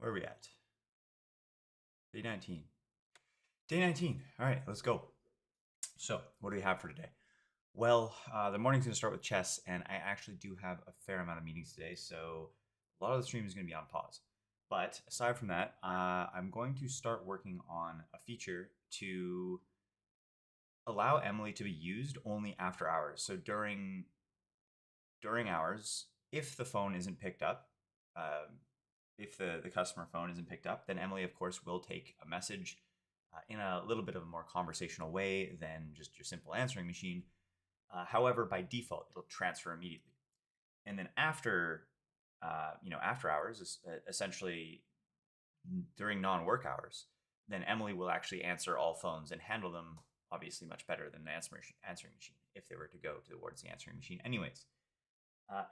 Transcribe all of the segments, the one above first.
Where are we at? Day 19. Day 19. All right, let's go. So, what do we have for today? Well, the morning's going to start with chess, and I actually do have a fair amount of meetings today, so a lot of the stream is going to be on pause. But aside from that, I'm going to start working on a feature to allow Emily to be used only after hours. So during hours, if the phone isn't picked up, if the customer phone isn't picked up, then Emily, of course, will take a message in a little bit of a more conversational way than just your simple answering machine. However, by default, it'll transfer immediately. And then after, after hours, essentially during non-work hours, then Emily will actually answer all phones and handle them obviously much better than an answering machine if they were to go towards the answering machine anyways.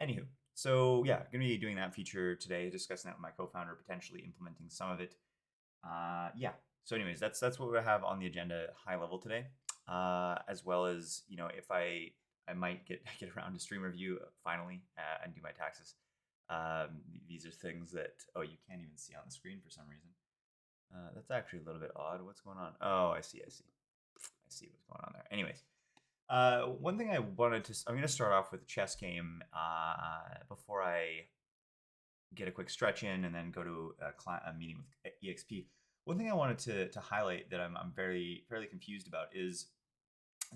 Anywho, so yeah, going to be doing that feature today, discussing that with my co-founder, potentially implementing some of it. Yeah. So anyways, that's what we have on the agenda high level today, as well as, if I might get around to stream review finally and do my taxes. These are things that, you can't even see on the screen for some reason. That's actually a little bit odd. What's going on? Oh, I see what's going on there. Anyways, one thing I'm going to start off with a chess game before I get a quick stretch in and then go to a meeting with EXP. One thing I wanted to highlight that I'm fairly confused about is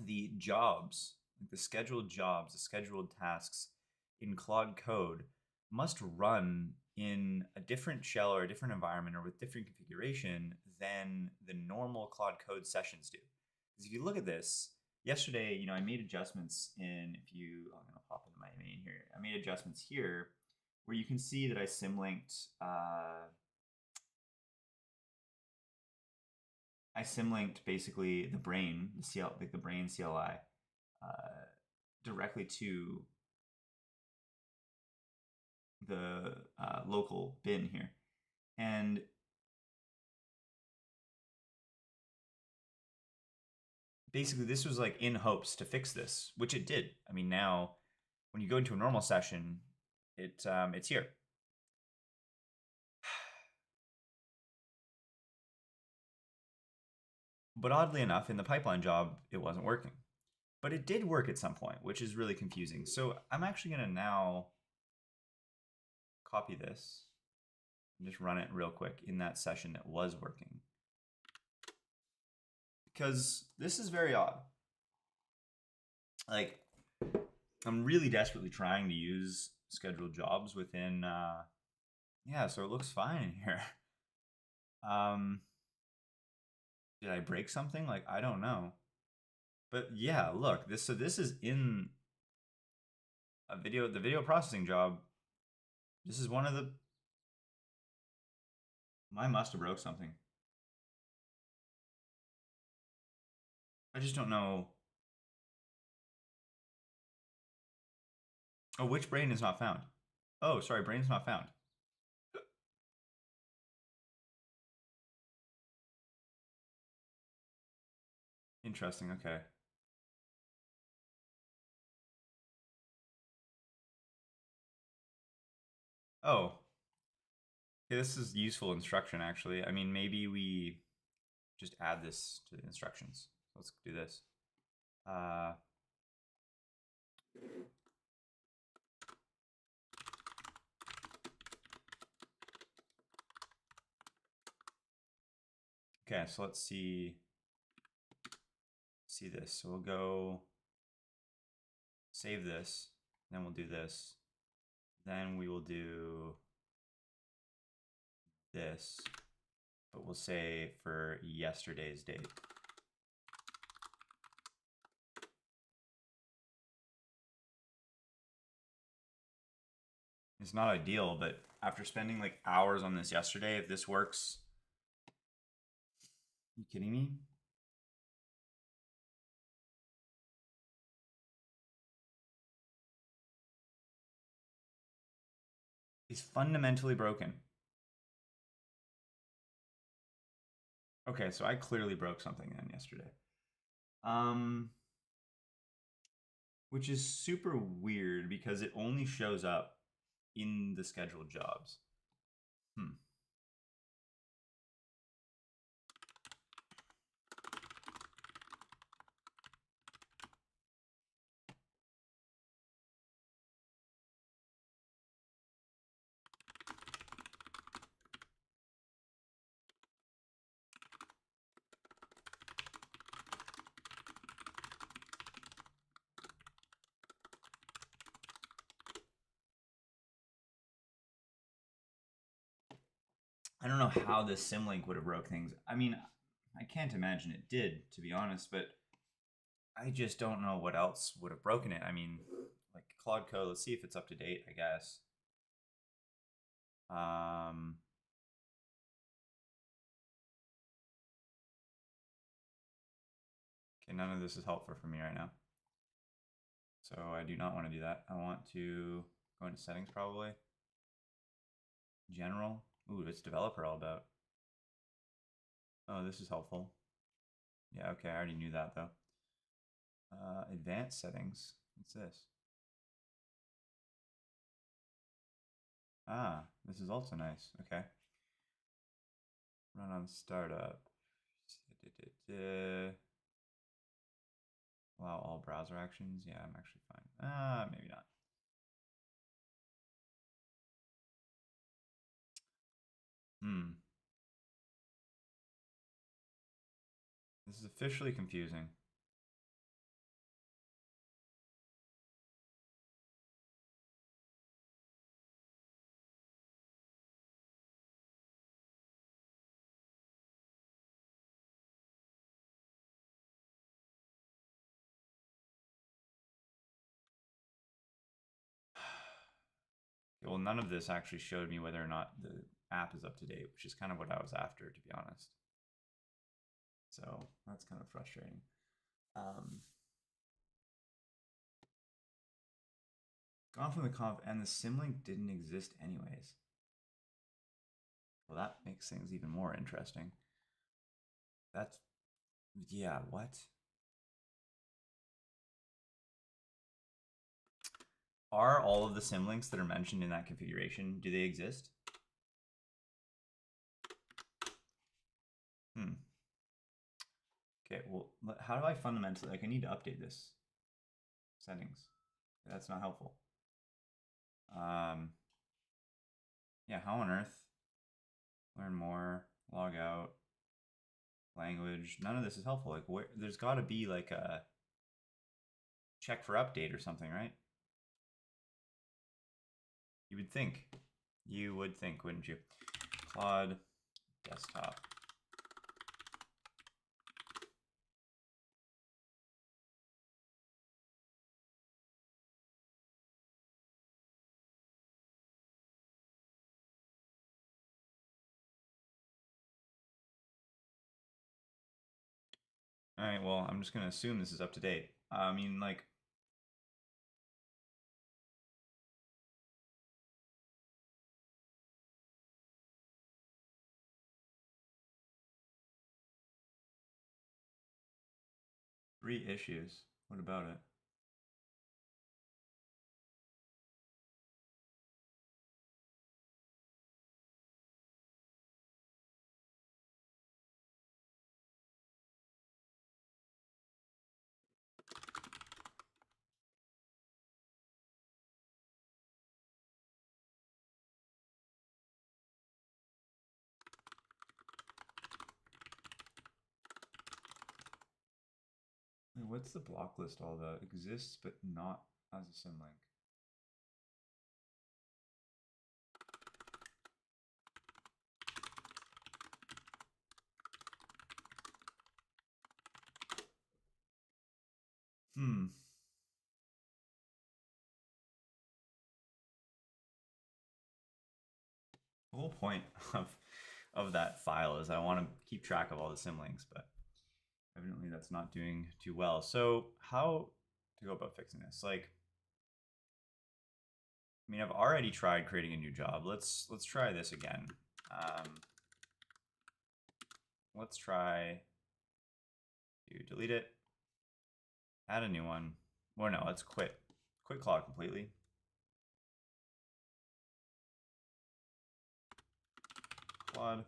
the jobs, the scheduled tasks in Claude Code must run in a different shell or a different environment or with different configuration than the normal Claude Code sessions do. Because if you look at this, yesterday, I made adjustments I'm going to pop into my main here. I made adjustments here where you can see that I symlinked basically the brain, the brain CLI, directly to the local bin here. And basically this was like in hopes to fix this, which it did. I mean, now when you go into a normal session, it's here. But oddly enough, in the pipeline job, it wasn't working. But it did work at some point, which is really confusing. So I'm actually going to now copy this and just run it real quick in that session that was working. Because this is very odd. Like, I'm really desperately trying to use scheduled jobs within, yeah, so it looks fine in here. Did I break something? Like, I don't know. But yeah, look, this is in the video processing job. This is one of the, I must have broke something. I just don't know. Oh, which brain is not found? Oh, sorry, brain is not found. Interesting, okay. Oh. Okay, this is useful instruction, actually. I mean, maybe we just add this to the instructions. Let's do this. Okay, so let's see this. So we'll go save this, then we'll do this. Then we will do this, but we'll say for yesterday's date. It's not ideal, but after spending like hours on this yesterday, if this works, are you kidding me? It's fundamentally broken. Okay, so I clearly broke something then yesterday. Which is super weird because it only shows up in the scheduled jobs. I don't know how this symlink would have broke things. I mean, I can't imagine it did, to be honest, but I just don't know what else would have broken it. I mean, like Claude Code, let's see if it's up to date, I guess. Okay, none of this is helpful for me right now. So I do not want to do that. I want to go into settings probably. General. Ooh, it's developer all about. Oh, this is helpful. Yeah, okay, I already knew that though. Advanced settings. What's this? Ah, this is also nice. Okay. Run on startup. Allow all browser actions. Yeah, I'm actually fine. Maybe not. This is officially confusing. Well, none of this actually showed me whether or not the app is up to date, which is kind of what I was after, to be honest. So that's kind of frustrating. Gone from the conf, and the symlink didn't exist anyways. Well, that makes things even more interesting. That's, yeah, what? Are all of the symlinks that are mentioned in that configuration, do they exist? Okay, well, how do I fundamentally, like, I need to update this settings. That's not helpful. Yeah, how on earth? Learn more, log out, language. None of this is helpful. Like, where, there's got to be like a check for update or something, right? You would think. You would think, wouldn't you? Claude desktop. All right, well, I'm just going to assume this is up to date. I mean, like, three issues. What about it? What's the block list all about? Exists, but not as a symlink. The whole point of that file is I want to keep track of all the symlinks, but evidently that's not doing too well. So how to go about fixing this? Like, I mean, I've already tried creating a new job. Let's try this again. Let's try to delete it, add a new one. Well, no, let's quit Claude completely. Claude.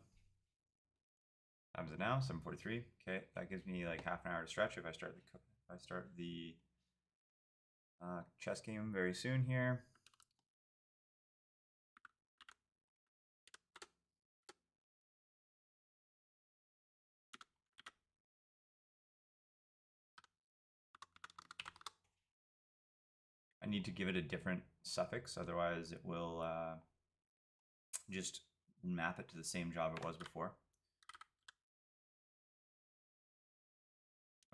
Times it now, 7:43. Okay, that gives me like half an hour to stretch if I start the chess game very soon here. I need to give it a different suffix, otherwise it will just map it to the same job it was before.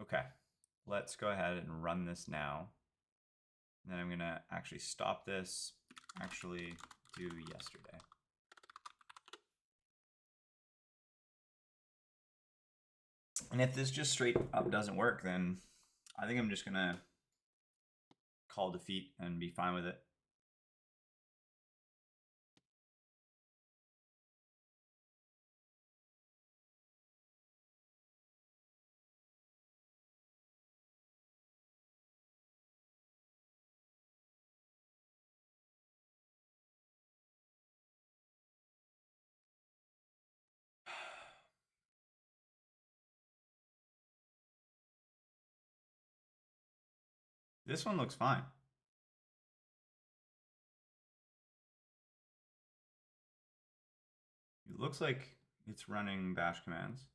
Okay, let's go ahead and run this now. And then I'm gonna actually stop this, actually do yesterday. And if this just straight up doesn't work, then I think I'm just gonna call defeat and be fine with it. This one looks fine. It looks like it's running bash commands.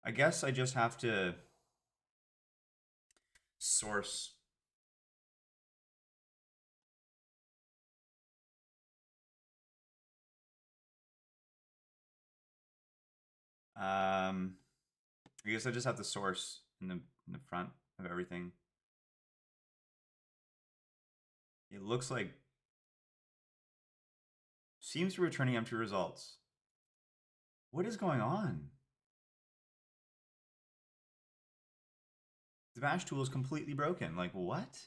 I guess I just have to source I guess I just have to source in the front of everything. It looks like seems to be returning empty results. What is going on? The bash tool is completely broken. Like what?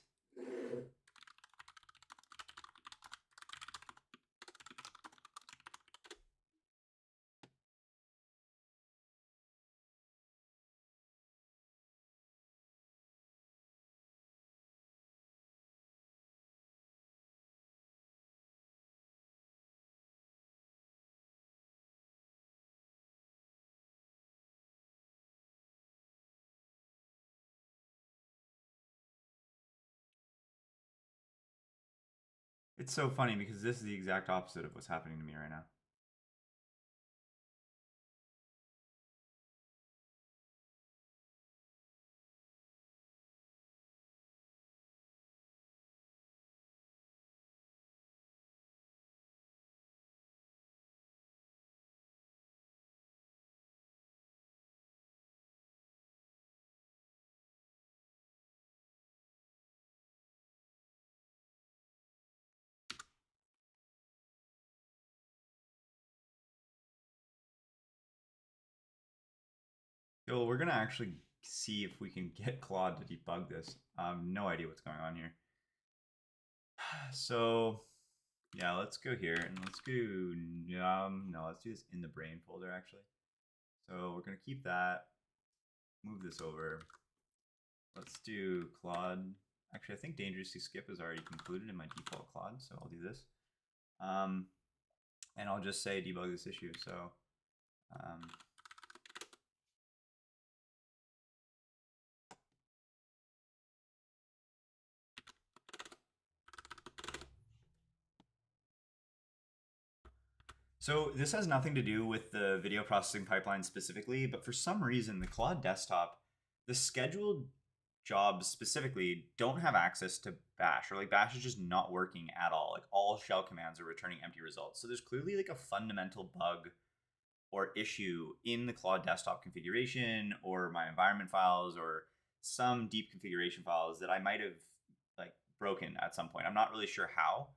It's so funny because this is the exact opposite of what's happening to me right now. Yo, we're gonna actually see if we can get Claude to debug this. No idea what's going on here. So yeah, let's go here and let's do no, let's do this in the brain folder actually. So we're gonna keep that, move this over. Let's do Claude. Actually, I think dangerously skip is already concluded in my default Claude, so I'll do this. And I'll just say debug this issue. So So this has nothing to do with the video processing pipeline specifically, but for some reason, the Claude desktop, the scheduled jobs specifically don't have access to bash, or like bash is just not working at all. Like all shell commands are returning empty results. So there's clearly like a fundamental bug or issue in the Claude desktop configuration or my environment files or some deep configuration files that I might have like broken at some point. I'm not really sure how.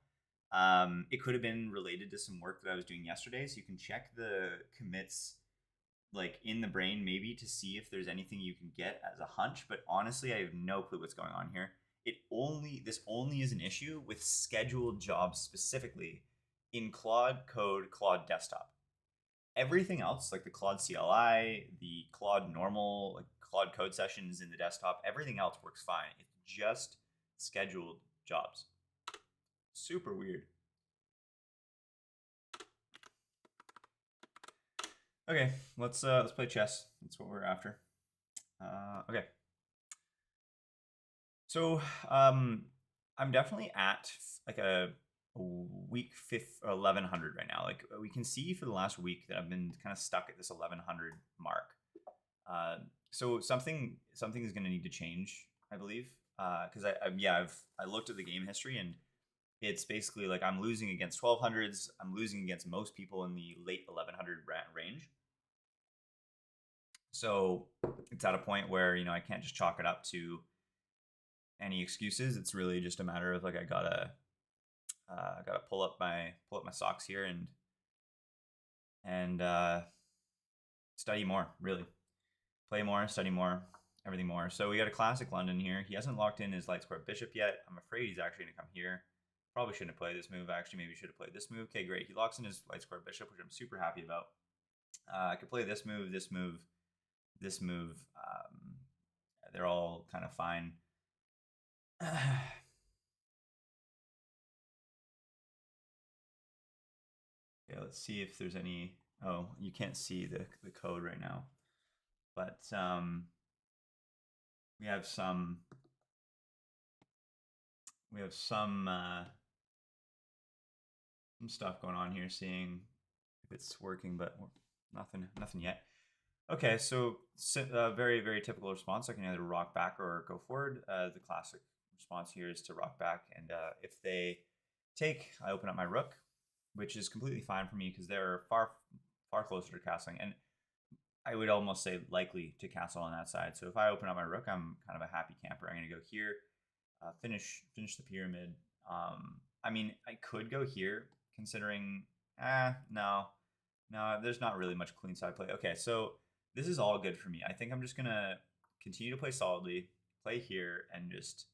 It could have been related to some work that I was doing yesterday. So you can check the commits like in the brain maybe to see if there's anything you can get as a hunch. But honestly, I have no clue what's going on here. This only is an issue with scheduled jobs specifically in Claude Code, Claude Desktop. Everything else, like the Claude CLI, the Claude normal, like Claude Code sessions in the desktop, everything else works fine. It's just scheduled jobs. Super weird. Okay, let's play chess. That's what we're after. Okay. So I'm definitely at like a week 1100 right now. Like we can see for the last week that I've been kind of stuck at this 1100 mark. so something is going to need to change, I believe, because I looked at the game history, and it's basically like I'm losing against 1200s. I'm losing against most people in the late 1100 range. So it's at a point where I can't just chalk it up to any excuses. It's really just a matter of like I gotta pull up my socks here and study more. Really, play more, study more, everything more. So we got a classic London here. He hasn't locked in his light square bishop yet. I'm afraid he's actually gonna come here. Probably shouldn't have played this move. Actually, maybe should have played this move. Okay, great. He locks in his light square bishop, which I'm super happy about. I could play this move, this move, this move. They're all kind of fine. Okay, let's see if there's any. Oh, you can't see the code right now, but we have some stuff going on here. Seeing if it's working, but nothing yet. Okay, so very, very typical response. I can either rock back or go forward. The classic response here is to rock back, and if they take, I open up my rook, which is completely fine for me because they're far closer to castling, and I would almost say likely to castle on that side. So if I open up my rook, I'm kind of a happy camper. I'm going to go here, finish the pyramid. I mean, I could go here, considering, no, there's not really much clean side play. Okay, so this is all good for me. I think I'm just gonna continue to play solidly, play here, and just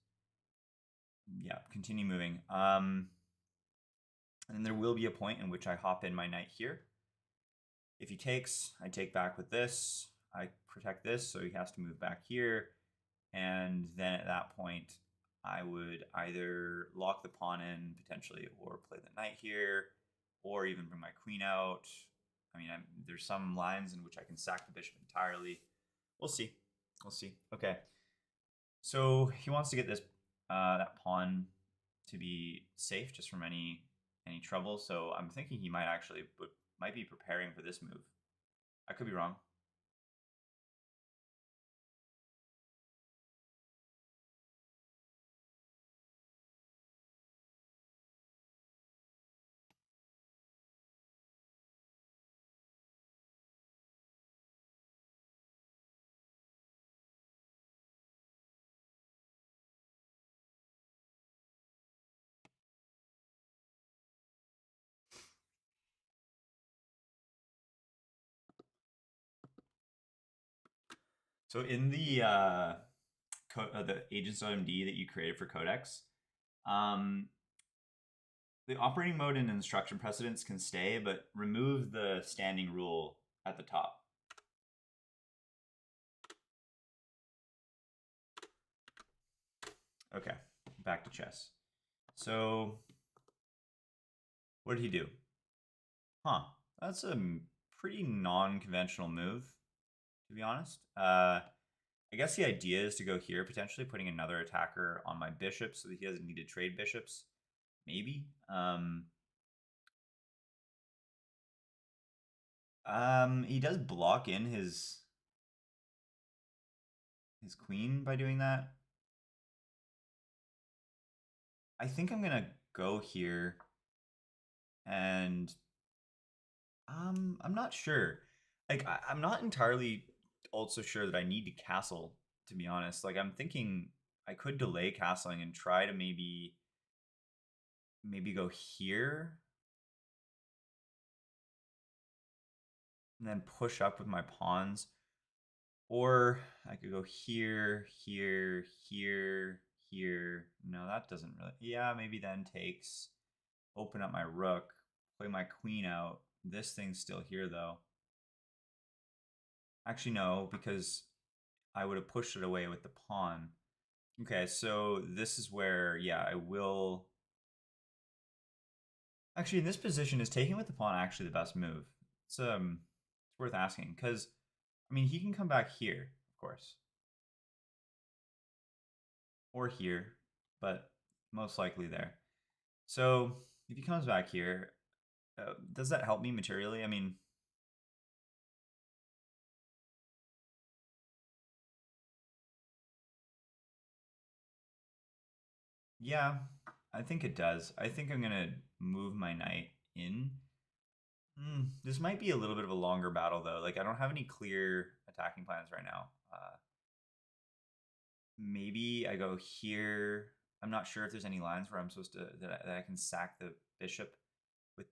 continue moving. And then there will be a point in which I hop in my knight here. If he takes, I take back with this. I protect this, so he has to move back here. And then at that point, I would either lock the pawn in potentially, or play the knight here, or even bring my queen out. I mean, there's some lines in which I can sack the bishop entirely. We'll see. We'll see. Okay. So he wants to get this that pawn to be safe just from any trouble. So I'm thinking he might actually might be preparing for this move. I could be wrong. So in the agents.md that you created for Codex, the operating mode and instruction precedence can stay, but remove the standing rule at the top. Okay, back to chess. So what did he do? Huh, that's a pretty non-conventional move, to be honest. I guess the idea is to go here, potentially putting another attacker on my bishop so that he doesn't need to trade bishops. Maybe. He does block in his queen by doing that. I think I'm gonna go here, and I'm not sure. Like I'm not entirely also sure that I need to castle, to be honest. Like I'm thinking I could delay castling and try to maybe go here and then push up with my pawns. Or I could go here, here, here, here. No, that doesn't really. Yeah, maybe then takes, open up my rook, play my queen out. This thing's still here though. Actually, no, because I would have pushed it away with the pawn. Okay, so this is where, yeah, I will. Actually, in this position, is taking with the pawn actually the best move? It's worth asking, because I mean he can come back here, of course, or here, but most likely there. So if he comes back here, does that help me materially? I mean, Yeah, I think it does. I think I'm gonna move my knight in. This might be a little bit of a longer battle though. Like I don't have any clear attacking plans right now. Maybe I go here. I'm not sure if there's any lines where I'm supposed to that I can sack the bishop with.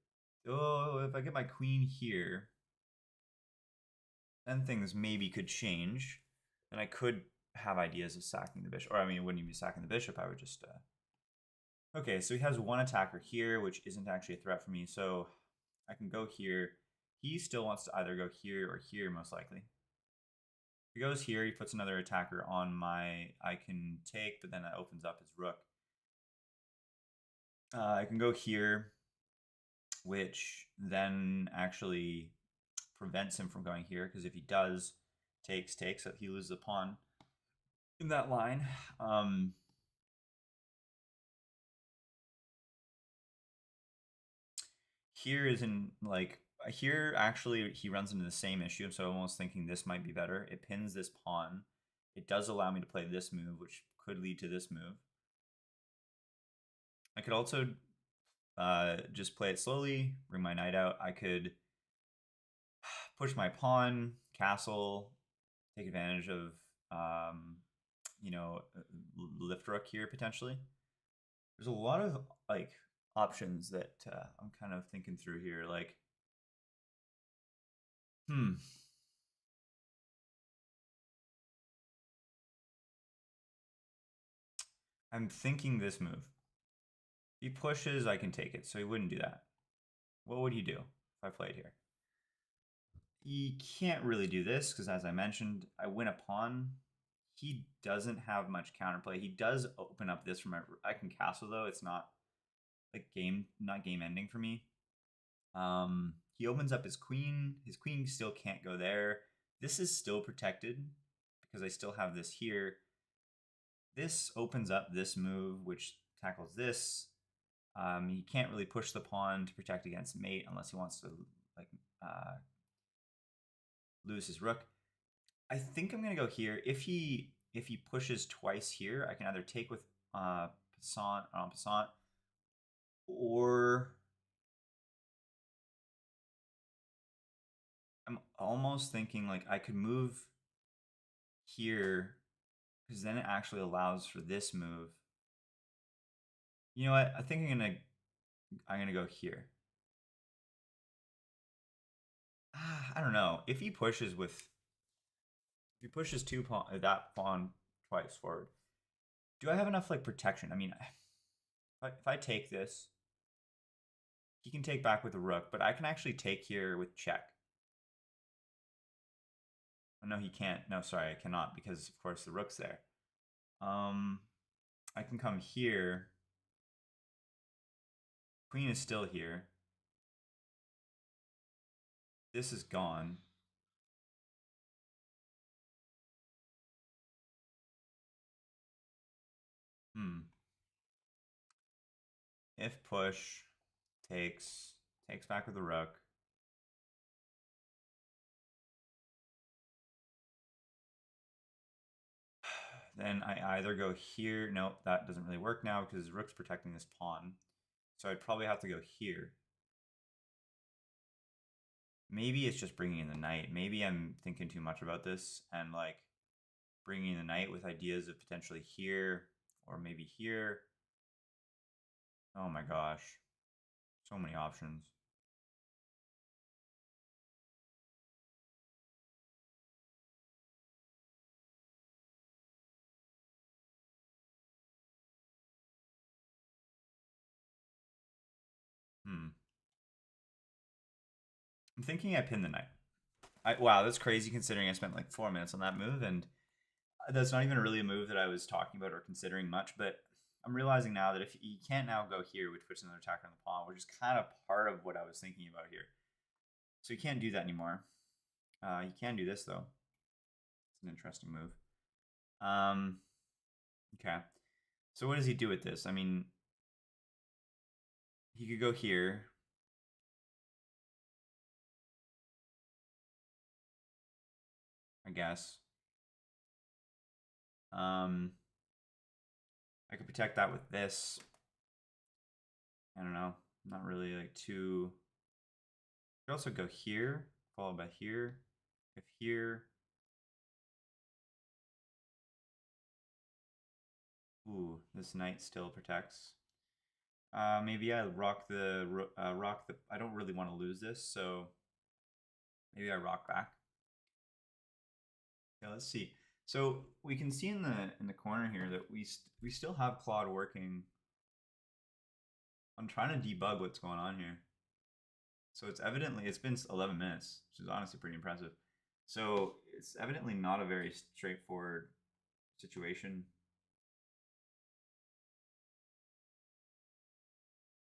Oh, if I get my queen here, then things maybe could change, and I could have ideas of sacking the bishop. Or I mean, it wouldn't even be sacking the bishop. I would just. Okay, so he has one attacker here, which isn't actually a threat for me. So I can go here. He still wants to either go here or here, most likely. If he goes here, he puts another attacker on my. I can take, but then that opens up his rook. I can go here, which then actually prevents him from going here, because if he does, takes, so he loses a pawn in that line. Here is in like here actually he runs into the same issue, so I'm almost thinking this might be better. It pins this pawn. It does allow me to play this move, which could lead to this move. I could also just play it slowly, bring my knight out. I could push my pawn, castle, take advantage of you know, lift rook here potentially. There's a lot of like options that I'm kind of thinking through here. Like, hmm, I'm thinking this move. If he pushes, I can take it, so he wouldn't do that. What would he do if I played here? He can't really do this because, as I mentioned, I win a pawn. He doesn't have much counterplay. He does open up this for my. I can castle though. It's not like not game ending for me. He opens up his queen. His queen still can't go there. This is still protected because I still have this here. This opens up this move, which tackles this. He can't really push the pawn to protect against mate unless he wants to like lose his rook. I think I'm gonna go here. If he pushes twice here, I can either take with passant en passant, or I'm almost thinking like I could move here because then it actually allows for this move. You know what? I think I'm gonna go here. I don't know if he pushes that pawn twice forward. Do I have enough like protection? I mean, if I take this, he can take back with the rook, but I can actually take here with check. Oh, no, he can't. No, sorry, I cannot because of course the rook's there. I can come here. Queen is still here. This is gone. If push takes back with the rook. Then I either go here. Nope, that doesn't really work now because rook's protecting this pawn. So I'd probably have to go here. Maybe it's just bringing in the knight. Maybe I'm thinking too much about this and like bringing in the knight with ideas of potentially here or maybe here. Oh my gosh. So many options. I'm thinking I pin the knight. Wow, that's crazy considering I spent like 4 minutes on that move, and that's not even really a move that I was talking about or considering much. But I'm realizing now that if he can't now go here, which puts another attacker on the pawn, which is kind of part of what I was thinking about here. So he can't do that anymore. He can do this though. It's an interesting move. Okay. So what does he do with this? I mean, he could go here. I guess. I could protect that with this. I don't know. Not really like too. I could also go here, followed by here. If here. Ooh, this knight still protects. Maybe I rock the I don't really want to lose this, so maybe I rock back. Yeah, let's see. So we can see in the corner here that we still have Claude working. I'm trying to debug what's going on here. So it's been 11 minutes, which is honestly pretty impressive. So it's evidently not a very straightforward situation.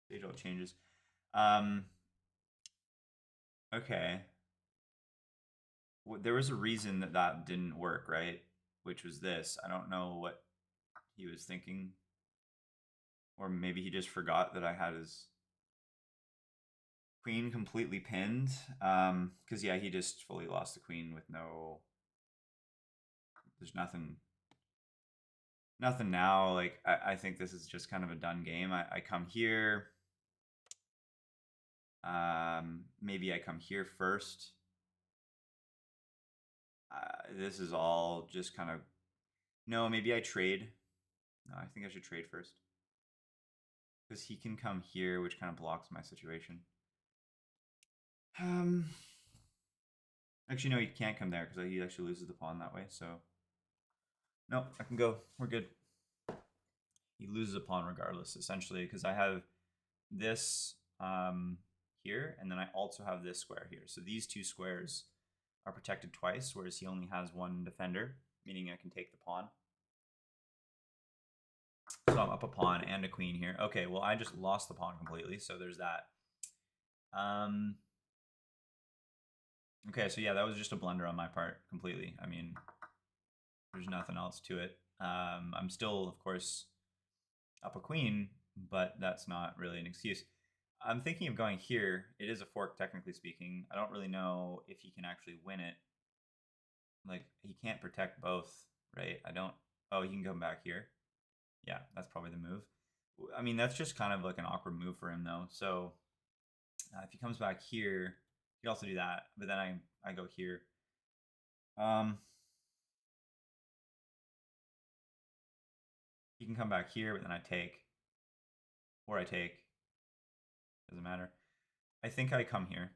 Stage all changes. Okay. There was a reason that didn't work, right? Which was this. I don't know what he was thinking. Or maybe he just forgot that I had his queen completely pinned. Because, yeah, he just fully lost the queen with no... There's nothing now. Like, I think this is just kind of a done game. I come here. Maybe I come here first. This is all just kind of... No, maybe I trade. No, I think I should trade first. Because he can come here, which kind of blocks my situation. Actually, no, he can't come there because he actually loses the pawn that way. So, no, I can go. We're good. He loses a pawn regardless, essentially, because I have this here, and then I also have this square here. So these two squares are protected twice, whereas he only has one defender, meaning I can take the pawn. So I'm up a pawn and a queen here. Okay, well, I just lost the pawn completely, so there's that. Okay, so yeah, that was just a blunder on my part completely. I mean, there's nothing else to it. I'm still, of course, up a queen, but that's not really an excuse. I'm thinking of going here. It is a fork, technically speaking. I don't really know if he can actually win it. Like, he can't protect both, right? I don't... Oh, he can come back here. Yeah, that's probably the move. I mean, that's just kind of like an awkward move for him, though. So if he comes back here, he can also do that. But then I go here. He can come back here, but then I take. Or I take. Doesn't matter. I think I come here.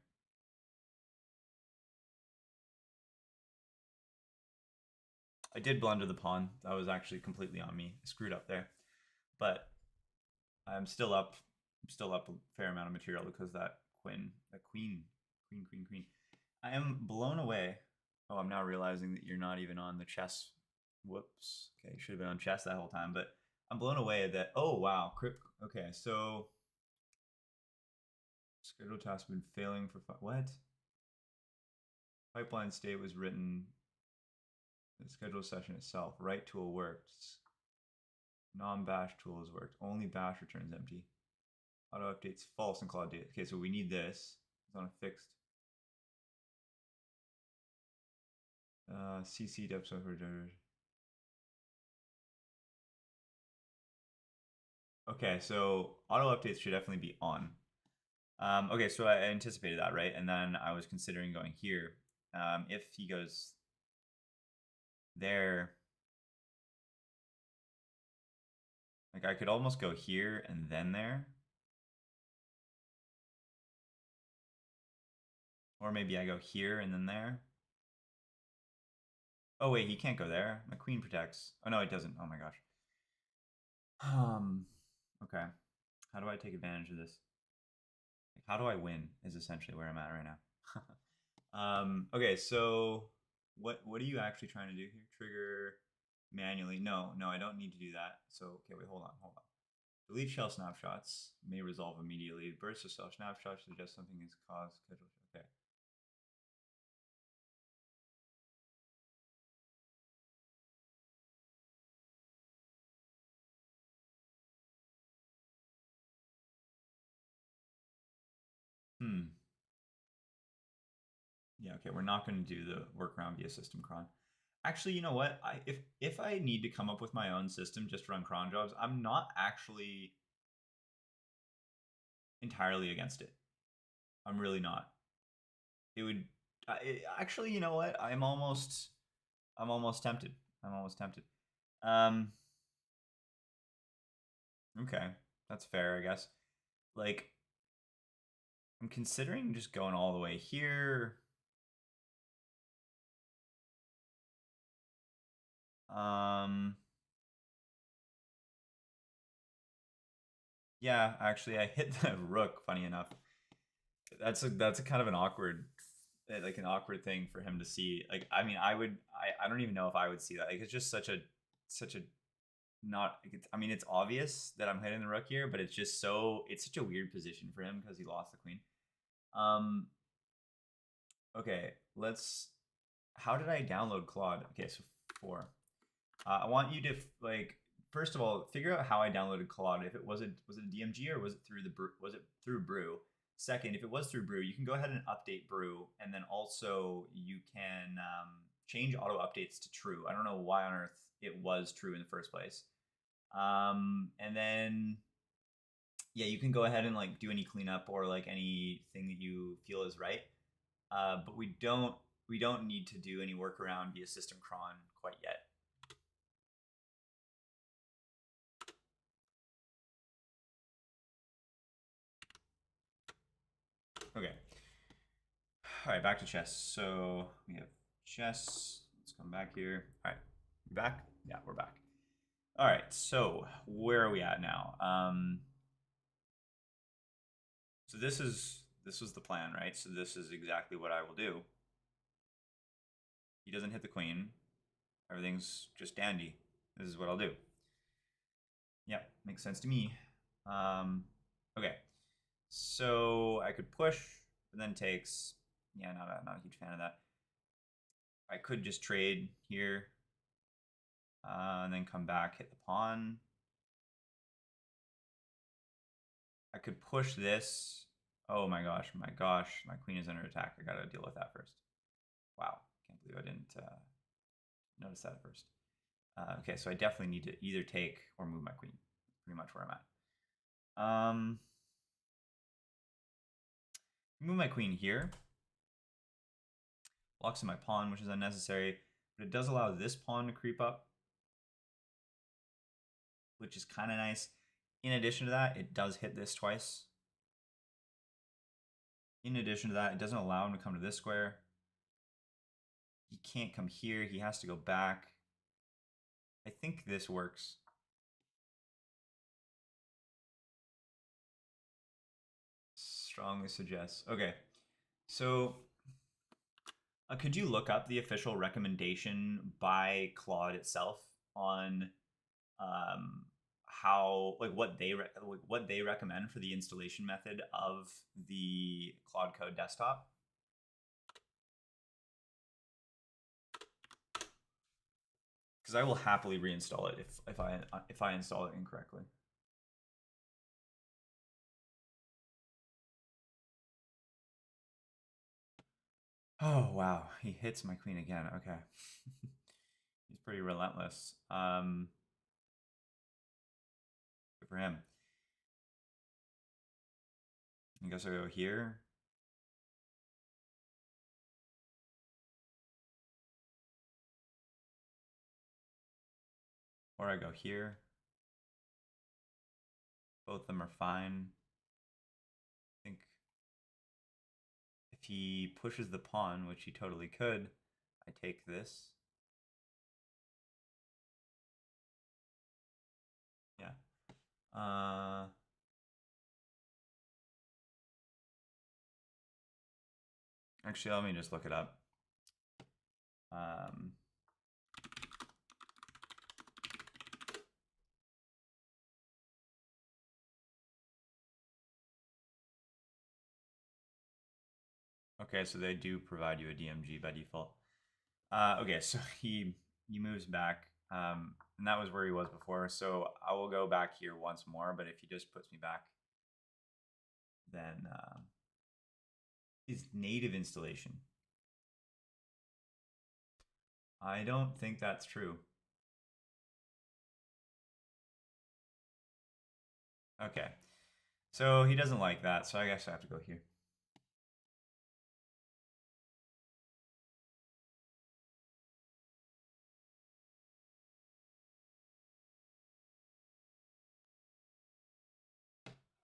I did blunder the pawn. That was actually completely on me. I screwed up there. But I'm still up. I'm still up a fair amount of material because that queen. I am blown away. Oh, I'm now realizing that you're not even on the chess. Whoops. Okay, you should have been on chess that whole time. But I'm blown away that... Oh, wow. Okay, so... Scheduled task been failing for... What? Pipeline state was written... The scheduled session itself. Write tool works. Non-bash tool has worked. Only bash returns empty. Auto updates false in Claude data. Okay, so we need this. It's on a fixed. CC dev software. Okay, so auto updates should definitely be on. Okay, so I anticipated that, right? And then I was considering going here. If he goes there, like I could almost go here and then there. Or maybe I go here and then there. Oh wait, he can't go there. My queen protects. Oh no, it doesn't. Oh my gosh. Okay. How do I take advantage of this? Like, how do I win is essentially where I'm at right now. Okay, so what are you actually trying to do here? Trigger manually. No, I don't need to do that. So, okay, wait, hold on. Delete shell snapshots may resolve immediately. Bursts of shell snapshots suggest something is caused schedule. Okay. Yeah, okay, we're not going to do the workaround via system cron. Actually, you know what? If I need to come up with my own system just to run cron jobs, I'm not actually entirely against it. I'm really not. It would actually, you know what? I'm almost tempted. I'm almost tempted. Um, okay, that's fair, I guess. Like, I'm considering just going all the way here. Yeah, actually, I hit the rook. Funny enough, that's a kind of an awkward, like an awkward thing for him to see. Like, I mean, I don't even know if I would see that. Like, it's just such a not. I mean, it's obvious that I'm hitting the rook here, but it's such a weird position for him because he lost the queen. Um, okay, let's. How did I download Claude? Okay, so 4. I want you to like first of all figure out how I downloaded Claude. If it was a DMG or was it through Brew? Second, if it was through Brew, you can go ahead and update Brew, and then also you can change auto updates to true. I don't know why on earth it was true in the first place. And then yeah, you can go ahead and like do any cleanup or like anything that you feel is right. But we don't need to do any workaround via system cron quite yet. Okay. All right, back to chess. So we have chess. Let's come back here. All right, you back? Yeah, we're back. All right, so where are we at now? So this was the plan, right? So this is exactly what I will do. He doesn't hit the queen. Everything's just dandy. This is what I'll do. Yeah, makes sense to me. Okay, so I could push, but then takes. Yeah, not a huge fan of that. I could just trade here, and then come back, hit the pawn. I could push this. Oh my gosh, my queen is under attack. I gotta deal with that first. Wow, can't believe I didn't notice that at first. Okay, so I definitely need to either take or move my queen. Pretty much where I'm at. Move my queen here. Locks in my pawn, which is unnecessary, but it does allow this pawn to creep up, which is kind of nice. In addition to that, it does hit this twice. In addition to that, it doesn't allow him to come to this square. He can't come here. He has to go back. I think this works. Strongly suggest. Okay, so could you look up the official recommendation by Claude itself on how what they recommend for the installation method of the Claude Code desktop? Because I will happily reinstall it if I install it incorrectly. Oh wow, he hits my queen again. Okay, he's pretty relentless. Good for him. I guess I go here. Or I go here. Both of them are fine. I think if he pushes the pawn, which he totally could, I take this. Yeah. Actually, let me just look it up. Okay, so they do provide you a DMG by default. Okay, so he moves back, and that was where he was before. So I will go back here once more, but if he just puts me back, then his native installation. I don't think that's true. Okay. So he doesn't like that, so I guess I have to go here.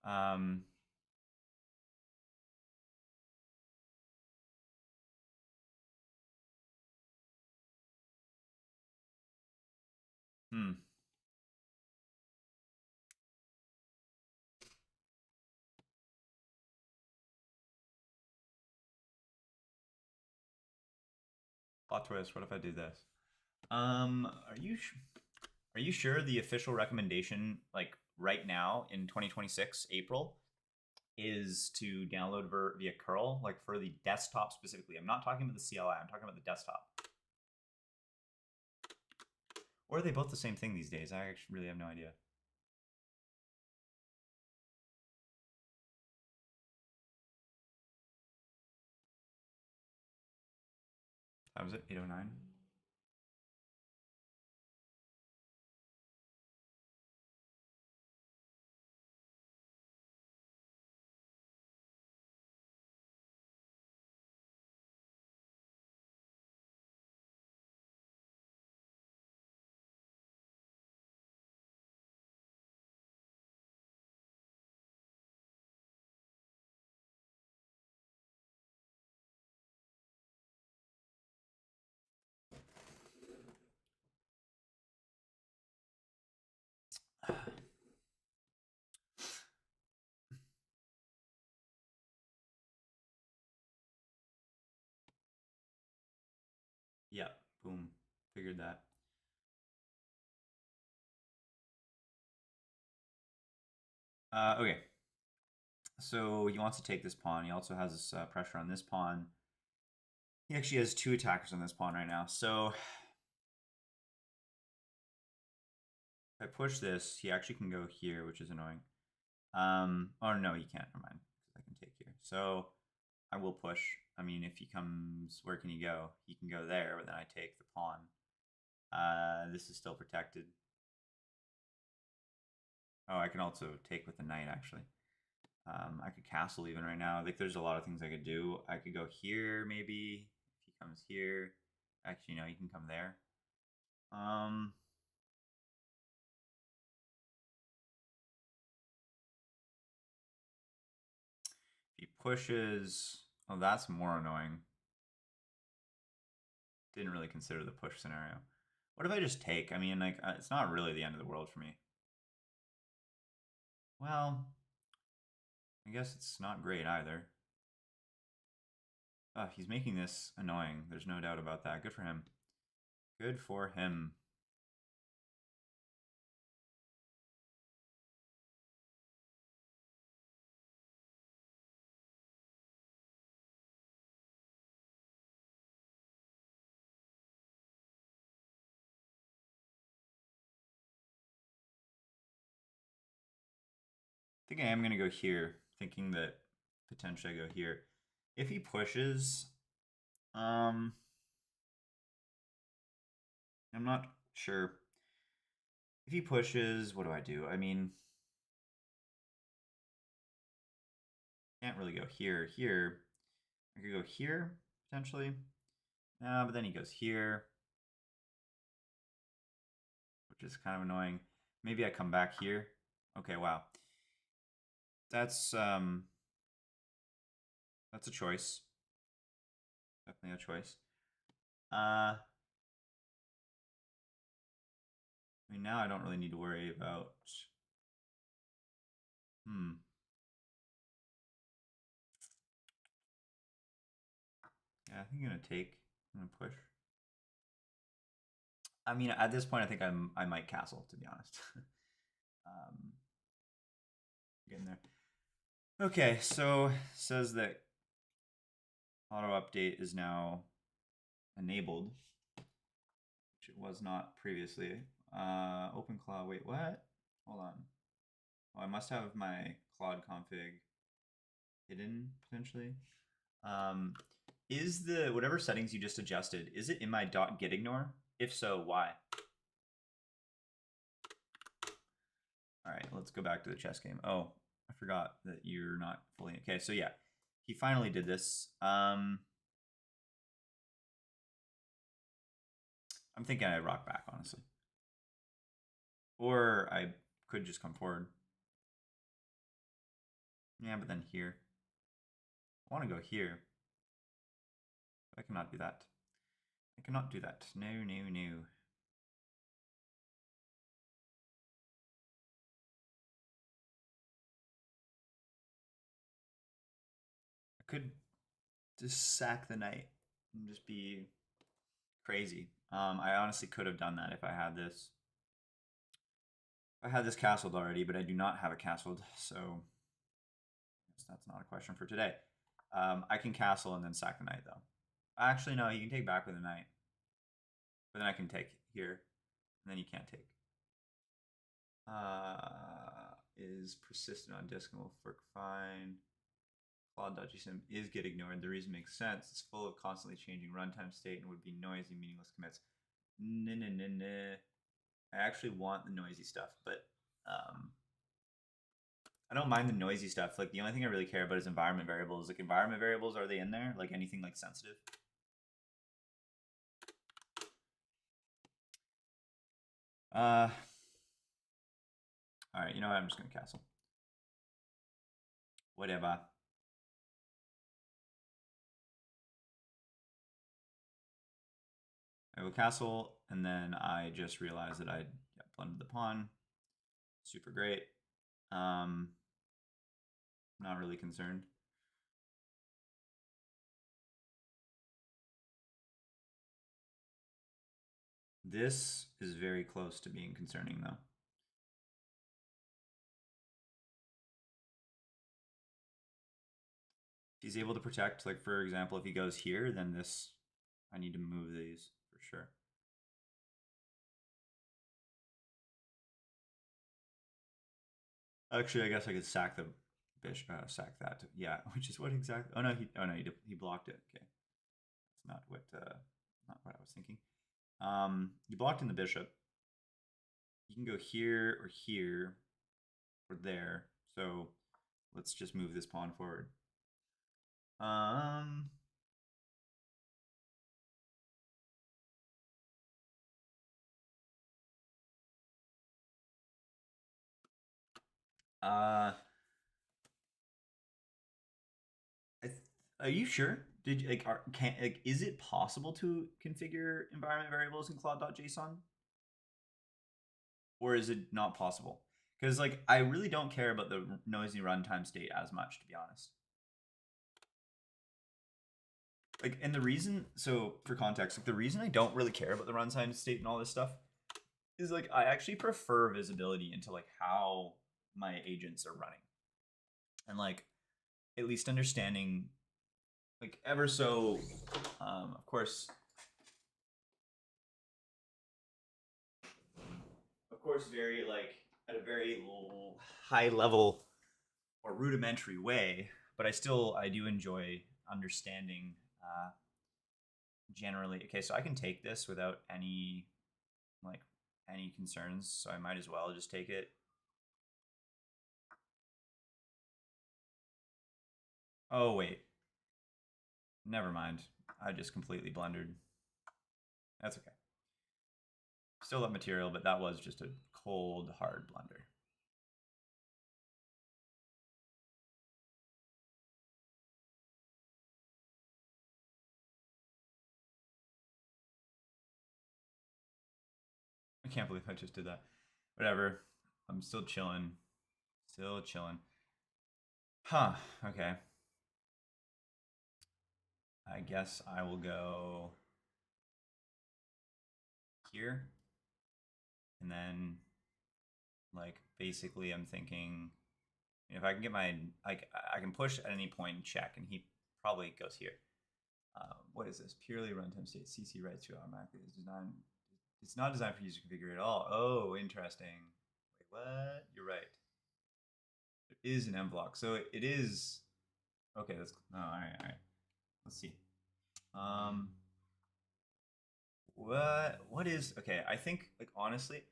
Um, hmm. Plot twist. What if I do this? Are you sure the official recommendation, like right now in 2026 April, is to download via curl, like for the desktop specifically? I'm not talking about the CLI. I'm talking about the desktop. Or are they both the same thing these days? I actually really have no idea. How was it? 809. Yeah, boom. Figured that. Okay. So he wants to take this pawn. He also has this pressure on this pawn. He actually has two attackers on this pawn right now. So if I push this, he actually can go here, which is annoying. Oh no, he can't. Never mind. I can take here. So I will push. I mean, if he comes, where can he go? He can go there, but then I take the pawn. This is still protected. Oh, I can also take with the knight, actually. I could castle even right now. Like, there's a lot of things I could do. I could go here, maybe. If he comes here. Actually, no, he can come there. If he pushes... Oh, that's more annoying. Didn't really consider the push scenario. What if I just take? I mean, like, it's not really the end of the world for me. Well, I guess it's not great either. He's making this annoying. There's no doubt about that. Good for him. Good for him. I think I am going to go here, thinking that potentially I go here. If he pushes, I'm not sure. If he pushes, what do I do? I mean, can't really go here. Here, I could go here, potentially. But then he goes here, which is kind of annoying. Maybe I come back here. Okay, wow. That's a choice. Definitely a choice. I mean, now I don't really need to worry about. Yeah, I think I'm gonna take. I'm gonna push. I mean, at this point, I think I might castle, to be honest. um, Getting there. Okay, so says that auto update is now enabled, which it was not previously. OpenClaw. Wait, what? Hold on. Oh, I must have my Claude config hidden potentially. is the whatever settings you just adjusted, is it in my .getignore? If so, why? All right, let's go back to the chess game. Oh, I forgot that you're not fully okay. So yeah, he finally did this. I'm thinking I rock back, honestly, or I could just come forward. Yeah, but then here, I want to go here. I cannot do that. I cannot do that. No, no, no. I could just sack the knight and just be crazy. I honestly could have done that if I had this. I had this castled already, but I do not have it castled, so that's not a question for today. I can castle and then sack the knight, though. Actually, no, you can take back with the knight. But then I can take here, and then you can't take. Is persistent on disk and will work fine. Claude.gsym is get ignored. The reason makes sense. It's full of constantly changing runtime state and would be noisy, meaningless commits. Nah. I actually want the noisy stuff, but I don't mind the noisy stuff. Like the only thing I really care about is environment variables. Like environment variables, are they in there? Like anything like sensitive? All right, you know what? I'm just gonna castle. Whatever. I will castle, and then I just realized that I blended the pawn. Super great. Not really concerned. This is very close to being concerning, though. If he's able to protect, like for example, if he goes here, then this, I need to move these for sure. Actually, I guess I could sack the bishop, sack that. Yeah, which is what exactly? Oh no, he blocked it. Okay, that's not what I was thinking. He blocked in the bishop. You can go here or here or there. So let's just move this pawn forward. Are you sure? Did you, is it possible to configure environment variables in Claude.json? Or is it not possible? Because like I really don't care about the noisy runtime state as much, to be honest. Like, and the reason, so for context, like the reason I don't really care about the runtime state and all this stuff is like I actually prefer visibility into like how my agents are running, and like at least understanding, like ever so, of course, very like at a very high level or rudimentary way, but I do enjoy understanding generally. Okay, so I can take this without any like any concerns, so I might as well just take it. Oh wait, never mind. I just completely blundered. That's okay. Still have material, but that was just a cold, hard blunder. I can't believe I just did that. Whatever. I'm still chilling. Still chilling. Huh. Okay. I guess I will go here. And then, like, basically, I'm thinking if I can get my, like, I can push at any point and check, and he probably goes here. What is this? Purely runtime state. CC writes to automatically. It's not designed for user to configure at all. Oh, interesting. Wait, what? You're right. There is an M block. So it is. Okay, that's. Oh, all right. Let's see. What is okay? I think like honestly,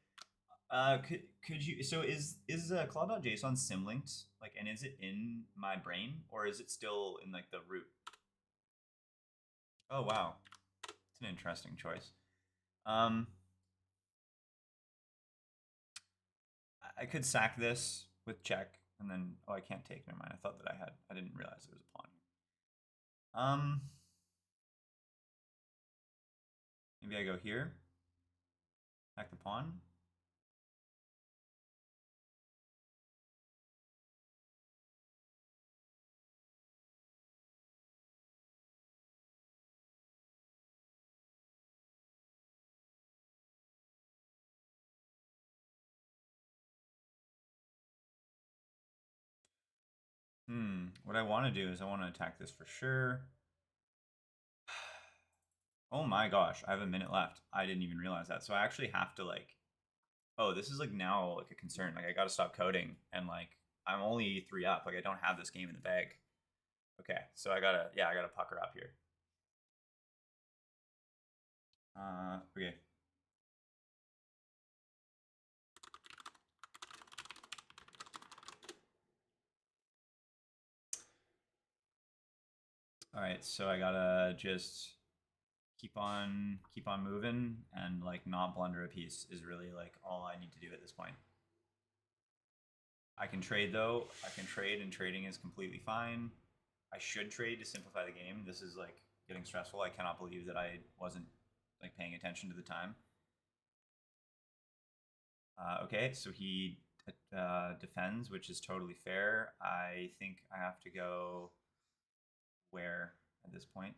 could you? So is Claude.json symlinked? Like, and is it in my brain or is it still in like the root? Oh wow, it's an interesting choice. Um, I could sack this with check and then oh I can't take. Never mind. I thought that I had. I didn't realize there was a pawn. Maybe I go here. Sack the pawn. What I want to do is I want to attack this for sure. Oh my gosh, I have a minute left. I didn't even realize that. So I actually have to like, oh, this is like now like a concern. Like I got to stop coding and like I'm only 3 up. Like I don't have this game in the bag. Okay, so I gotta pucker up here. Okay. All right, so I gotta just keep on moving and like not blunder a piece is really like all I need to do at this point. I can trade though. I can trade and trading is completely fine. I should trade to simplify the game. This is like getting stressful. I cannot believe that I wasn't like paying attention to the time. Okay, so he defends, which is totally fair. I think I have to go where at this point?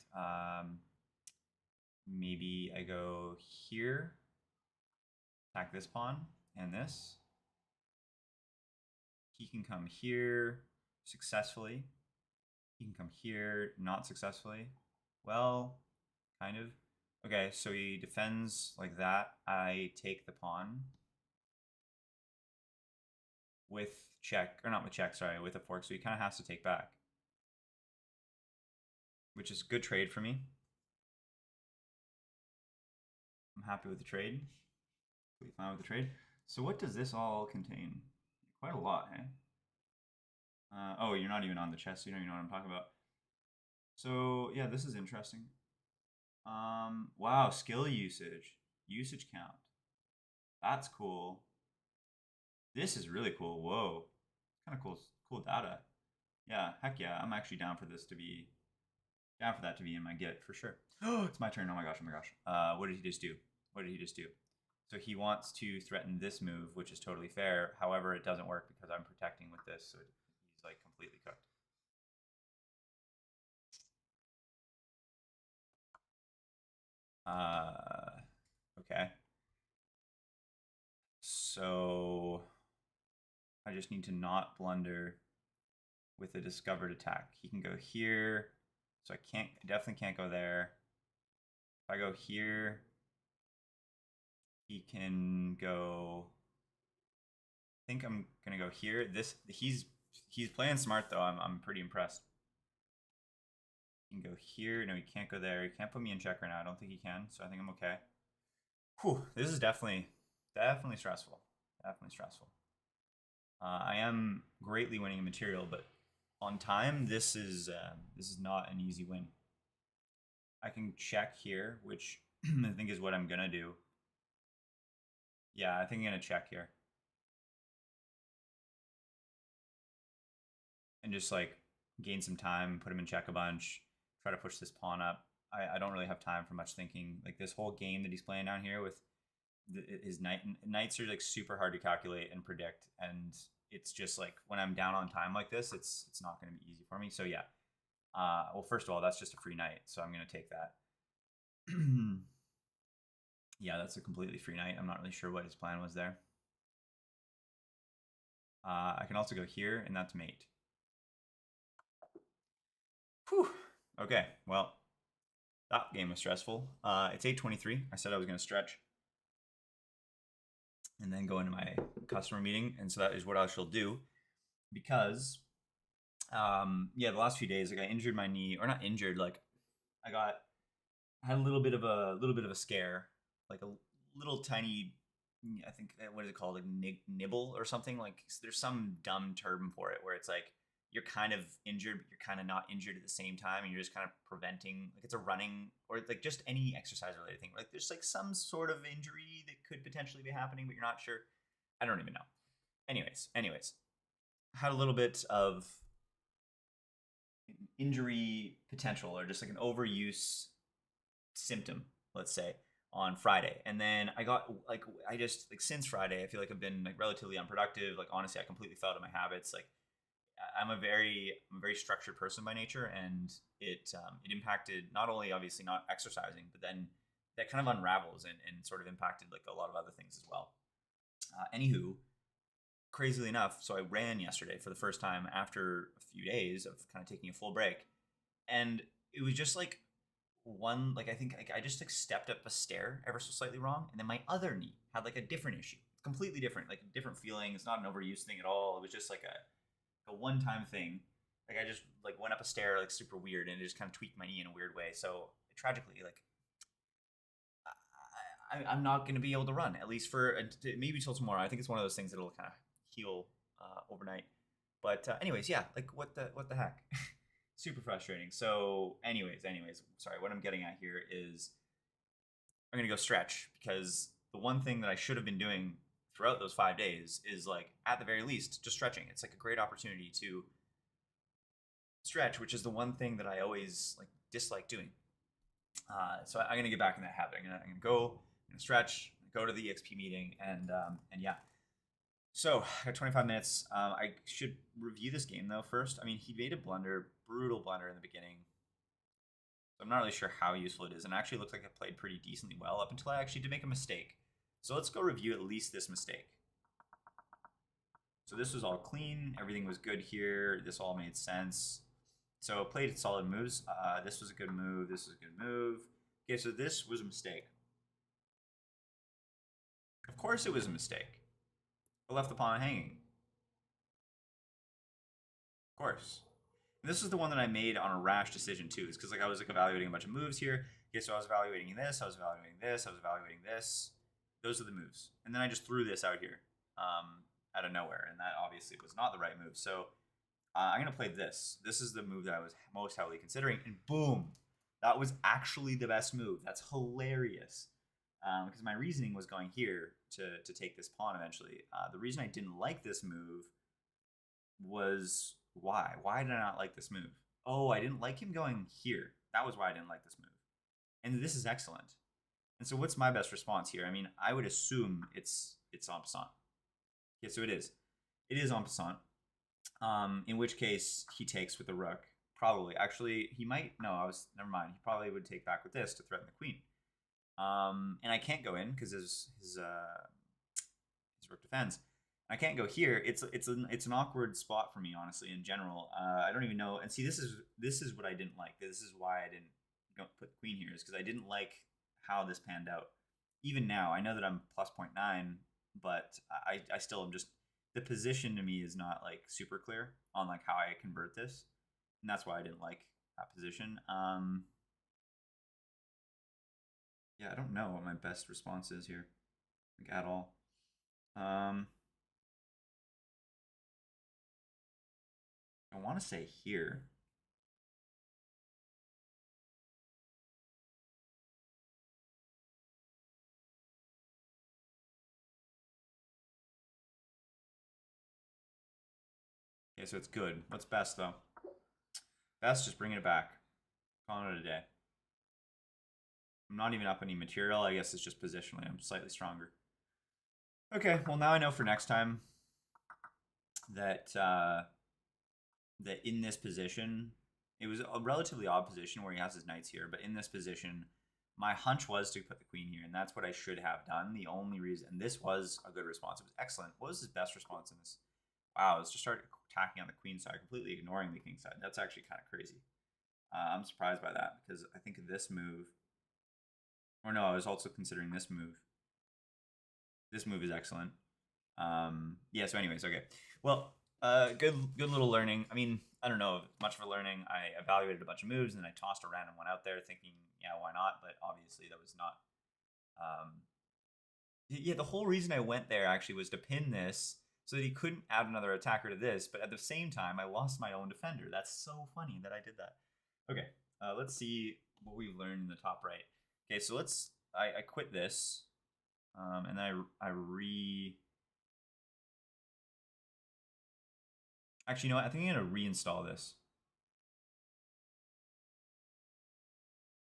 Maybe I go here, attack this pawn and this. He can come here successfully. He can come here not successfully. Well, kind of. Okay, so he defends like that. I take the pawn with check, or not with check, sorry, with a fork. So he kind of has to take back, which is good trade for me. I'm happy with the trade. Completely fine with the trade. So what does this all contain? Quite a lot, eh? Oh, you're not even on the chest, so you don't even know what I'm talking about. So yeah, this is interesting. Wow, skill usage, usage count. That's cool. This is really cool. Whoa, kind of cool data. Yeah, heck yeah, I'm actually down for this to be down for that to be in my Git for sure. Oh, it's my turn. Oh my gosh, oh my gosh. What did he just do? What did he just do? So he wants to threaten this move, which is totally fair. However, it doesn't work because I'm protecting with this, so he's like completely cooked. Okay. So I just need to not blunder with a discovered attack. He can go here, so I definitely can't go there. If I go here, he can go. I think I'm gonna go here. He's playing smart though. I'm pretty impressed. He can go here. No, he can't go there. He can't put me in check right now. I don't think he can. So I think I'm okay. Whew, this is definitely stressful. Definitely stressful. I am greatly winning in material, but on time, this is not an easy win. I can check here, which I think is what I'm gonna do. Yeah, I think I'm gonna check here. And just like gain some time, put him in check a bunch, try to push this pawn up. I don't really have time for much thinking. Like this whole game that he's playing down here with his knights are like super hard to calculate and predict, and it's just like when I'm down on time like this, it's not going to be easy for me. So yeah. Well, first of all, that's just a free knight, so I'm going to take that. Yeah, that's a completely free knight. I'm not really sure what his plan was there. I can also go here, and that's mate. Whew. Okay, well, that game was stressful. It's 8:23. I said I was going to stretch and then go into my customer meeting, and so that is what I shall do because, yeah, the last few days, like I injured my knee, or not injured, like I got I had a little bit of a scare, like a little tiny. I think what is it called, like nibble or something? Like there's some dumb term for it where it's like you're kind of injured, but you're kind of not injured at the same time, and you're just kind of preventing, like it's a running or like just any exercise related thing. Like there's like some sort of injury that could potentially be happening, but you're not sure. I don't even know. Anyways, had a little bit of injury potential or just like an overuse symptom, let's say, on Friday. And then I got like I just like since Friday, I feel like I've been like relatively unproductive. Like honestly, I completely fell out of my habits. Like I'm a very structured person by nature, and it impacted not only obviously not exercising, but then that kind of unravels and sort of impacted like a lot of other things as well. Anywho, crazily enough, so I ran yesterday for the first time after a few days of kind of taking a full break, and it was just like one like I think like I just like stepped up a stair ever so slightly wrong, and then my other knee had like a different issue, completely different, like a different feeling. It's not an overuse thing at all. It was just like a one time thing. Like I just like went up a stair like super weird, and it just kind of tweaked my knee in a weird way. So tragically, like I'm not going to be able to run at least for maybe till tomorrow. I think it's one of those things that'll kind of heal overnight. But anyways, yeah, like what the heck, super frustrating. So anyways, sorry. What I'm getting at here is I'm gonna go stretch, because the one thing that I should have been doing throughout those 5 days is like at the very least just stretching. It's like a great opportunity to stretch, which is the one thing that I always like dislike doing. So I'm gonna get back in that habit. I'm gonna go, I'm gonna stretch, go to the EXP meeting, and yeah. So I got 25 minutes. I should review this game though first. I mean, he made a blunder, brutal blunder in the beginning. So I'm not really sure how useful it is, and it actually looked like I played pretty decently well up until I actually did make a mistake. So let's go review at least this mistake. So this was all clean. Everything was good here. This all made sense. So played solid moves. This was a good move. This was a good move. Okay, so this was a mistake. Of course it was a mistake. I left the pawn hanging. Of course. And this is the one that I made on a rash decision too. It's because like I was like evaluating a bunch of moves here. Okay, so I was evaluating this, I was evaluating this, I was evaluating this. Those are the moves. And then I just threw this out here out of nowhere. And that obviously was not the right move. So I'm going to play this. This is the move that I was most heavily considering. And boom, that was actually the best move. That's hilarious. Because my reasoning was going here to take this pawn eventually. The reason I didn't like this move was why? Why did I not like this move? Oh, I didn't like him going here. That was why I didn't like this move. And this is excellent. And so what's my best response here? I mean, I would assume it's en passant. Yeah, so it is. It is en passant. In which case he takes with the rook. Probably. Actually, he might. No, never mind. He probably would take back with this to threaten the queen. And I can't go in because his rook defends. I can't go here. It's an awkward spot for me, honestly. In general, I don't even know. And see, this is what I didn't like. This is why I didn't put the queen here, is because I didn't like how this panned out. Even now, I know that I'm plus 0.9, but I still am just, the position to me is not like super clear on like how I convert this, and that's why I didn't like that position. Yeah, I don't know what my best response is here, like at all. I want to say here. Okay, so it's good. What's best though? Best, just bringing it back. Calling it a day. I'm not even up any material. I guess it's just positionally. I'm slightly stronger. Okay, well now I know for next time that that in this position, it was a relatively odd position where he has his knights here, but in this position, my hunch was to put the queen here, and that's what I should have done. The only reason, and this was a good response. It was excellent. What was his best response in this? Wow, let's just start attacking on the queen side, completely ignoring the king side. That's actually kind of crazy. I'm surprised by that, because I think this move, or no, I was also considering this move. This move is excellent. Yeah, so anyways, okay. Well, good little learning. I mean, I don't know, much of a learning. I evaluated a bunch of moves, and then I tossed a random one out there thinking, yeah, why not? But obviously that was not. Yeah, the whole reason I went there actually was to pin this so that he couldn't add another attacker to this. But at the same time, I lost my own defender. That's so funny that I did that. Okay, let's see what we've learned in the top right. Okay, so I quit this, and then actually, you know what? I think I'm gonna reinstall this.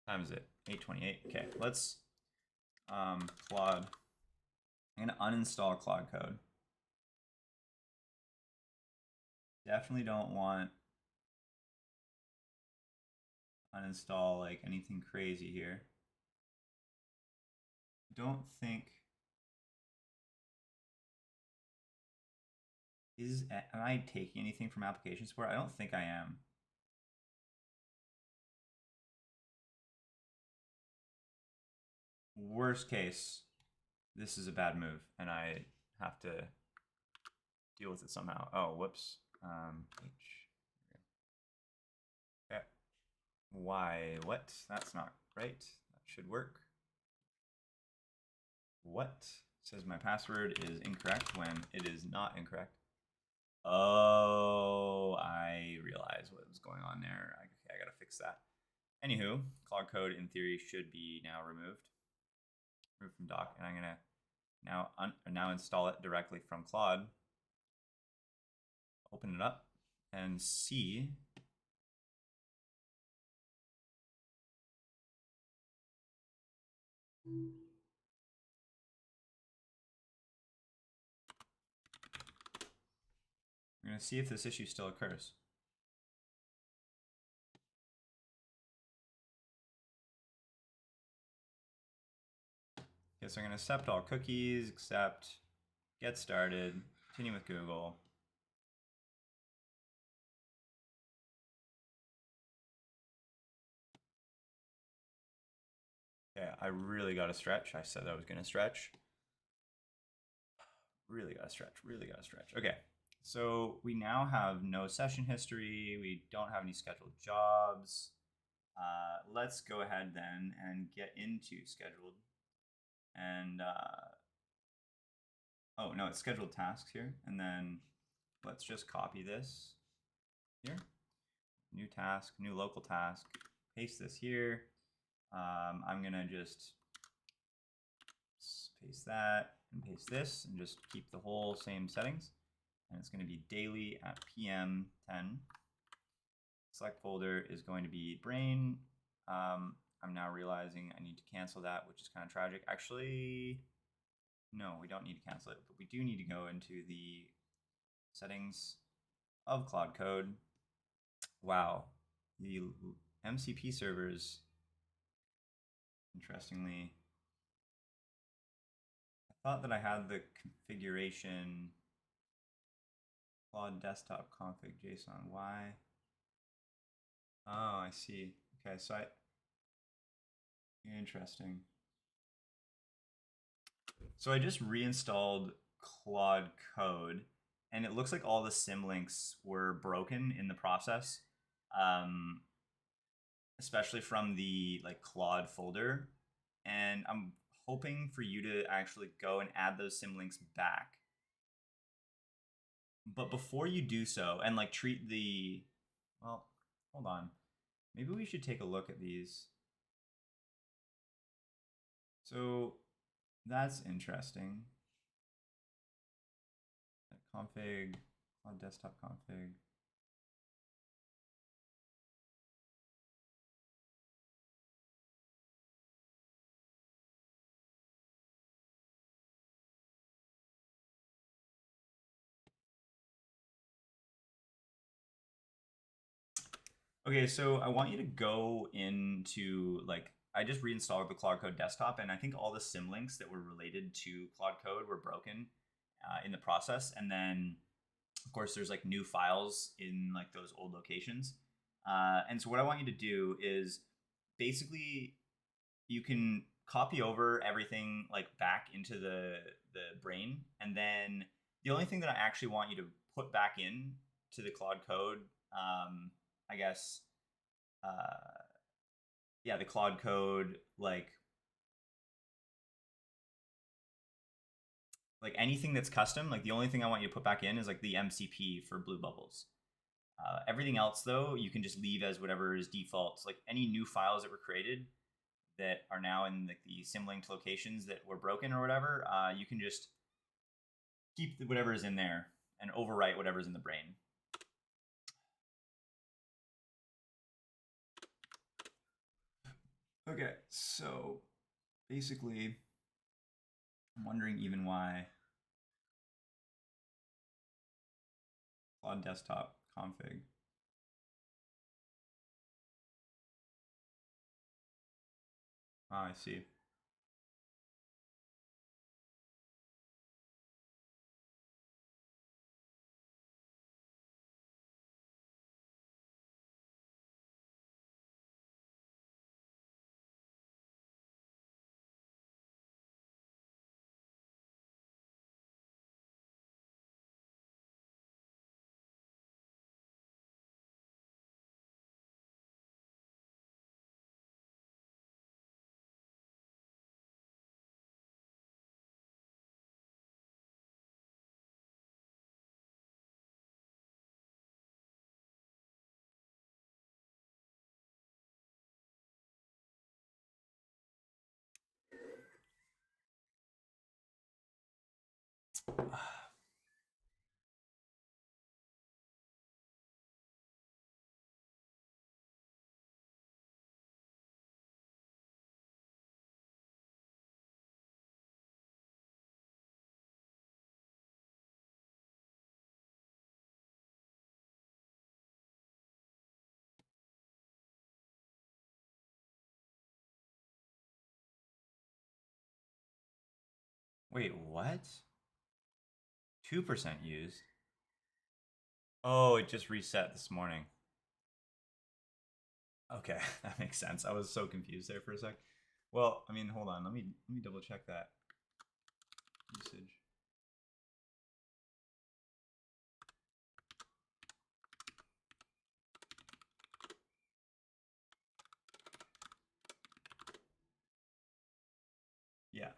What time is it? 8:28. Okay, let's Claude. I'm gonna uninstall Claude Code. Definitely don't want uninstall like anything crazy here. Don't think am I taking anything from application support? I don't think I am. Worst case, this is a bad move and I have to deal with it somehow. Oh, whoops. Okay. Why? What? That's not right. That should work. What? It says my password is incorrect when it is not incorrect. Oh, I realize what was going on there. Okay, I gotta fix that. Anywho, Claude Code in theory should be now removed from doc, and I'm gonna now install it directly from Claude. Open it up and see. We're gonna see if this issue still occurs. Okay, so I'm gonna accept all cookies, accept, get started, continue with Google. Okay, I really gotta stretch. I said I was gonna stretch. Really gotta stretch, really gotta stretch. Okay, so we now have no session history. We don't have any scheduled jobs. Let's go ahead then and get into scheduled. And, oh no, it's scheduled tasks here. And then let's just copy this here. New task, new local task, paste this here. I'm gonna just paste that and paste this and just keep the whole same settings. And it's going to be daily at PM 10. Select folder is going to be brain. I'm now realizing I need to cancel that, which is kind of tragic. Actually, no, we don't need to cancel it, but we do need to go into the settings of Claude Code. Wow, the MCP servers, interestingly, I thought that I had the configuration Claude desktop config JSON. Why? Oh, I see. Okay, so interesting. So I just reinstalled Claude Code, and it looks like all the symlinks were broken in the process, especially from the like Claude folder. And I'm hoping for you to actually go and add those symlinks back. But before you do so, and like treat the, well, hold on. Maybe we should take a look at these. So that's interesting. Config, on desktop config. Okay, so I want you to go into, like, I just reinstalled the Claude Code desktop, and I think all the symlinks that were related to Claude Code were broken in the process. And then, of course, there's like new files in like those old locations. And so what I want you to do is basically you can copy over everything like back into the brain, and then the only thing that I actually want you to put back in to the Claude Code, I guess, yeah, the Claude Code, like anything that's custom, like the only thing I want you to put back in is like the MCP for BlueBubbles. Everything else though, you can just leave as whatever is default. So, like any new files that were created that are now in like the symlinked locations that were broken or whatever, you can just keep whatever is in there and overwrite whatever's in the brain. Okay, so basically, I'm wondering even why Claude desktop config. I see. Wait, what? 2% used? Oh, it just reset this morning. Okay, that makes sense. I was so confused there for a sec. Well, I mean, hold on. Let me double check that usage. Yeah.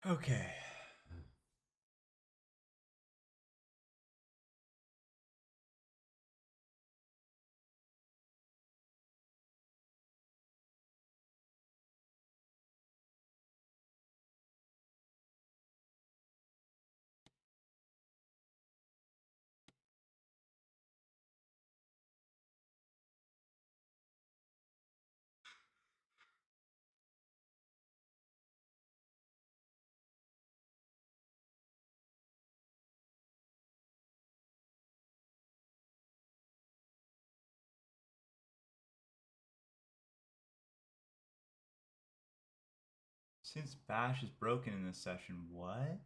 Okay. Since Bash is broken in this session, what?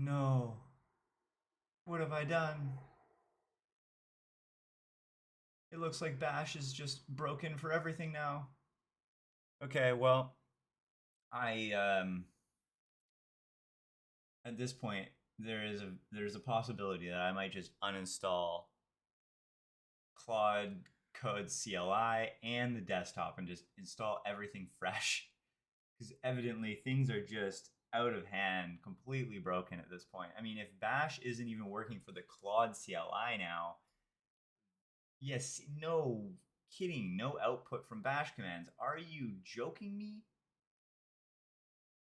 no. What have I done? It looks like Bash is just broken for everything now. Okay, well, I at this point there's a possibility that I might just uninstall Claude Code CLI and the desktop and just install everything fresh because evidently things are just out of hand, completely broken at this point. I mean, if Bash isn't even working for the Claude CLI now, yes, no kidding, no output from Bash commands. Are you joking me?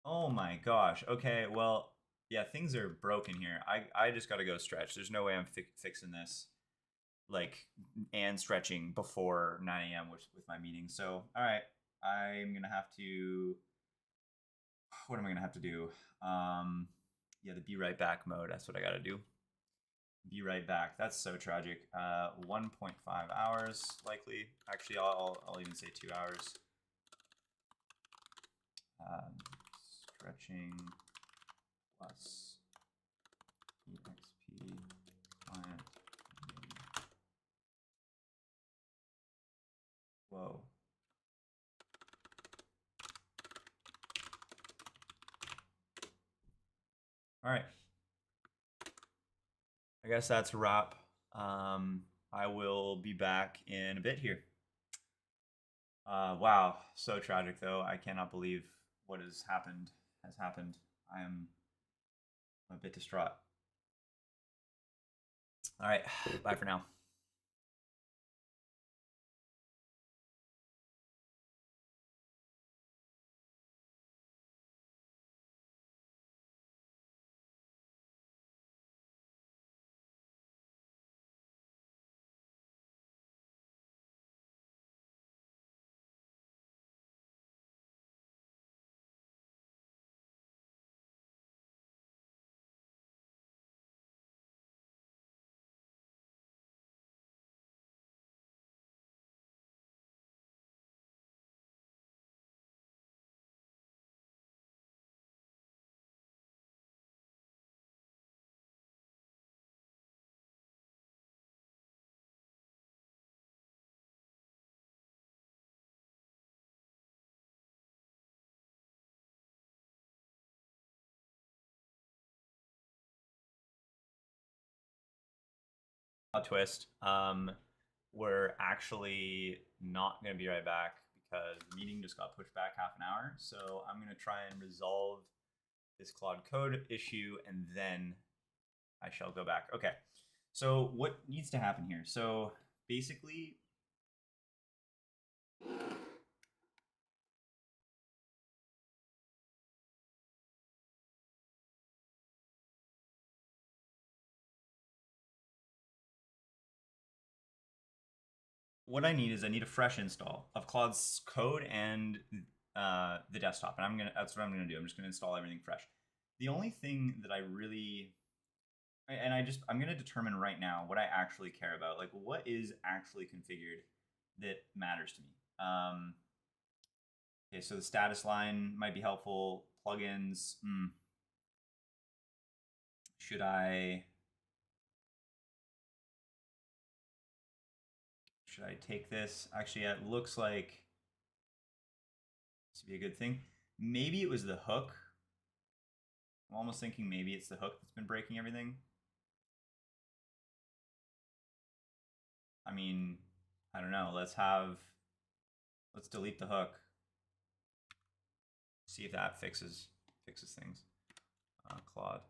Oh my gosh. Okay, well, yeah, things are broken here. I just got to go stretch. There's no way I'm fixing this, like, and stretching before 9 a.m. with my meeting. So, all right, I'm gonna have to. What am I gonna have to do? Yeah, the be right back mode. That's what I gotta do. Be right back. That's so tragic. 1.5 hours likely. Actually, I'll even say 2 hours. Stretching plus exp client. Whoa. All right. I guess that's a wrap. I will be back in a bit here. Wow, so tragic though. I cannot believe what has happened. I am a bit distraught. All right, bye for now. A twist. We're actually not going to be right back because the meeting just got pushed back half an hour. So I'm going to try and resolve this Claude Code issue and then I shall go back. Okay. So what needs to happen here? So basically, what I need is I need a fresh install of Claude's code and the desktop, and that's what I'm gonna do. I'm just gonna install everything fresh. The only thing that I really and I'm gonna determine right now what I actually care about, like what is actually configured that matters to me. Okay, so the status line might be helpful. Plugins. Should I take this? Actually, it looks like this would be a good thing. Maybe it was the hook. I'm almost thinking maybe it's the hook that's been breaking everything. I mean, I don't know. Let's delete the hook. See if that fixes things. Claude.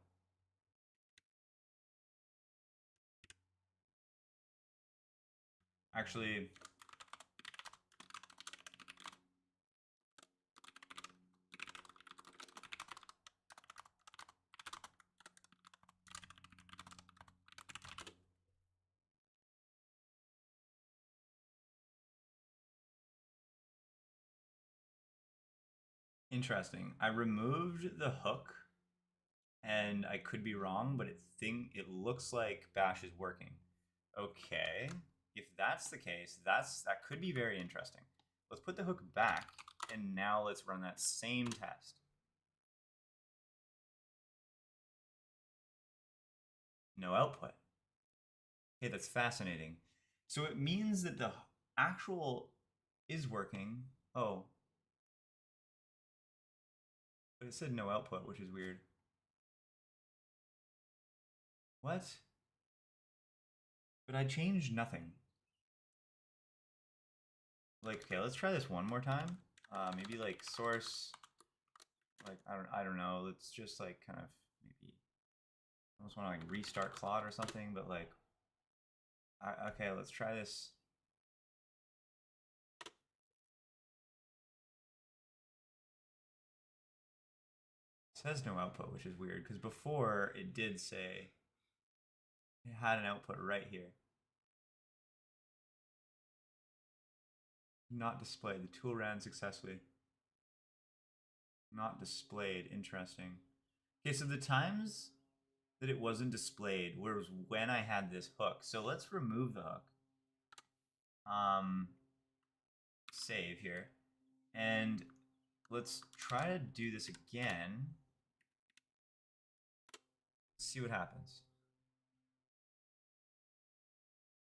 Actually, interesting. I removed the hook, and I could be wrong, but it looks like Bash is working. Okay, if that's the case, that could be very interesting. Let's put the hook back, and now let's run that same test. no output. Okay, that's fascinating. So it means that the actual is working. Oh, but it said no output, which is weird. What? But I changed nothing. Like, okay, let's try this one more time. Maybe like source, like I don't know. Let's just like kind of maybe I almost want to like restart Claude or something. But like, okay, let's try this. It says no output, which is weird because before it did say it had an output right here. Not displayed. The tool ran successfully. Not displayed. Interesting. Okay, so the times that it wasn't displayed was when I had this hook. So let's remove the hook. Save here. And let's try to do this again. See what happens.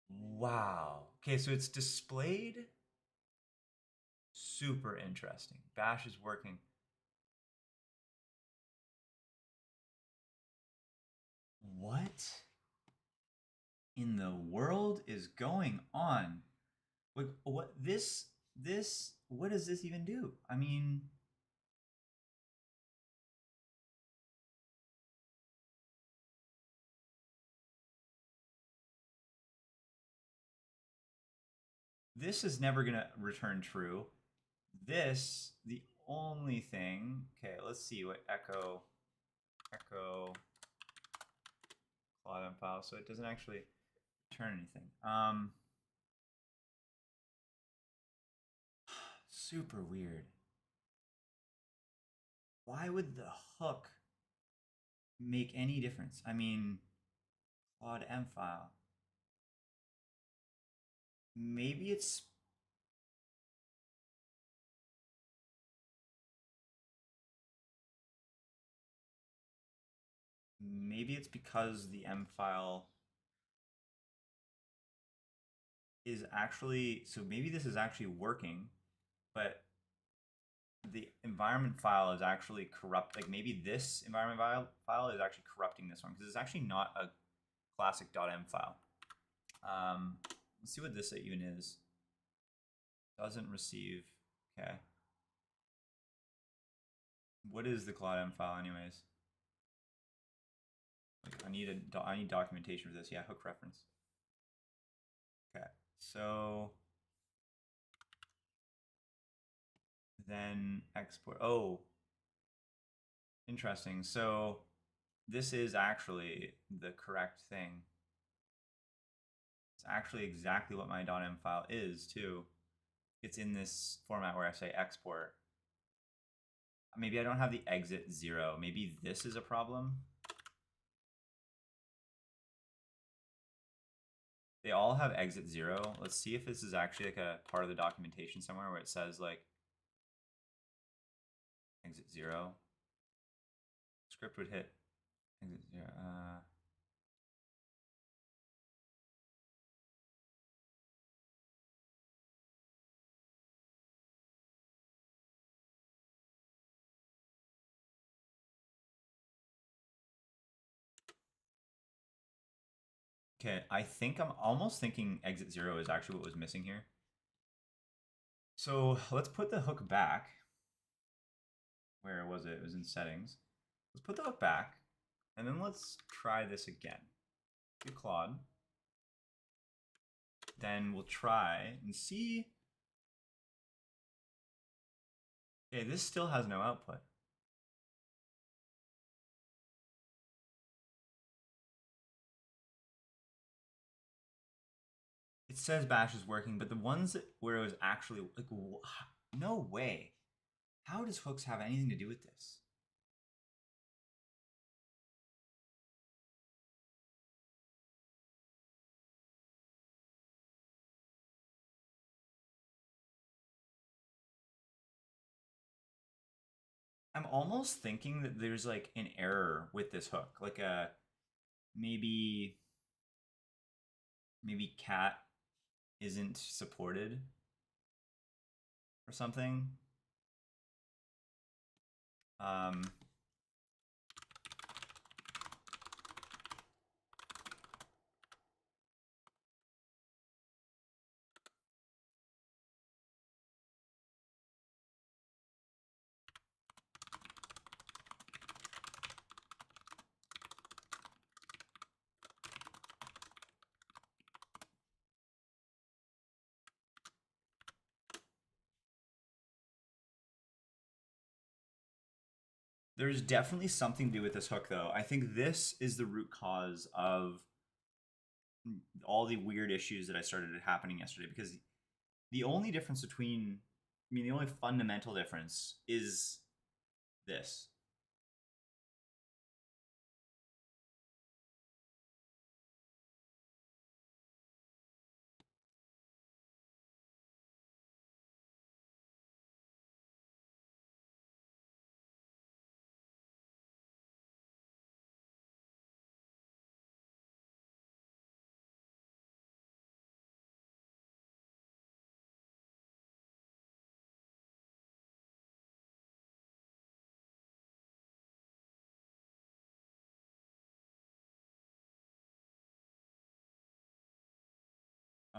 Wow. Okay, so it's displayed. Super interesting. Bash is working. What in the world is going on? Like, what what does this even do? I mean, this is never gonna return true. This, the only thing, okay, let's see what echo Claude file, so it doesn't actually return anything. Super weird. Why would the hook make any difference? I mean, Claude M file. Maybe it's because the M file is actually, so maybe this is actually working, but the environment file is actually corrupt. Like maybe this environment file is actually corrupting this one because it's actually not a classic .m file. Let's see what this even is. Doesn't receive. Okay. What is the Claude M file, anyways? Like I need documentation for this. Yeah, hook reference. Okay, so then export. Oh, interesting. So this is actually the correct thing. It's actually exactly what my .m file is too. It's in this format where I say export. Maybe I don't have the exit 0. Maybe this is a problem. They all have exit 0. Let's see if this is actually like a part of the documentation somewhere where it says like exit 0. Script would hit exit 0. Okay, I think I'm almost thinking exit 0 is actually what was missing here. So let's put the hook back. Where was it? It was in settings. Let's put the hook back, and then let's try this again. Do Claude. Then we'll try and see. Okay, this still has no output. It says bash is working, but the ones where it was actually like, no way. How does hooks have anything to do with this? I'm almost thinking that there's like an error with this hook, like a maybe cat isn't supported or something. There's definitely something to do with this hook, though. I think this is the root cause of all the weird issues that I started happening yesterday, because the only difference between, I mean, the only fundamental difference is this.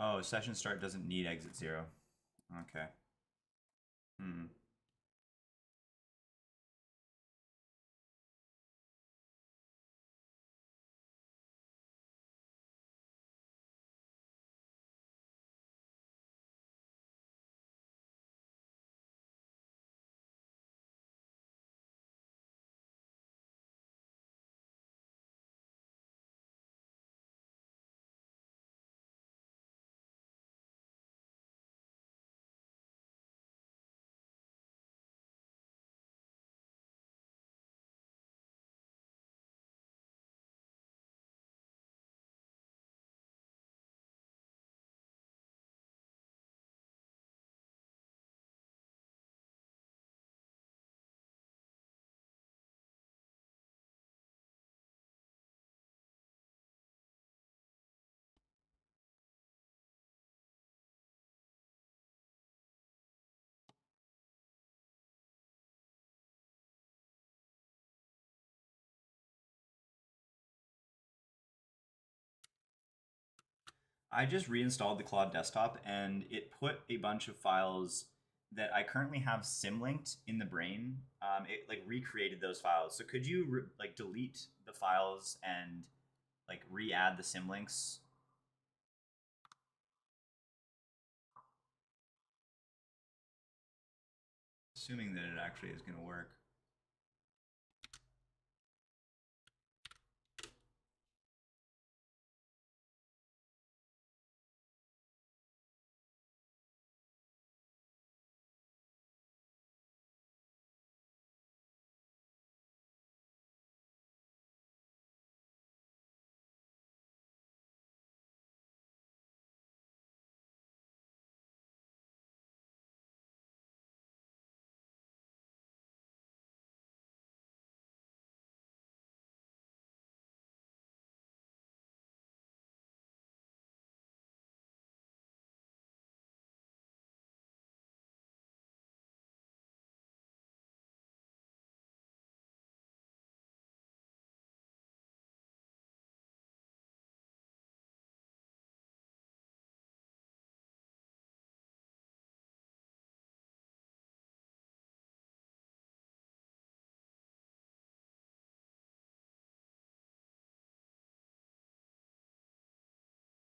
Oh, session start doesn't need exit 0. Okay. I just reinstalled the Claude desktop and it put a bunch of files that I currently have symlinked in the brain. It like recreated those files. So could you like delete the files and like re-add the symlinks? Assuming that it actually is going to work.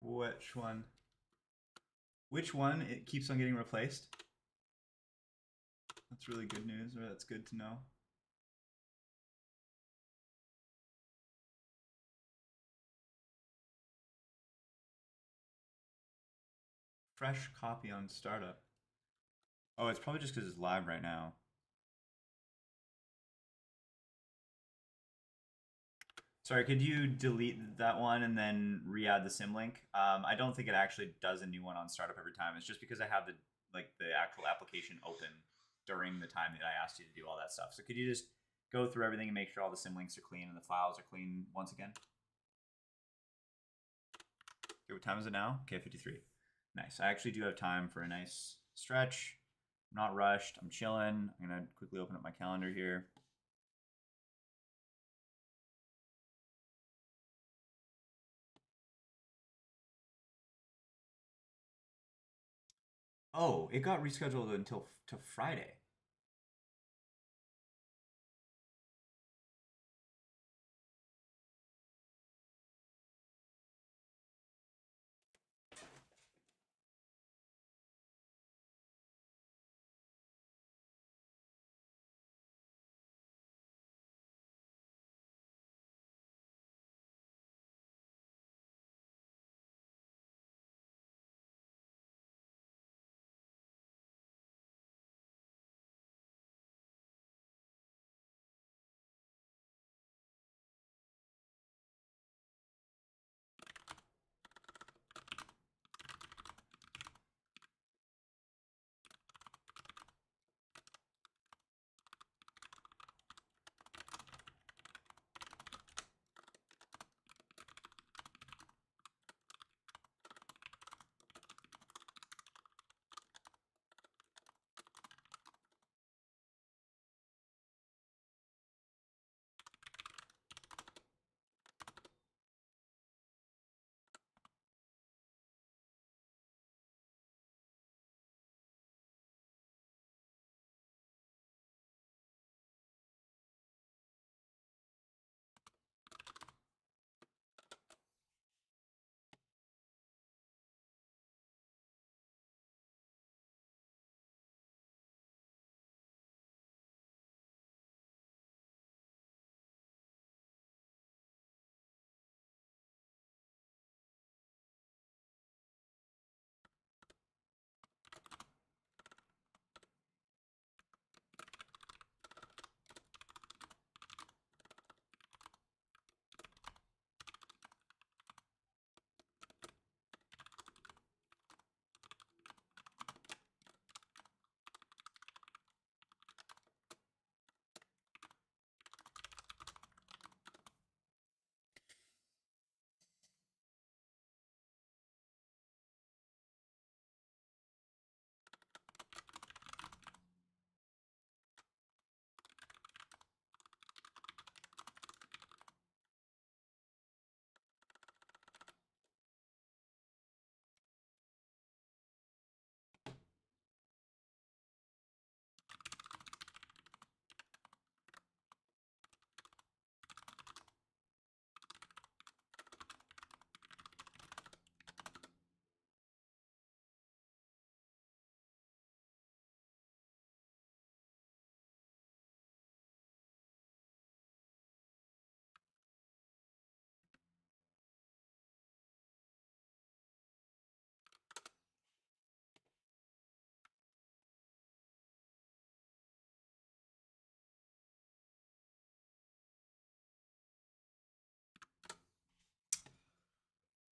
Which one? Which one? It keeps on getting replaced? That's really good news, or that's good to know. Fresh copy on startup. Oh, it's probably just because it's live right now. Sorry, could you delete that one and then re-add the symlink? I don't think it actually does a new one on startup every time. It's just because I have the actual application open during the time that I asked you to do all that stuff. So could you just go through everything and make sure all the symlinks are clean and the files are clean once again? Okay, what time is it now? Okay, 53. Nice. I actually do have time for a nice stretch. I'm not rushed. I'm chilling. I'm going to quickly open up my calendar here. Oh, it got rescheduled until to Friday.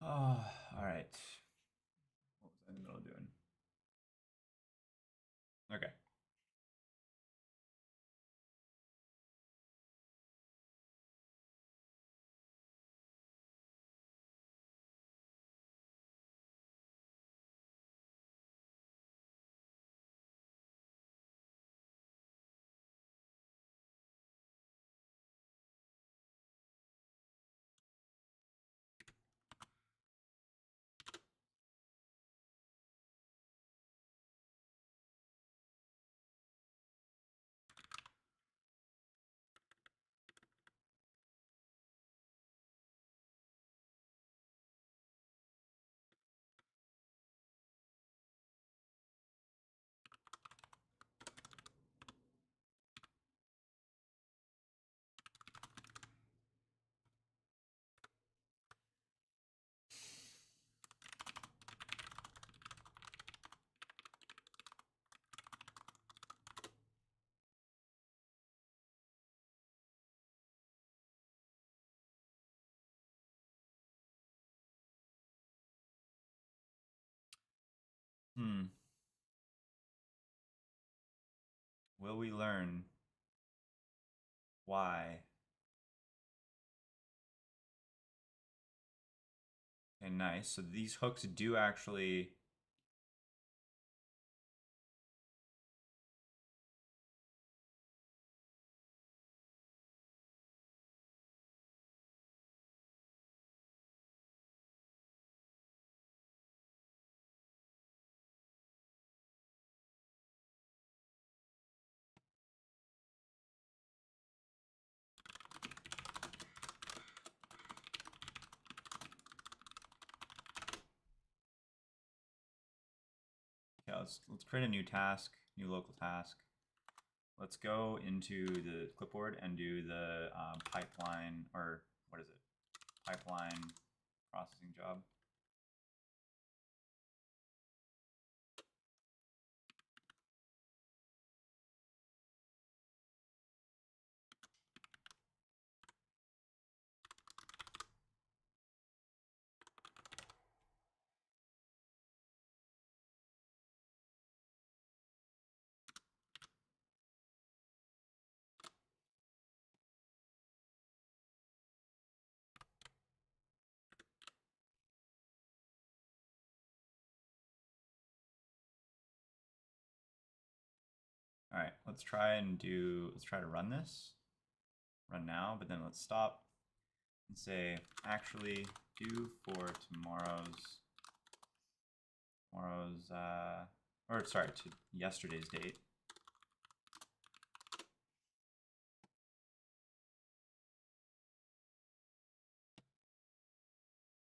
Oh, all right. What was I in the middle of doing? Okay. Hmm. Will we learn why Okay, nice. So these hooks do actually... Okay, let's create a new task, new local task. Let's go into the clipboard and do the pipeline, or what is it? Pipeline processing job. All right, let's try to run this. Run now, but then let's stop and say actually do for to yesterday's date.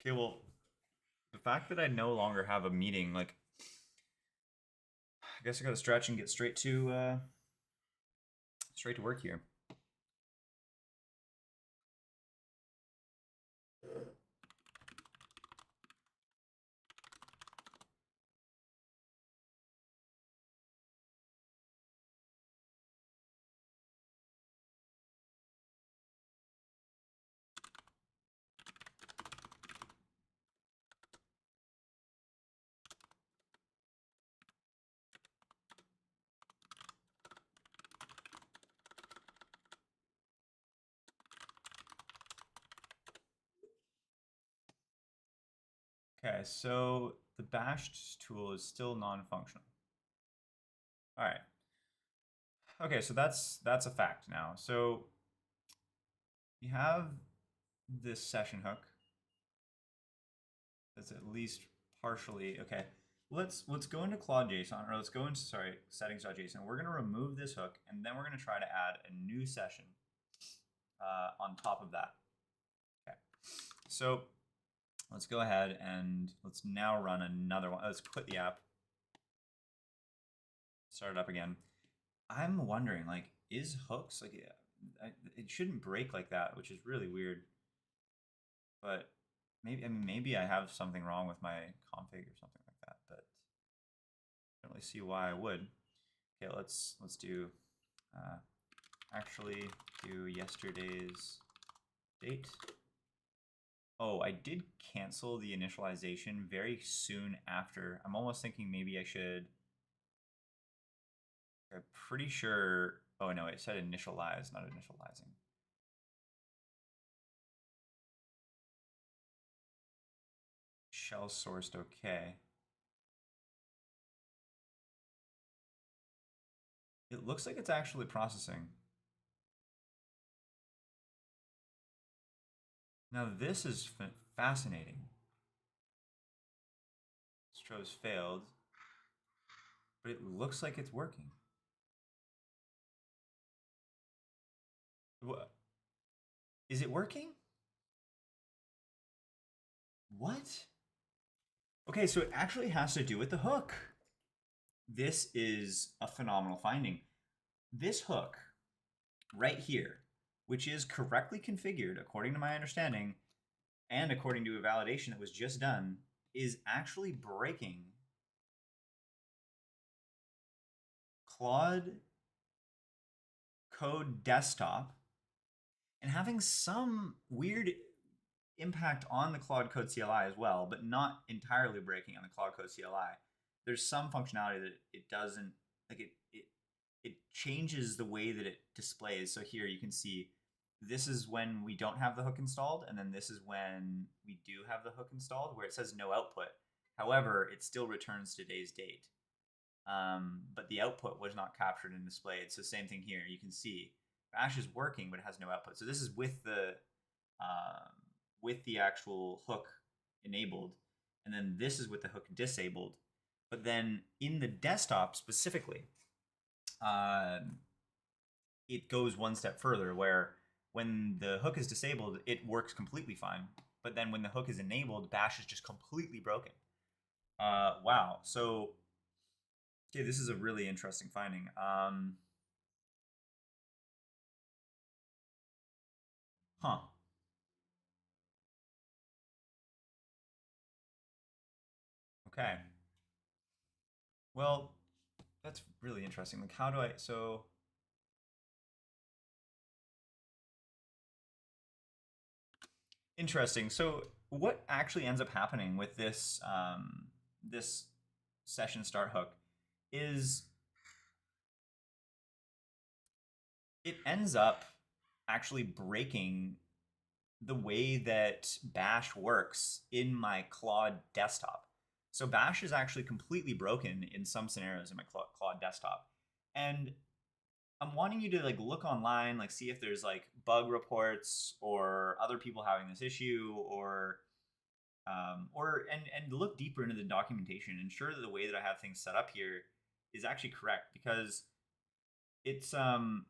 Okay, well, the fact that I no longer have a meeting, like, I guess I gotta stretch and get straight to work here. Okay, so the bashed tool is still non-functional. All right. Okay, so that's a fact now. So you have this session hook that's at least partially okay. Let's go into Claude.json, or let's go into settings.json. We're gonna remove this hook, and then we're gonna try to add a new session on top of that. Okay, so let's go ahead and let's now run another one. Let's quit the app, start it up again. I'm wondering, like, is hooks like it shouldn't break like that, which is really weird. But maybe I have something wrong with my config or something like that. But I don't really see why I would. Okay, let's do actually do yesterday's date. Oh, I did cancel the initialization very soon after. I'm almost thinking maybe I should. I'm pretty sure. Oh no, it said initialize, not initializing. Shell sourced okay. It looks like it's actually processing. Now this is fascinating. Stro's failed, but it looks like it's working. What? Is it working? What? Okay, so it actually has to do with the hook. This is a phenomenal finding. This hook right here, which is correctly configured according to my understanding and according to a validation that was just done, is actually breaking Claude Code desktop and having some weird impact on the Claude Code CLI as well, but not entirely breaking on the Claude Code CLI. There's some functionality that it doesn't, like it changes the way that it displays. So here you can see this is when we don't have the hook installed, and then this is when we do have the hook installed, where it says no output. However, it still returns today's date. But the output was not captured and displayed. So same thing here. You can see Bash is working, but it has no output. So this is with the actual hook enabled, and then this is with the hook disabled. But then in the desktop specifically, it goes one step further, where when the hook is disabled, it works completely fine. But then when the hook is enabled, Bash is just completely broken. Wow. So, okay, this is a really interesting finding. Huh. Okay. Well, that's really interesting. Like, how do I? So, interesting. So, what actually ends up happening with this session start hook is it ends up actually breaking the way that Bash works in my Claude desktop. So Bash is actually completely broken in some scenarios in my Claude desktop. And I'm wanting you to like look online, like see if there's like bug reports or other people having this issue, or look deeper into the documentation, ensure that the way that I have things set up here is actually correct, because it's I'm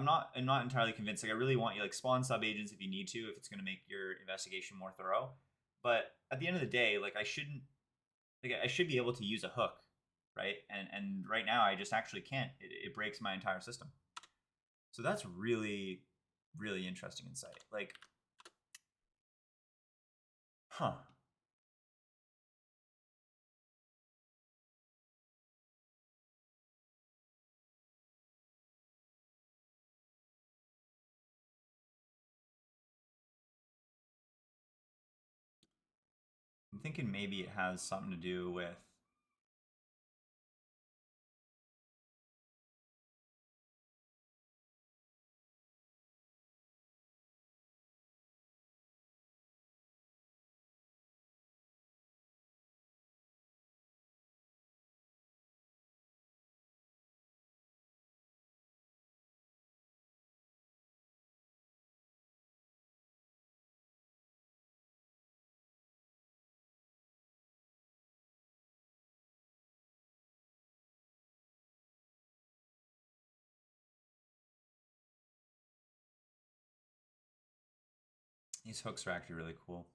not entirely convinced. Like I really want you like spawn sub agents if you need to, if it's going to make your investigation more thorough. But at the end of the day, like I should be able to use a hook, right? And right now I just actually can't. It breaks my entire system. So that's really really interesting insight. Like, huh. I'm thinking maybe it has something to do with these hooks are actually really cool.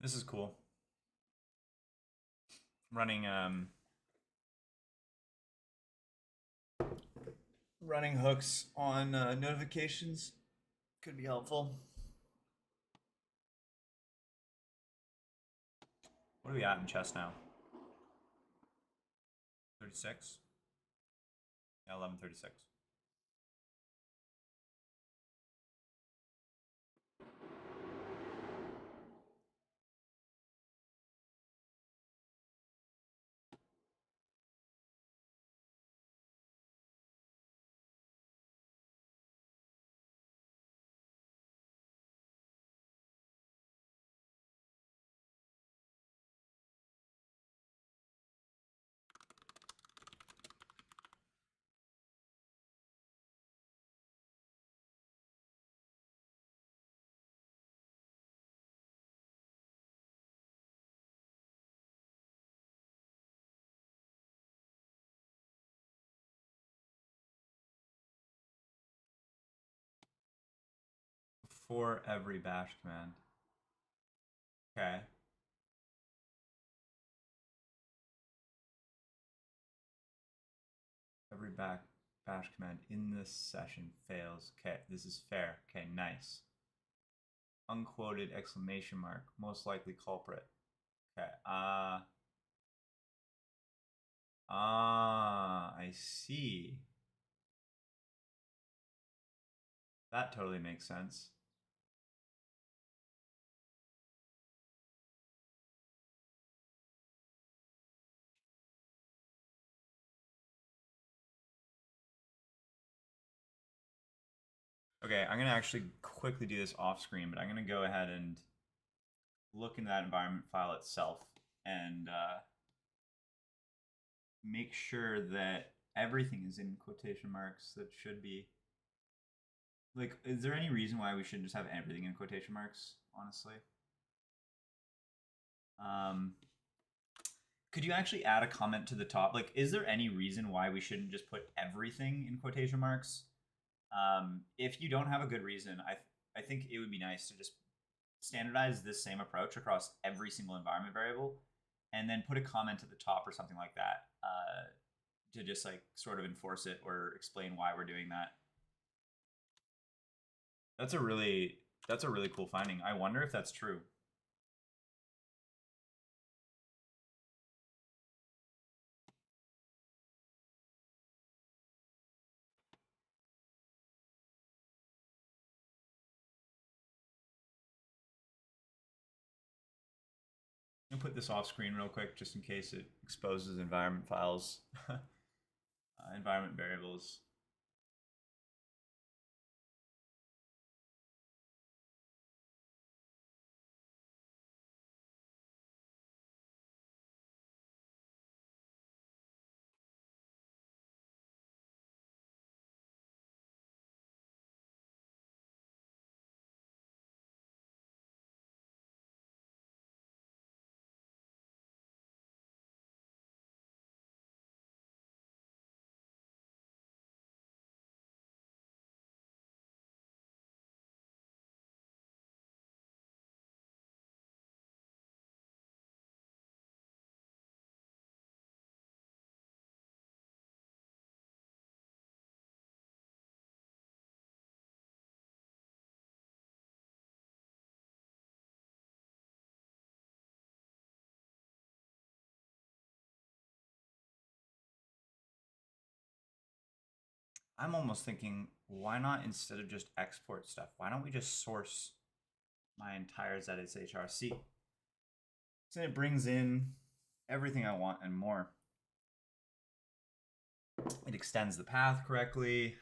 This is cool. Running hooks on notifications could be helpful. What are we at in chess now? 36? Yeah, 11:36. for every bash command. Okay. Every bash command in this session fails. Okay, this is fair. Okay, nice. Unquoted exclamation mark. Most likely culprit. Okay. I see. That totally makes sense. Okay, I'm gonna actually quickly do this off screen, but I'm gonna go ahead and look in that environment file itself and make sure that everything is in quotation marks. That should be. Like, is there any reason why we shouldn't just have everything in quotation marks, honestly? Could you actually add a comment to the top? Like, is there any reason why we shouldn't just put everything in quotation marks? If you don't have a good reason, I think it would be nice to just standardize this same approach across every single environment variable, and then put a comment at the top or something like that to just like sort of enforce it or explain why we're doing that. That's a really cool finding. I wonder if that's true. I'm gonna put this off screen real quick just in case it exposes environment files, environment variables. I'm almost thinking, why not, instead of just export stuff, why don't we just source my entire ZSHRC? So it brings in everything I want and more. It extends the path correctly.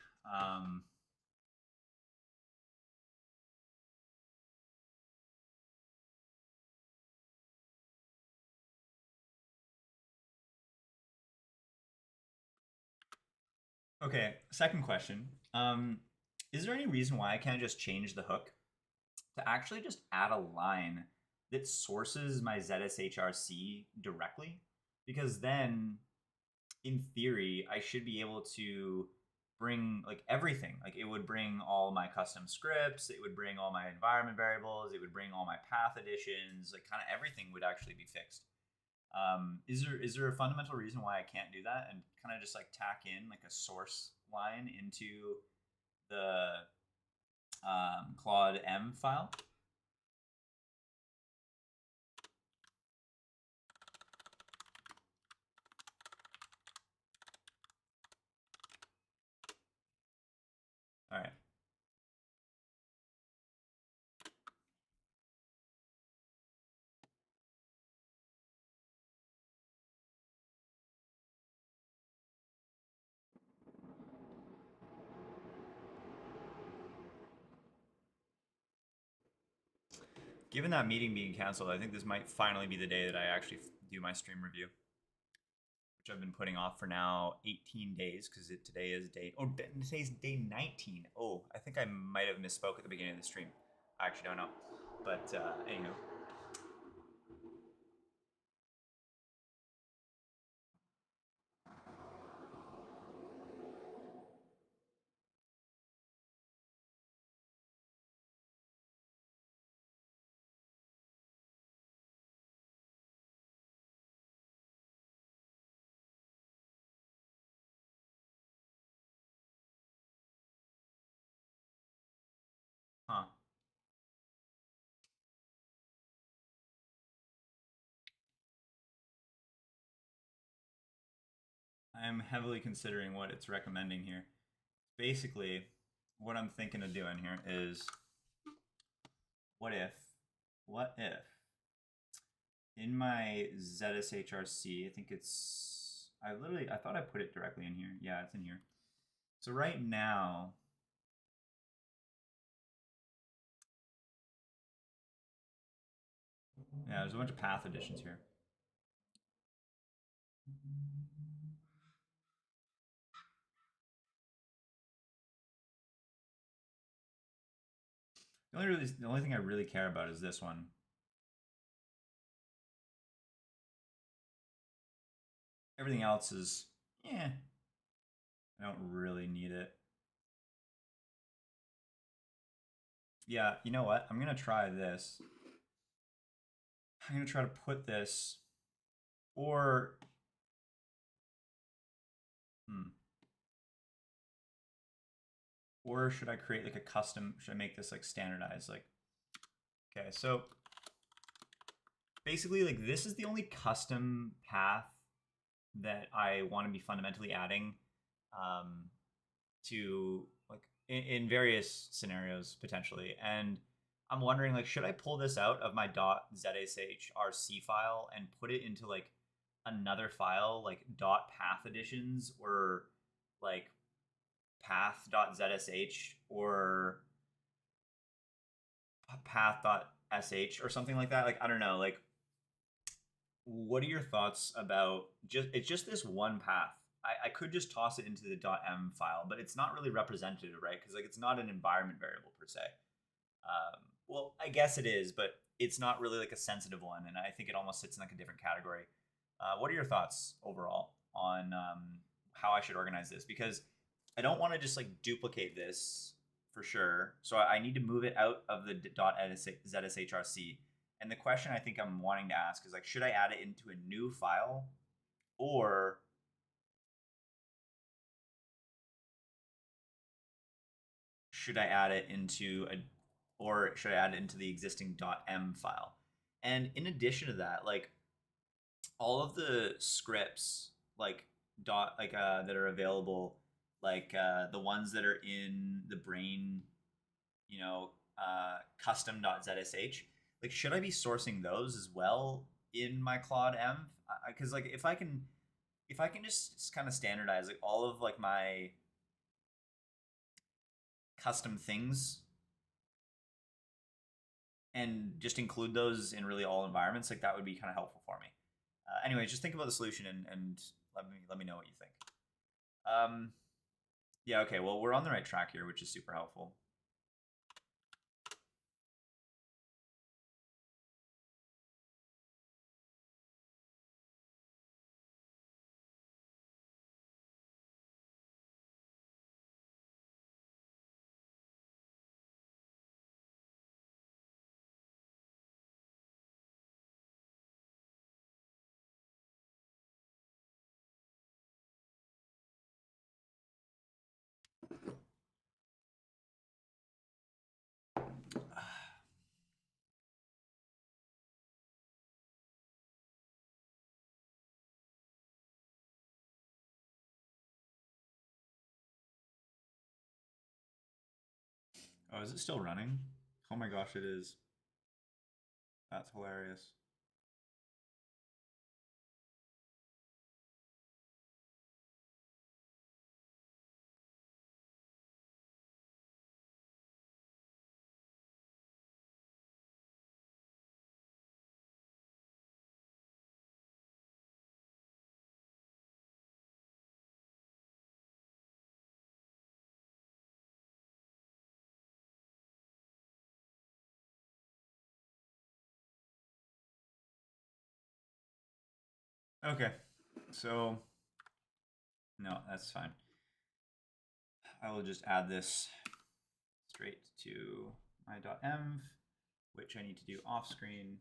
Okay, second question. Is there any reason why I can't just change the hook to actually just add a line that sources my ZSHRC directly? Because then, in theory, I should be able to bring like everything. Like, it would bring all my custom scripts, it would bring all my environment variables, it would bring all my path additions, like kind of everything would actually be fixed. Is there a fundamental reason why I can't do that and kind of just like tack in like a source line into the Claude M file? All right. Given that meeting being canceled, I think this might finally be the day that I actually do my stream review, which I've been putting off for now 18 days because today is today's day 19. Oh, I think I might have misspoke at the beginning of the stream. I actually don't know. But anywho. Huh. I'm heavily considering what it's recommending here. Basically, what I'm thinking of doing here is what if in my ZSHRC, I think it's, I thought I put it directly in here. Yeah, it's in here. So right now, yeah, there's a bunch of path additions here. The only thing I really care about is this one. Everything else is, yeah, I don't really need it. Yeah, you know what? I'm gonna try this. I'm gonna try to put this, or, or should I create like a custom? Should I make this like standardized? Like, okay, so basically, like this is the only custom path that I want to be fundamentally adding to like in various scenarios potentially. And I'm wondering like, should I pull this out of my .zshrc file and put it into like another file like .path additions or like path.zsh or path.sh or something like that? Like, I don't know, like what are your thoughts about just this one path? I could just toss it into the .m file, but it's not really representative, right? Because like it's not an environment variable per se. Well, I guess it is, but it's not really like a sensitive one, and I think it almost sits in like a different category. What are your thoughts overall on how I should organize this? Because I don't want to just like duplicate this for sure. So I need to move it out of the .zshrc. And the question I think I'm wanting to ask is like, should I add it into a new file, or should I add it into a, or should I add it into the existing .m file? And in addition to that, like all of the scripts, like that are available, like the ones that are in the brain, you know, custom.zsh, like should I be sourcing those as well in my Claude M? Because like if I can just kind of standardize like all of like my custom things and just include those in really all environments, like that would be kind of helpful for me. Anyway, just think about the solution and let me know what you think. Yeah, okay. Well, we're on the right track here, which is super helpful. Oh, is it still running? Oh my gosh, it is. That's hilarious. Okay, so no, that's fine. I will just add this straight to my .env, which I need to do off screen.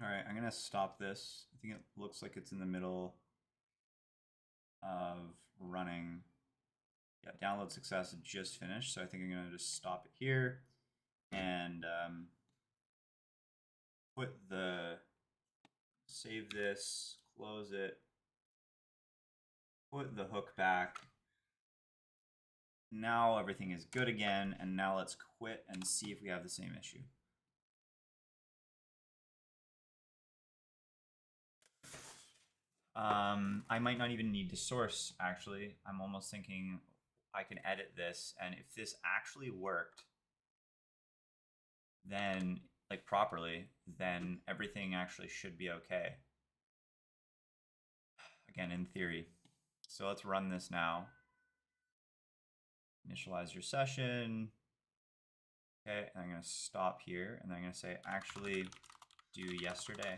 All right, I'm gonna stop this. I think it looks like it's in the middle of running. Yeah, download success just finished, so I think I'm gonna just stop it here and save this, close it, put the hook back. Now everything is good again, and now let's quit and see if we have the same issue. I might not even need to source, actually. I'm almost thinking I can edit this, and if this actually worked, then, like, properly, then everything actually should be okay. Again, in theory. So let's run this now. Initialize your session. Okay, and I'm going to stop here, and then I'm going to say actually do yesterday.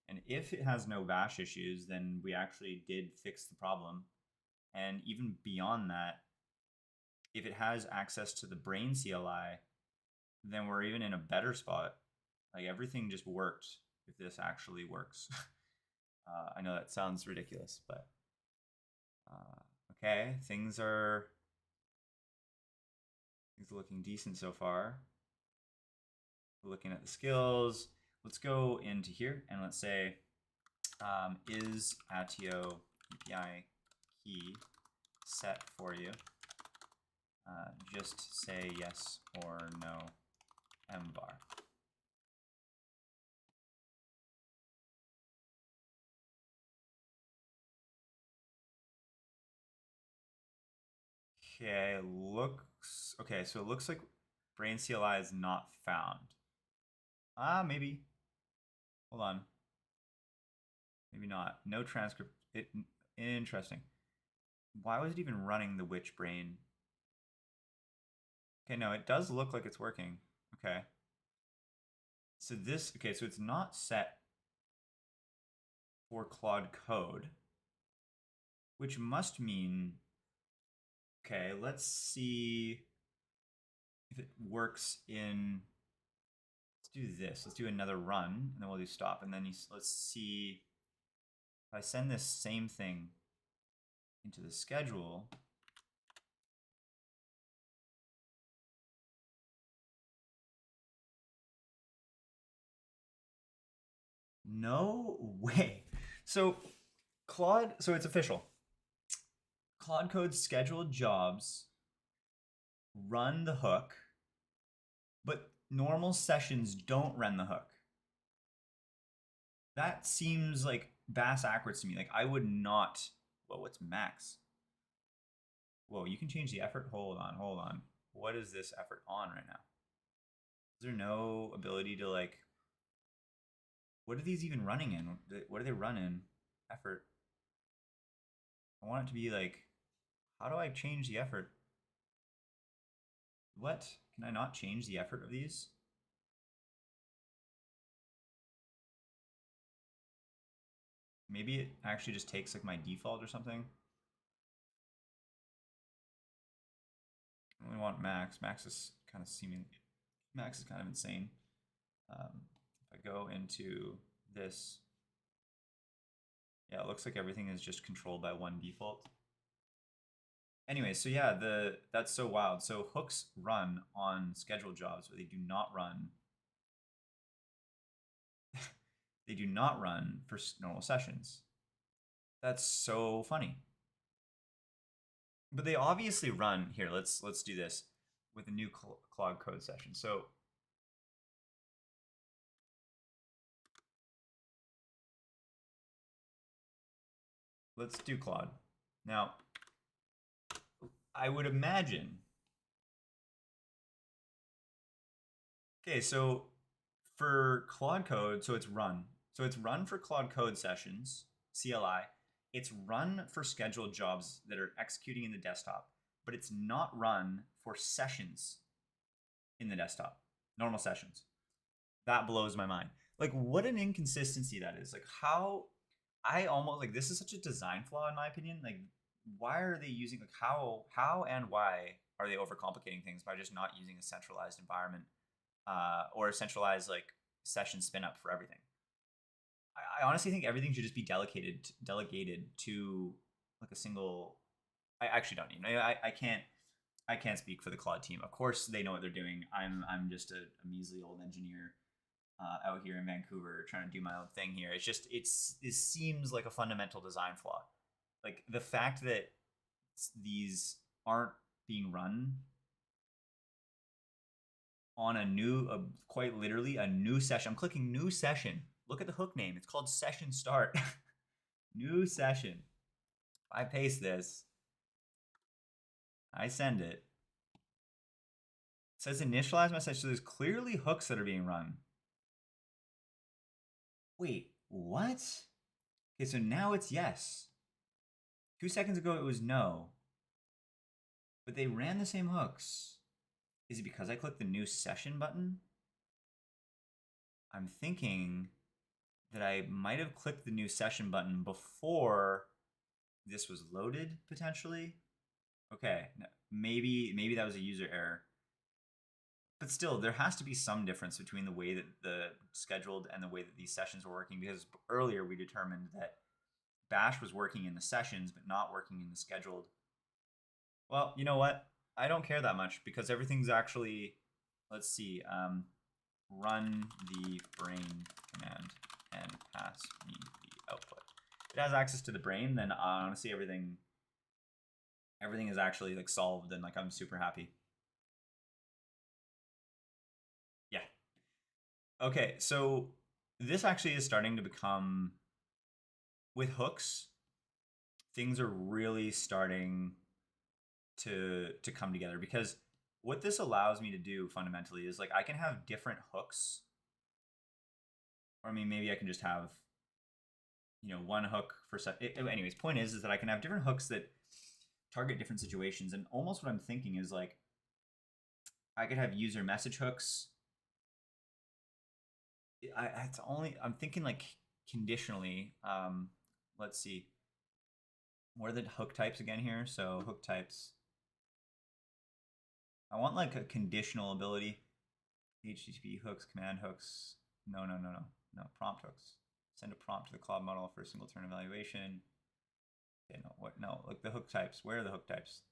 And if it has no bash issues, then we actually did fix the problem. And even beyond that, if it has access to the brain CLI, then we're even in a better spot. Like, everything just worked if this actually works. I know that sounds ridiculous, but okay, things are looking decent so far. Looking at the skills, let's go into here and let's say is Attio API key set for you? Just say yes or no mvar. Okay, okay, so it looks like brain CLI is not found. Maybe. Hold on. Maybe not. No transcript. Interesting. Why was it even running the witch brain? Okay, no, it does look like it's working. Okay. So so it's not set for Claude Code, which must mean, okay, let's see if it works in, let's do this. Let's do another run, and then we'll do stop. And then let's see if I send this same thing into the schedule. No way. So it's official. Claude Code scheduled jobs run the hook, but normal sessions don't run the hook. That seems like bass backwards to me. Like, I would not. Whoa, what's max? Whoa, you can change the effort. Hold on. What is this effort on right now? Is there no ability to, like, what are these even running in? What do they run in? Effort. I want it to be like, how do I change the effort? What? Can I not change the effort of these? Maybe it actually just takes like my default or something. I only want max. Max is kind of insane. If I go into this, yeah, it looks like everything is just controlled by one default. Anyway, so yeah, that's so wild. So hooks run on scheduled jobs, but they do not run. They do not run for normal sessions. That's so funny. But they obviously run here. Let's do this with a new Claude Code session. So let's do Claude. Now, I would imagine. Okay, so for Claude Code, so it's run. So it's run for Claude Code sessions, CLI. It's run for scheduled jobs that are executing in the desktop, but it's not run for sessions in the desktop, normal sessions. That blows my mind. Like, what an inconsistency that is. Like, how I almost, like, this is such a design flaw in my opinion. Like, why are they using, like, how and why are they overcomplicating things by just not using a centralized environment or a centralized, like, session spin up for everything? I honestly think everything should just be delegated to like a single. I actually don't even. I can't speak for the Claude team. Of course, they know what they're doing. I'm just a measly old engineer out here in Vancouver trying to do my own thing here. It's just it seems like a fundamental design flaw. Like the fact that these aren't being run on a new, quite literally a new session. I'm clicking new session. Look at the hook name. It's called session start. New session. I paste this. I send it. It says initialize message. So there's clearly hooks that are being run. Wait, what? Okay, so now it's yes. 2 seconds ago it was no. But they ran the same hooks. Is it because I clicked the new session button? I'm thinking that I might have clicked the new session button before this was loaded, potentially. Okay, maybe that was a user error. But still, there has to be some difference between the way that the scheduled and the way that these sessions were working, because earlier we determined that Bash was working in the sessions but not working in the scheduled. Well, you know what? I don't care that much because everything's actually, let's see, run the brain command and pass me the output. If it has access to the brain, then honestly everything is actually like solved, and like I'm super happy. Yeah. Okay, so this actually is starting to become, with hooks, things are really starting to come together, because what this allows me to do fundamentally is like I can have different hooks, or I mean maybe I can just have, you know, one hook for anyways, point is that I can have different hooks that target different situations. And almost what I'm thinking is like I could have user message hooks. I'm thinking like conditionally. Let's see, what are the hook types again here? So hook types, I want like a conditional ability. HTTP hooks, command hooks. No, prompt hooks. Send a prompt to the Claude model for a single turn evaluation. Okay, no, what? No, like the hook types. Where are the hook types?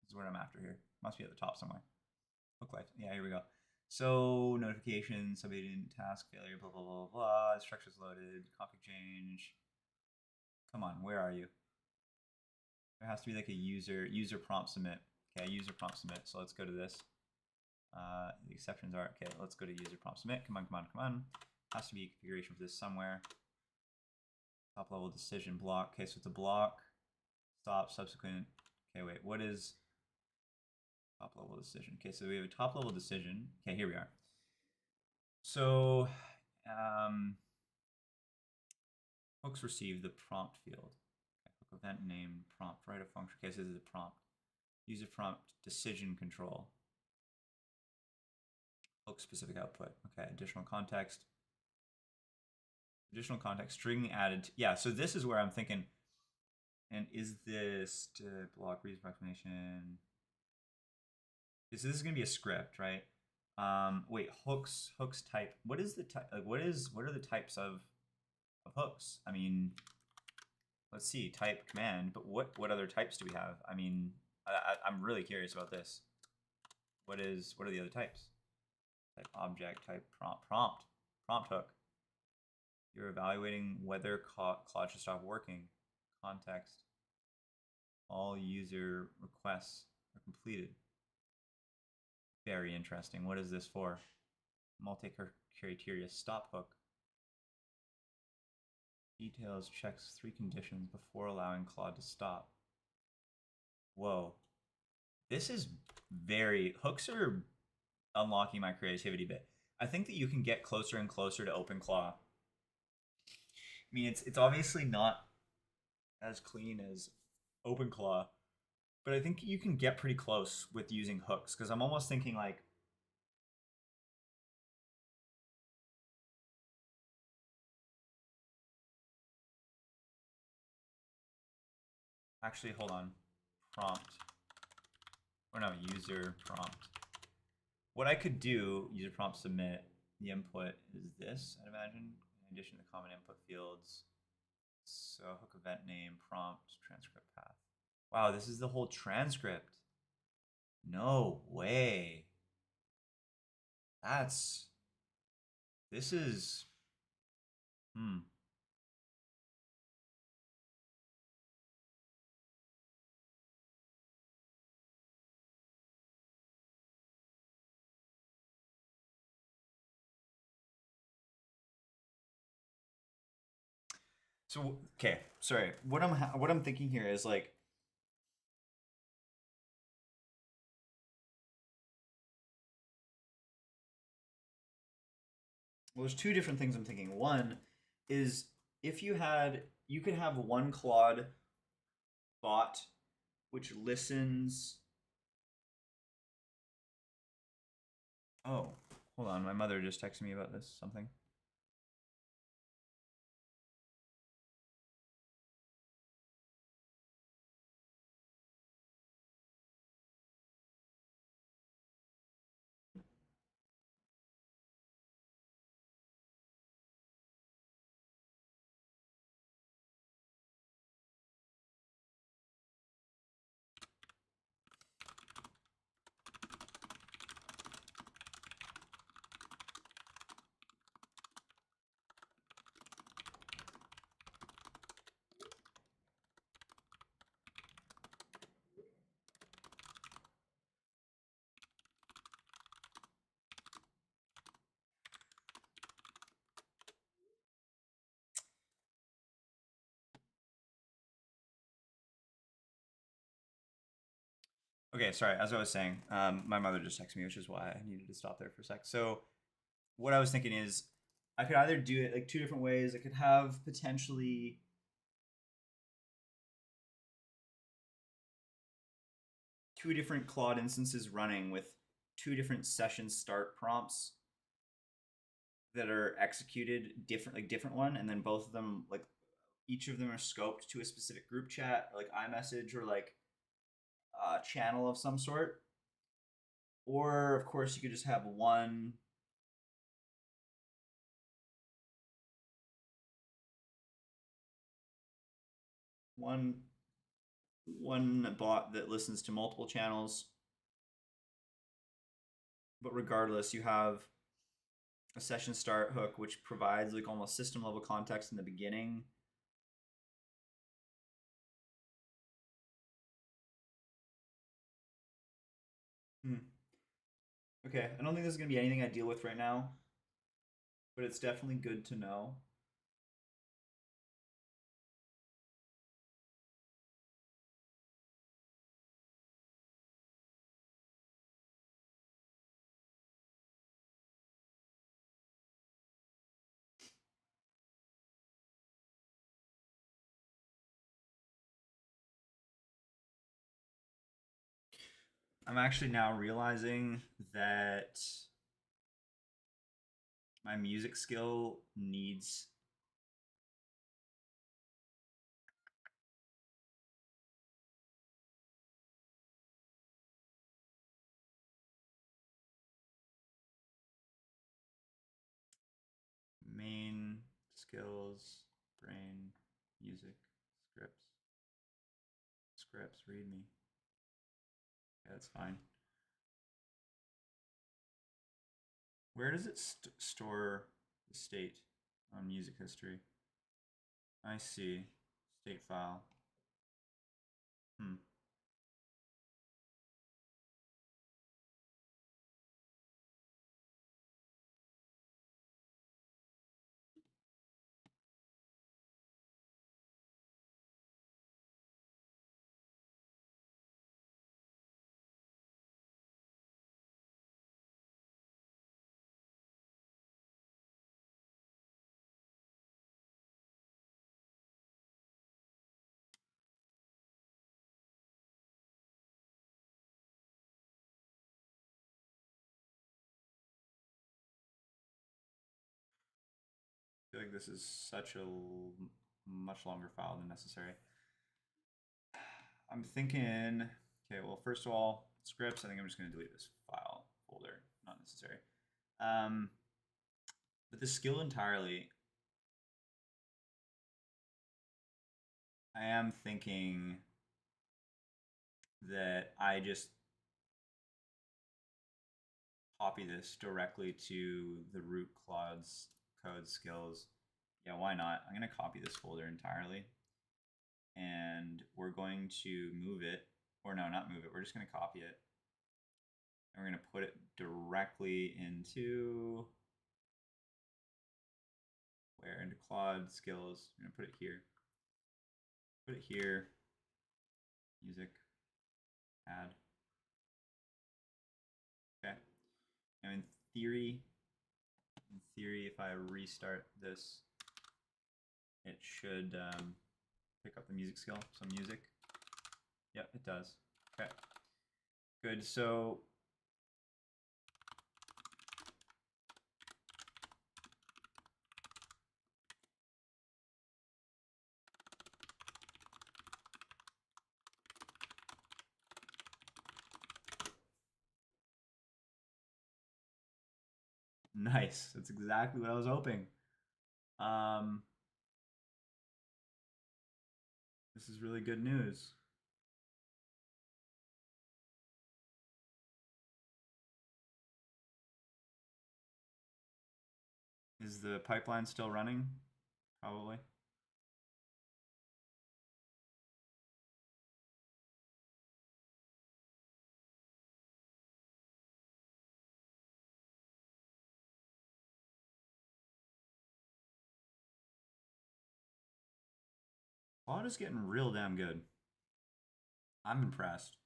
This is what I'm after here. Must be at the top somewhere. Hook life. Yeah, here we go. So notification, subagent, task failure, blah blah blah blah. Instructions loaded. Config change. Come on, where are you? There has to be like a user prompt submit. Okay, user prompt submit. So let's go to this. The exceptions are, okay, let's go to user prompt submit. Come on. Has to be a configuration for this somewhere. Top level decision block. Okay, so it's a block. Stop, subsequent. Okay, wait, what is top level decision? Okay, so we have a top level decision. Okay, here we are. So, hooks receive the prompt field. Okay, hook event name, prompt, write a function. Okay, so this is a prompt. User prompt decision control. Hook specific output. Okay, additional context. Additional context, string added. Yeah, so this is where I'm thinking, and is this to block reason approximation? This is going to be a script, right? Wait, hooks type. What is the type? Like, what are the types of hooks? I mean, let's see, type command. But what other types do we have? I mean, I'm really curious about this. What are the other types? Type object, type prompt hook. You're evaluating whether Claude should stop working. Context. All user requests are completed. Very interesting. What is this for? Multi-criteria stop hook. Details checks 3 conditions before allowing Claude to stop. Whoa. This is very... Hooks are unlocking my creativity a bit. I think that you can get closer and closer to OpenClaw. I mean, it's obviously not as clean as OpenClaw, but I think you can get pretty close with using hooks, because I'm almost thinking like, actually, hold on, prompt, or no, user prompt. What I could do, user prompt submit, the input is this, I'd imagine. in addition to common input fields. So hook event name, prompt, transcript path. Wow, this is the whole transcript. No way. This is, So okay, sorry. What I'm thinking here is like, well, there's two different things I'm thinking. One is if you could have one Claude bot which listens. Oh, hold on. My mother just texted me about this something. Okay, sorry. As I was saying, my mother just texted me, which is why I needed to stop there for a sec. So, what I was thinking is, I could either do it like two different ways. I could have potentially two different Claude instances running with two different session start prompts that are executed different, like different one, and then both of them, like each of them are scoped to a specific group chat, or like iMessage, or like a channel of some sort. Or of course, you could just have one one bot that listens to multiple channels. But regardless, you have a session start hook which provides like almost system level context in the beginning. Okay, I don't think this is going to be anything I deal with right now, but it's definitely good to know. I'm actually now realizing that my music skill needs main skills, brain, music, scripts, readme. Yeah, that's fine. Where does it store the state on music history? I see. State file. Hmm. I feel like this is such a much longer file than necessary. I'm thinking, okay, well, first of all, scripts, I think I'm just going to delete this file folder, not necessary. But the skill entirely, I am thinking that I just copy this directly to the root Claude's code skills. Yeah, why not? I'm going to copy this folder entirely. And we're going to move it, or no, not move it. We're just going to copy it. And we're going to put it directly into where? Into Claude skills. I'm going to put it here. Put it here. Music. Add. Okay. Now in theory, if I restart this, it should pick up the music skill. So music. Yep, it does. Okay. Good. So nice. That's exactly what I was hoping. This is really good news. Is the pipeline still running? Probably. Claude is getting real damn good. I'm impressed.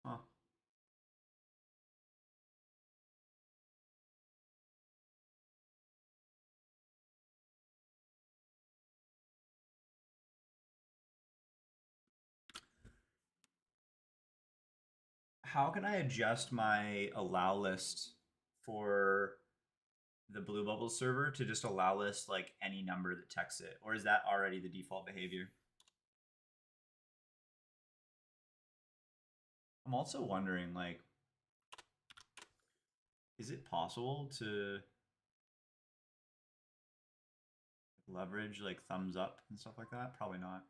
Huh. How can I adjust my allow list for the BlueBubbles server to just allow list like any number that texts it? Or is that already the default behavior? I'm also wondering, like, is it possible to leverage like thumbs up and stuff like that? Probably not.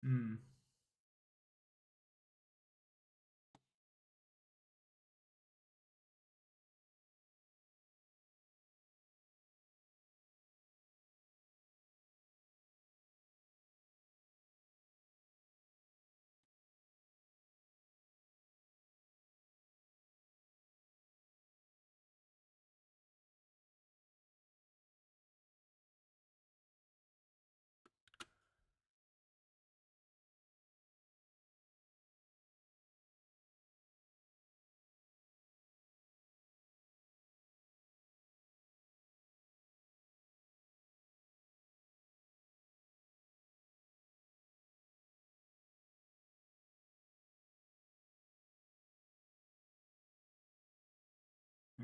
Hmm.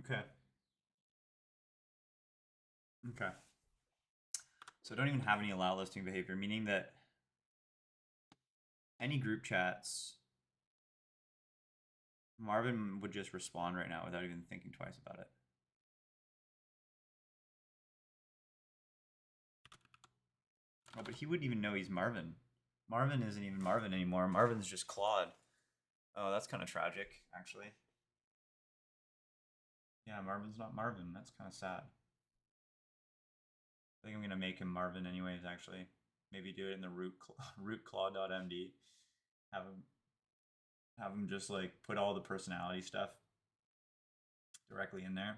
Okay. Okay. So I don't even have any allow listing behavior, meaning that any group chats, Marvin would just respond right now without even thinking twice about it. Oh, but he wouldn't even know he's Marvin. Marvin isn't even Marvin anymore. Marvin's just Claude. Oh, that's kind of tragic, actually. Yeah, Marvin's not Marvin. That's kind of sad. I think I'm gonna make him Marvin anyways. Actually, maybe do it in the root claw.md. Have him just like put all the personality stuff directly in there.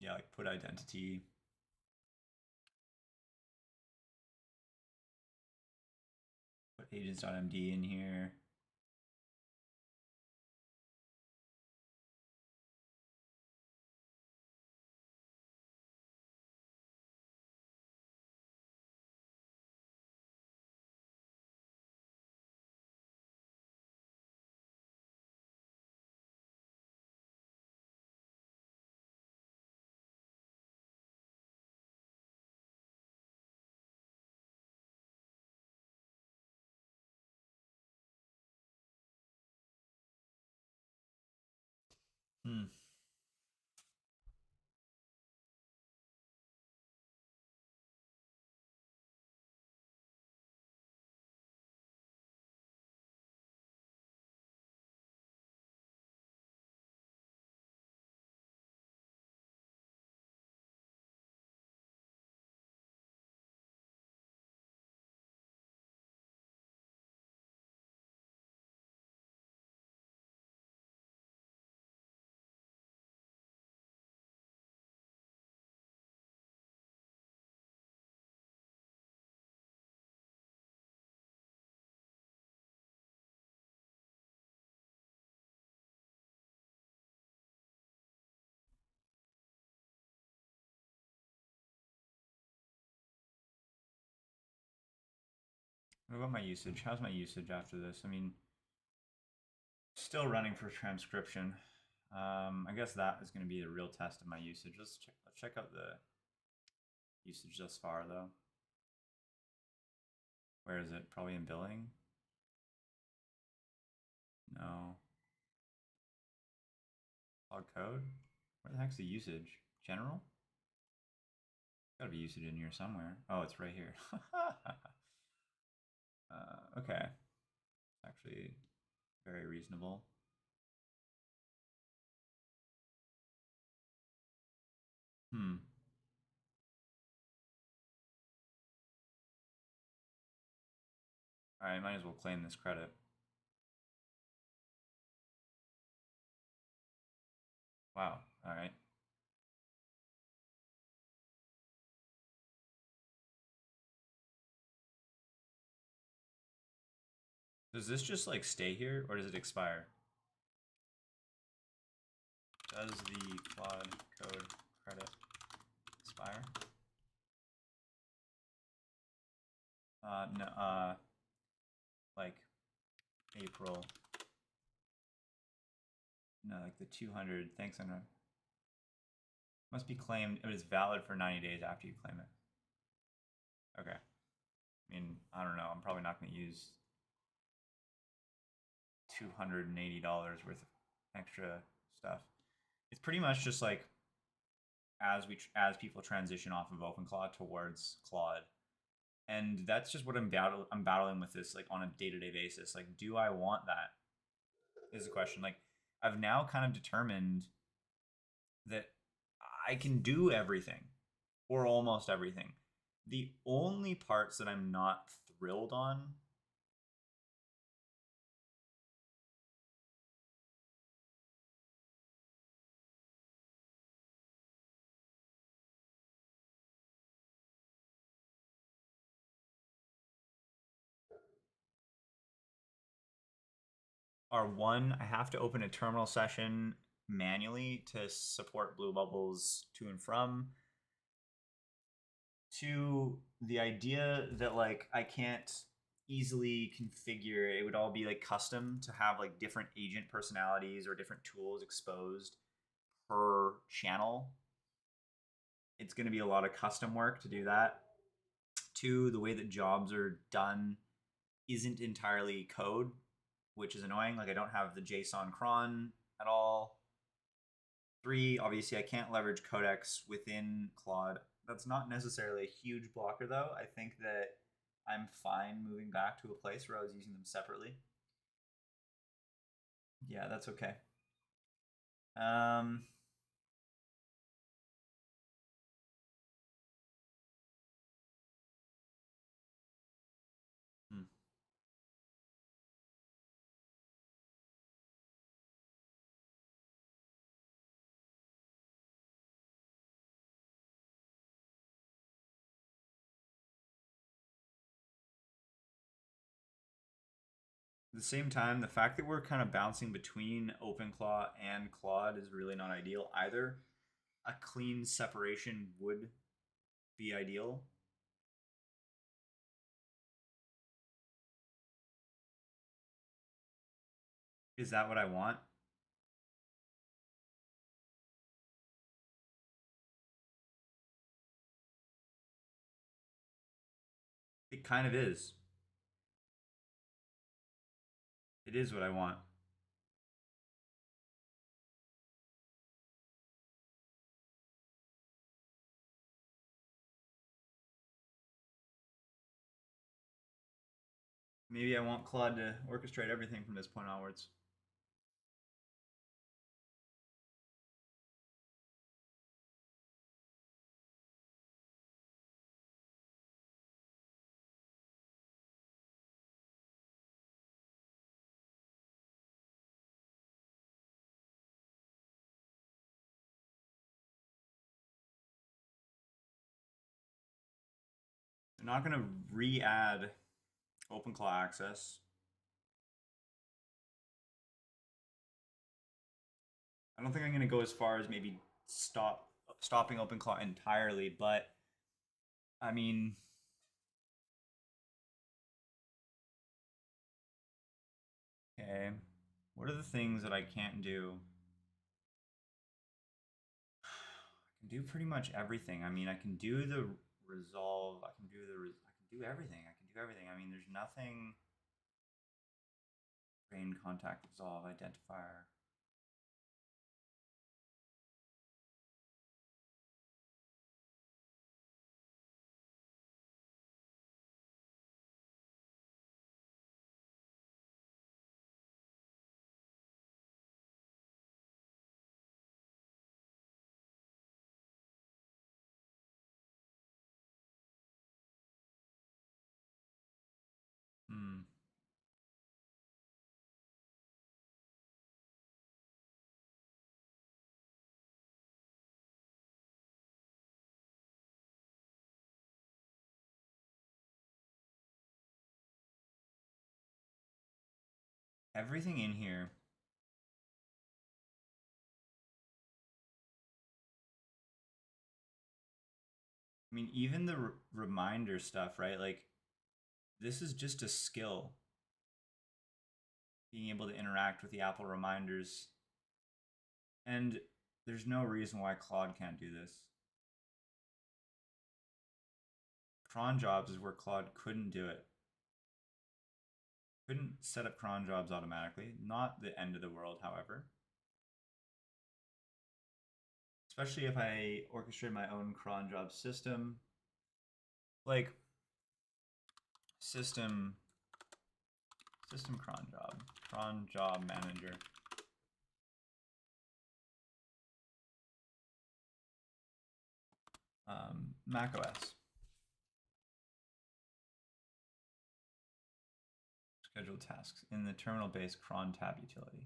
Yeah, like put identity. Put agents.md in here. What about my usage? How's my usage after this? I mean, still running for transcription. I guess that is going to be a real test of my usage. Let's check out the usage thus far, though. Where is it? Probably in billing? No. Claude Code? Where the heck's the usage? General? Gotta be usage in here somewhere. Oh, it's right here. Okay. Actually, very reasonable. Alright, might as well claim this credit. Wow, alright. Does this just like stay here or does it expire? Does the Claude Code credit expire? No, like April. No, like the 200. Thanks, Enron. Must be claimed. It is valid for 90 days after you claim it. Okay. I mean, I don't know. I'm probably not going to use $280 worth of extra stuff. It's pretty much just like as people transition off of OpenClaw towards Claude, and that's just what I'm battling with this like on a day-to-day basis. Like, do I want that? Is the question. Like, I've now kind of determined that I can do everything or almost everything. The only parts that I'm not thrilled on are one, I have to open a terminal session manually to support BlueBubbles to and from. to the idea that like I can't easily configure it would all be like custom to have like different agent personalities or different tools exposed per channel. It's going to be a lot of custom work to do that. Two, the way that jobs are done isn't entirely code, which is annoying. Like I don't have the JSON cron at all. Three, obviously I can't leverage codecs within Claude. That's not necessarily a huge blocker though. I think that I'm fine moving back to a place where I was using them separately. Yeah, that's okay. Um, hmm. At the same time, the fact that we're kind of bouncing between OpenClaw and Claude is really not ideal either. A clean separation would be ideal. Is that what I want? It kind of is. It is what I want. Maybe I want Claude to orchestrate everything from this point onwards. They're not going to re-add OpenClaw access. I don't think I'm going to go as far as maybe stopping OpenClaw entirely, but I mean, okay, what are the things that I can't do? I can do pretty much everything. I mean, I can do the resolve. I can do I can do everything. I can do everything. I mean, there's nothing. Brain contact resolve identifier. Hmm. Everything in here. I mean, even the reminder stuff, right? Like, this is just a skill. Being able to interact with the Apple reminders. And there's no reason why Claude can't do this. Cron jobs is where Claude couldn't do it. Couldn't set up cron jobs automatically. Not the end of the world, however. Especially if I orchestrate my own cron job system. Like system cron job manager. macOS. Schedule tasks in the terminal-based cron tab utility.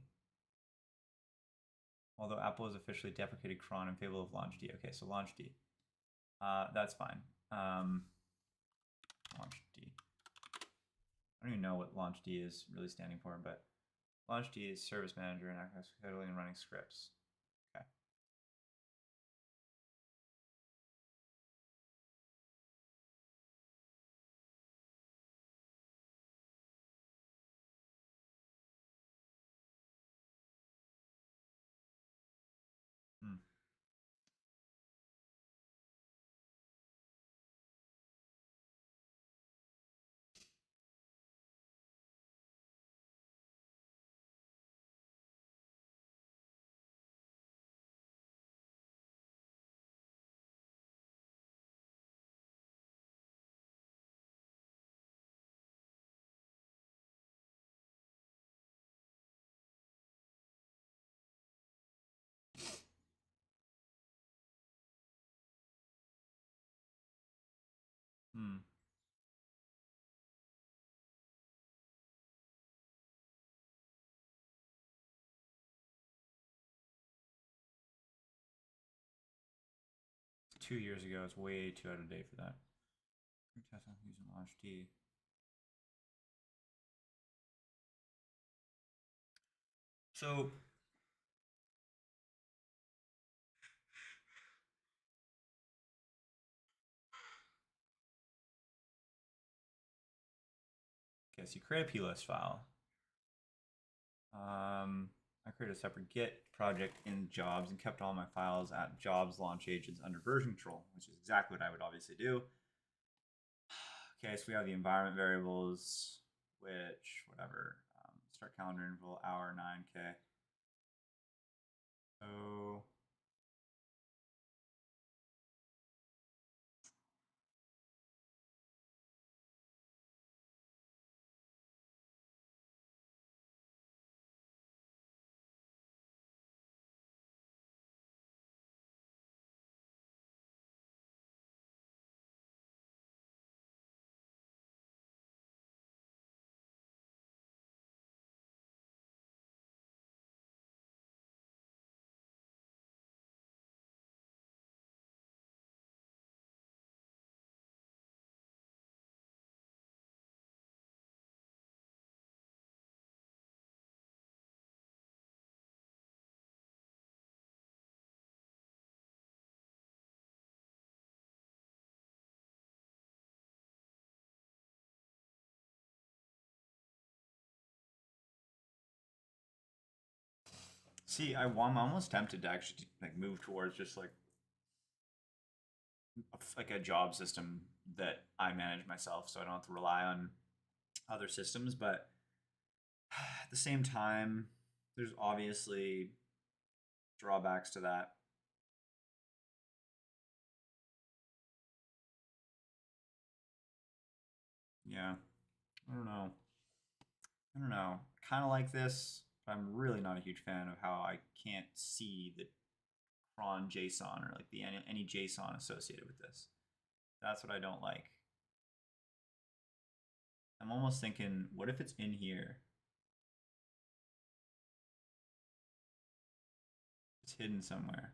Although Apple has officially deprecated cron in favor of launchd. Okay, so launchd. That's fine. Launchd. I don't even know what launchd is really standing for, but launchd is service manager and access scheduling and running scripts. Okay. 2 years ago. It's way too out of date for that. Test on using launch D. So okay, so you create a plist file. I created a separate Git project in jobs and kept all my files at jobs launch agents under version control, which is exactly what I would obviously do. Okay, so we have the environment variables, which whatever, start calendar interval, hour 9K. So see, I'm almost tempted to actually like move towards just like a job system that I manage myself, so I don't have to rely on other systems. But at the same time, there's obviously drawbacks to that. Yeah, I don't know. I don't know. Kind of like this, but I'm really not a huge fan of how I can't see the cron JSON or like the any JSON associated with this. That's what I don't like. I'm almost thinking, what if it's in here? It's hidden somewhere.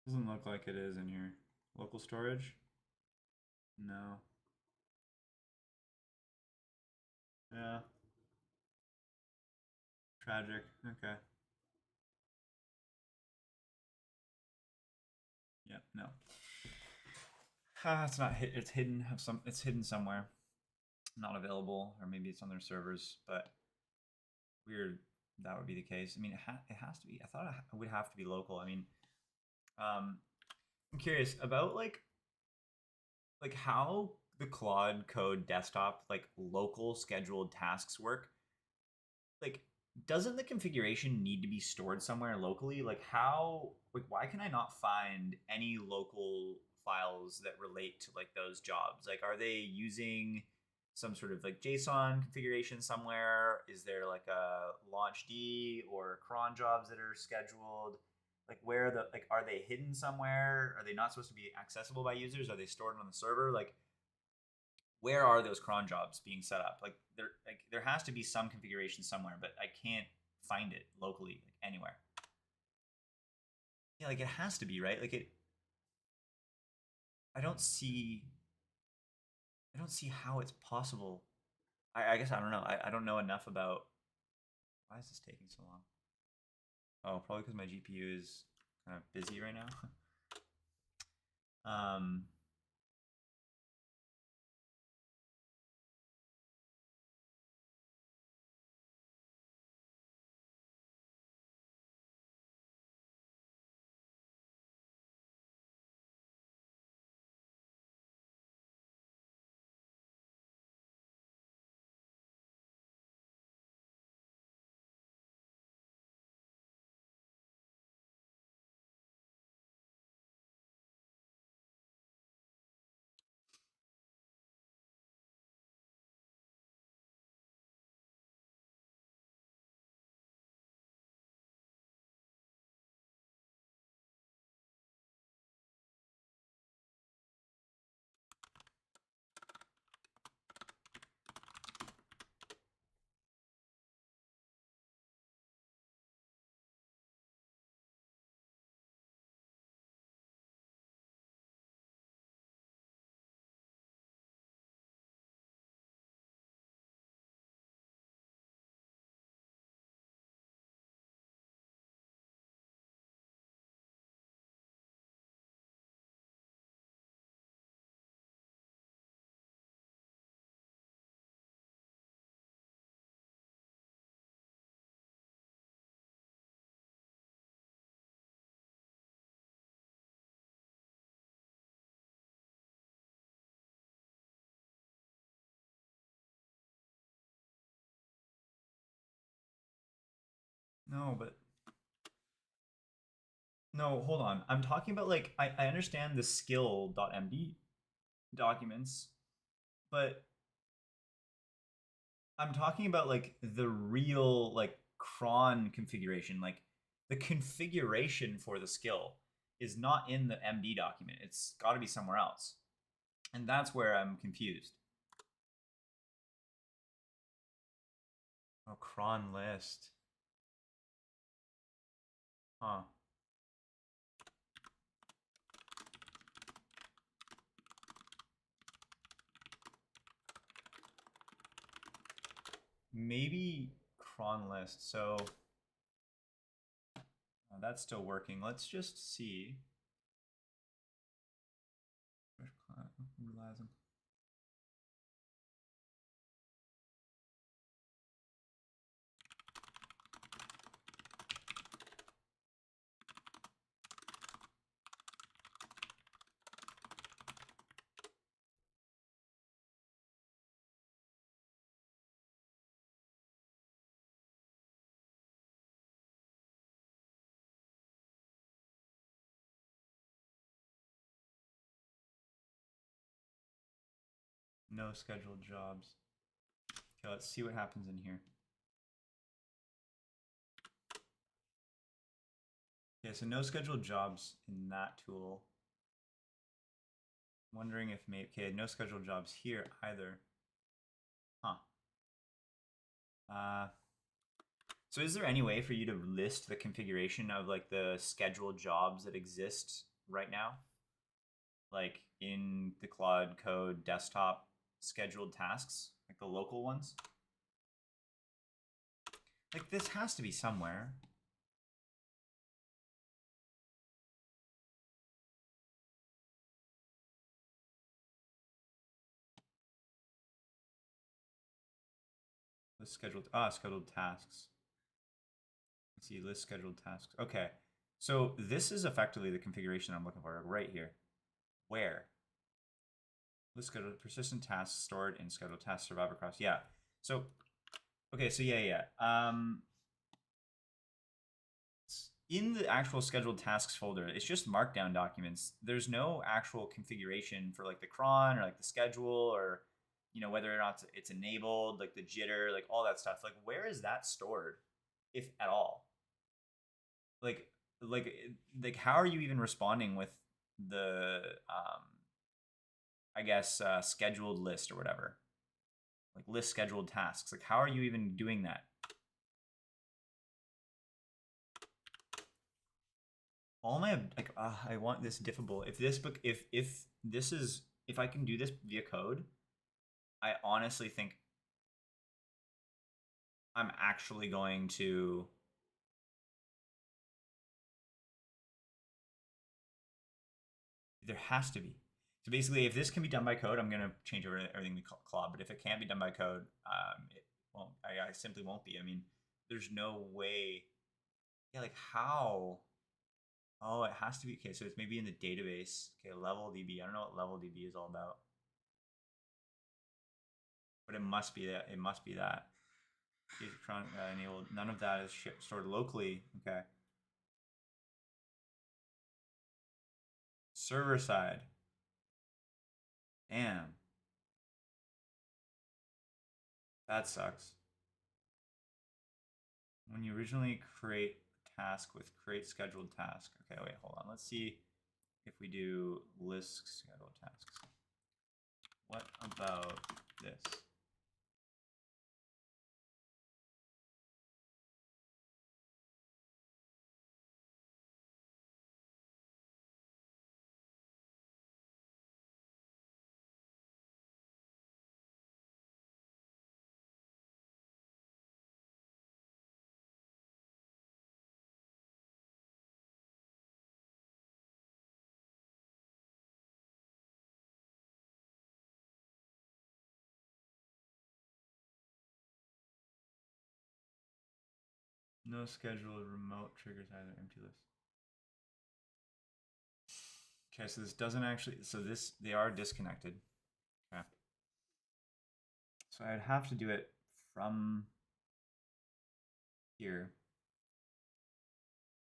Doesn't look like it is in here. Local storage? No. Yeah. Tragic. Okay. Yeah. No. It's not hit. It's hidden. It's hidden somewhere. Not available, or maybe it's on their servers. But weird. That would be the case. I mean, it has to be. I thought it would have to be local. I mean, I'm curious about like how the Claude Code desktop like local scheduled tasks work. Like, doesn't the configuration need to be stored somewhere locally? Like, how, like, why can I not find any local files that relate to like those jobs? Like, are they using some sort of like JSON configuration somewhere? Is there like a launch D or cron jobs that are scheduled? Like, where the, like, are they hidden somewhere? Are they not supposed to be accessible by users? Are they stored on the server? Like, where are those cron jobs being set up? Like there has to be some configuration somewhere, but I can't find it locally like anywhere. Yeah, like it has to be, right? Like it I don't see I don't see how it's possible. I guess I don't know. I don't know enough about why is this taking so long? Oh, probably because my GPU is kind of busy right now. um No, but no, hold on. I'm talking about like I understand the skill.md documents, but I'm talking about like the real like cron configuration. Like the configuration for the skill is not in the MD document. It's got to be somewhere else. And that's where I'm confused. Oh, cron list. Huh. Maybe cron list. So that's still working. Let's just see. No scheduled jobs. Okay, let's see what happens in here. Okay, so no scheduled jobs in that tool. I'm wondering if maybe, okay, no scheduled jobs here either. Huh. So is there any way for you to list the configuration of like the scheduled jobs that exist right now? Like in the Claude Code desktop scheduled tasks, like the local ones? Like this has to be somewhere. List scheduled, scheduled tasks. Let's see, list scheduled tasks. Okay, so this is effectively the configuration I'm looking for right here. Where? List scheduled persistent tasks stored in scheduled tasks survive across. Yeah. So, okay, so yeah. In the actual scheduled tasks folder, it's just markdown documents. There's no actual configuration for like the cron or like the schedule or whether or not it's enabled, like the jitter, like all that stuff. Like where is that stored, if at all? Like like like how are you even responding with the I guess scheduled list or whatever? Like list scheduled tasks. Like how are you even doing that? All my like I want this diffable. If this book if this is if I can do this via code, I honestly think I'm actually going to there has to be. So basically, if this can be done by code, I'm gonna change over everything to Claude. But if it can't be done by code, it won't. I simply won't be. I mean, there's no way. Yeah, like how? Oh, it has to be. Okay, so it's maybe in the database. Okay, level DB. I don't know what level DB is all about, but it must be that. It must be that. Enabled. None of that is stored locally. Okay. Server side. Damn. That sucks. When you originally create a task with create scheduled task. Okay, wait, hold on. Let's see if we do list scheduled tasks. What about this? No scheduled remote triggers either empty list. Okay, so this doesn't actually, so this, they are disconnected. Okay. So I'd have to do it from here.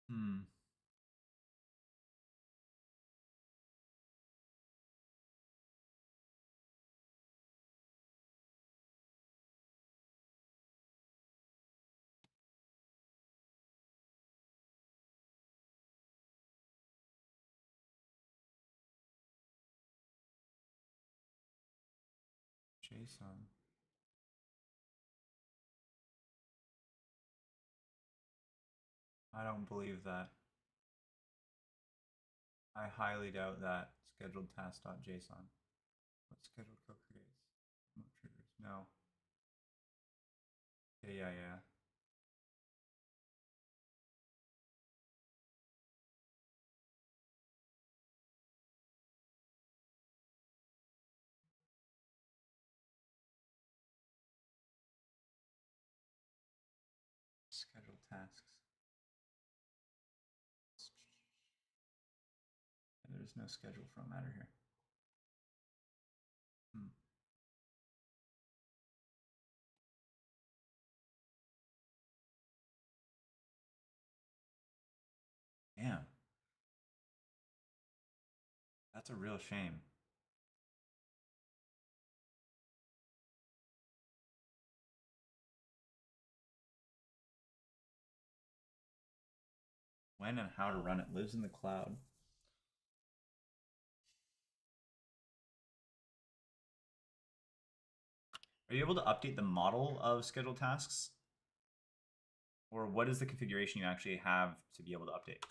Hmm. JSON. I don't believe that. I highly doubt that. Scheduled task.json. What scheduled code creates? Remote triggers. No. Yeah. Scheduled tasks. There's no schedule from matter here. Hmm. Damn. That's a real shame. When and how to run it lives in the cloud. Are you able to update the model of scheduled tasks? Or what is the configuration you actually have to be able to update?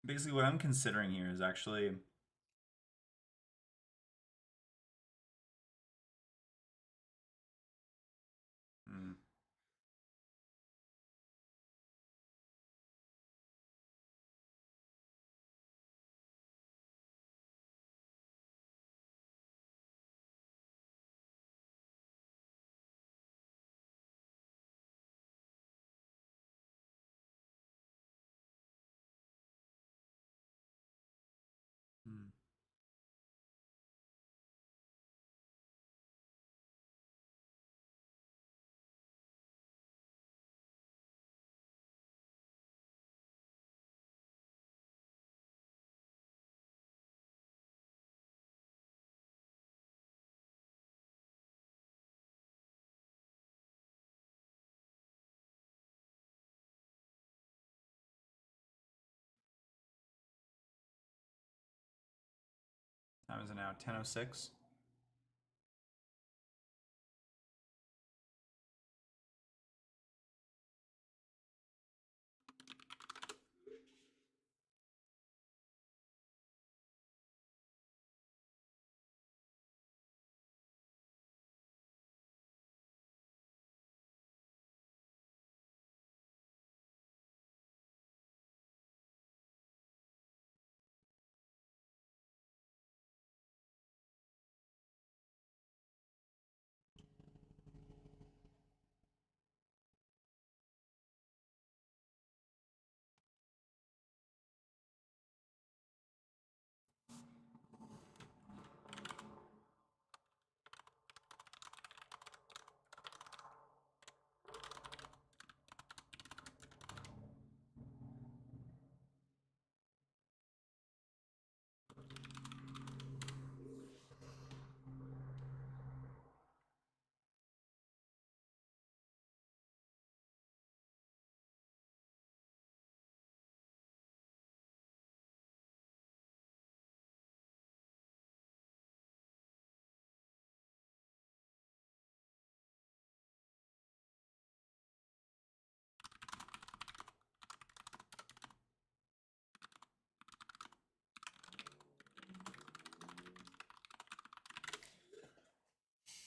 Basically, what I'm considering here is actually hmm, hmm. Time is it now? 10:06.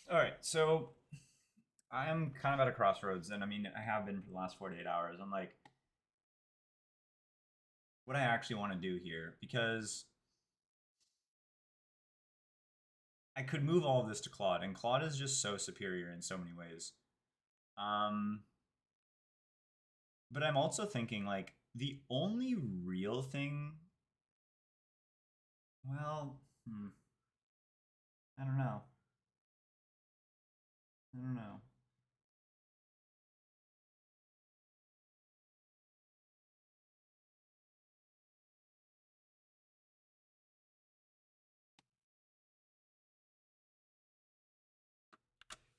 All right, so I am kind of at a crossroads, and I mean, I have been for the last 48 hours. I'm like, what I actually want to do here, because I could move all of this to Claude, and Claude is just so superior in so many ways. But I'm also thinking like the only real thing. Well, I don't know. I don't know.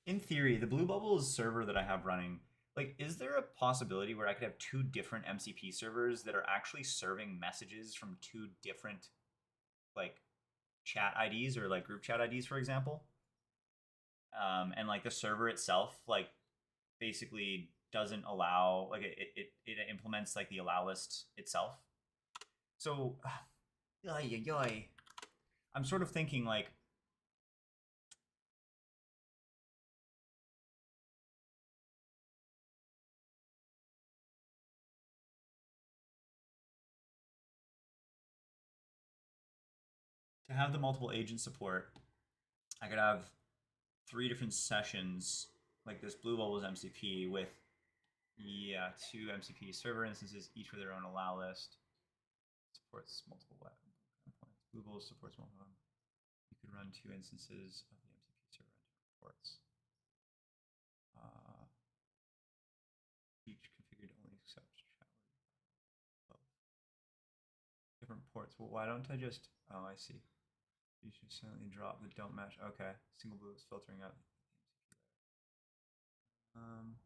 In theory, the BlueBubbles server that I have running, like, is there a possibility where I could have two different MCP servers that are actually serving messages from two different, like, chat IDs or like group chat IDs, for example? And like the server itself, like, basically doesn't allow, like, it implements like the allow list itself. So, I'm sort of thinking like, to have the multiple agent support, I could have three different sessions like this BlueBubbles MCP with, yeah, two MCP server instances, each with their own allow list. Supports multiple web endpoints. BlueBubbles supports multiple. You could run two instances of the MCP server on different ports. Each configured to only accept different ports. Well, why don't I just? Oh, I see. You should silently drop the don't match. Okay, single blue is filtering out.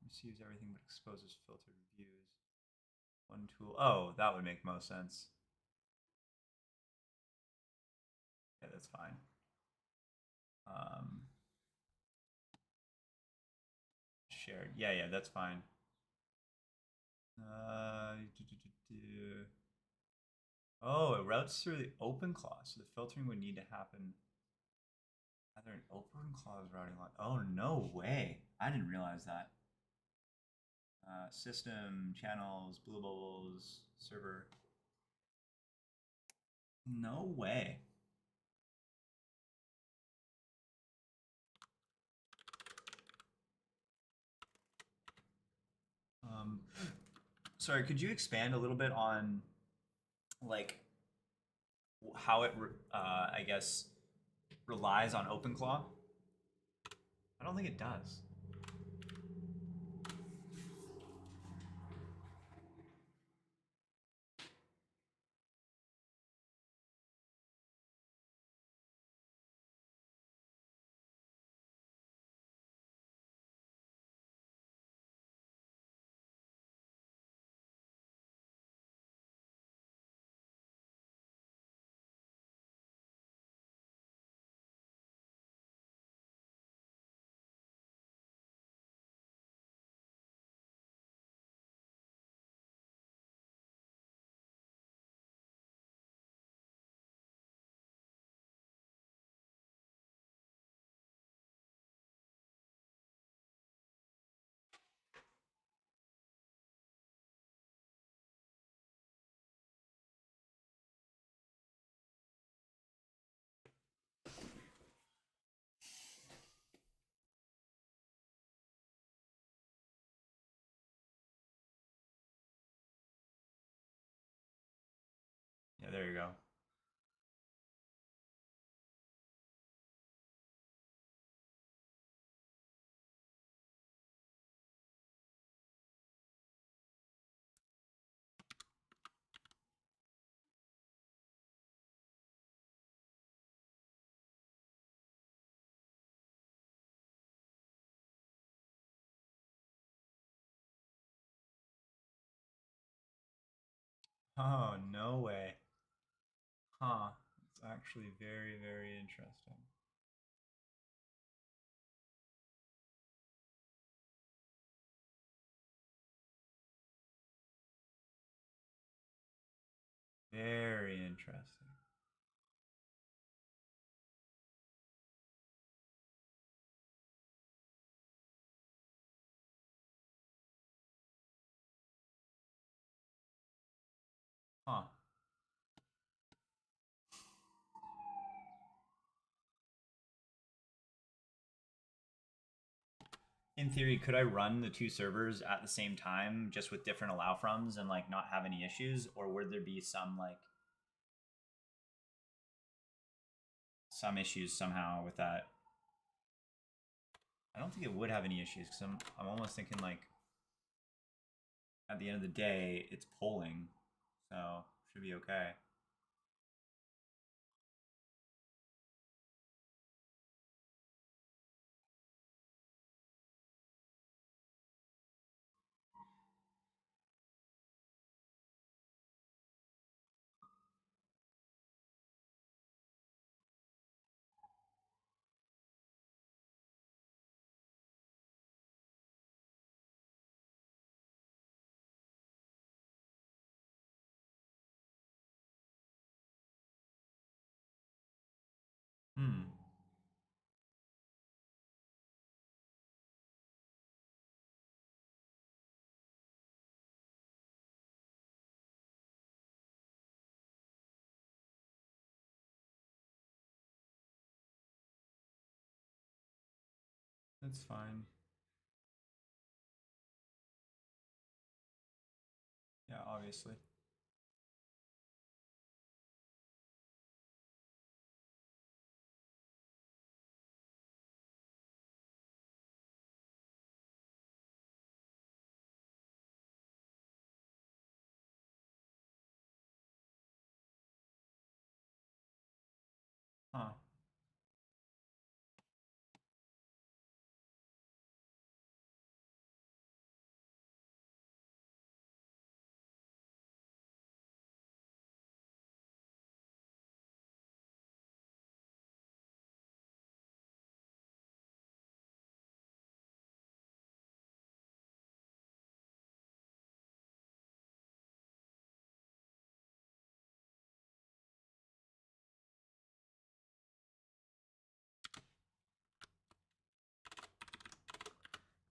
Receives everything but exposes filtered views. One tool. Oh, that would make most sense. Yeah, that's fine. Shared. Yeah, yeah, that's fine. Oh, it routes through the OpenClaw, so the filtering would need to happen either an OpenClaw's routing line. Oh, no way! I didn't realize that. System, channels, BlueBubbles, server. No way. Sorry, could you expand a little bit on like how it, I guess, relies on OpenClaw? I don't think it does. Yeah, there you go. Oh, no way. Huh. It's actually very, very interesting. Very interesting. Huh. in theory, could I run the two servers at the same time just with different allow froms and like not have any issues, or would there be some like some issues somehow with that? I don't think it would have any issues because I'm almost thinking like at the end of the day it's polling, so should be okay. Hmm. That's fine. Yeah, obviously. Huh.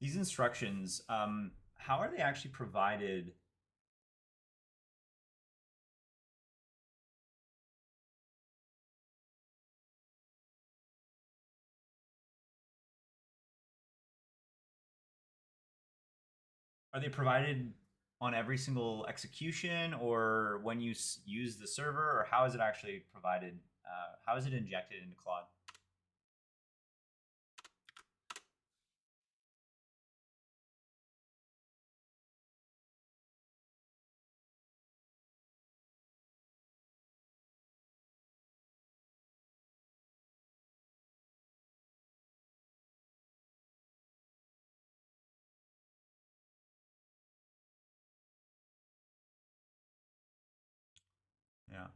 These instructions, how are they actually provided? Are they provided on every single execution, or when you use the server, or how is it actually provided? How is it injected into Claude? Yeah.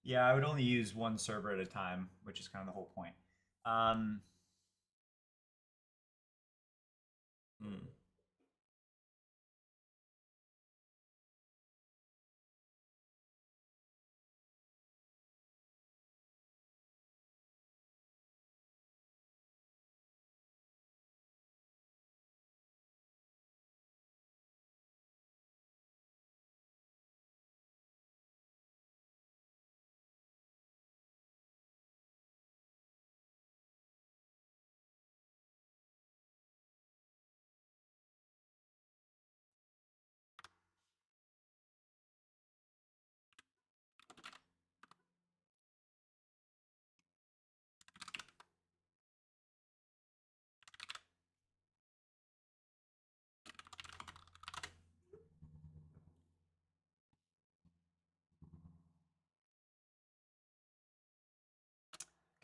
Yeah, I would only use one server at a time, which is kind of the whole point. Um, hmm.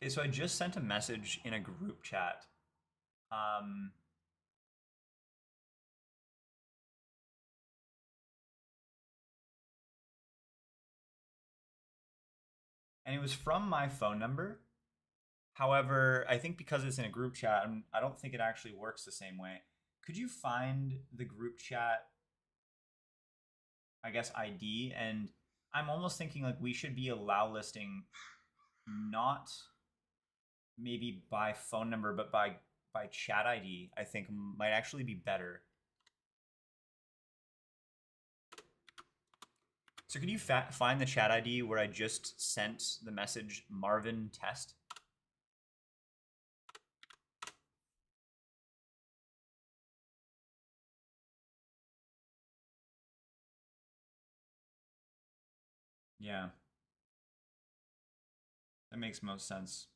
Okay, so I just sent a message in a group chat. Um, and it was from my phone number. However, I think because it's in a group chat, I don't think it actually works the same way. Could you find the group chat, I guess, ID? And I'm almost thinking like we should be allow listing not maybe by phone number, but by chat ID, I think might actually be better. So could you find the chat ID where I just sent the message Marvin test? Yeah. That makes most sense.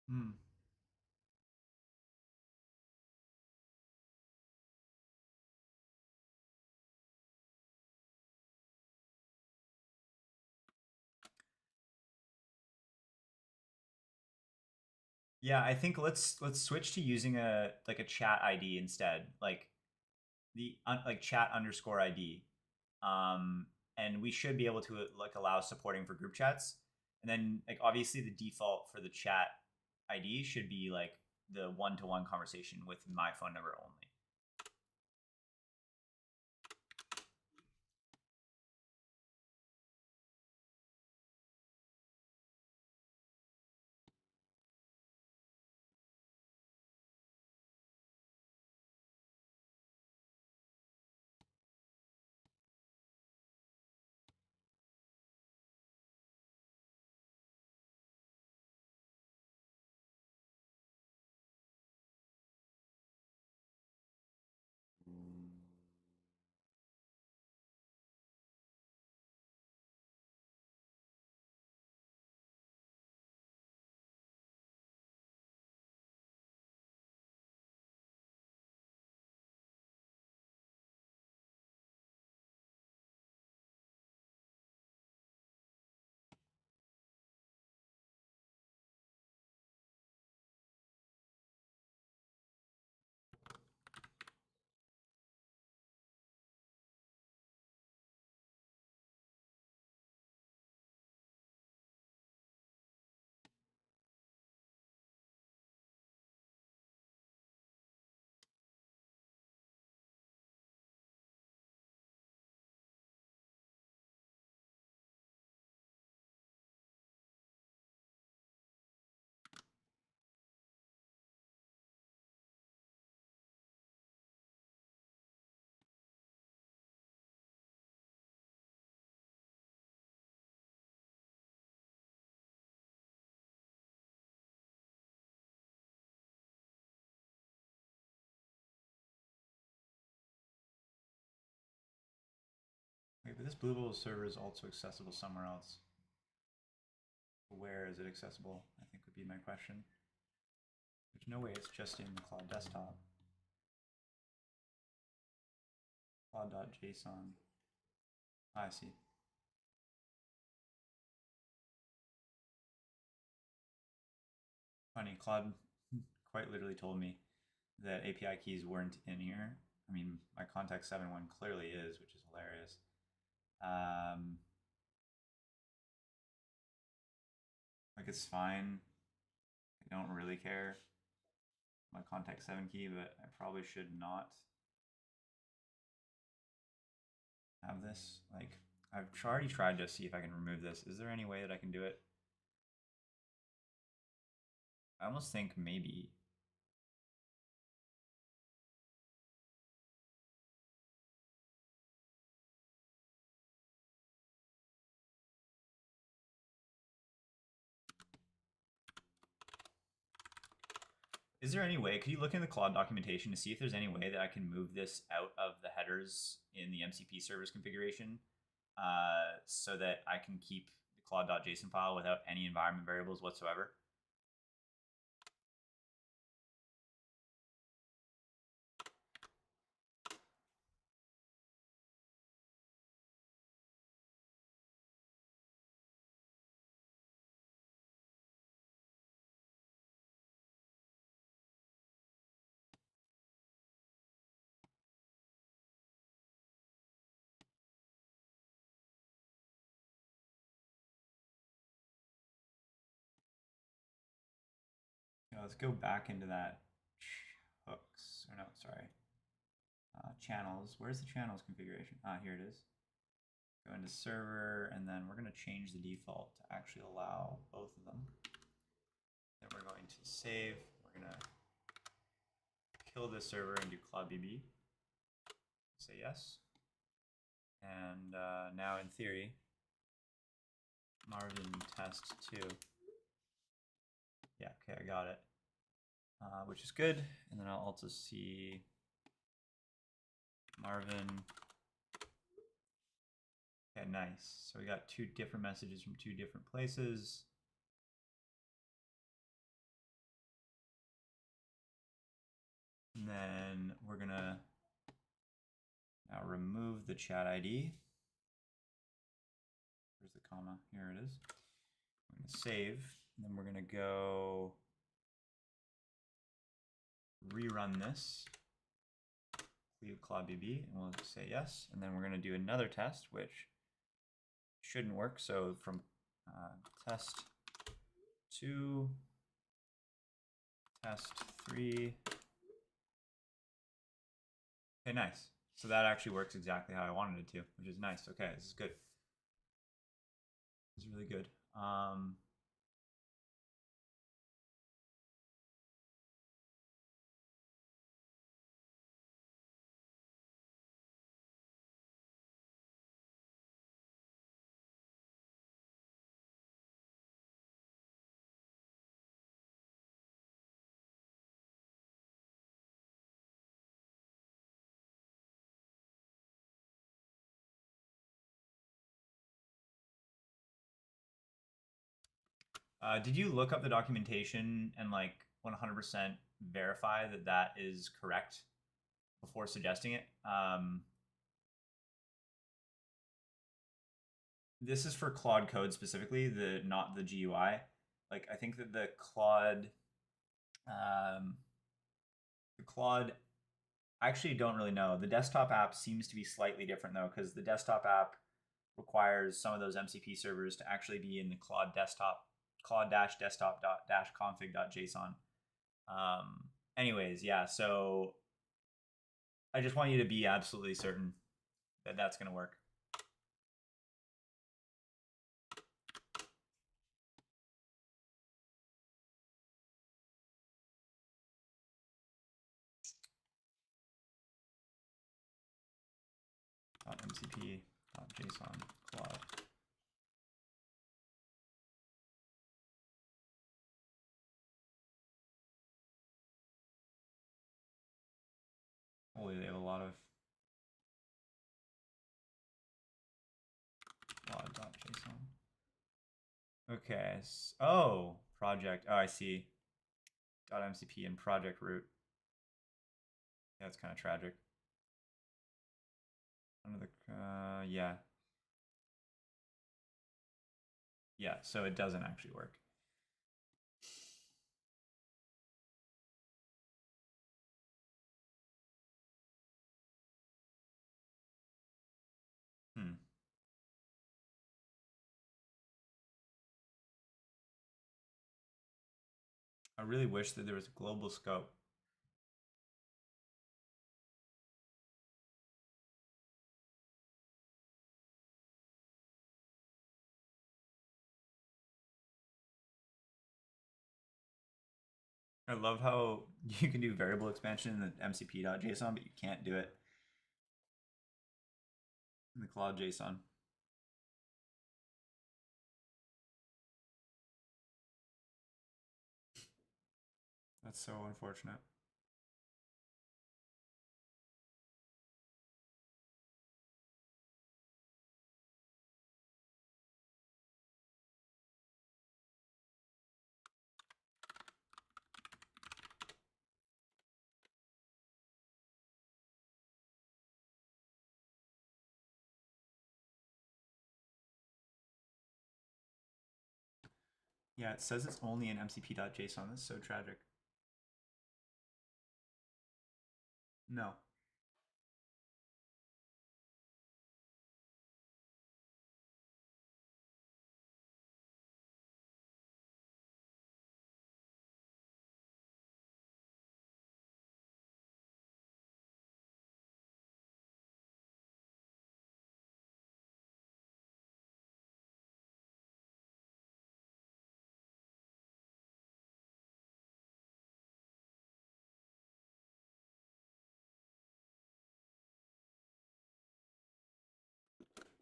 Hmm. Yeah, I think let's switch to using a like a chat ID instead, like like chat underscore ID, um, and we should be able to like allow supporting for group chats, and then like obviously the default for the chat ID should be like the one-to-one conversation with my phone number only. Wait, but this BlueBubbles server is also accessible somewhere else. Where is it accessible? I think would be my question. There's no way it's just in the Claude desktop. Claude.json. I see. Funny, Claude quite literally told me that API keys weren't in here. I mean, my contact 7.1 clearly is, which is hilarious. Like it's fine. I don't really care my contact 7 key, but I probably should not have this. Like I've already tried to see if I can remove this. Is there any way that I can do it? I almost think maybe. Is there any way, could you look in the Claude documentation to see if there's any way that I can move this out of the headers in the MCP servers configuration so that I can keep the Claude.json file without any environment variables whatsoever? Yeah, let's go back into that hooks, or no, sorry, channels. Where's the channels configuration? Here it is. Go into server, and then we're going to change the default to actually allow both of them. Then we're going to save. We're going to kill this server and do ClaudBB. Say yes. And now in theory, Marvin test 2. Yeah, okay, I got it. Which is good. And then I'll also see Marvin. Okay, nice. So we got 2 different messages from 2 different places. And then we're gonna now remove the chat ID. Where's the comma? Here it is. We're gonna save, and then we're gonna go rerun this. Leave ClaudBB, and we'll say yes. And then we're gonna do another test, which shouldn't work. So from test 2, test 3. Okay, nice. So that actually works exactly how I wanted it to, which is nice. Okay, this is good. This is really good. Did you look up the documentation and like 100% verify that that is correct before suggesting it? This is for Claude Code specifically, not the GUI. Like I think that the Claude, I actually don't really know. The desktop app seems to be slightly different though, because the desktop app requires some of those MCP servers to actually be in the Claude desktop, claude-desktop-config.json. Anyways, yeah, so I just want you to be absolutely certain that that's going to work. .mcp.json Claude. Holy, they have a lot of Claude.json. Okay. Oh, project. Oh, I see. .mcp and project root. Yeah, it's kind of tragic. Under the yeah. Yeah, so it doesn't actually work. I really wish that there was a global scope. I love how you can do variable expansion in the mcp.json, but you can't do it in the Claude JSON. That's so unfortunate. Yeah, it says it's only in mcp.json. That's so tragic. No.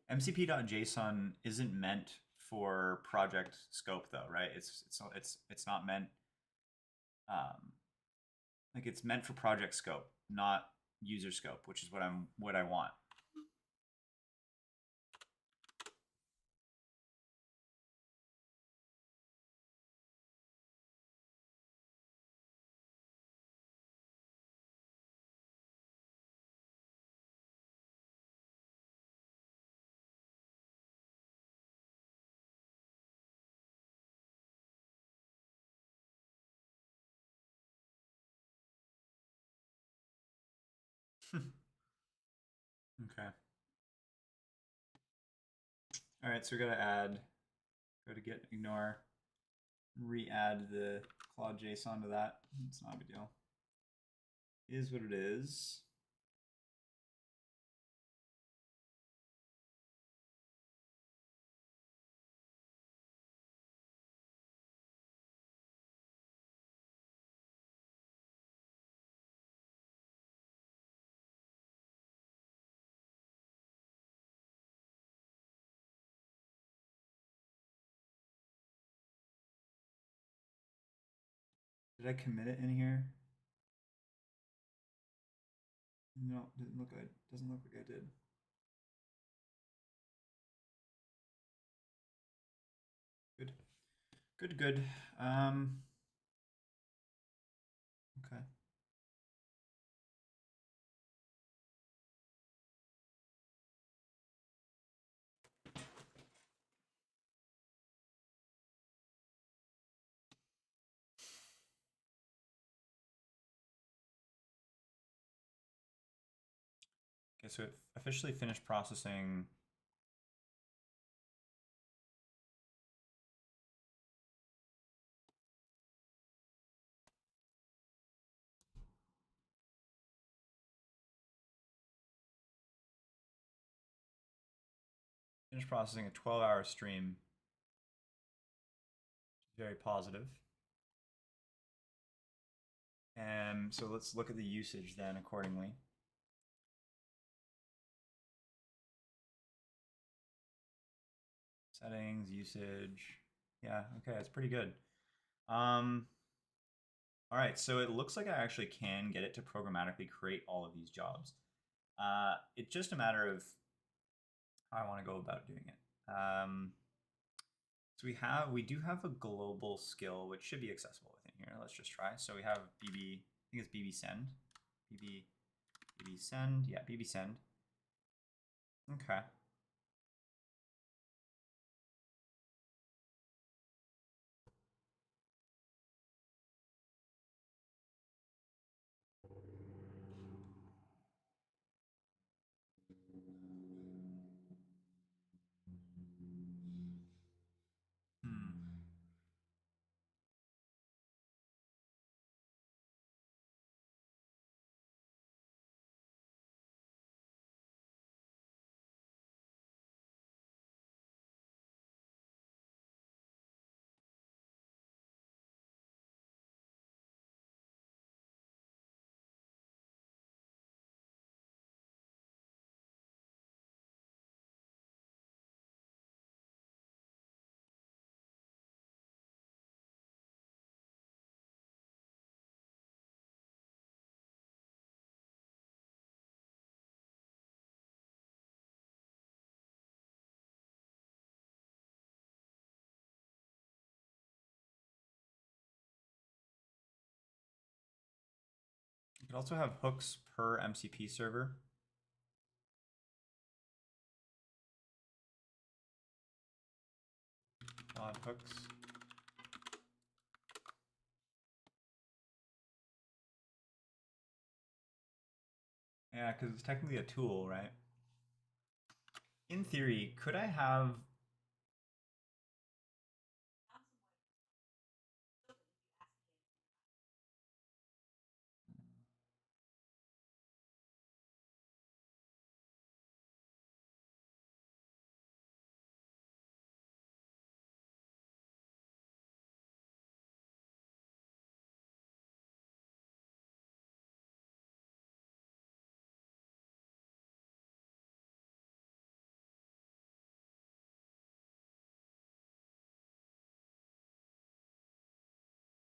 mcp.json isn't meant for project scope though, right? It's not meant um, like it's meant for project scope, not user scope, which is what I want. Okay. All right, so we gotta add, go to get ignore, re-add the Claude JSON to that. It's not a big deal. Is what it is. Did I commit it in here? No, didn't look good. Doesn't look like I did. Good. Good, good. Okay. Okay, so it officially finished processing. Finished processing a 12-hour stream. Very positive. And so let's look at the usage then accordingly. Settings, usage. Yeah, okay, that's pretty good. All right, so it looks like I actually can get it to programmatically create all of these jobs. It's just a matter of how I want to go about doing it. So we do have a global skill which should be accessible within here. Let's just try. So we have BB, I think it's BB send, BB send, yeah, BB send. Okay. Hmm. Should also have hooks per MCP server. Claude hooks. Yeah, because it's technically a tool, right? In theory, could I have...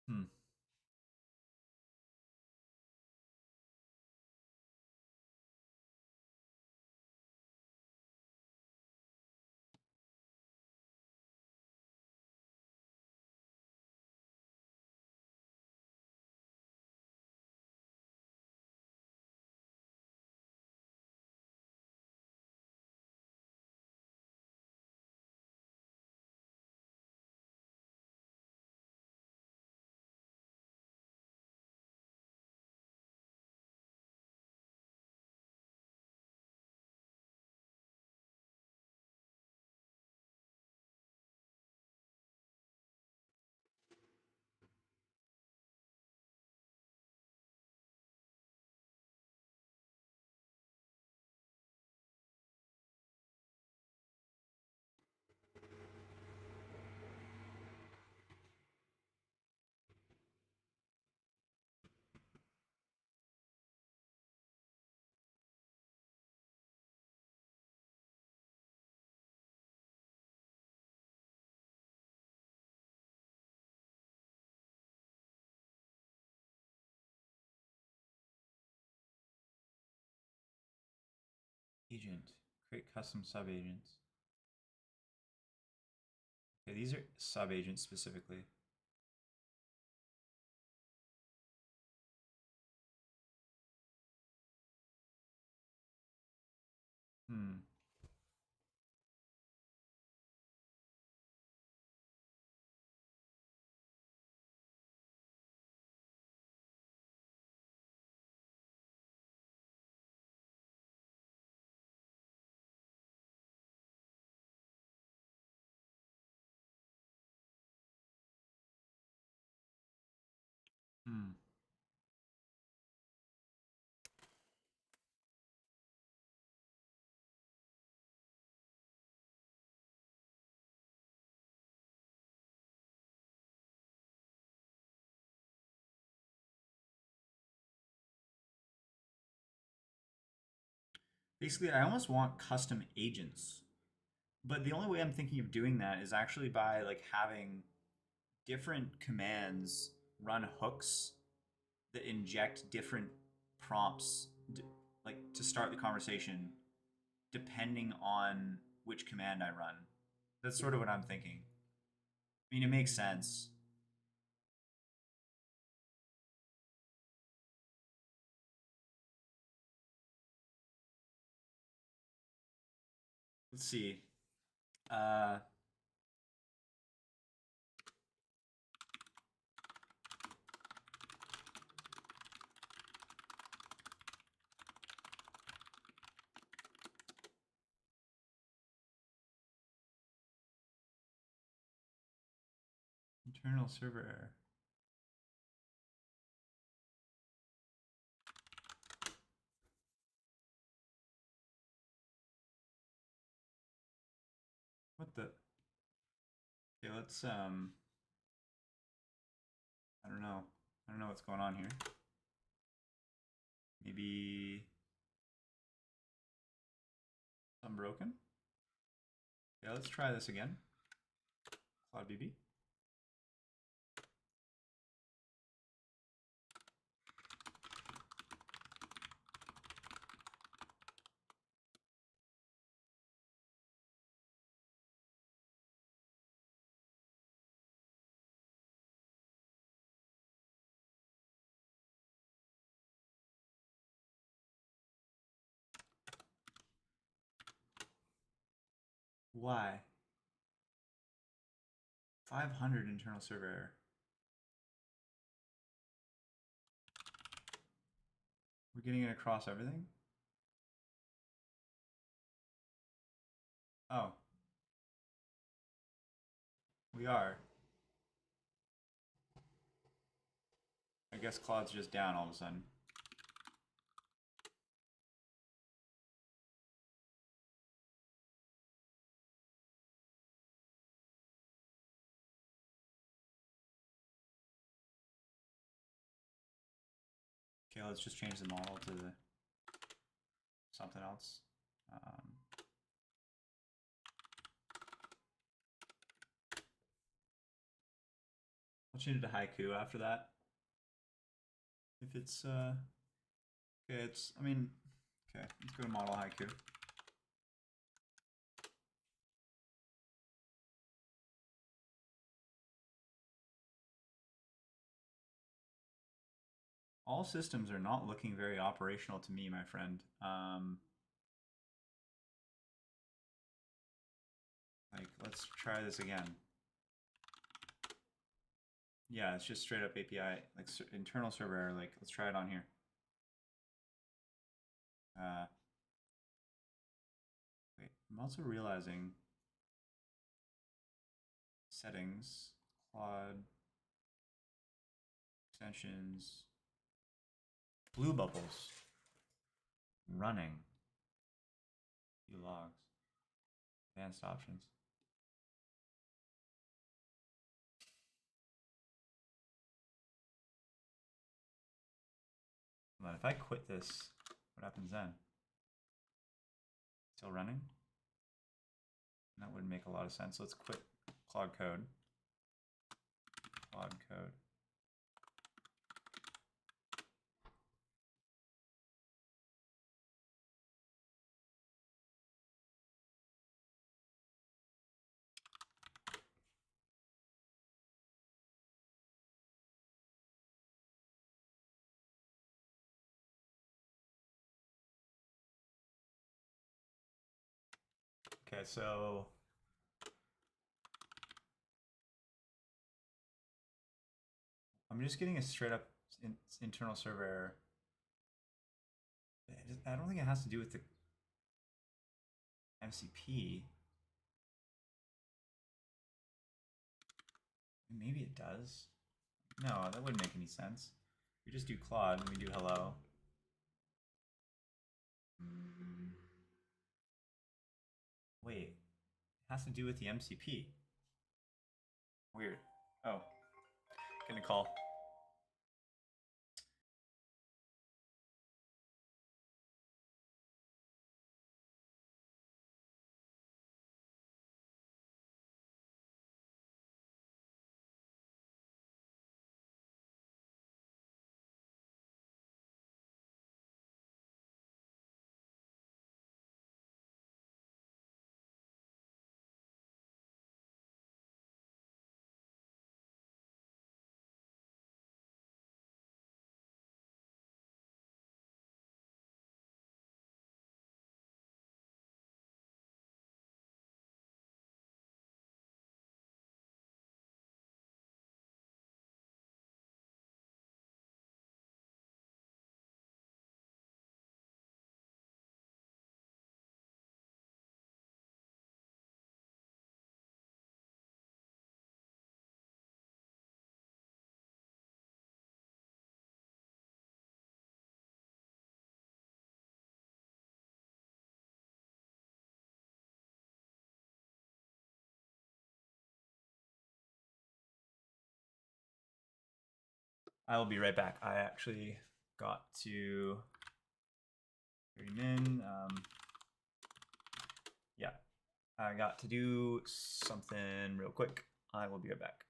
Hmm. Agent. Create custom subagents. Okay, these are subagents specifically. Hmm. Hmm. Basically, I almost want custom agents. But the only way I'm thinking of doing that is actually by like having different commands run hooks that inject different prompts like to start the conversation depending on which command I run. That's sort of what I'm thinking. I mean, it makes sense. Let's see. Uh, internal server error. What the? Okay, let's I don't know. I don't know what's going on here. Maybe I'm broken. Yeah, let's try this again. Cloud BB. Why? 500 internal server error. We're getting it across everything? Oh. We are. I guess Claude's just down all of a sudden. Okay, let's just change the model to something else. I'll change it to Haiku after that. If it's, okay, it's, I mean, okay, let's go to model Haiku. All systems are not looking very operational to me, my friend. Like, let's try this again. Yeah, it's just straight up API, like internal server error. Like, let's try it on here. Wait, I'm also realizing settings, Claude, extensions, BlueBubbles, running, view logs, advanced options. Hold on, if I quit this, what happens then? Still running? That wouldn't make a lot of sense. Let's quit Claude Code. Claude Code. Okay, so I'm just getting a straight up internal server error. I don't think it has to do with the MCP. Maybe it does. No, that wouldn't make any sense. We just do Claude and we do hello. Wait, it has to do with the MCP. Weird. Oh, getting a call. I will be right back. I actually got to 30 min. Yeah, I got to do something real quick. I will be right back.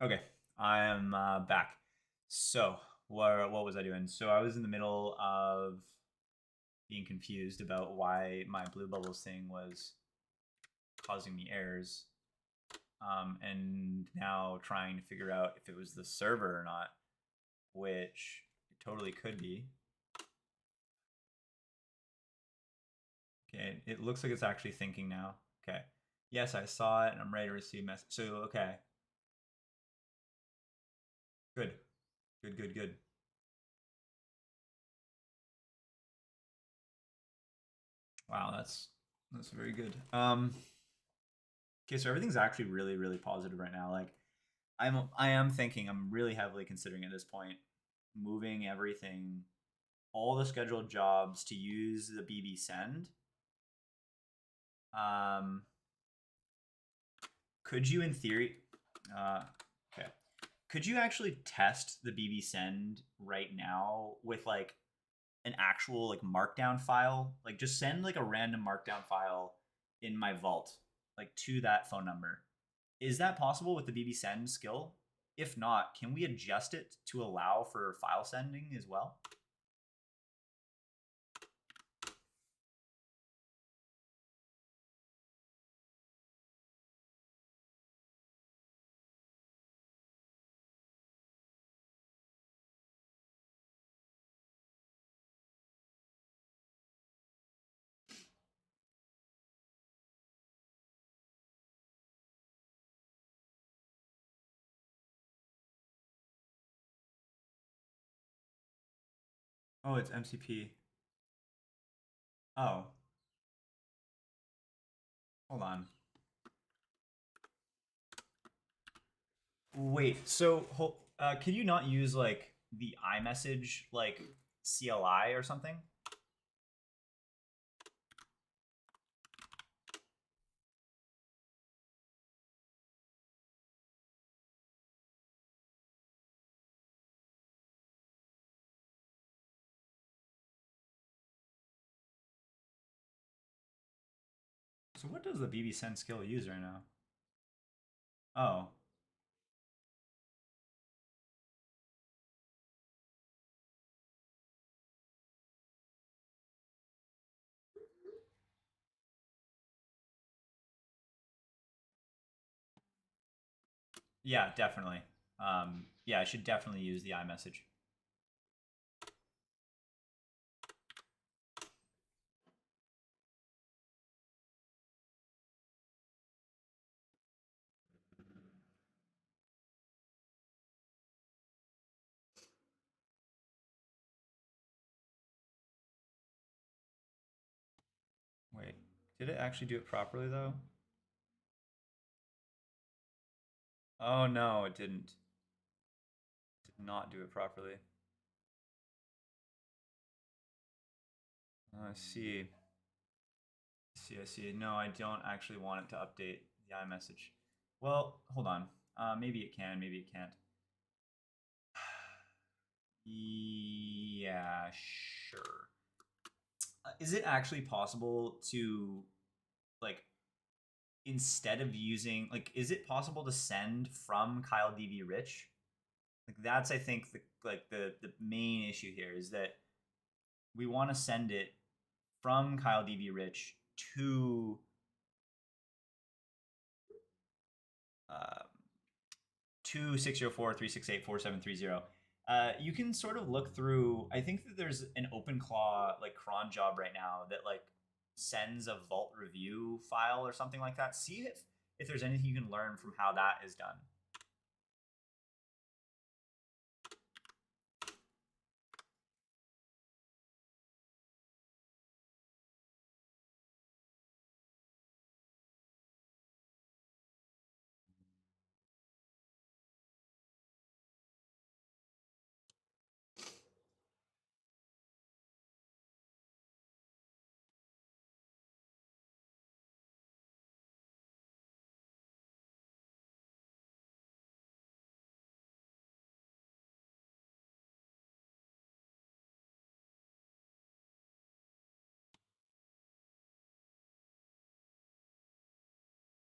Okay, I am back. So, what was I doing? So I was in the middle of being confused about why my BlueBubbles thing was causing me errors, and now trying to figure out if it was the server or not, which it totally could be. Okay, it looks like it's actually thinking now. Okay, yes, I saw it, and I'm ready to receive message. So okay, good, good, good, good. Wow, that's very good. Okay, so everything's actually really, really positive right now. Like, I am thinking, I'm really heavily considering at this point moving everything, all the scheduled jobs to use the BB send. Um, could you, in theory, uh, okay, could you actually test the BB send right now with like an actual like markdown file? Like, just send like a random markdown file in my vault, like to that phone number. Is that possible with the BB send skill? If not, can we adjust it to allow for file sending as well? Oh, it's MCP. Oh, hold on. Wait, so can you not use like the iMessage like CLI or something? So what does the BB send skill use right now? Oh, yeah, definitely. Yeah, I should definitely use the iMessage. Wait, did it actually do it properly though? Oh no, it didn't. It did not do it properly. I see. I see. No, I don't actually want it to update the iMessage. Well, hold on. Maybe it can, maybe it can't. Yeah, sure. Is it actually possible to, like, instead of using, like, is it possible to send from Kyle DB Rich? Like, that's, I think, the main issue here is that we want to send it from Kyle DB Rich to uh, 2604 368 4730. You can sort of look through. I think that there's an OpenClaw like cron job right now that like sends a vault review file or something like that. See if there's anything you can learn from how that is done.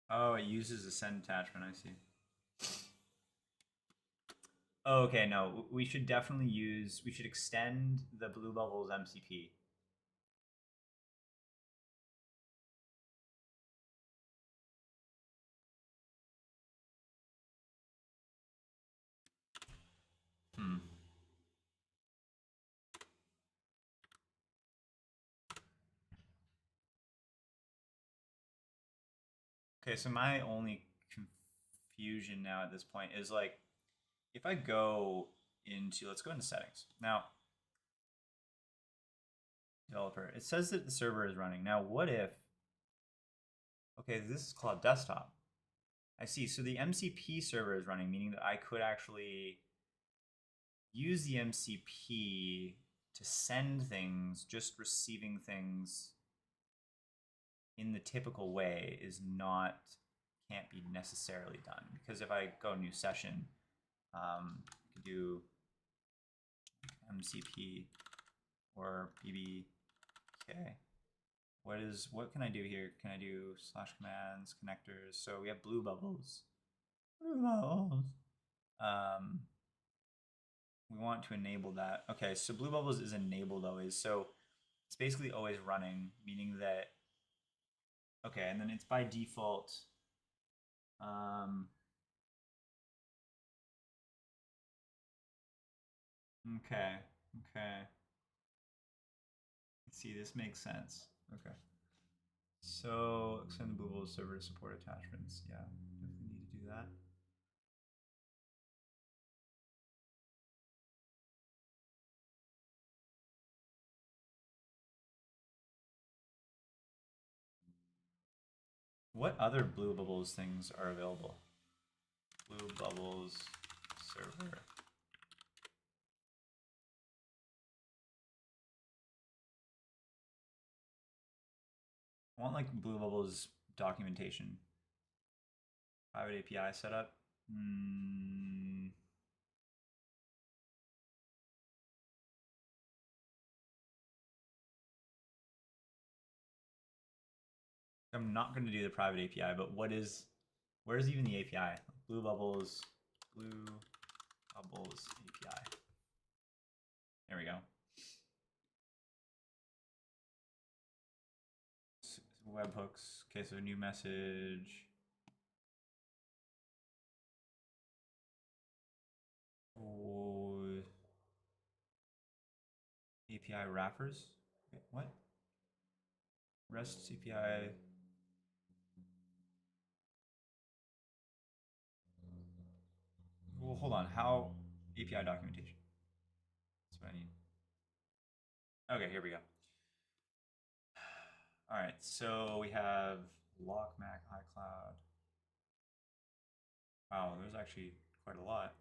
Oh, it uses a send attachment. I see. Oh, okay, no, we should definitely use. We should extend the BlueBubbles MCP. Hmm. Okay, so my only confusion now at this point is like, if I go into, let's go into settings now. Developer. It says that the server is running. Now, what if? Okay, this is Claude Desktop. I see. So the MCP server is running, meaning that I could actually use the MCP to send things. Just receiving things in the typical way is not, can't be necessarily done, because if I go new session, I could do MCP or BBK. What can I do here? Can I do slash commands, connectors? So we have BlueBubbles. BlueBubbles. We want to enable that. Okay, so BlueBubbles is enabled always. So it's basically always running, meaning that, okay, and then it's by default. Okay, okay. See, this makes sense. Okay. So extend the BlueBubbles server to support attachments. Yeah, definitely need to do that. What other BlueBubbles things are available? BlueBubbles server. I want like BlueBubbles documentation. Private API setup. I'm not going to do the private API, but where's even the API? BlueBubbles API. There we go. Webhooks. Okay, so new message. Oh, API wrappers. Wait, what? REST API. Well, hold on. How API documentation? That's what I need. Okay, here we go. All right, so we have Lock, Mac, iCloud. Wow, there's actually quite a lot.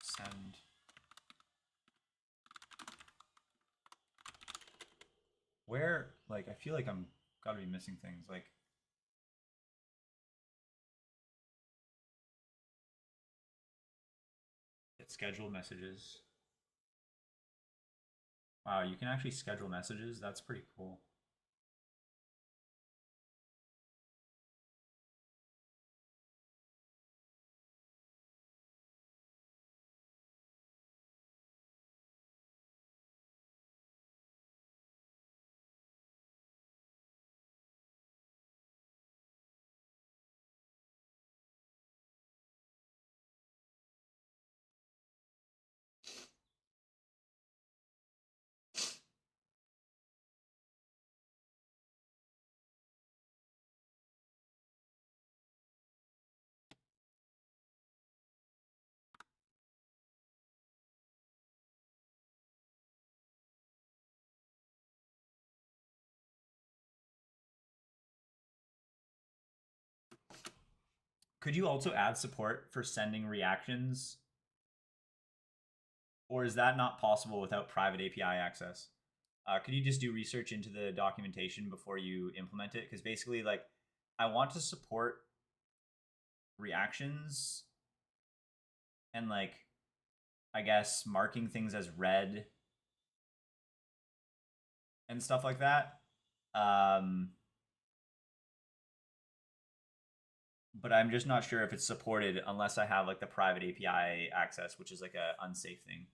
Send. Where, like, I feel like I'm gotta be missing things. Like, get scheduled messages. Wow, you can actually schedule messages. That's pretty cool. Could you also add support for sending reactions? Or is that not possible without private API access? Could you just do research into the documentation before you implement it? Because basically, like, I want to support reactions and like I guess, marking things as red and stuff like that. But I'm just not sure if it's supported unless I have like the private API access, which is like a unsafe thing.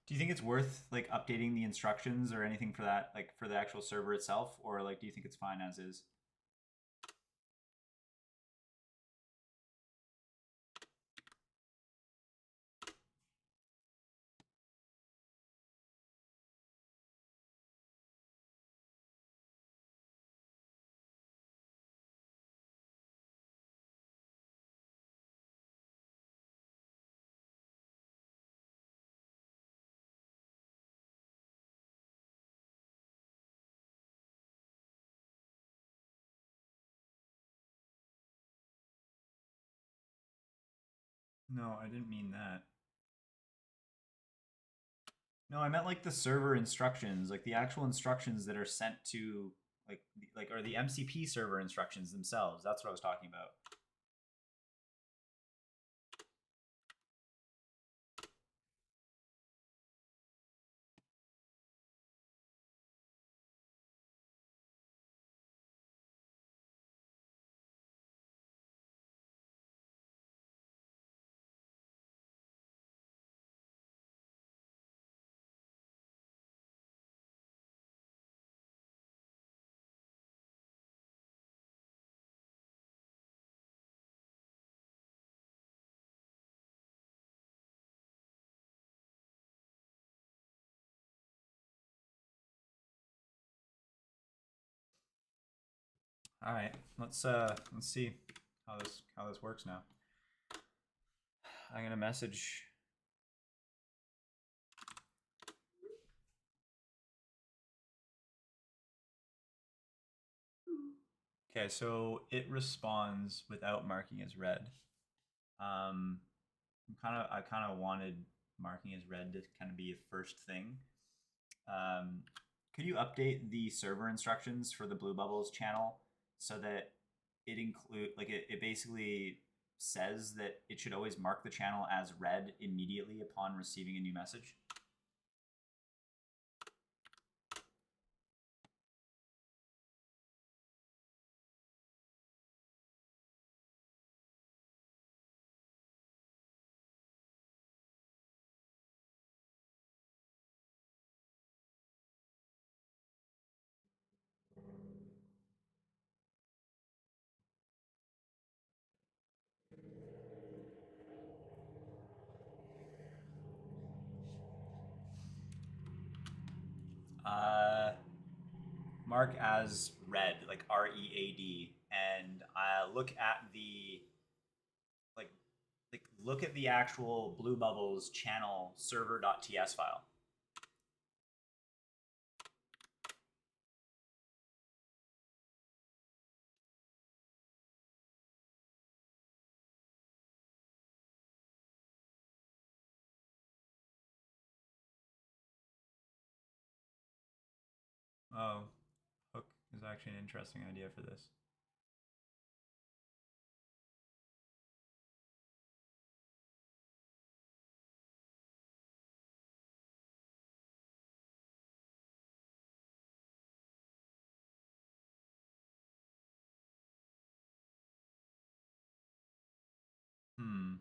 Do you think it's worth like updating the instructions or anything for that, like for the actual server itself, or like do you think it's fine as is? No, I didn't mean that. No, I meant like the server instructions, like the actual instructions that are sent to or the MCP server instructions themselves. That's what I was talking about. All right, let's see how this works now. I'm gonna message. Okay, so it responds without marking as read. I kind of wanted marking as read to kind of be a first thing. Um, could you update the server instructions for the BlueBubbles channel so that it basically says that it should always mark the channel as read immediately upon receiving a new message? Mark as read, like READ, and look at the like look at the actual BlueBubbles channel server.ts file. Oh, hook is actually an interesting idea for this. Hmm.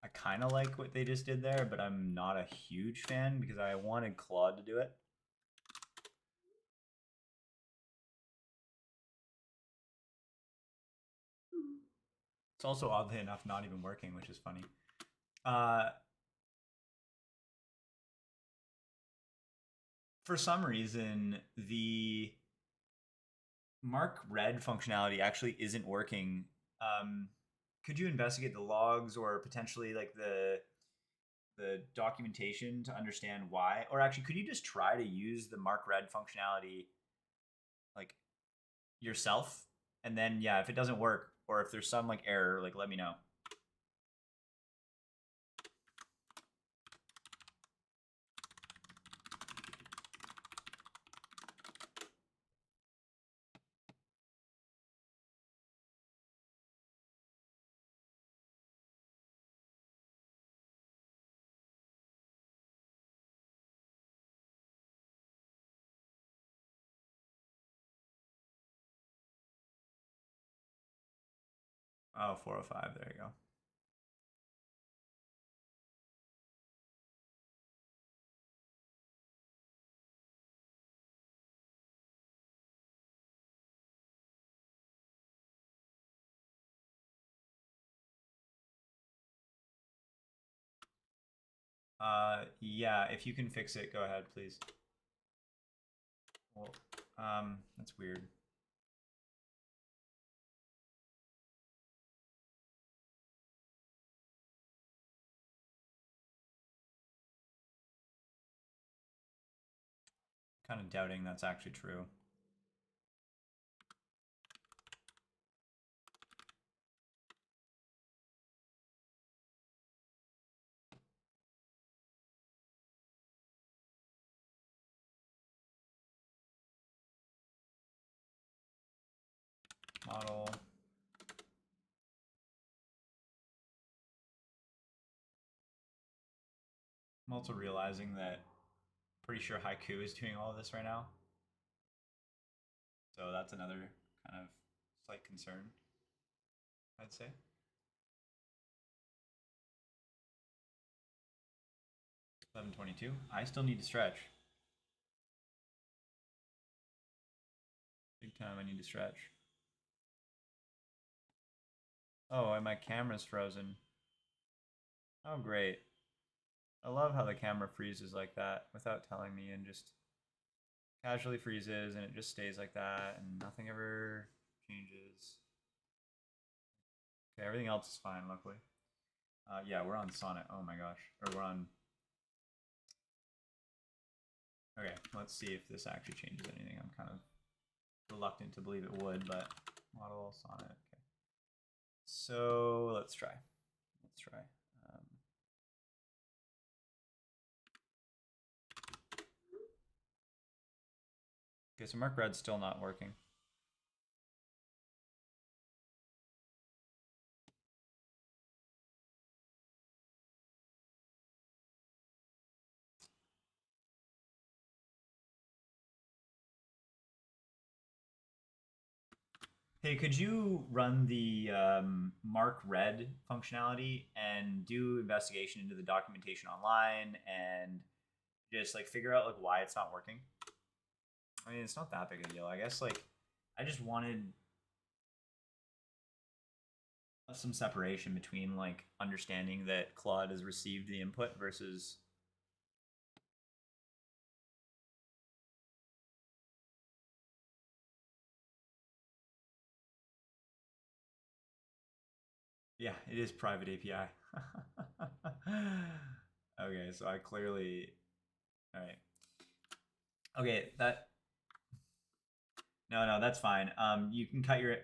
I kind of like what they just did there, but I'm not a huge fan because I wanted Claude to do it. It's also oddly enough not even working, which is funny. For some reason, the mark read functionality actually isn't working. Um, could you investigate the logs or potentially like the documentation to understand why? Or actually, could you just try to use the mark read functionality like yourself? And then yeah, if it doesn't work or if there's some like error, like let me know. Oh, 405. There you go. Yeah, if you can fix it, go ahead, please. Well, that's weird. Kind of doubting that's actually true. model. I'm also realizing that pretty sure Haiku is doing all of this right now. So that's another kind of slight concern, I'd say. $11.22. I still need to stretch. Big time, I need to stretch. Oh, and my camera's frozen. Oh, great. I love how the camera freezes like that without telling me and just casually freezes and it just stays like that and nothing ever changes. Okay, everything else is fine, luckily. Yeah, we're on Sonnet. Oh my gosh. Or we're on... Okay, let's see if this actually changes anything. I'm kind of reluctant to believe it would, but model Sonnet. Okay. So let's try. Let's try. Okay, so mark red's still not working. Hey, could you run the mark red functionality and do investigation into the documentation online and just like figure out like why it's not working? I mean, it's not that big a deal. I guess like I just wanted some separation between like understanding that Claude has received the input versus yeah, it is private API. Okay, so I clearly all right. Okay, that no, that's fine. You can cut your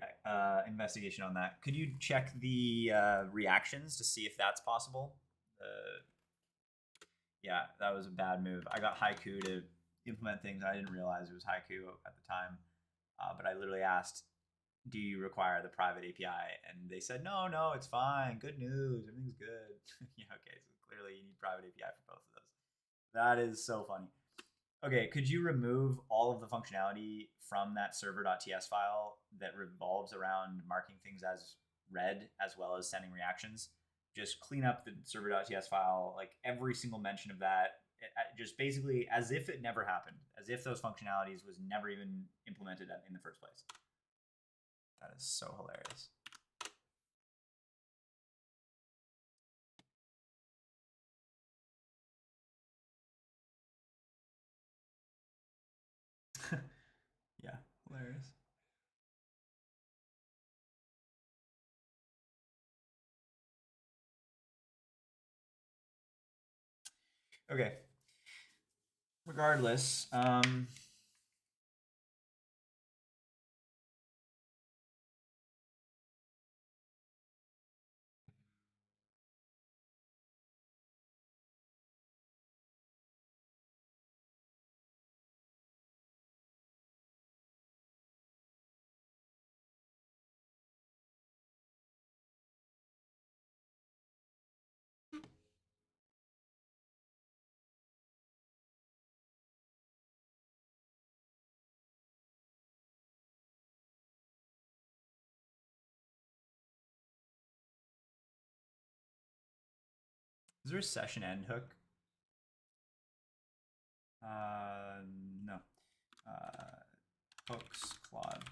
investigation on that. Could you check the reactions to see if that's possible? Yeah, that was a bad move. I got Haiku to implement things. I didn't realize it was Haiku at the time, but I literally asked, "Do you require the private API?" And they said, "No, no, it's fine. Good news. Everything's good." Yeah, okay. So clearly, you need private API for both of those. That is so funny. Okay, could you remove all of the functionality from that server.ts file that revolves around marking things as read as well as sending reactions? Just clean up the server.ts file, like every single mention of that, just basically as if it never happened, as if those functionalities was never even implemented in the first place. That is so hilarious. Yeah, hilarious. Okay. Regardless, is there a session end hook? No. Hooks, Claude.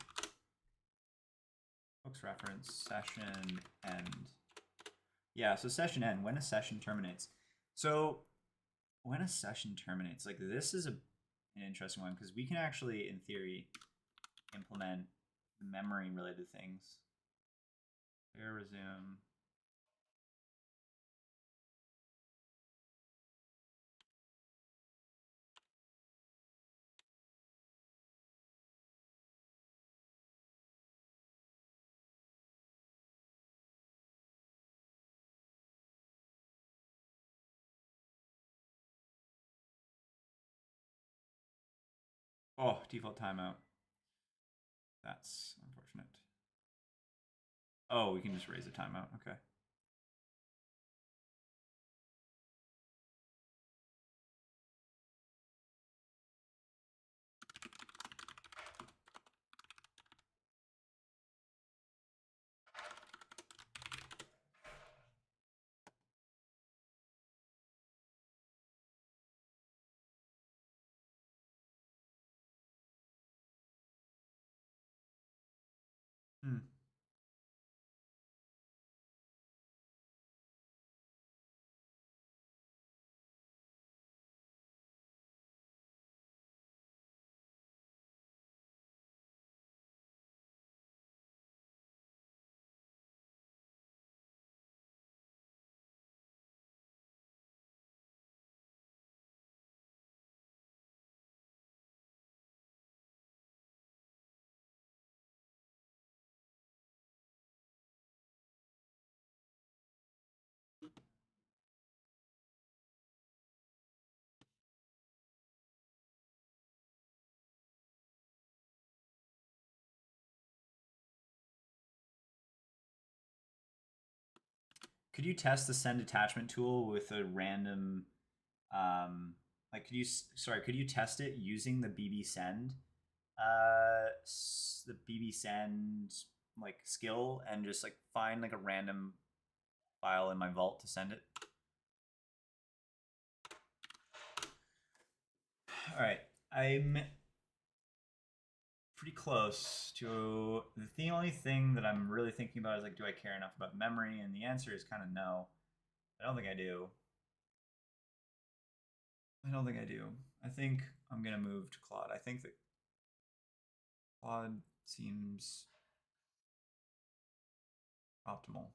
Hooks reference, session end. Yeah, so session end, when a session terminates. So when a session terminates, like this is an interesting one because we can actually, in theory, implement memory related things. Clear resume. Oh, default timeout. That's unfortunate. Oh, we can just raise a timeout. Okay. Hmm. Could you test the send attachment tool with a random, like could you test it using the BB send, the BB send like skill and just like find like a random file in my vault to send it? All right, I'm pretty close to the only thing that I'm really thinking about is like, do I care enough about memory? And the answer is kind of no. I don't think I do. I don't think I do. I think I'm gonna move to Claude. I think that Claude seems optimal.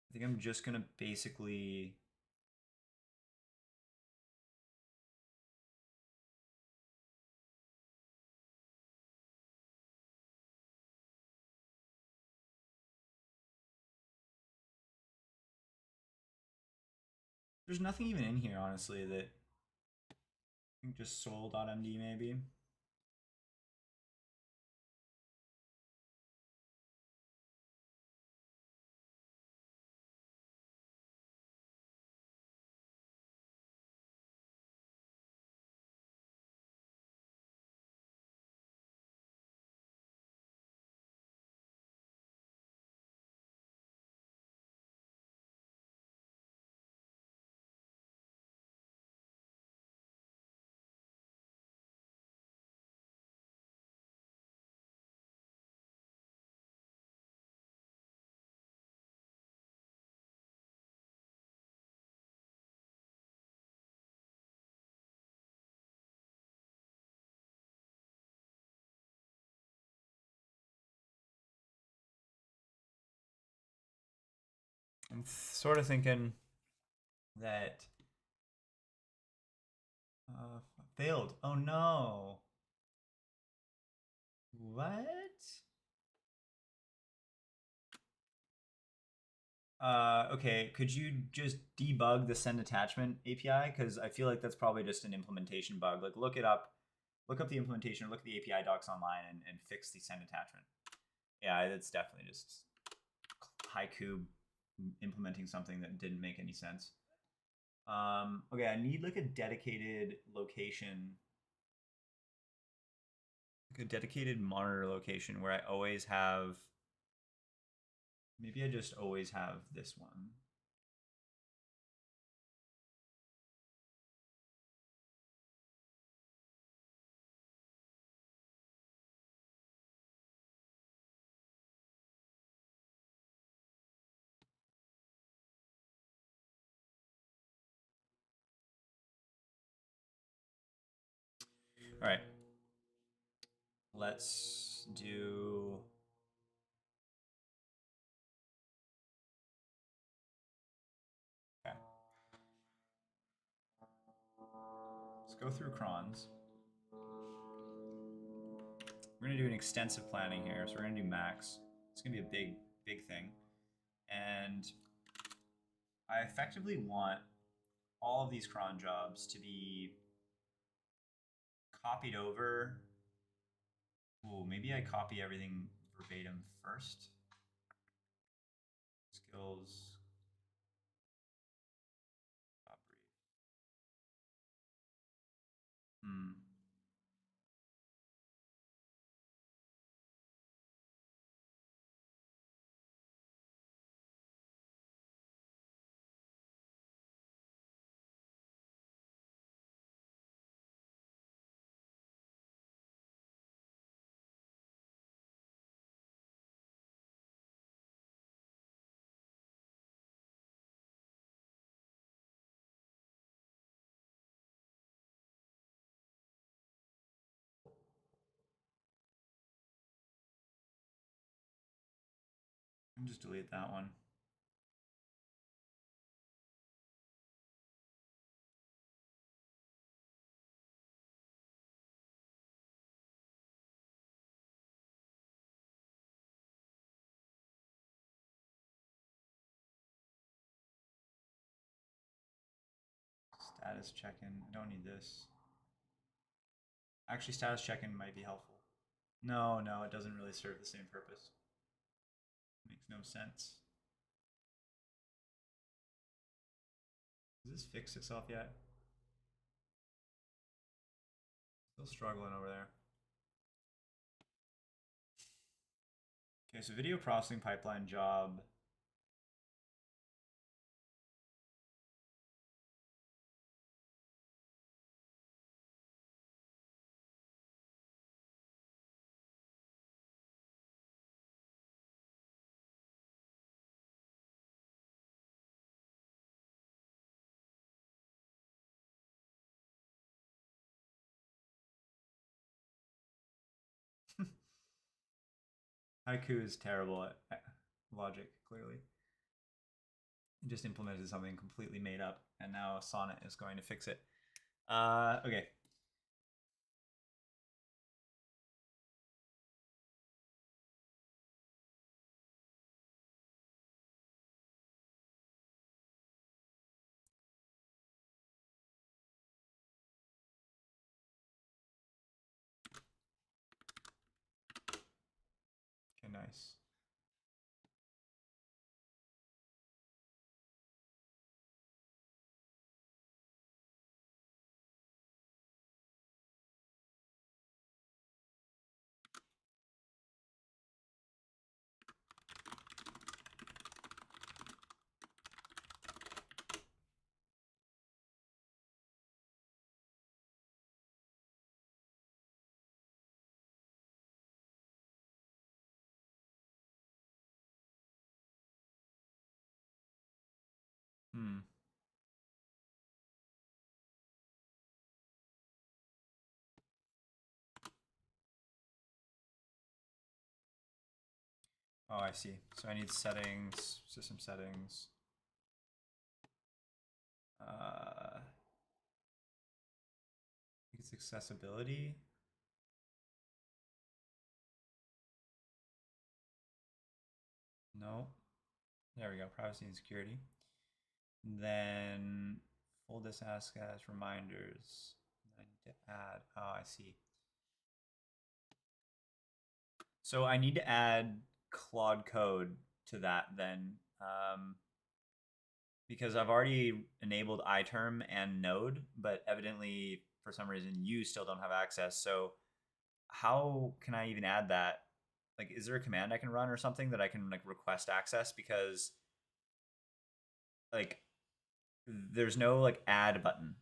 I think I'm just gonna basically there's nothing even in here honestly that I think just sol.md maybe. I'm sort of thinking that failed. Oh no. What? Okay, could you just debug the send attachment API? Because I feel like that's probably just an implementation bug. Like look it up, look up the implementation, look at the API docs online and fix the send attachment. Yeah, it's definitely just Haiku implementing something that didn't make any sense. Okay, I need like a dedicated location, like a dedicated monitor location where I always have, maybe I just always have this one. All right, let's do. Okay. Let's go through crons. We're gonna do an extensive planning here, so we're gonna do max. It's gonna be a big thing, and I effectively want all of these cron jobs to be copied over Ooh, maybe I copy everything verbatim first. Skills. Hmm. And just delete that one. Status check-in. I don't need this. Actually, status check-in might be helpful. No, no, it doesn't really serve the same purpose. Makes no sense. Does this fix itself yet? Still struggling over there. Okay, so video processing pipeline job. Haiku is terrible at logic, clearly. It just implemented something completely made up, and now Sonnet is going to fix it. Okay. Okay, nice. Hmm. Oh, I see. So I need settings, system settings. I think it's accessibility. No. There we go. Privacy and security. Then full disk as reminders. I need to add. Oh, I see. So I need to add Claude Code to that then, because I've already enabled iTerm and Node, but evidently for some reason you still don't have access. So how can I even add that? Like, is there a command I can run or something that I can like request access? Because like there's no like add button.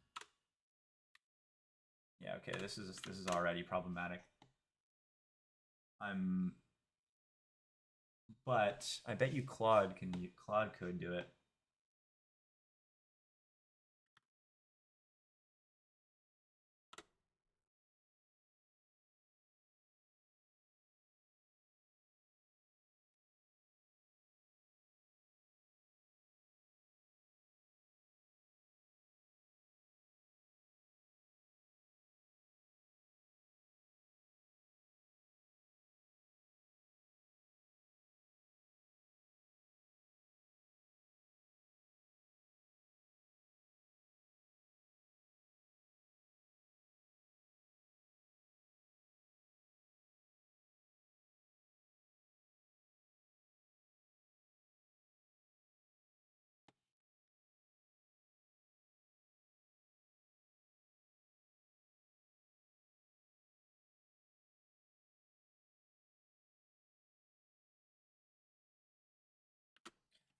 Yeah, okay, this is already problematic. But I bet you Claude could do it.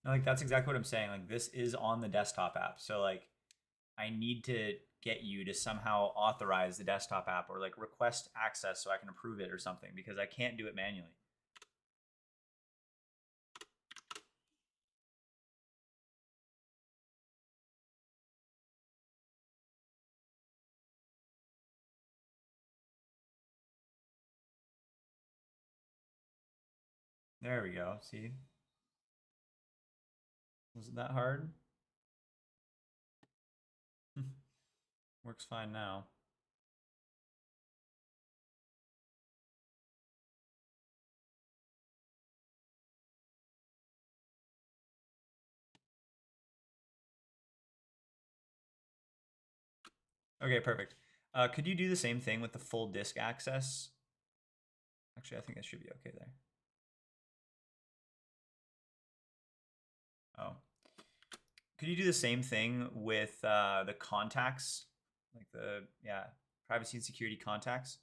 Like that's exactly what I'm saying. Like this is on the desktop app. So like I need to get you to somehow authorize the desktop app or like request access so I can approve it or something because I can't do it manually. There we go. See? Was it that hard? Works fine now. Okay, perfect. Could you do the same thing with the full disk access? Actually, I think it should be okay there. Oh. Could you do the same thing with the contacts? Like the, yeah, privacy and security contacts?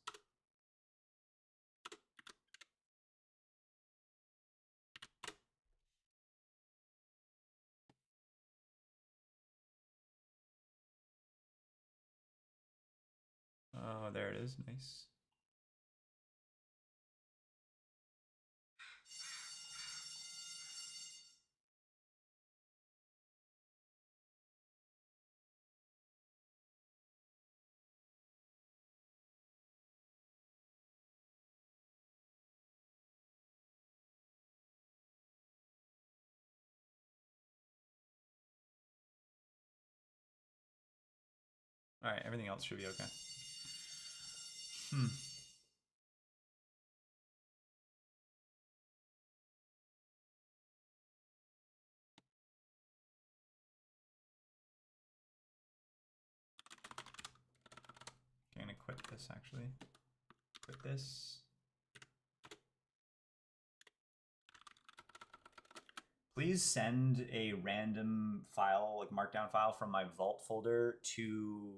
Oh, there it is. Nice. All right, everything else should be okay. Hmm. I'm gonna quit this actually. Quit this. Please send a random file, like markdown file from my vault folder to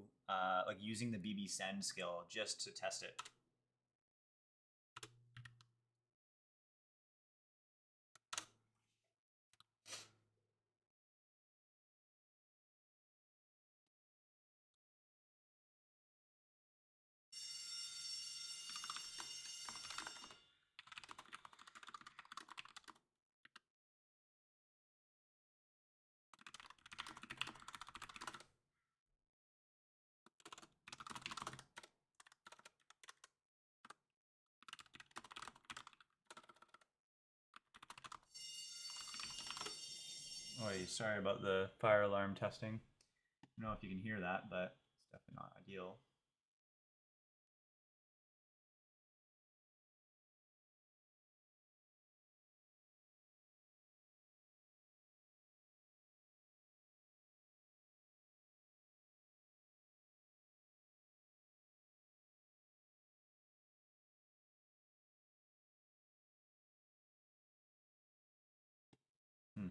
like using the BB send skill just to test it. Oh, sorry about the fire alarm testing. I don't know if you can hear that, but it's definitely not ideal. Hmm.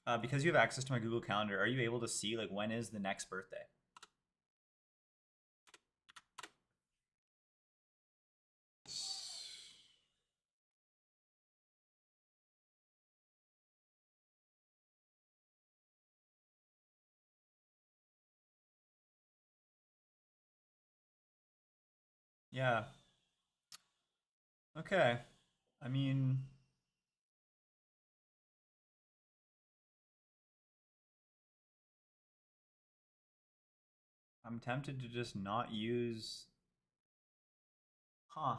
um, because you have access to my Google Calendar, are you able to see like when is the next birthday? Yeah. Okay. I mean, I'm tempted to just not use. Huh.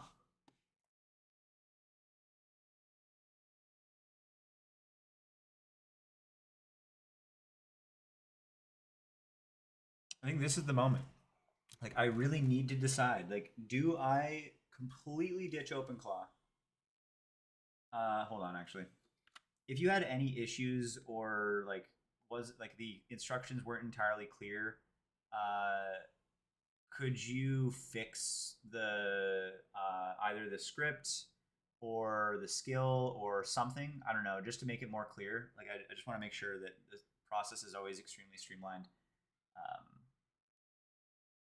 I think this is the moment. Like, I really need to decide. Like, do I completely ditch OpenClaw? Hold on, actually. If you had any issues or like was like the instructions weren't entirely clear, uh, could you fix the either the script or the skill or something? I don't know, just to make it more clear. Like, I just want to make sure that the process is always extremely streamlined. Um,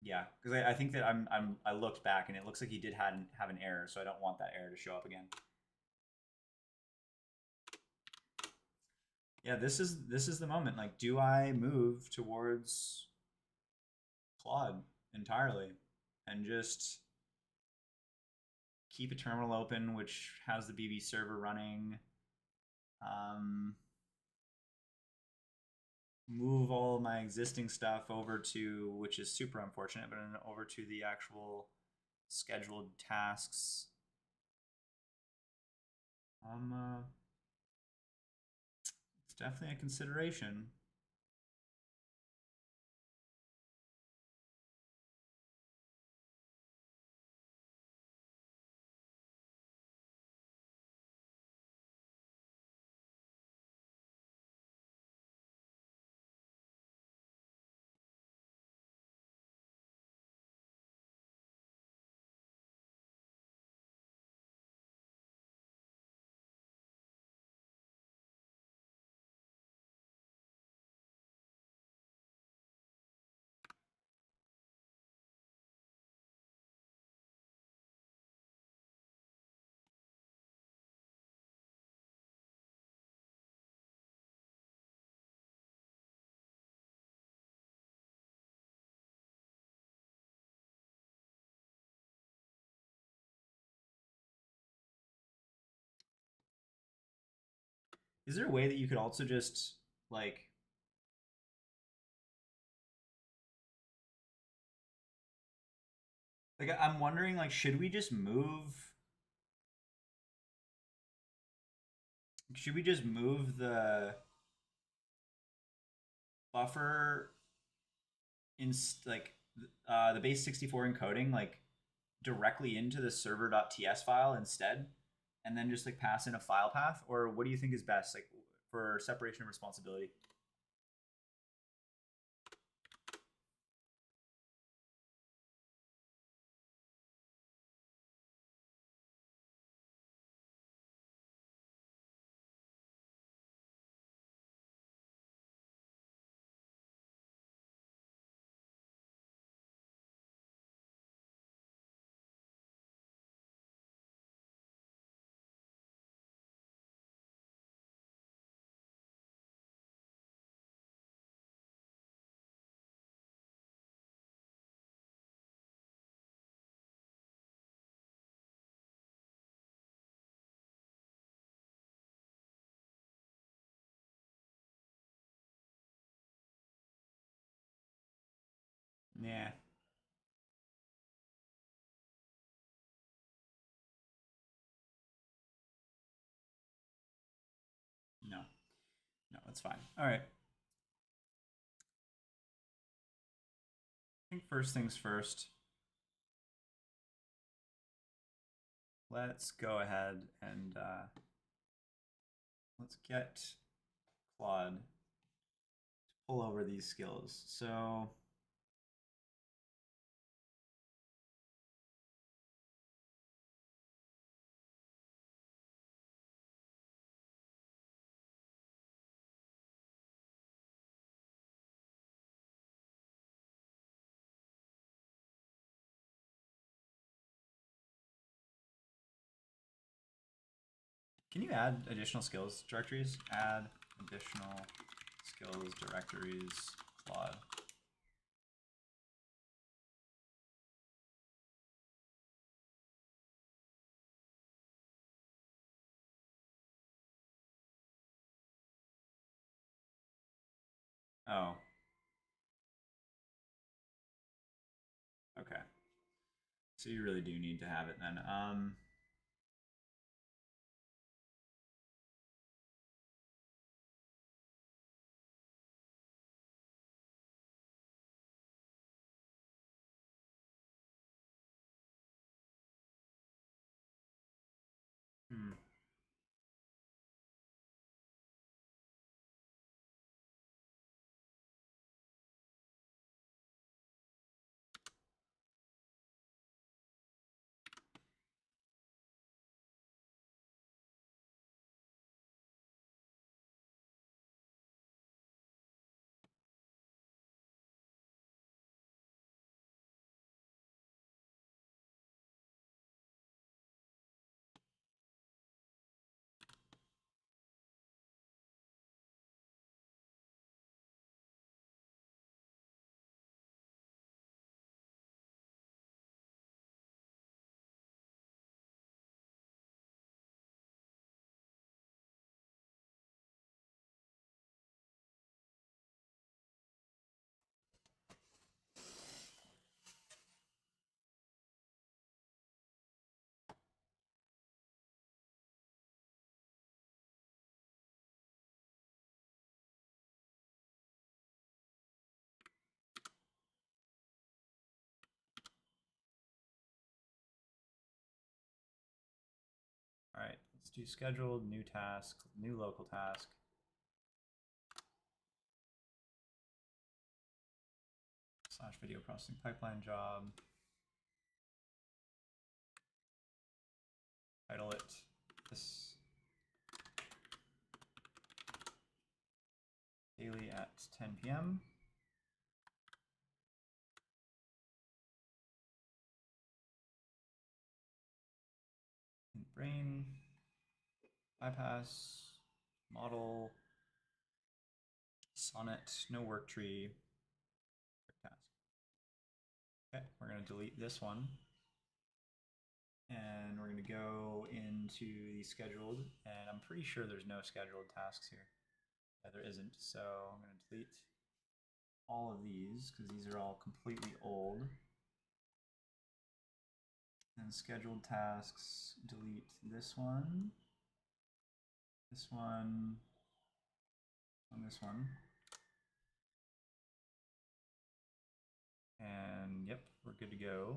yeah, because I think that I looked back and it looks like he did have an error, so I don't want that error to show up again. Yeah, this is the moment. Like, do I move towards Claude entirely and just keep a terminal open which has the BB server running? Um, Move all my existing stuff over to, which is super unfortunate, but over to the actual scheduled tasks. It's definitely a consideration. Is there a way that you could also just like I'm wondering, like, should we just move the buffer in like the base 64 encoding like directly into the server.ts file instead, and then just like pass in a file path? Or what do you think is best, like, for separation of responsibility? Yeah. No. No, that's fine. All right. I think first things first. let's go ahead and let's get Claude to pull over these skills. So can you add additional skills directories? Add additional skills directories, Claude. Oh. Okay. So you really do need to have it then. Hmm. All right, let's do scheduled, new task, new local task. / video processing pipeline job. Title it this daily at 10 p.m. Brain, bypass, model, sonnet, no work tree, task. Okay, we're going to delete this one. And we're going to go into the scheduled, and I'm pretty sure there's no scheduled tasks here. Yeah, there isn't, so I'm going to delete all of these because these are all completely old. And scheduled tasks, delete this one, this one, and this one. And yep, we're good to go.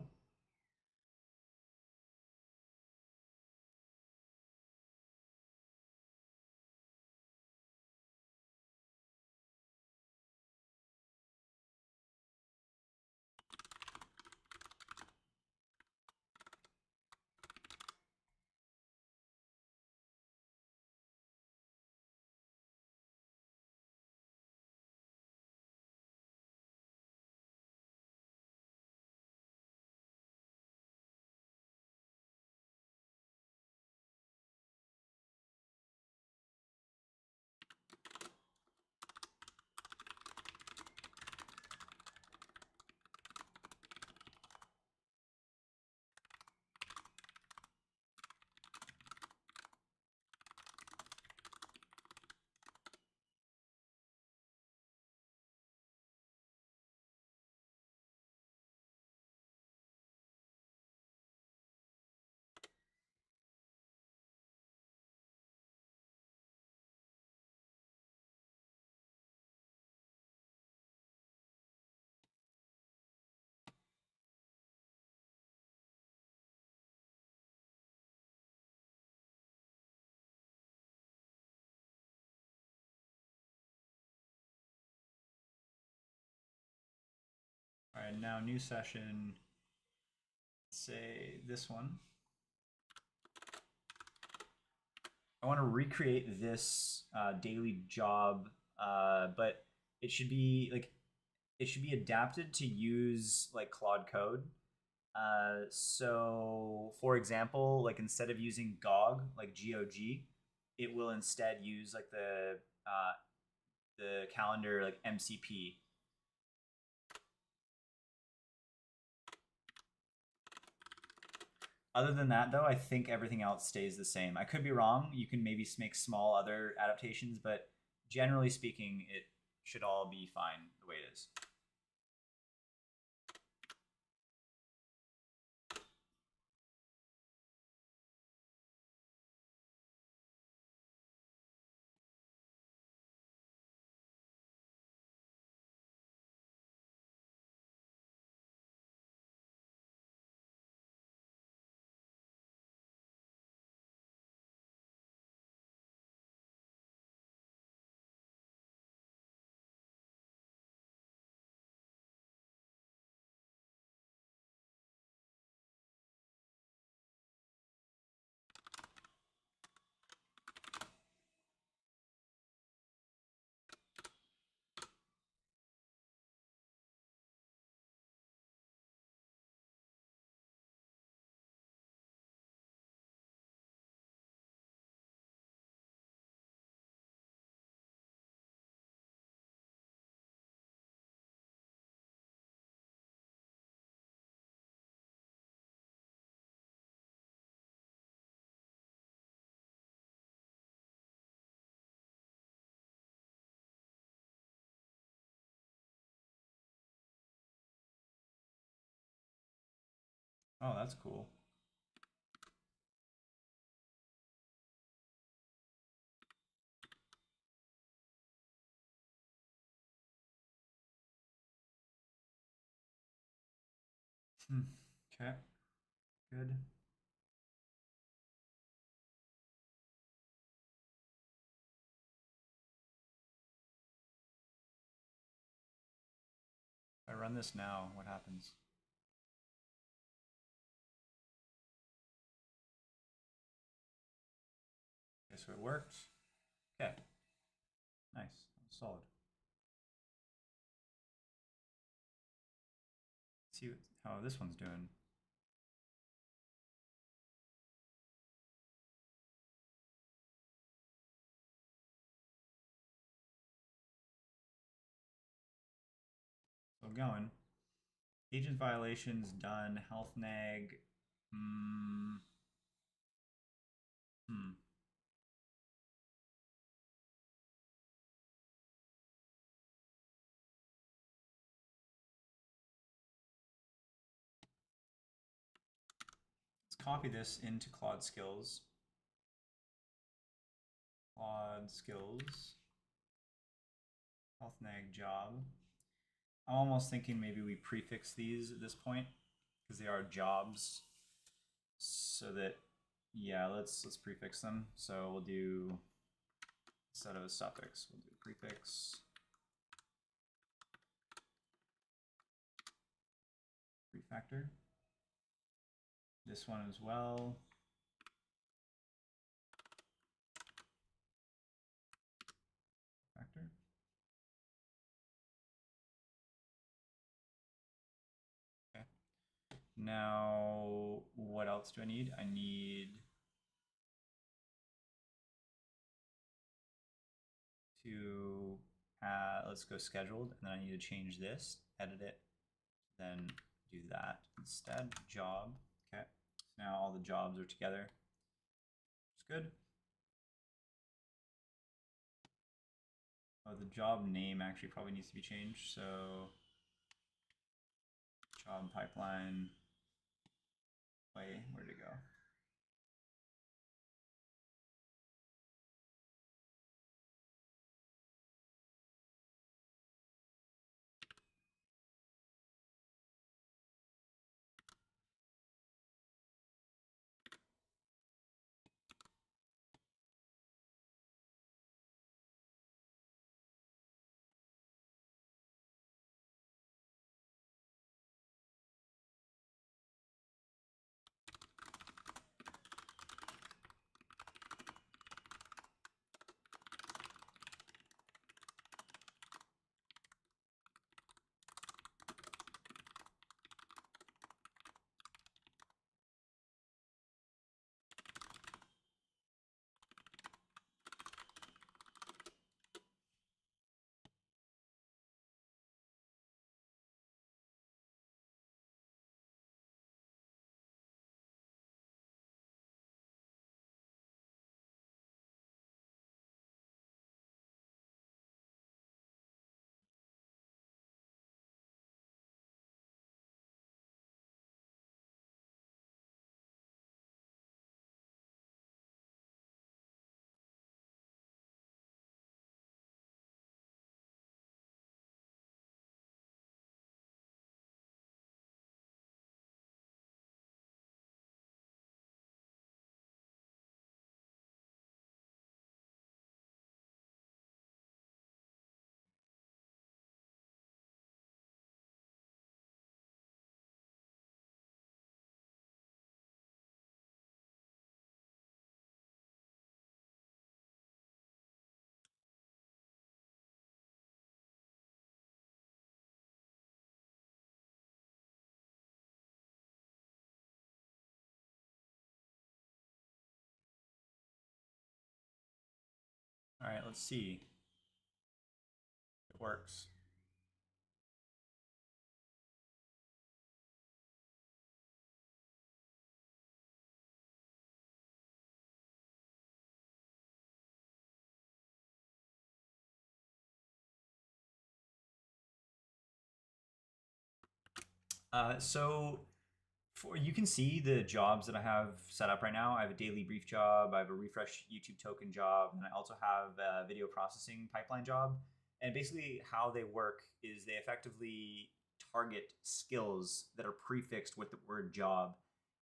right, now new session. Say this one. I want to recreate this daily job, but it should be like it should be adapted to use like Claude Code. So, for example, like instead of using GOG, like GOG, it will instead use like the calendar like MCP. Other than that, though, I think everything else stays the same. I could be wrong. You can maybe make small other adaptations, but generally speaking, it should all be fine the way it is. Oh, that's cool. Okay, good. If I run this now, what happens? Okay, so it worked. Okay, nice, solid. Let's see how this one's doing. So going. Agent violations done. Health nag. Hmm. Let's copy this into Claude Skills. Claude Skills. Health nag job. I'm almost thinking maybe we prefix these at this point because they are jobs, so that yeah, let's prefix them. So we'll do instead of a suffix, we'll do prefix. Refactor. This one as well. Factor. Okay. Now, what else do I need? I need to let's go scheduled, and then I need to change this, edit it, then do that instead. Job. Okay. So now all the jobs are together. It's good. Oh, the job name actually probably needs to be changed. So job pipeline. Wait, where'd it go? All right, let's see if it works. So you can see the jobs that I have set up right now. I have a daily brief job, I have a refresh YouTube token job, and I also have a video processing pipeline job. And basically, how they work is they effectively target skills that are prefixed with the word job.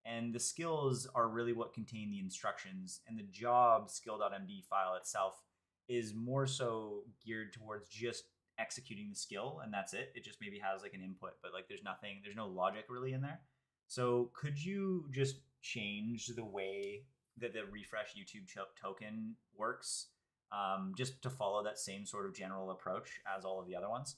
And the skills are really what contain the instructions, and the job skill.md file itself is more so geared towards just executing the skill, and that's it. It just maybe has like an input, but like there's no logic really in there. So could you just change the way that the refresh YouTube token works, just to follow that same sort of general approach as all of the other ones?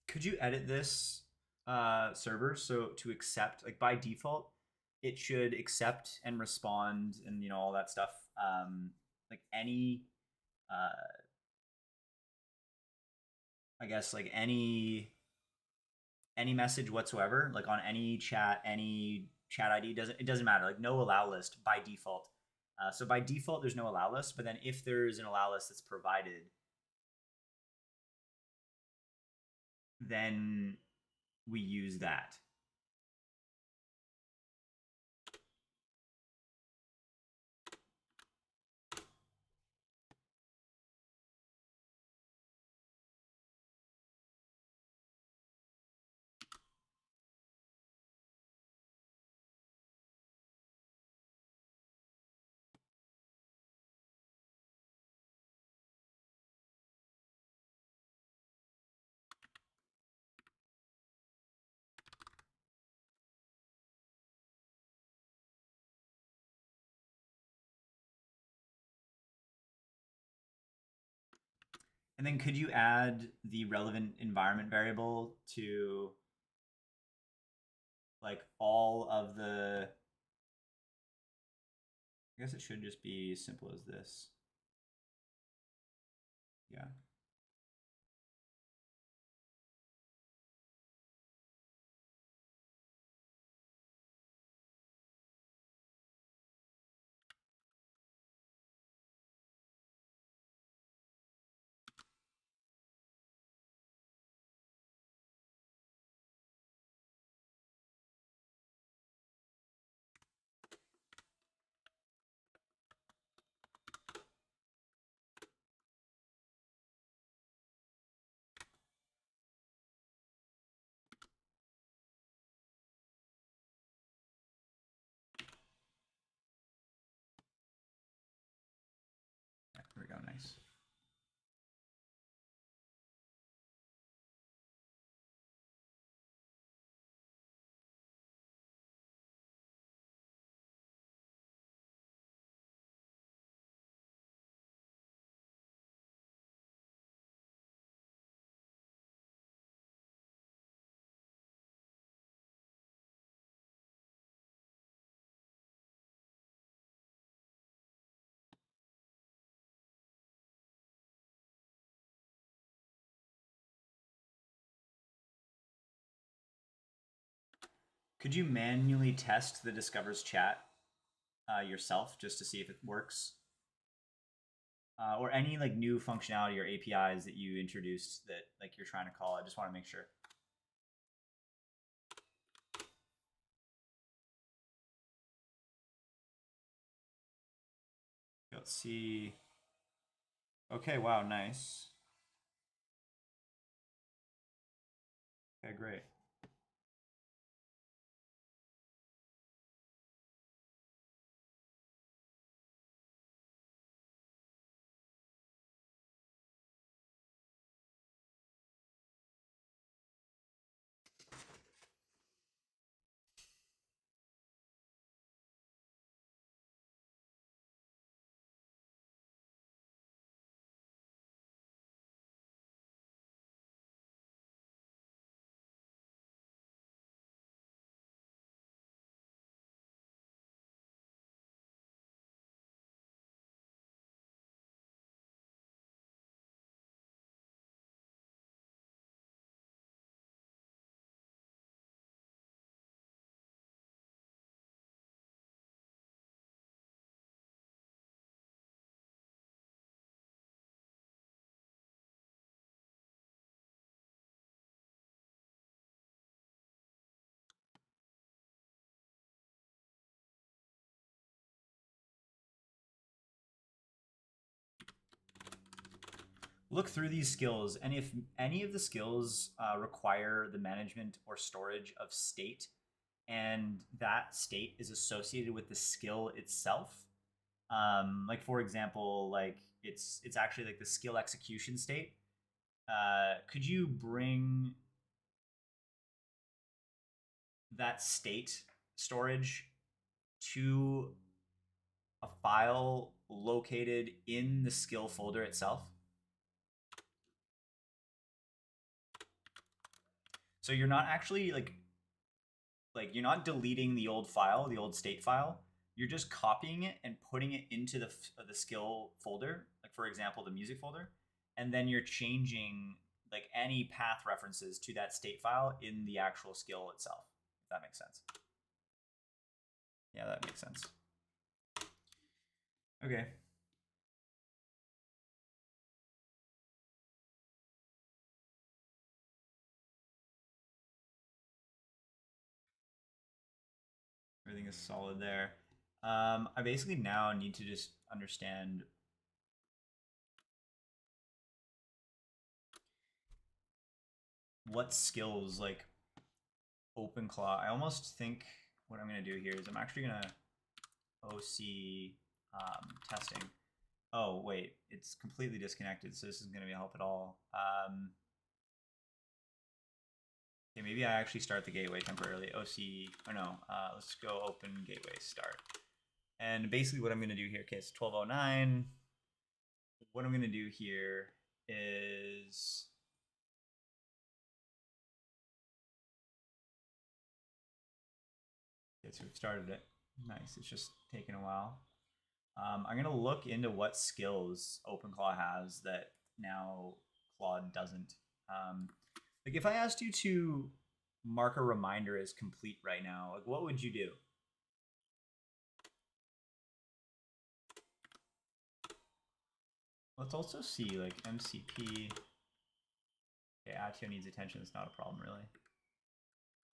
Could you edit this server so to accept, like by default it should accept and respond and all that stuff, like any I guess like any message whatsoever, like on any chat ID. Doesn't matter, like no allow list by default. So by default there's no allow list, but then if there's an allow list that's provided, then we use that. And then could you add the relevant environment variable to like all of the, I guess it should just be as simple as this. Yeah. There we go. Nice. Could you manually test the Discover's chat yourself just to see if it works? Or any like new functionality or APIs that you introduced that like you're trying to call. I just want to make sure. Let's see. Okay, wow, nice. Okay, great. Look through these skills, and if any of the skills require the management or storage of state, and that state is associated with the skill itself, like for example, like it's actually like the skill execution state. Could you bring that state storage to a file located in the skill folder itself? So you're not actually like you're not deleting the old file, the old state file. You're just copying it and putting it into the skill folder, like for example, the music folder, and then you're changing like any path references to that state file in the actual skill itself. If that makes sense. Yeah, that makes sense. Okay. Everything is solid there. I basically now need to just understand what skills like OpenClaw. I almost think what I'm going to do here is I'm actually going to OC testing. Oh, wait, it's completely disconnected, so this isn't going to be a help at all. Okay, maybe I actually start the gateway temporarily. OC, or no, let's go open gateway start. And basically what I'm going to do here, okay, it's 1209. What I'm going to do here is okay, so we've started it. Nice, it's just taking a while. I'm going to look into what skills OpenClaw has that now Claude doesn't. Like if I asked you to mark a reminder as complete right now, like what would you do? Let's also see like MCP. Okay, Attio needs attention. It's not a problem really.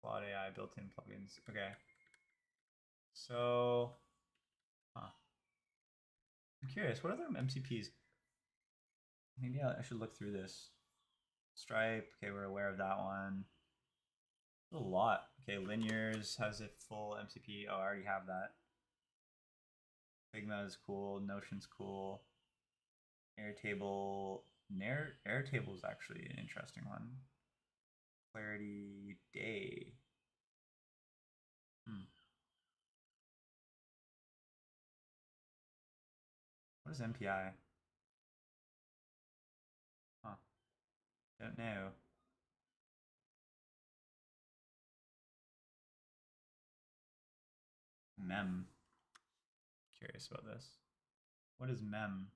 Claude AI built-in plugins. Okay. So, I'm curious. What other MCPs? Maybe I should look through this. Stripe. Okay, we're aware of that one. A lot. Okay, Linears has a full MCP. Oh, I already have that. Figma is cool. Notion's cool. Airtable. Airtable is actually an interesting one. Clarity Day. What is MPI? Huh. Don't know. Mem. Curious about this. What is mem?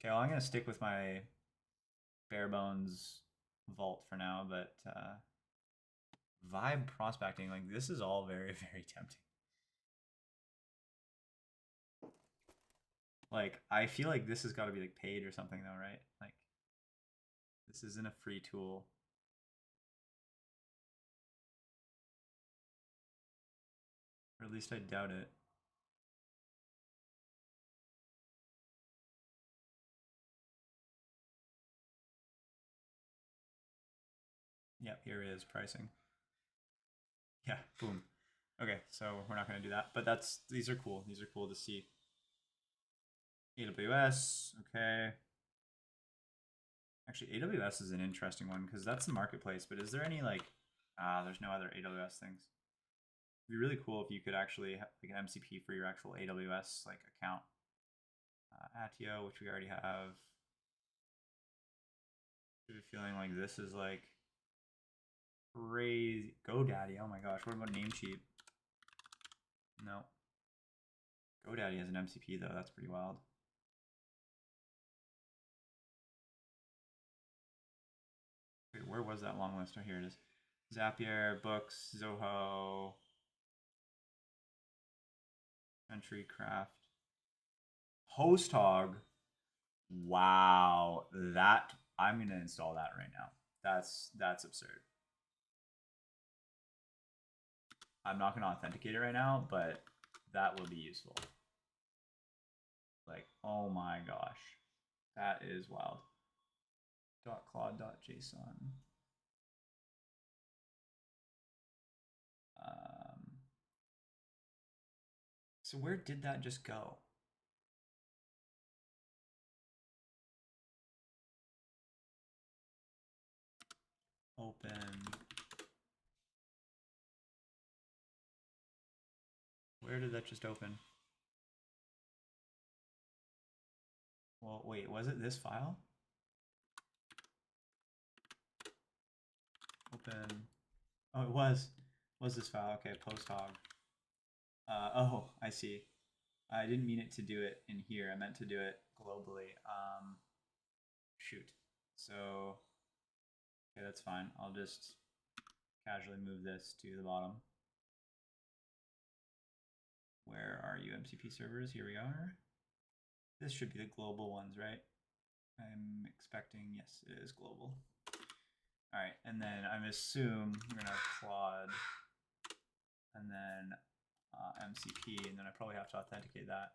Okay, well, I'm gonna stick with my bare bones vault for now, but vibe prospecting, like this is all very, very tempting. Like, I feel like this has got to be like paid or something though, right? Like, this isn't a free tool. Or at least I doubt it. Yep, here it is, pricing. Yeah, boom. Okay, so we're not gonna do that, but these are cool. These are cool to see. AWS, okay. Actually, AWS is an interesting one because that's the marketplace, but is there any like, there's no other AWS things. It'd be really cool if you could actually have like an MCP for your actual AWS like account. Attio, which we already have. I have a feeling like this is like crazy. GoDaddy, oh my gosh, what about Namecheap? No. GoDaddy has an MCP though, that's pretty wild. Wait, where was that long list? Oh, here it is. Zapier, Books, Zoho, Countrycraft, HostHog. Wow, that I'm gonna install that right now. That's absurd. I'm not gonna authenticate it right now, but that will be useful. Like, oh my gosh, that is wild. .claude.json. So where did that just go? Open. Where did that just open? Well, wait, was it this file? Open. Oh, it was. Was this file? Okay, post hog. Oh, I see. I didn't mean it to do it in here. I meant to do it globally. Shoot. So, okay, that's fine. I'll just casually move this to the bottom. Where are you, MCP servers? Here we are. This should be the global ones, right? I'm expecting, yes, it is global. All right, and then I'm assume we're gonna have Claude, and then MCP, and then I probably have to authenticate that.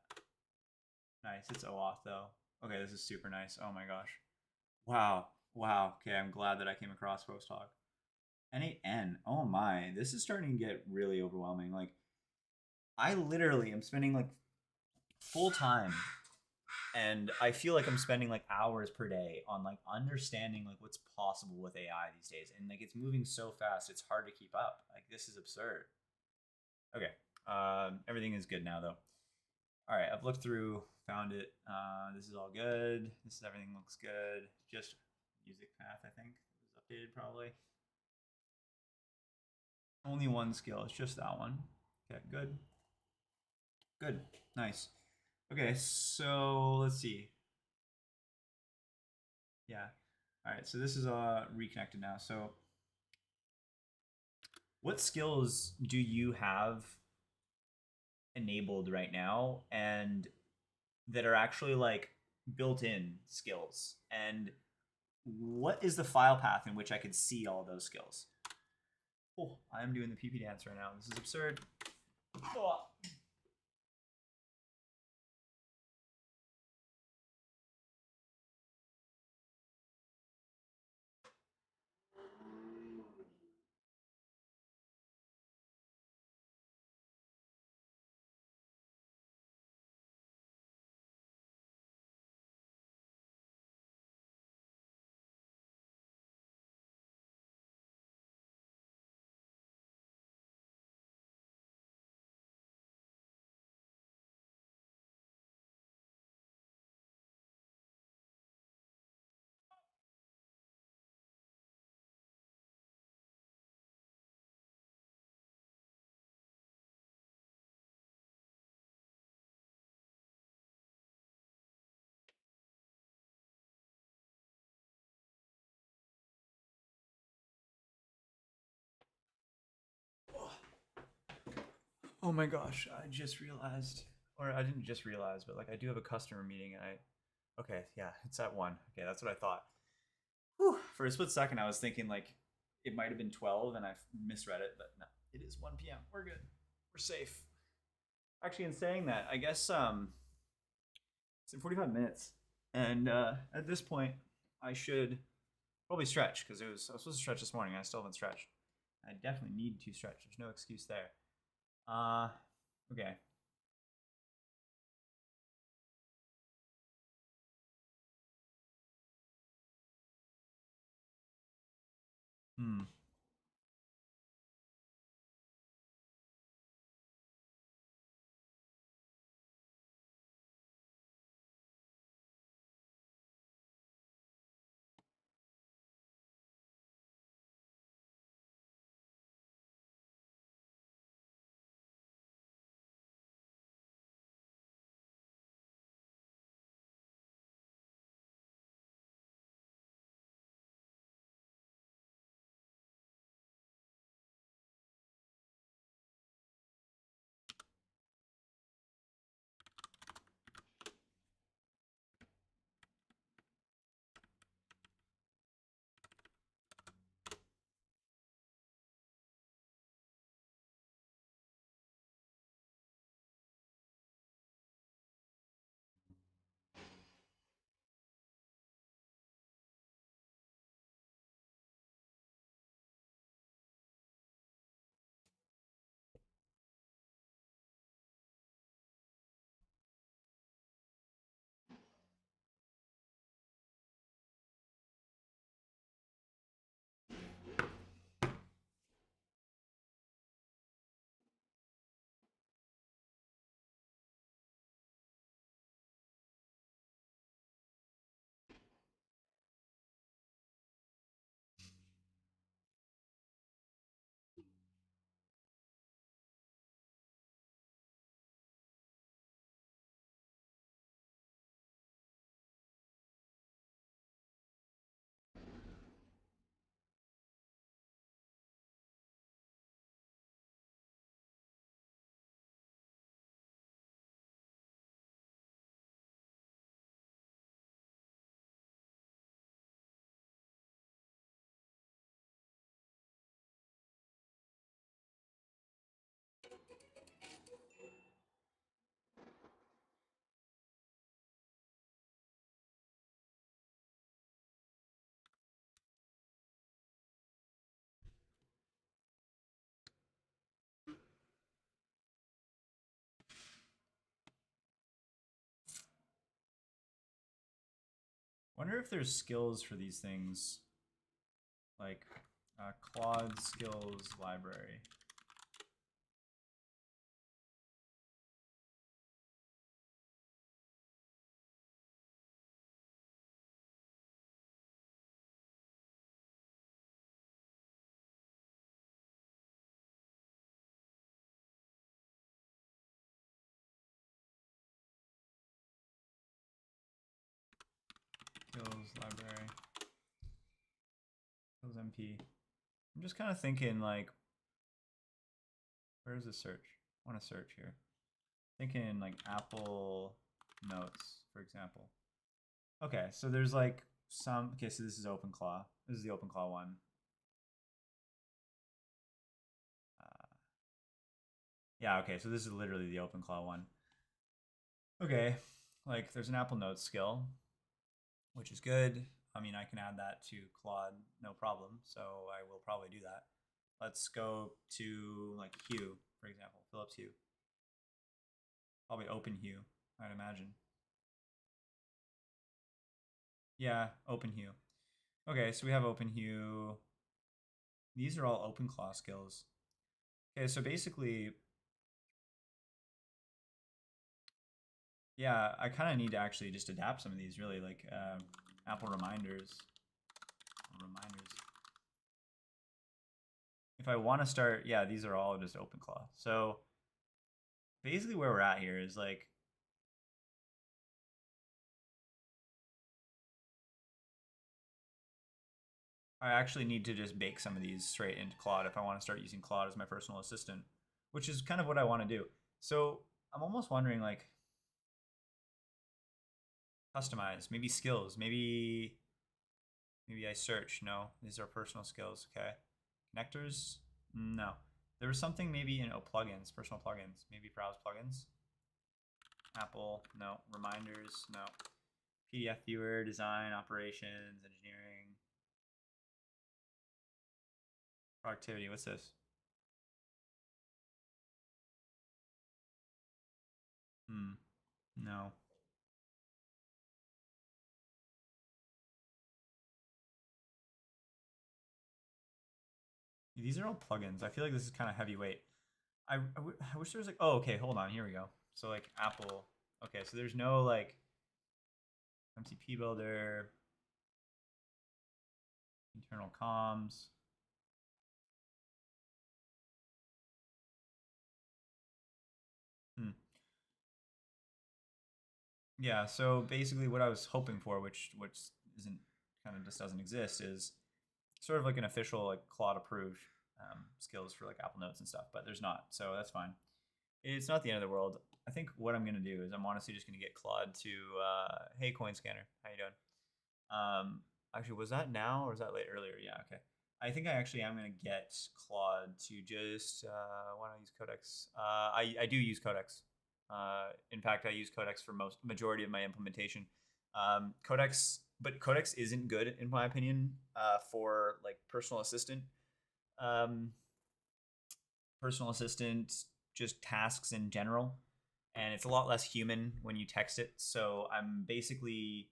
Nice, it's OAuth though. Okay, this is super nice. Oh my gosh. Wow, wow. Okay, I'm glad that I came across PostHog. N8N, oh my, this is starting to get really overwhelming. Like, I literally am spending like full time and I feel like I'm spending like hours per day on like understanding like what's possible with AI these days, and like it's moving so fast it's hard to keep up. Like, this is absurd. Okay, everything is good now though. All right, I've looked through, found it. This is all good. This is everything looks good. Just music path, I think, was updated probably. Only one skill. It's just that one. Okay, good. Good. Nice. Okay, so let's see. Yeah. All right, so this is reconnected now. So what skills do you have enabled right now and that are actually like built-in skills? And what is the file path in which I could see all those skills? Oh, I'm doing the pee dance right now. This is absurd. Oh. Oh my gosh, I just realized, or I didn't just realize, but like I do have a customer meeting and okay, yeah, it's at 1. Okay, that's what I thought. Whew. For a split second, I was thinking like it might have been 12 and I misread it, but no, it is 1 p.m. We're good. We're safe. Actually, in saying that, I guess it's in 45 minutes. And at this point, I should probably stretch because I was supposed to stretch this morning. I still haven't stretched. I definitely need to stretch. There's no excuse there. Okay. Hmm. Wonder if there's skills for these things, like Claude skills library. Skills library. Skills MP. I'm just kind of thinking like, where's the search? I want to search here. Thinking like Apple Notes, for example. Okay, so there's like some. Okay, so this is OpenClaw. This is the OpenClaw one. Yeah, okay, so this is literally the OpenClaw one. Okay, like there's an Apple Notes skill, which is good. I mean, I can add that to Claude, no problem. So I will probably do that. Let's go to like Hue, for example, Philips Hue. Probably Open Hue, I'd imagine. Yeah, Open Hue. Okay, so we have Open Hue. These are all OpenClaw skills. Okay, so basically, yeah, I kind of need to actually just adapt some of these, really, like Apple reminders. If I want to start, yeah, these are all just OpenClaw. So basically where we're at here is like, I actually need to just bake some of these straight into Claude if I want to start using Claude as my personal assistant, which is kind of what I want to do. So I'm almost wondering, like, customize, maybe skills, maybe I search. No, these are personal skills. Okay, connectors. No, there was something maybe in plugins, personal plugins. Maybe browse plugins. Apple. No. Reminders. No. PDF viewer, design, operations, engineering, productivity. What's this? No. These are all plugins. I feel like this is kind of heavyweight. I wish there was like, oh, okay, hold on. Here we go. So like Apple. Okay, so there's no like MCP builder, internal comms. Hmm. Yeah, so basically what I was hoping for, which isn't kind of just doesn't exist, is sort of like an official like Claude approved skills for like Apple Notes and stuff, but there's not, so that's fine. It's not the end of the world. I think what I'm gonna do is I'm honestly just gonna get Claude to hey coin scanner, how you doing? Actually, was that now or was that late earlier? Yeah, okay. I think I actually am gonna get Claude to just why don't I use Codex? I do use Codex. In fact, I use Codex for most majority of my implementation. Codex, but Codex isn't good in my opinion for like um, personal assistant, just tasks in general, and it's a lot less human when you text it. So I'm basically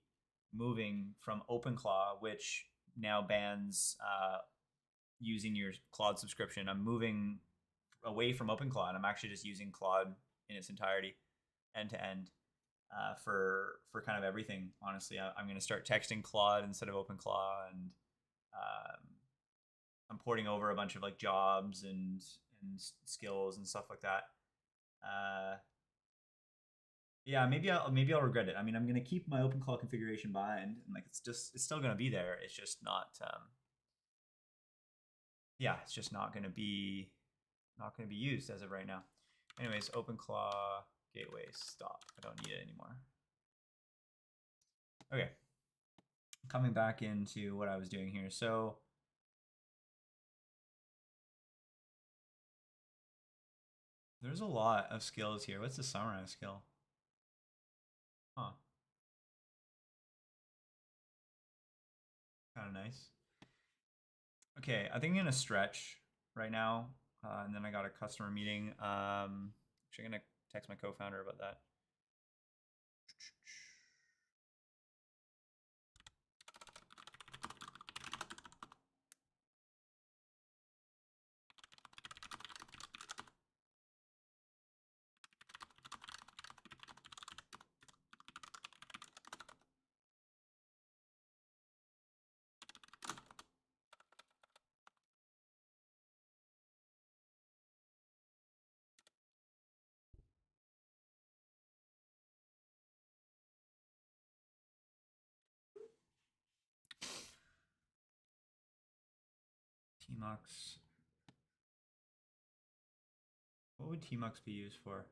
moving from OpenClaw, which now bans using your Claude subscription. I'm moving away from OpenClaw, and I'm actually just using Claude in its entirety, end to end, for kind of everything. Honestly, I'm going to start texting Claude instead of OpenClaw, and um, I'm porting over a bunch of like jobs and skills and stuff like that. Uh, yeah, maybe I'll regret it. I mean, I'm gonna keep my OpenClaw configuration behind, and like it's still gonna be there. It's just not yeah, it's just not gonna be used as of right now. Anyways, OpenClaw gateway stop. I don't need it anymore. Okay, coming back into what I was doing here. So there's a lot of skills here. What's the summarize skill? Huh, kind of nice. Okay, I think I'm gonna stretch right now, and then I got a customer meeting. Actually, I'm gonna text my co-founder about that. Tmux. What would Tmux be used for?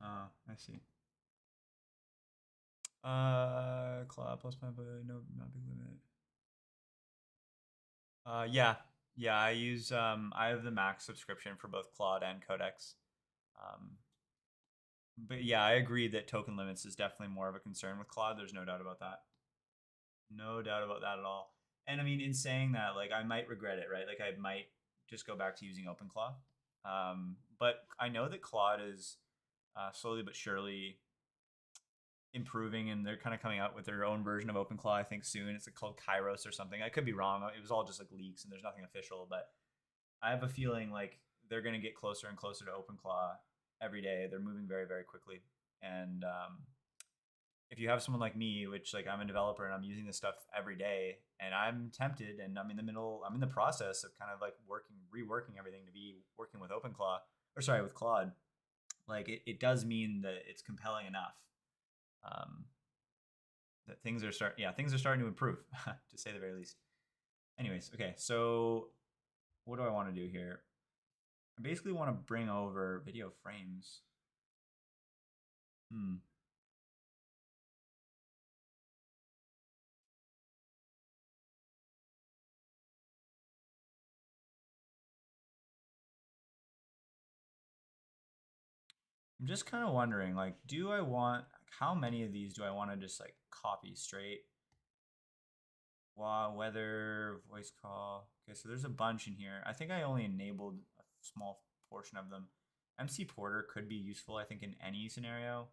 Oh, I see. Cloud plus my no, not big limit. Yeah, yeah. I have the max subscription for both Claude and Codex. Um, but yeah, I agree that token limits is definitely more of a concern with Claude. There's no doubt about that. No doubt about that at all. And I mean, in saying that, like, I might regret it, right? Like, I might just go back to using OpenClaw. But I know that Claude is slowly but surely improving, and they're kind of coming out with their own version of OpenClaw. I think soon it's like called Kairos or something. I could be wrong. It was all just like leaks, and there's nothing official. But I have a feeling like they're going to get closer and closer to OpenClaw every day. They're moving very, very quickly, and if you have someone like me, which like I'm a developer and I'm using this stuff every day, and I'm tempted, and I'm in the process of kind of like reworking everything to be working with OpenClaw, or sorry, with Claude. Like it does mean that it's compelling enough um, that things are starting to improve, to say the very least. Anyways, okay, so what do I want to do here? I basically want to bring over video frames. Hmm. I'm just kind of wondering, like, do I want, how many of these do I want to just like copy straight? Wow, weather, voice call. Okay, so there's a bunch in here. I think I only enabled a small portion of them. MC Porter could be useful, I think, in any scenario.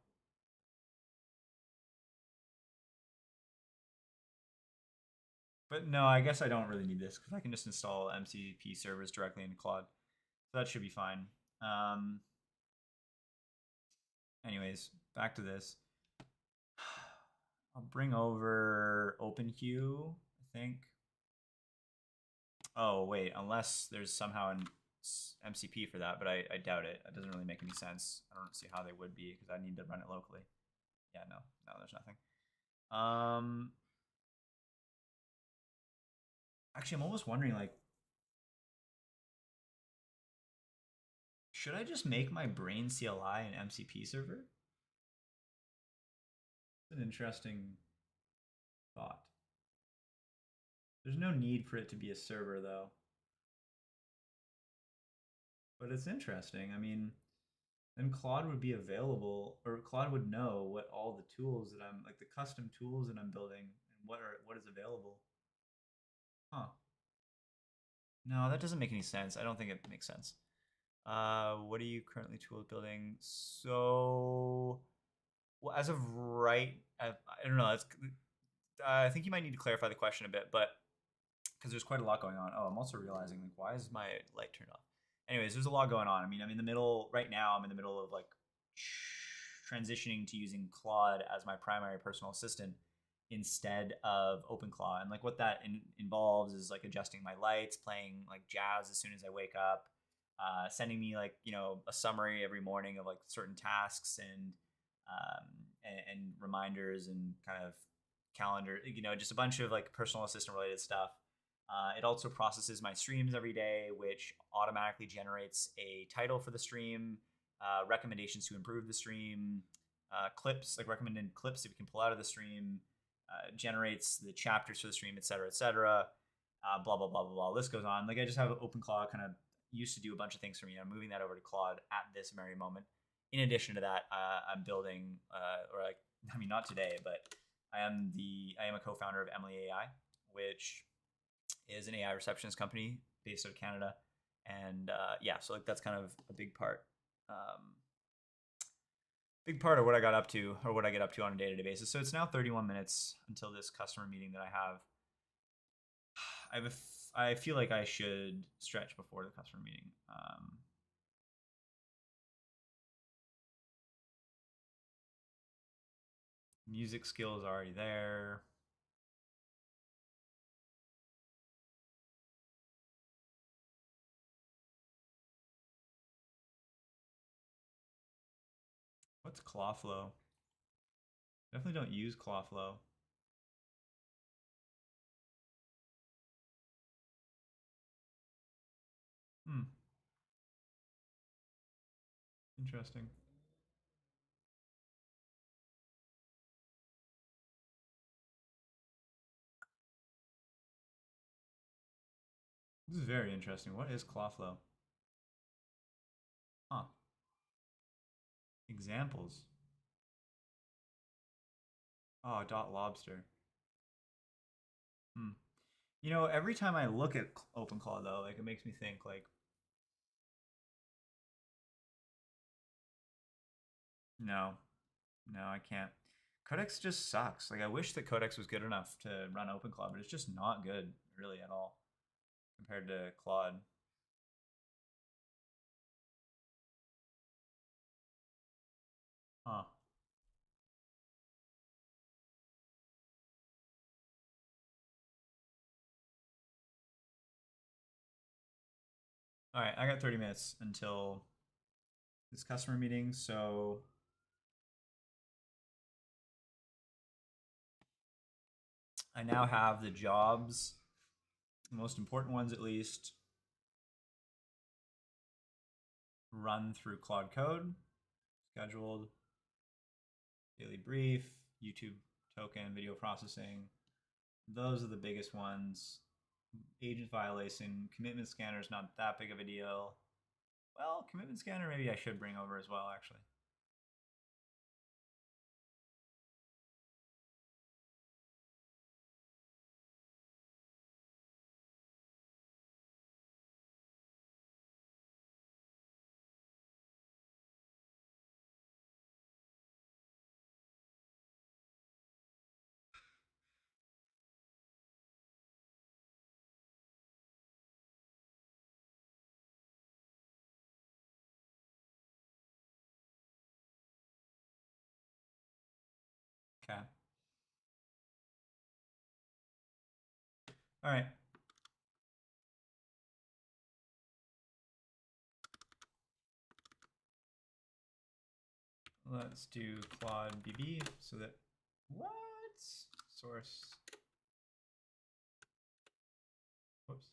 But no, I guess I don't really need this because I can just install MCP servers directly into Claude. So that should be fine. Um, Anyways, back to this. I'll bring over OpenQ, I think. Oh, wait, unless there's somehow an MCP for that, but I doubt it. It doesn't really make any sense. I don't see how they would be because I need to run it locally. Yeah, no, there's nothing. Actually, I'm almost wondering, like, should I just make my brain CLI an MCP server? It's an interesting thought. There's no need for it to be a server, though. But it's interesting. I mean, then Claude would be available, or Claude would know what all the tools that I'm, like the custom tools that I'm building, and what is available. Huh. No, that doesn't make any sense. I don't think it makes sense. What are you currently tool building? So, well, as of right, I don't know. I think you might need to clarify the question a bit, but because there's quite a lot going on. Oh, I'm also realizing, like, why is my light turned off? Anyways, there's a lot going on. I mean, I'm in the middle right now. I'm in the middle of like transitioning to using Claude as my primary personal assistant instead of OpenClaw. And like what that involves is like adjusting my lights, playing like jazz as soon as I wake up, sending me like a summary every morning of like certain tasks and reminders and kind of calendar, just a bunch of like personal assistant related stuff. It also processes my streams every day, which automatically generates a title for the stream, recommendations to improve the stream, clips, like recommended clips that we can pull out of the stream, generates the chapters for the stream, et cetera, et cetera. Blah, blah, blah, blah, blah. List goes on. Like I just have OpenClaw kind of used to do a bunch of things for me. I'm moving that over to Claude at this very moment. In addition to that, I'm building, or like, I mean, not today, but I am a co-founder of Emily AI, which is an AI receptionist company based out of Canada, and yeah, so like that's kind of a big part of what I got up to, or what I get up to on a day-to-day basis. So it's now 31 minutes until this customer meeting that I have. I feel like I should stretch before the customer meeting. Music skills are already there. What's Clawflow? Definitely don't use Clawflow. Hmm. Interesting. This is very interesting. What is Clawflow? Huh. Examples. Oh, dot lobster. Hmm. Every time I look at OpenClaw though, like it makes me think like, no, no, I can't. Codex just sucks. Like I wish that Codex was good enough to run OpenClaw, but it's just not good really at all compared to Claude. Huh. All right, I got 30 minutes until this customer meeting, so I now have the jobs, the most important ones at least, run through Claude Code, scheduled, daily brief, YouTube token, video processing. Those are the biggest ones. Agent violation, commitment scanner is not that big of a deal. Well, commitment scanner maybe I should bring over as well, actually. Okay. All right. Let's do Claude BB so that, what? Source. Whoops.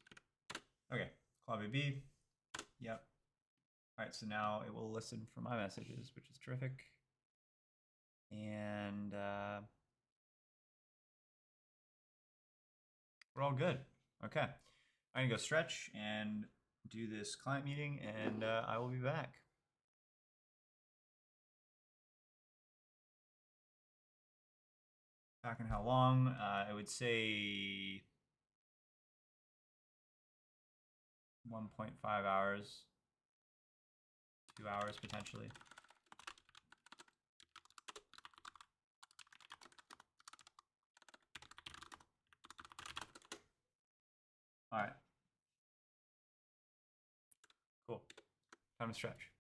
Okay, Claude BB. Yep. All right, so now it will listen for my messages, which is terrific. And we're all good. Okay. I'm going to go stretch and do this client meeting, and I will be back. Back in how long? I would say 1.5 hours, 2 hours potentially. All right. Cool. Time to stretch.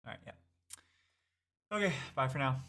All right, yeah. Okay, bye for now.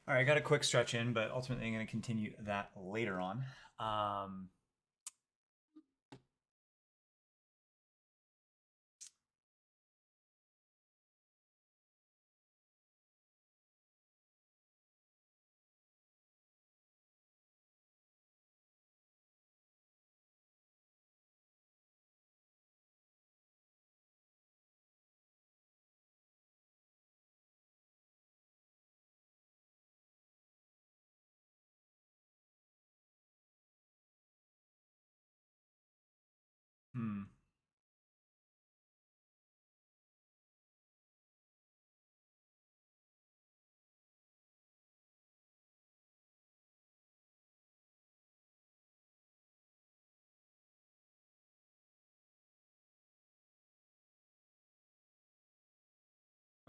All right, I got a quick stretch in, but ultimately I'm going to continue that later on. Hmm.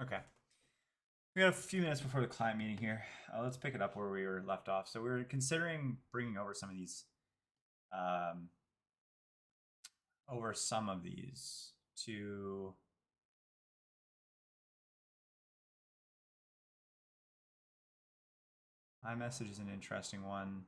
Okay. We got a few minutes before the client meeting here. Let's pick it up where we were left off. So we were considering bringing um, over some of these to iMessage is an interesting one.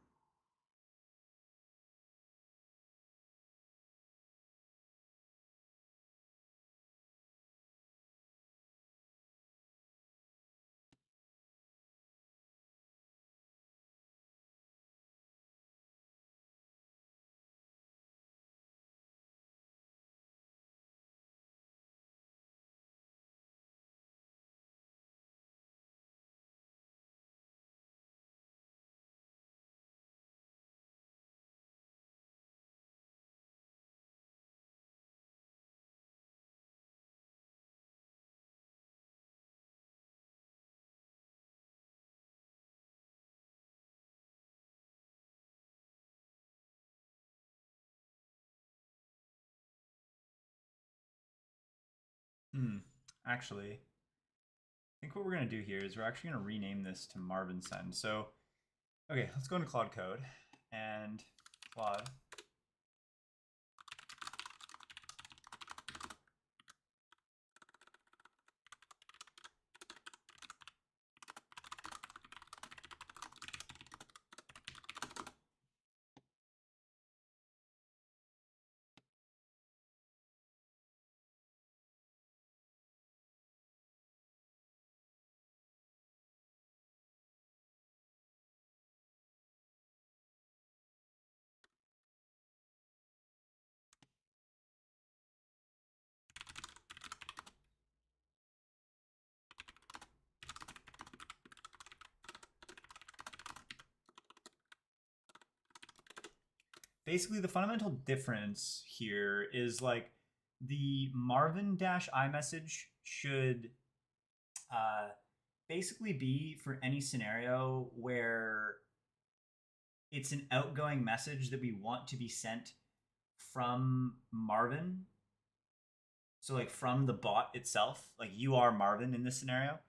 Hmm. Actually, I think what we're going to do here is we're actually going to rename this to Marvin Send. So, okay, let's go into Claude Code and Claude. Basically, the fundamental difference here is like the Marvin dash iMessage should uh, basically be for any scenario where it's an outgoing message that we want to be sent from Marvin. So, like from the bot itself, like you are Marvin in this scenario.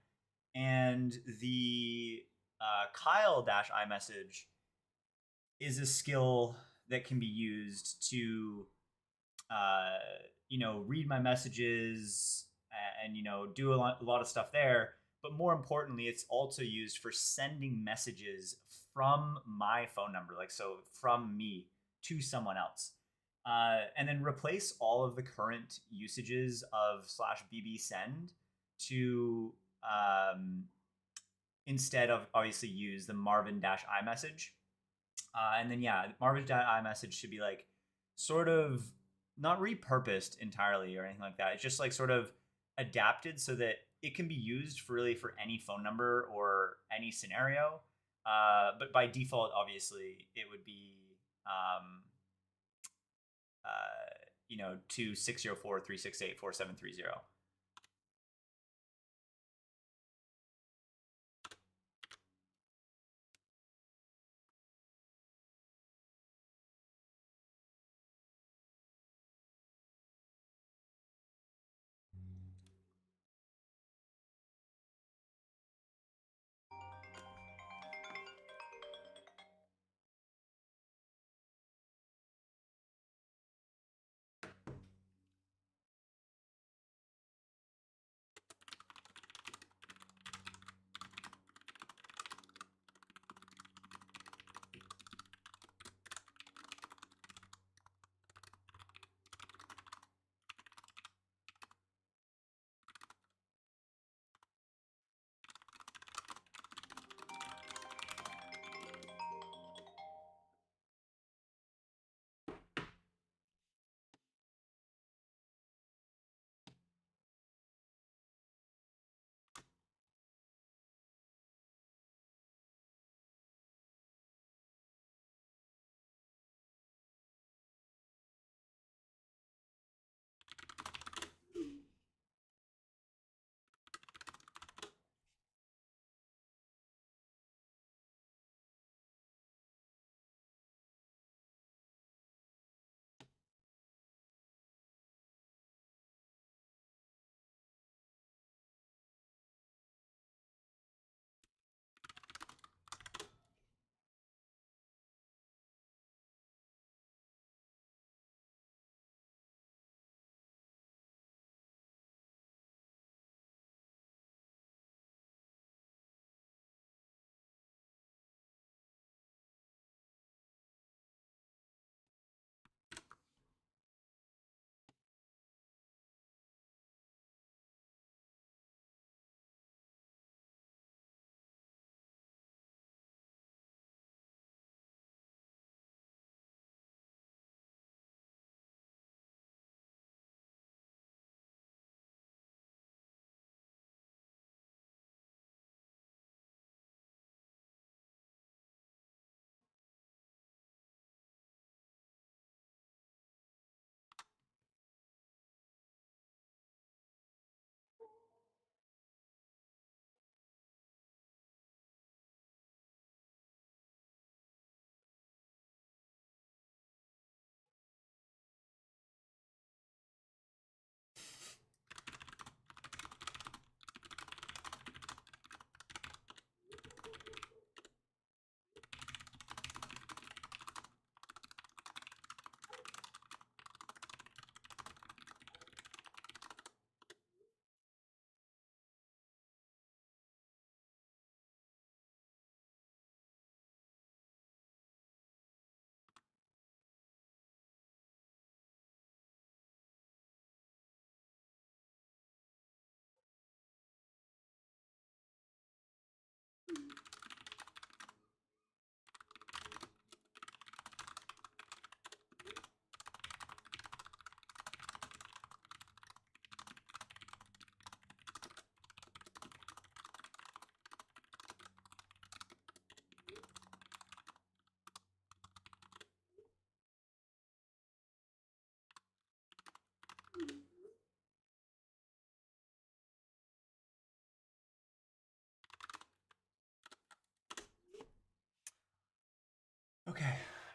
And the Kyle dash iMessage is a skill that can be used to uh, read my messages and do a lot of stuff there. But more importantly, it's also used for sending messages from my phone number, like so from me to someone else. And then replace all of the current usages of /bb send to instead of obviously use the Marvin dash iMessage. And then yeah, Marvin dash iMessage should be like sort of not repurposed entirely or anything like that. It's just like sort of adapted so that it can be used for really for any phone number or any scenario. But by default, obviously, it would be uh, 2604 368 4730.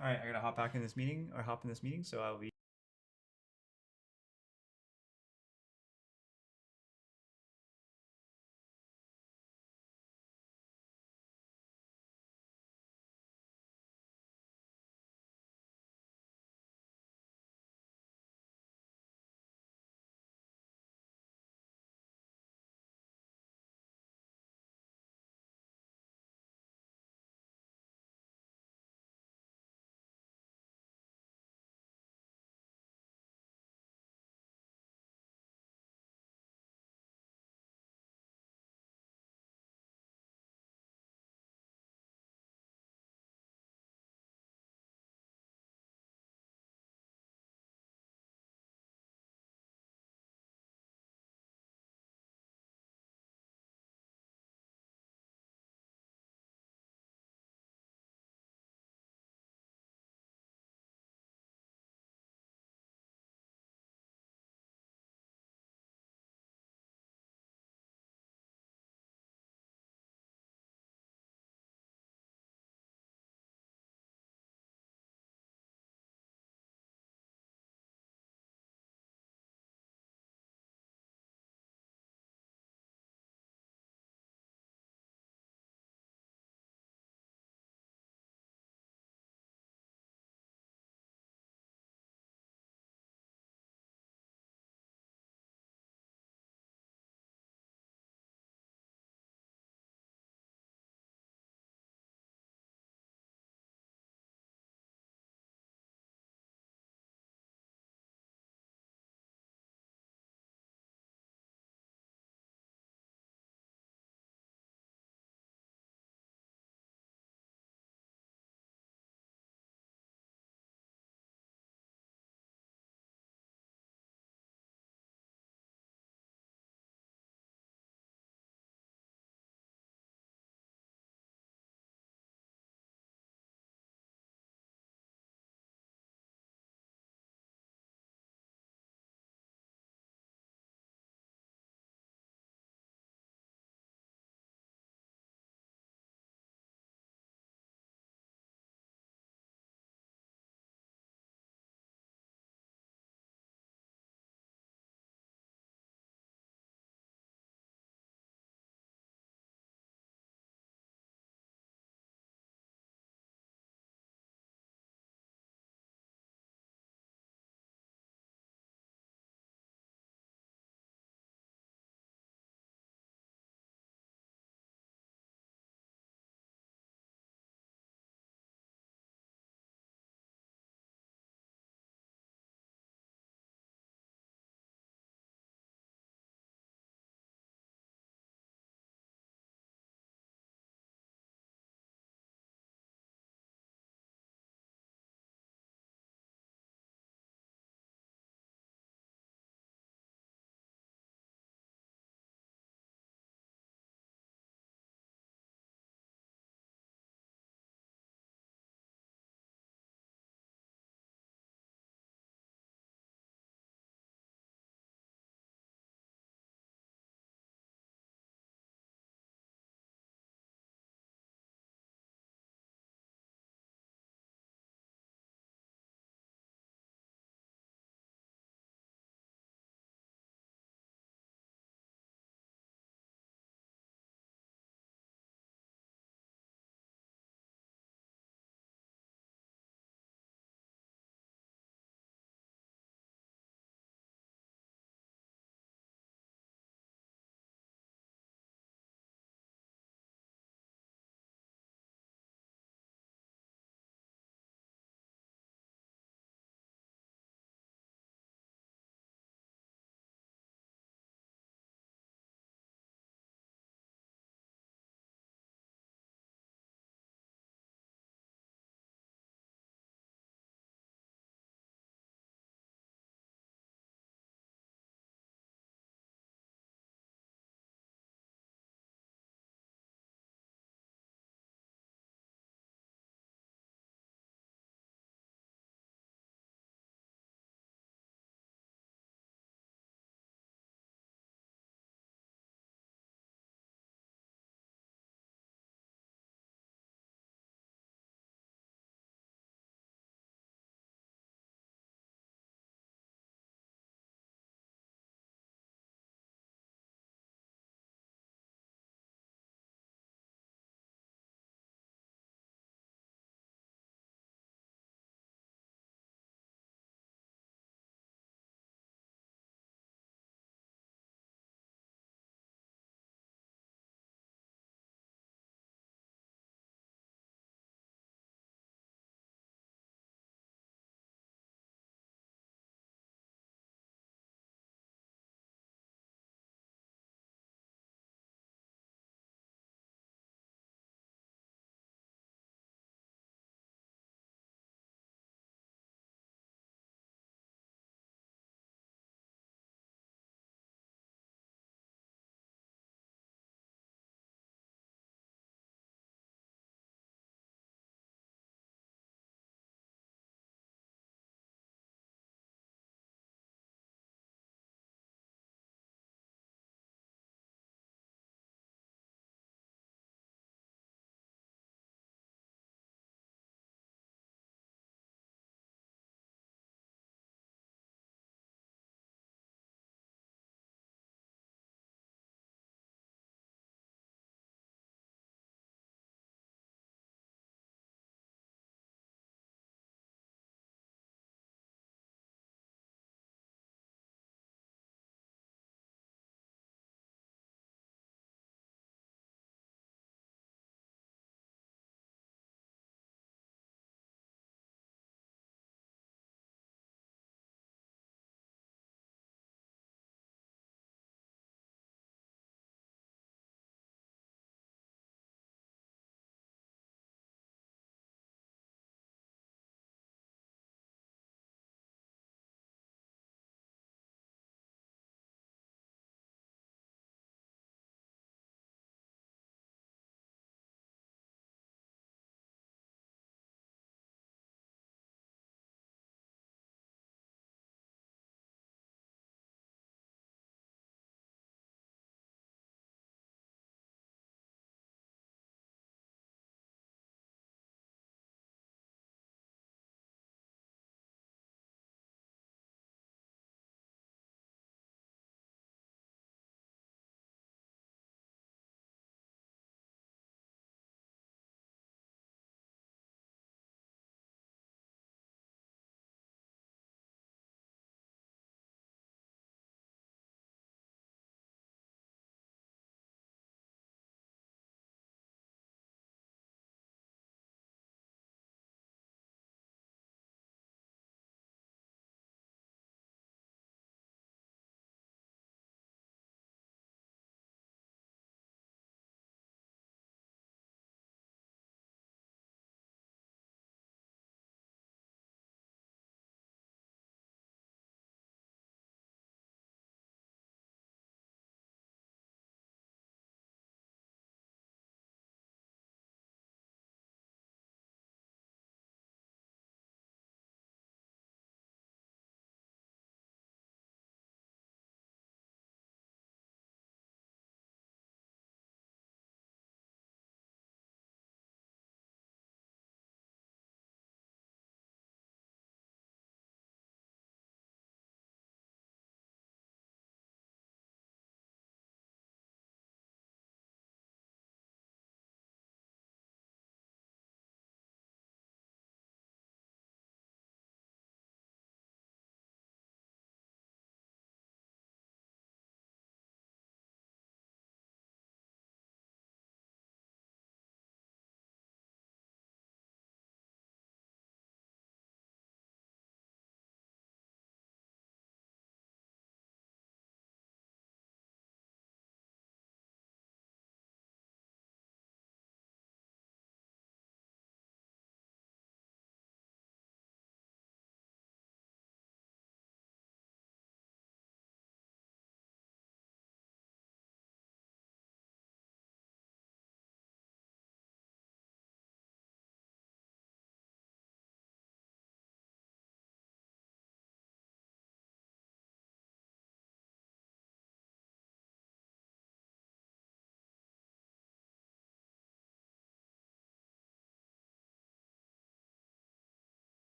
All right, I gotta hop back in this meeting or hop in this meeting, so I'll be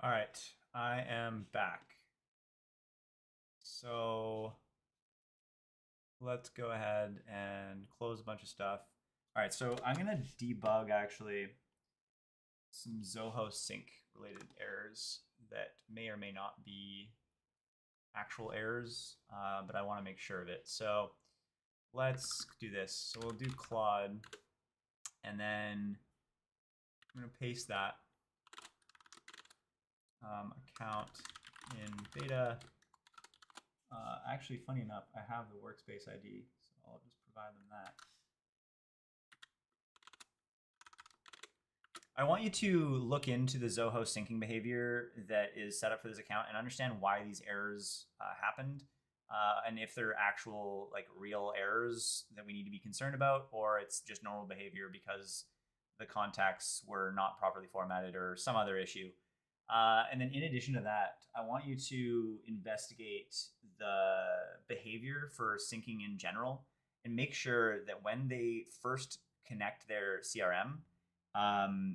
All right, I am back. So let's go ahead and close a bunch of stuff. All right, so I'm gonna debug actually some Zoho sync related errors that may or may not be actual errors, but I want to make sure of it. So let's do this. So we'll do Claude, and then I'm gonna paste that account in beta. Actually, funny enough, I have the workspace ID, so I'll just provide them that. I want you to look into the Zoho syncing behavior that is set up for this account and understand why these errors happened, and if they're actual, like, real errors that we need to be concerned about, or it's just normal behavior because the contacts were not properly formatted or some other issue. And then in addition to that, I want you to investigate the behavior for syncing in general and make sure that when they first connect their CRM,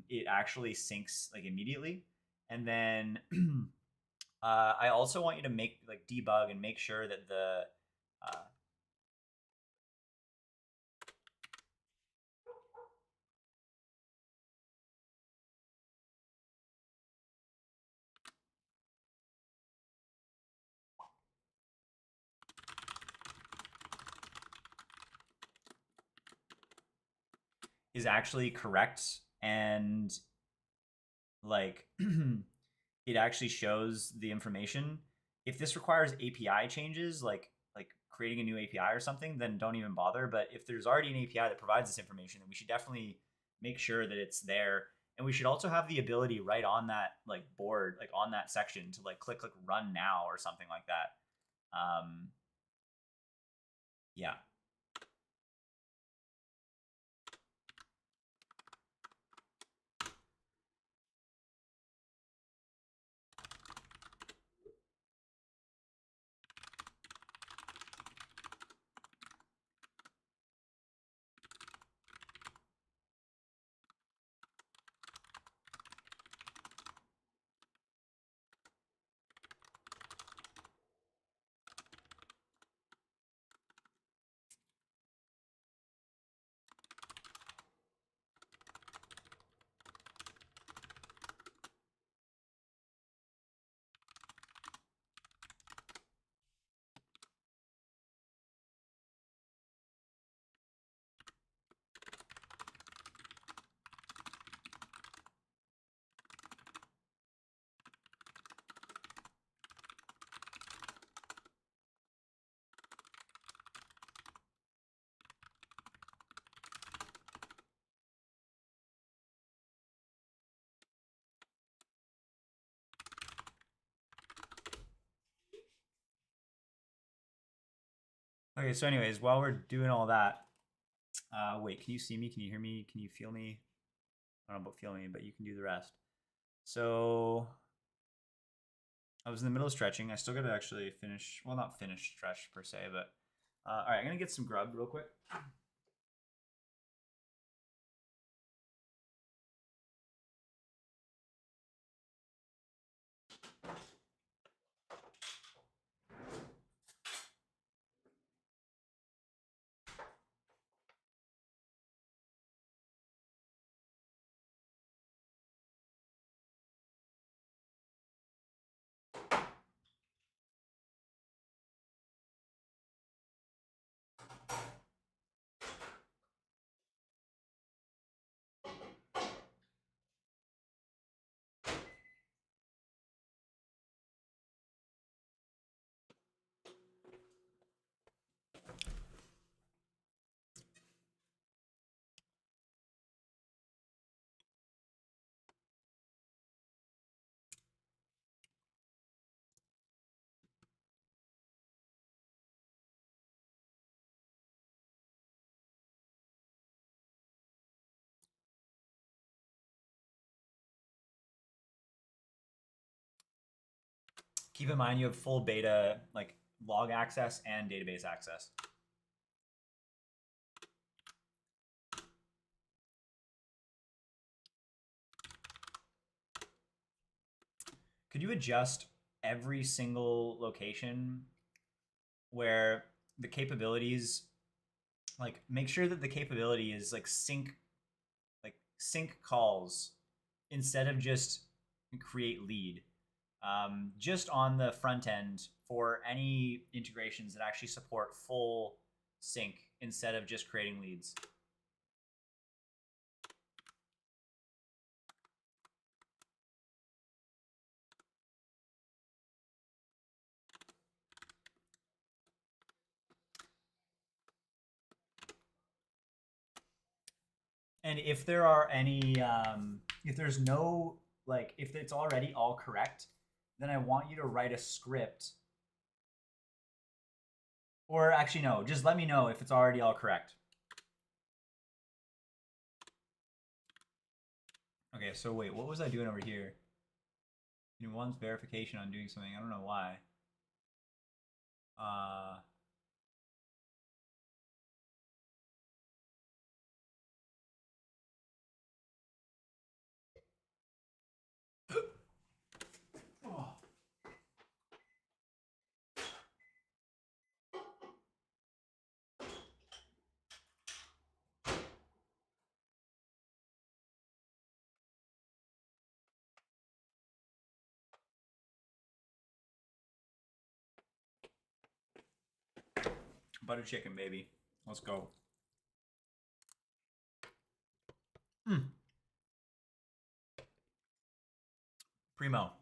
it actually syncs like immediately. And then I also want you to make like debug and make sure that the is actually correct, and like it actually shows the information. If this requires API changes, like creating a new API or something, then don't even bother. But if there's already an API that provides this information, then we should definitely make sure that it's there. And we should also have the ability right on that like board, like on that section, to like click run now or something like that. Yeah. Okay, so anyways, while we're doing all that, wait, can you see me? Can you hear me? Can you feel me? I don't know about feel me, but you can do the rest. So I was in the middle of stretching. I still got to actually finish, well, not finish stretch per se, but all right, I'm going to get some grub real quick. Keep in mind you have full beta, like log access and database access. could you adjust every single location where the capabilities, like make sure that the capability is like sync calls instead of just create lead, just on the front end for any integrations that actually support full sync instead of just creating leads. And if there are any, if there's no, like, if it's already all correct, then I want you to write a script. Or actually, no, just let me know if it's already all correct. Okay, so wait, what was I doing over here? It wants verification on doing something. I don't know why. Oh. Butter chicken, baby. Let's go. Primo.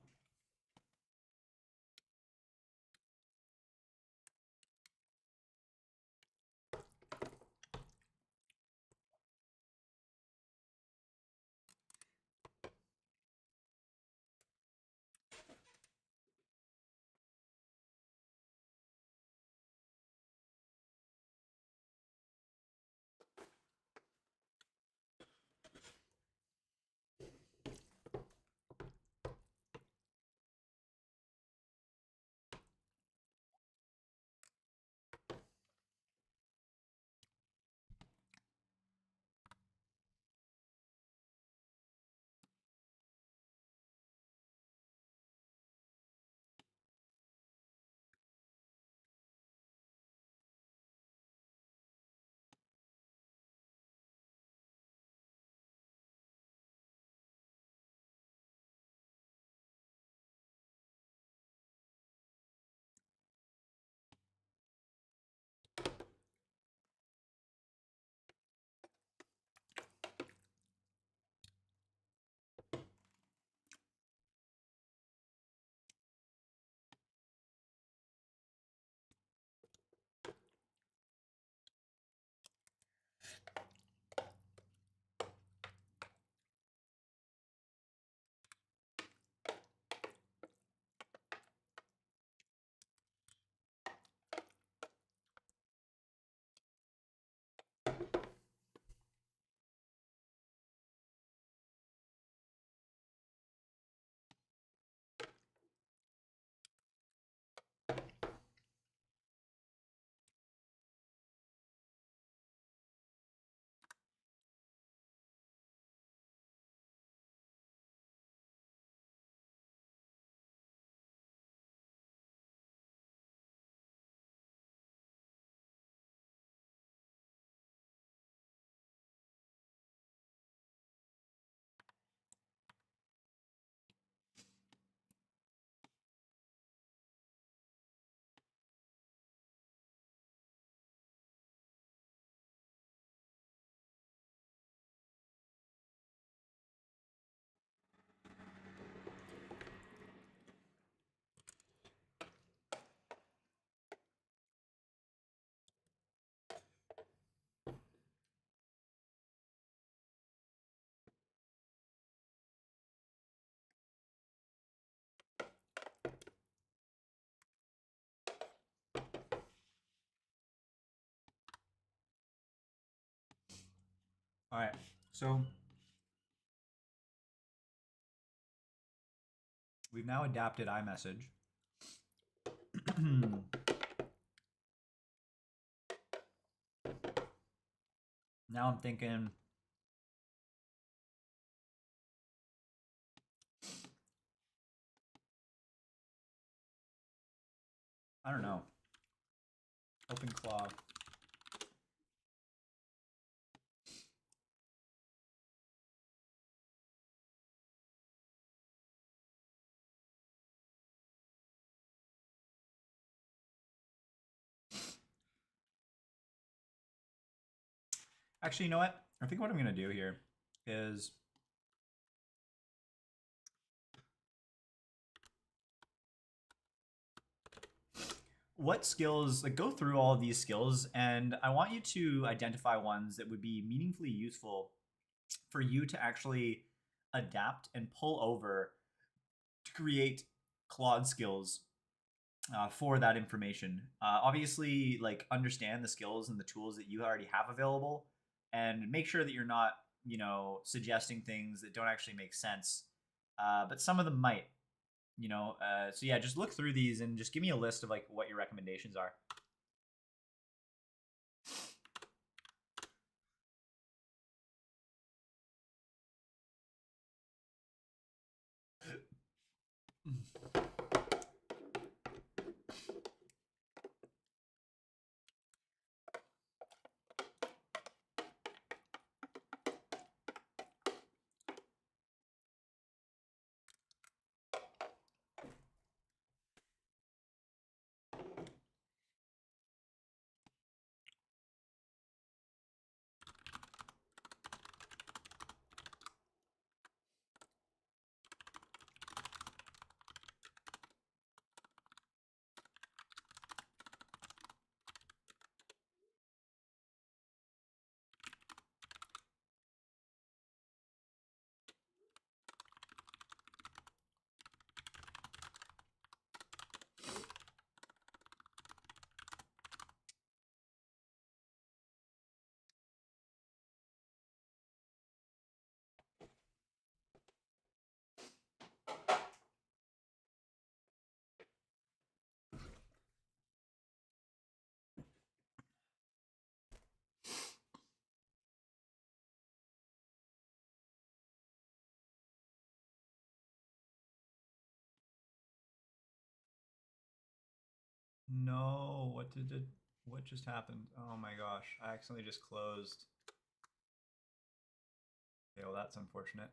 All right, so we've now adapted iMessage. Now I'm thinking, I don't know. OpenClaw. Actually, you know what? I think what I'm going to do here is what skills, like go through all of these skills, and I want you to identify ones that would be meaningfully useful for you to actually adapt and pull over to create Claude skills for that information. Obviously, like understand the skills and the tools that you already have available, and make sure that you're not, suggesting things that don't actually make sense. But some of them might, So yeah, just look through these and just give me a list of like what your recommendations are. No, what just happened? Oh my gosh, I accidentally just closed. Okay, well that's unfortunate.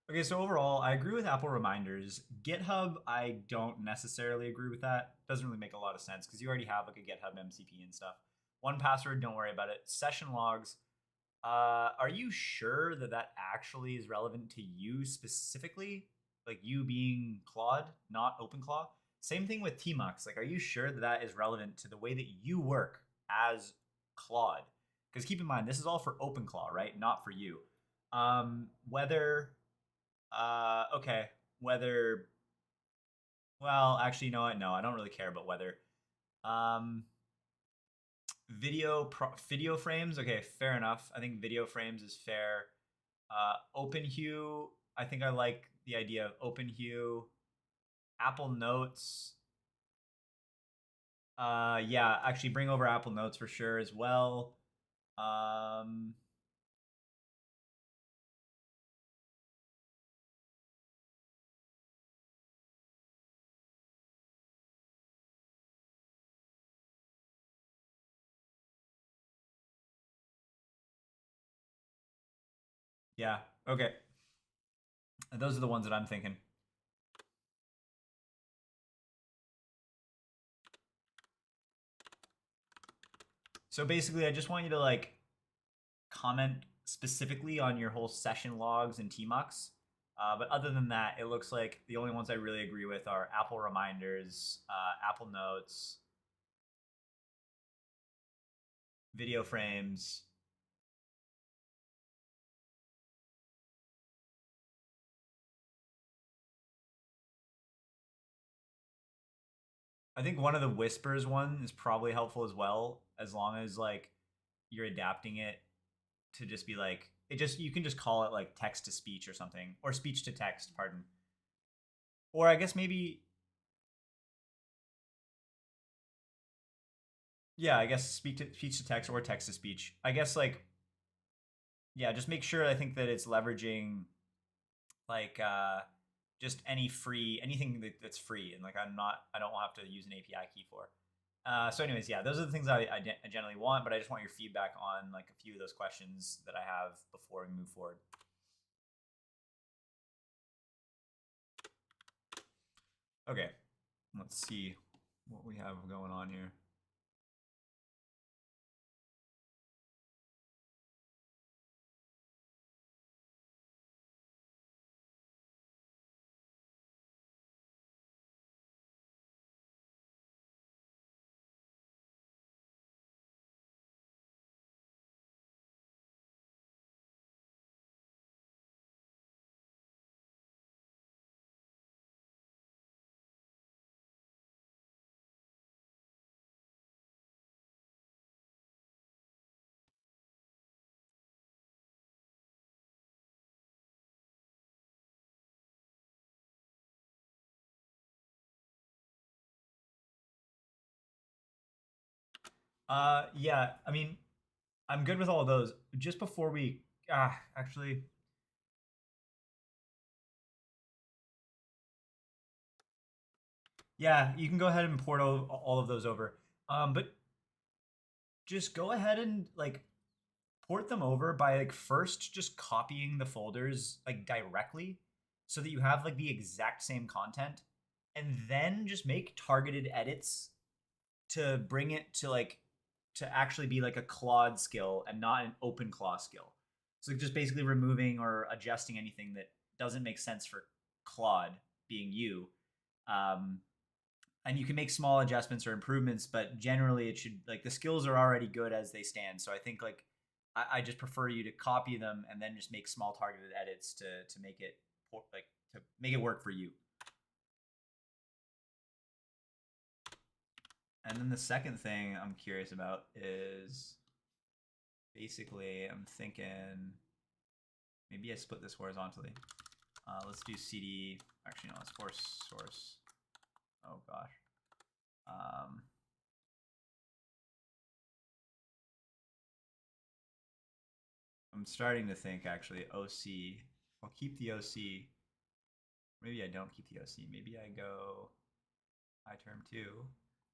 Okay, so overall, I agree with Apple Reminders. GitHub, I don't necessarily agree with that. Doesn't really make a lot of sense because you already have like a GitHub MCP and stuff. 1Password, don't worry about it. Session logs, are you sure that that actually is relevant to you specifically? Like you being Claude, not OpenClaw? Same thing with Tmux. Like, are you sure that that is relevant to the way that you work as Claude? Because keep in mind, this is all for OpenClaw, right? Not for you. Okay, whether, well, actually, you know what? No, I don't really care about whether. Um, video frames. Okay, fair enough. I think video frames is fair. OpenHue. I think I like the idea of OpenHue. Apple Notes. Yeah, actually bring over Apple Notes for sure as well. Um, Yeah. Okay. Those are the ones that I'm thinking. So basically, I just want you to like comment specifically on your whole session logs and tmux. But other than that, it looks like the only ones I really agree with are Apple reminders, Apple Notes, video frames. I think one of the whispers one is probably helpful as well, as long as like you're adapting it to just be like it just you can just call it like text to speech or something, or speech to text, pardon. Or I guess maybe yeah, I guess speech to text or text to speech. I guess like yeah, just make sure I think that it's leveraging like just any free anything that's free, and like I don't have to use an API key for. So anyways, yeah, those are the things I generally want, but I just want your feedback on like a few of those questions that I have before we move forward. Okay, let's see what we have going on here. Yeah, I mean, I'm good with all of those. Just before we, actually, yeah, you can go ahead and port all of those over. But just go ahead and like port them over by like first just copying the folders like directly, so that you have like the exact same content, and then just make targeted edits to bring it to like to actually be like a Claude skill and not an OpenClaw skill. So just basically removing or adjusting anything that doesn't make sense for Claude being you. Um, and you can make small adjustments or improvements, but generally it should like the skills are already good as they stand. So I think like I just prefer you to copy them and then just make small targeted edits to make it like to make it work for you. And then the second thing I'm curious about is basically I'm thinking maybe I split this horizontally. Let's do CD. Actually, no, let's force source. Oh gosh. I'm starting to think actually OC. I'll keep the OC. Maybe I don't keep the OC. Maybe I go iTerm2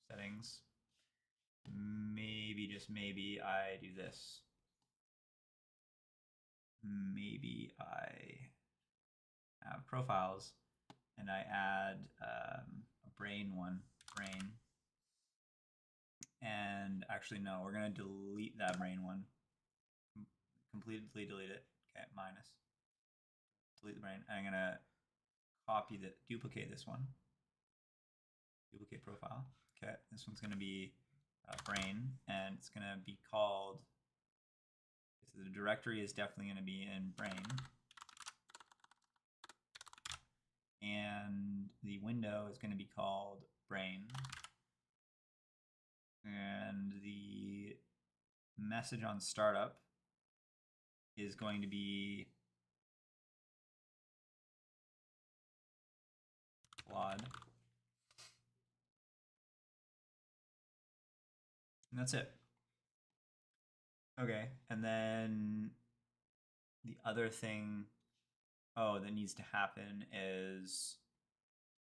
settings. Maybe just maybe I do this. Maybe I have profiles and I add a brain one, brain. And actually, no, we're going to delete that brain one. Completely delete it. Okay, minus. Delete the brain. And I'm going to copy the, duplicate this one. Duplicate profile. Okay, this one's going to be brain, and it's going to be called, so the directory is definitely going to be in brain. And the window is going to be called brain. And the message on startup is going to be Claude. And that's it. Okay, and then the other thing, that needs to happen is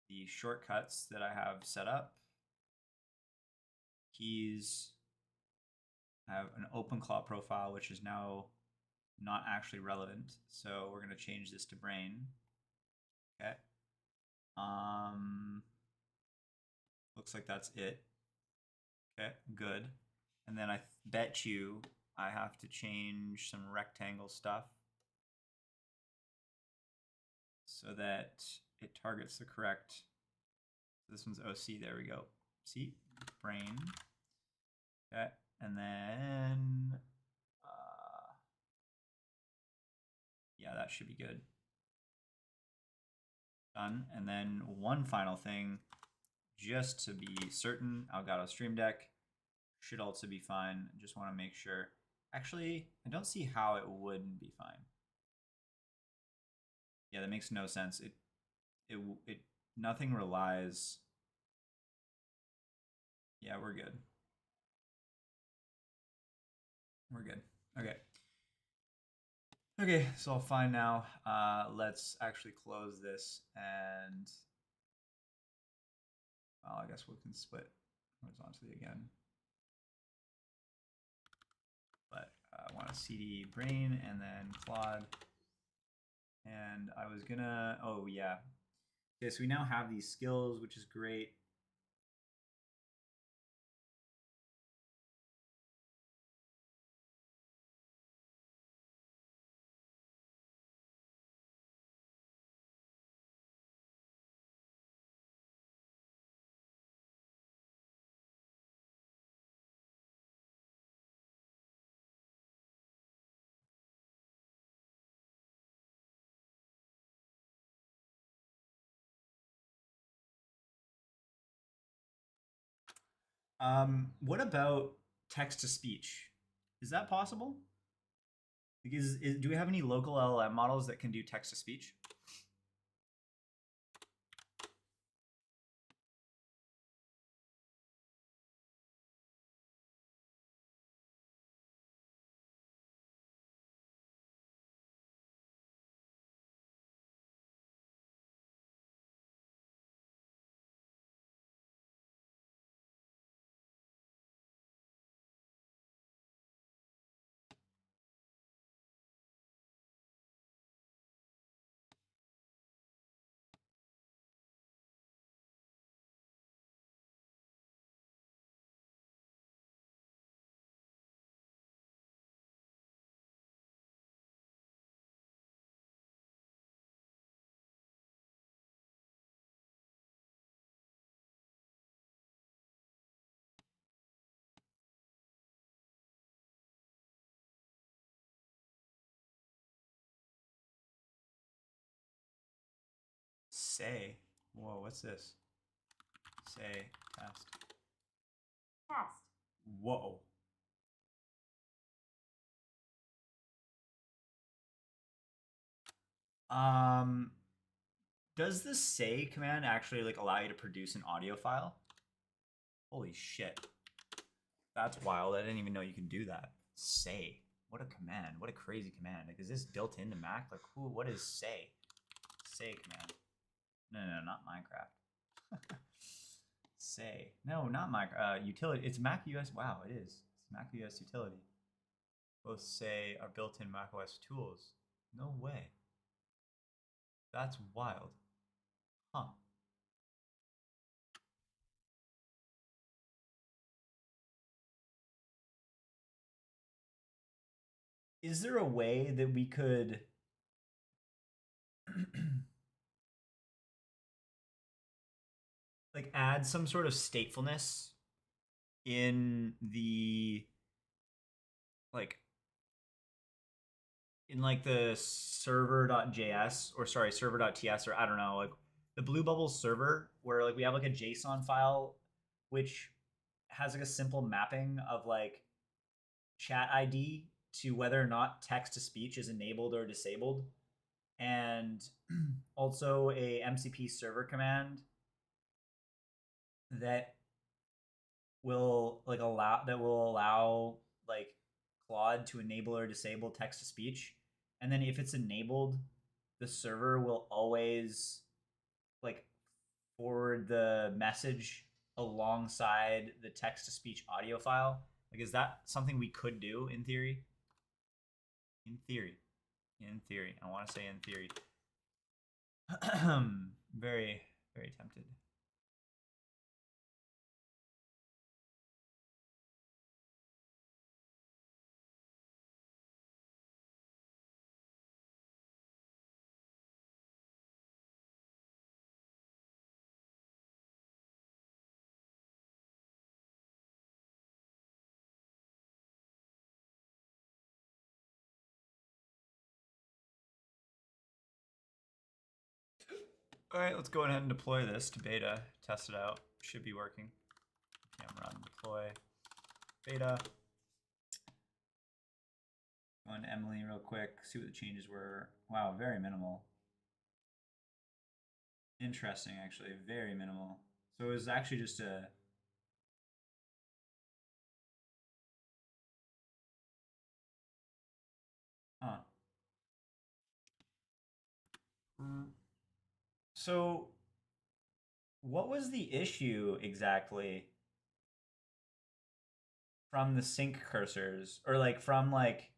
the shortcuts that I have set up. Keys. I have an OpenClaw profile, which is now not actually relevant. So we're going to change this to brain. Okay. Looks like that's it. Okay, good. And then I bet you I have to change some rectangle stuff so that it targets the correct. This one's OC. There we go. See, brain. Okay, and then yeah, that should be good. Done. And then one final thing, just to be certain, Elgato Stream Deck should also be fine. Just want to make sure. Actually, I don't see how it wouldn't be fine. Yeah, that makes no sense. It nothing relies. Yeah, we're good. We're good. Okay. Okay, so all fine now. Let's actually close this and well, I guess we can split horizontally again. But I want a CD brain and then Claude. And I was gonna, oh yeah. Okay, so we now have these skills, which is great. What about text to speech? Is that possible? Because do we have any local LLM models that can do text to speech? Say. Whoa, what's this? Say test. Test. Whoa. Does the say command actually like allow you to produce an audio file? Holy shit. That's wild. I didn't even know you can do that. Say. What a command. What a crazy command. Like, is this built into Mac? Like, what is say? Say command. No, not Minecraft. Say. No, not Minecraft. Utility. It's Mac OS. Wow, it is. It's Mac OS utility. Both say are built in macOS tools. No way. That's wild. Huh. Is there a way that we could like add some sort of statefulness in the like in like the server.js or sorry server.ts or I don't know like the BlueBubbles server where like we have like a JSON file which has like a simple mapping of like chat ID to whether or not text to speech is enabled or disabled and also a MCP server command that will allow like Claude to enable or disable text to speech. And then if it's enabled, the server will always like forward the message alongside the text to speech audio file. Like, is that something we could do in theory? In theory. In theory. I want to say in theory. Very, very tempted. All right, let's go ahead and deploy this to beta. Test it out. Should be working. Run deploy beta. Go into Emily real quick. See what the changes were. Wow, very minimal. Interesting, actually. Very minimal. So it was actually just a... Huh. So what was the issue exactly from the sync cursors? Or like from like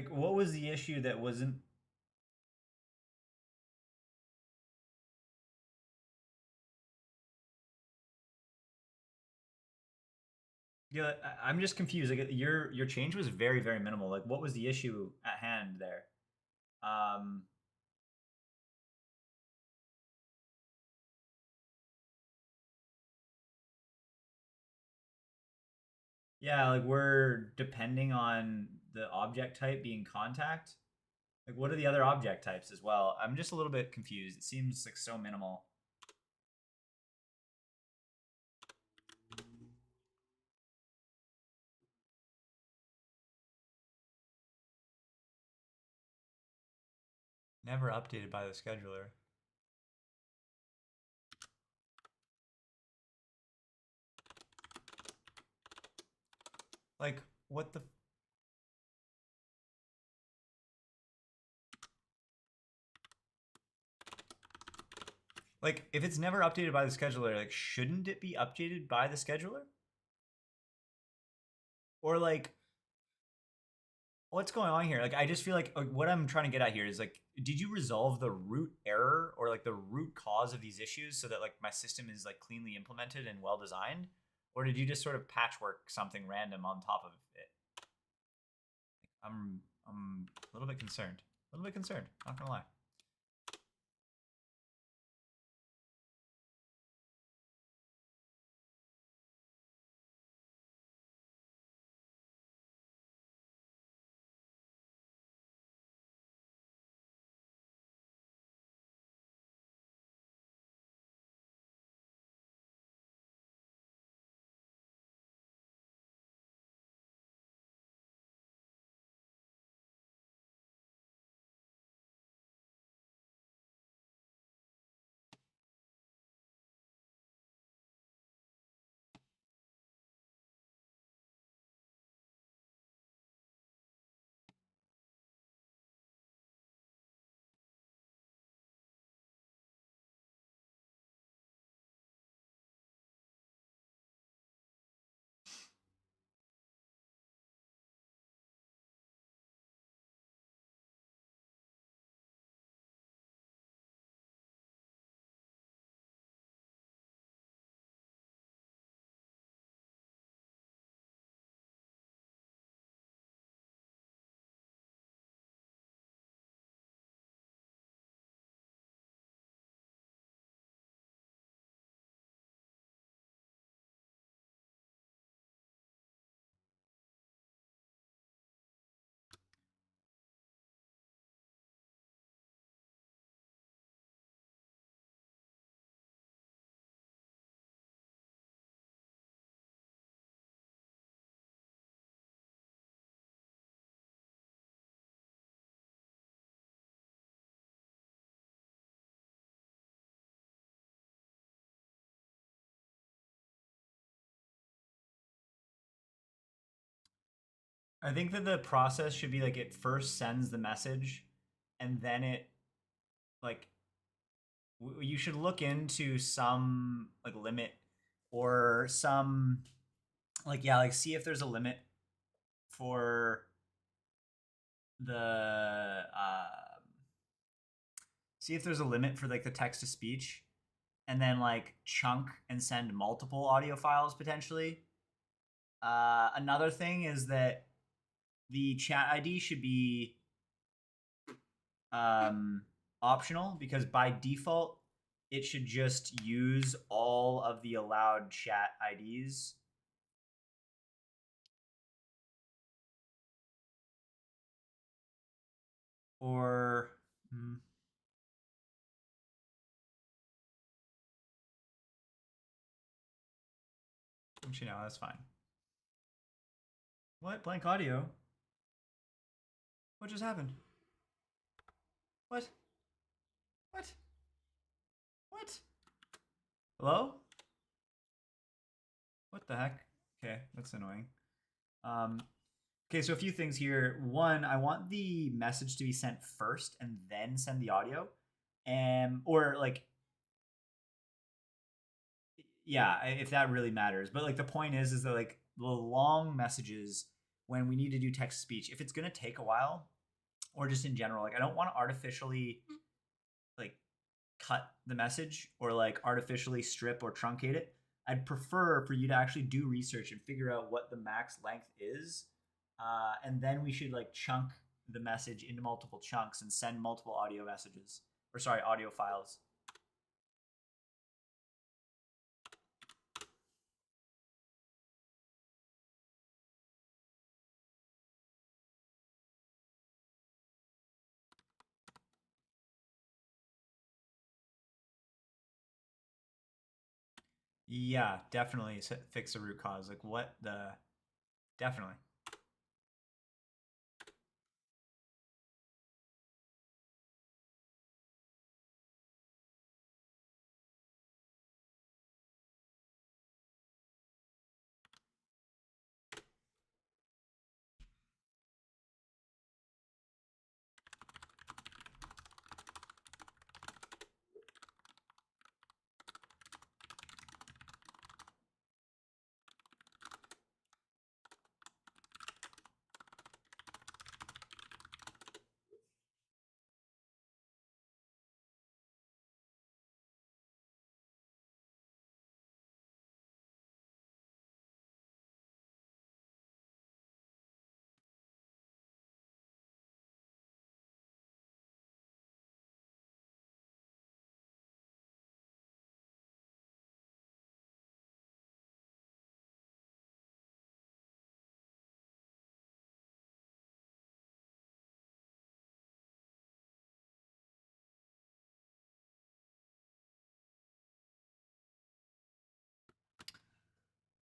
what was the issue that wasn't... Yeah, I'm just confused. Like your change was very, very minimal. Like what was the issue at hand there? Um Yeah, like we're depending on the object type being contact. Like what are the other object types as well? I'm just a little bit confused. It seems like so minimal. Never updated by the scheduler. Like what the... Like if it's never updated by the scheduler, like shouldn't it be updated by the scheduler? Or like what's going on here? Like I just feel like what I'm trying to get at here is like did you resolve the root error or like the root cause of these issues so that like my system is like cleanly implemented and well designed? Or did you just sort of patchwork something random on top of it? I'm a little bit concerned. A little bit concerned, not gonna lie. I think that the process should be like it first sends the message and then it like you should look into some like limit or some like yeah like see if there's a limit for the see if there's a limit for like the text to speech, and then like chunk and send multiple audio files potentially. Another thing is that the chat ID should be optional, because by default it should just use all of the allowed chat IDs. Or actually, no, that's fine. What? Blank audio? What just happened? What? What? What? Hello? What the heck? Okay, that's annoying. Okay, so a few things here. One, I want the message to be sent first and then send the audio. Or like, yeah, if that really matters. But like the point is that like the long messages, when we need to do text to speech, if it's gonna take a while, or just in general, like I don't want to artificially like cut the message or like artificially strip or truncate it. I'd prefer for you to actually do research and figure out what the max length is, and then we should like chunk the message into multiple chunks and send multiple audio messages, or sorry, audio files. Yeah, definitely fix the root cause. Like what the? Definitely.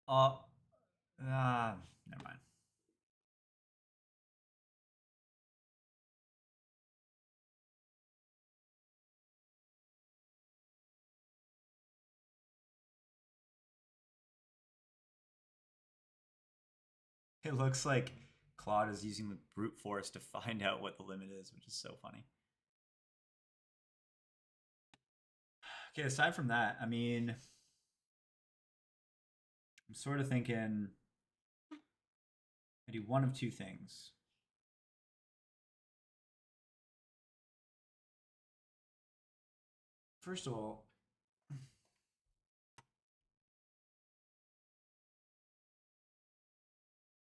Uh, Never mind. It looks like Claude is using the brute force to find out what the limit is, which is so funny. Okay, aside from that, I mean, I'm sort of thinking I do one of two things. First of all,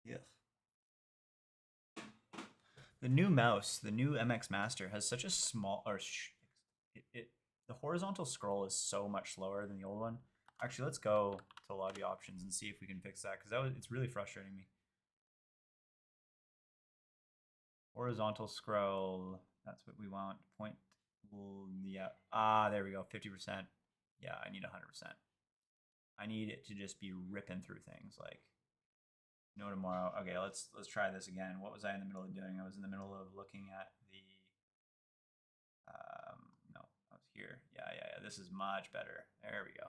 yeah, the new mouse, the new MX Master, has such a small the horizontal scroll is so much slower than the old one. Actually, let's go to lobby options and see if we can fix that, because it's really frustrating me. Horizontal scroll, that's what we want. Point, yeah. There we go. 50%. Yeah, I need 100%. I need it to just be ripping through things like no tomorrow. Okay, let's try this again. What was I in the middle of doing? I was in the middle of looking at the no, I was here. Yeah. This is much better. There we go.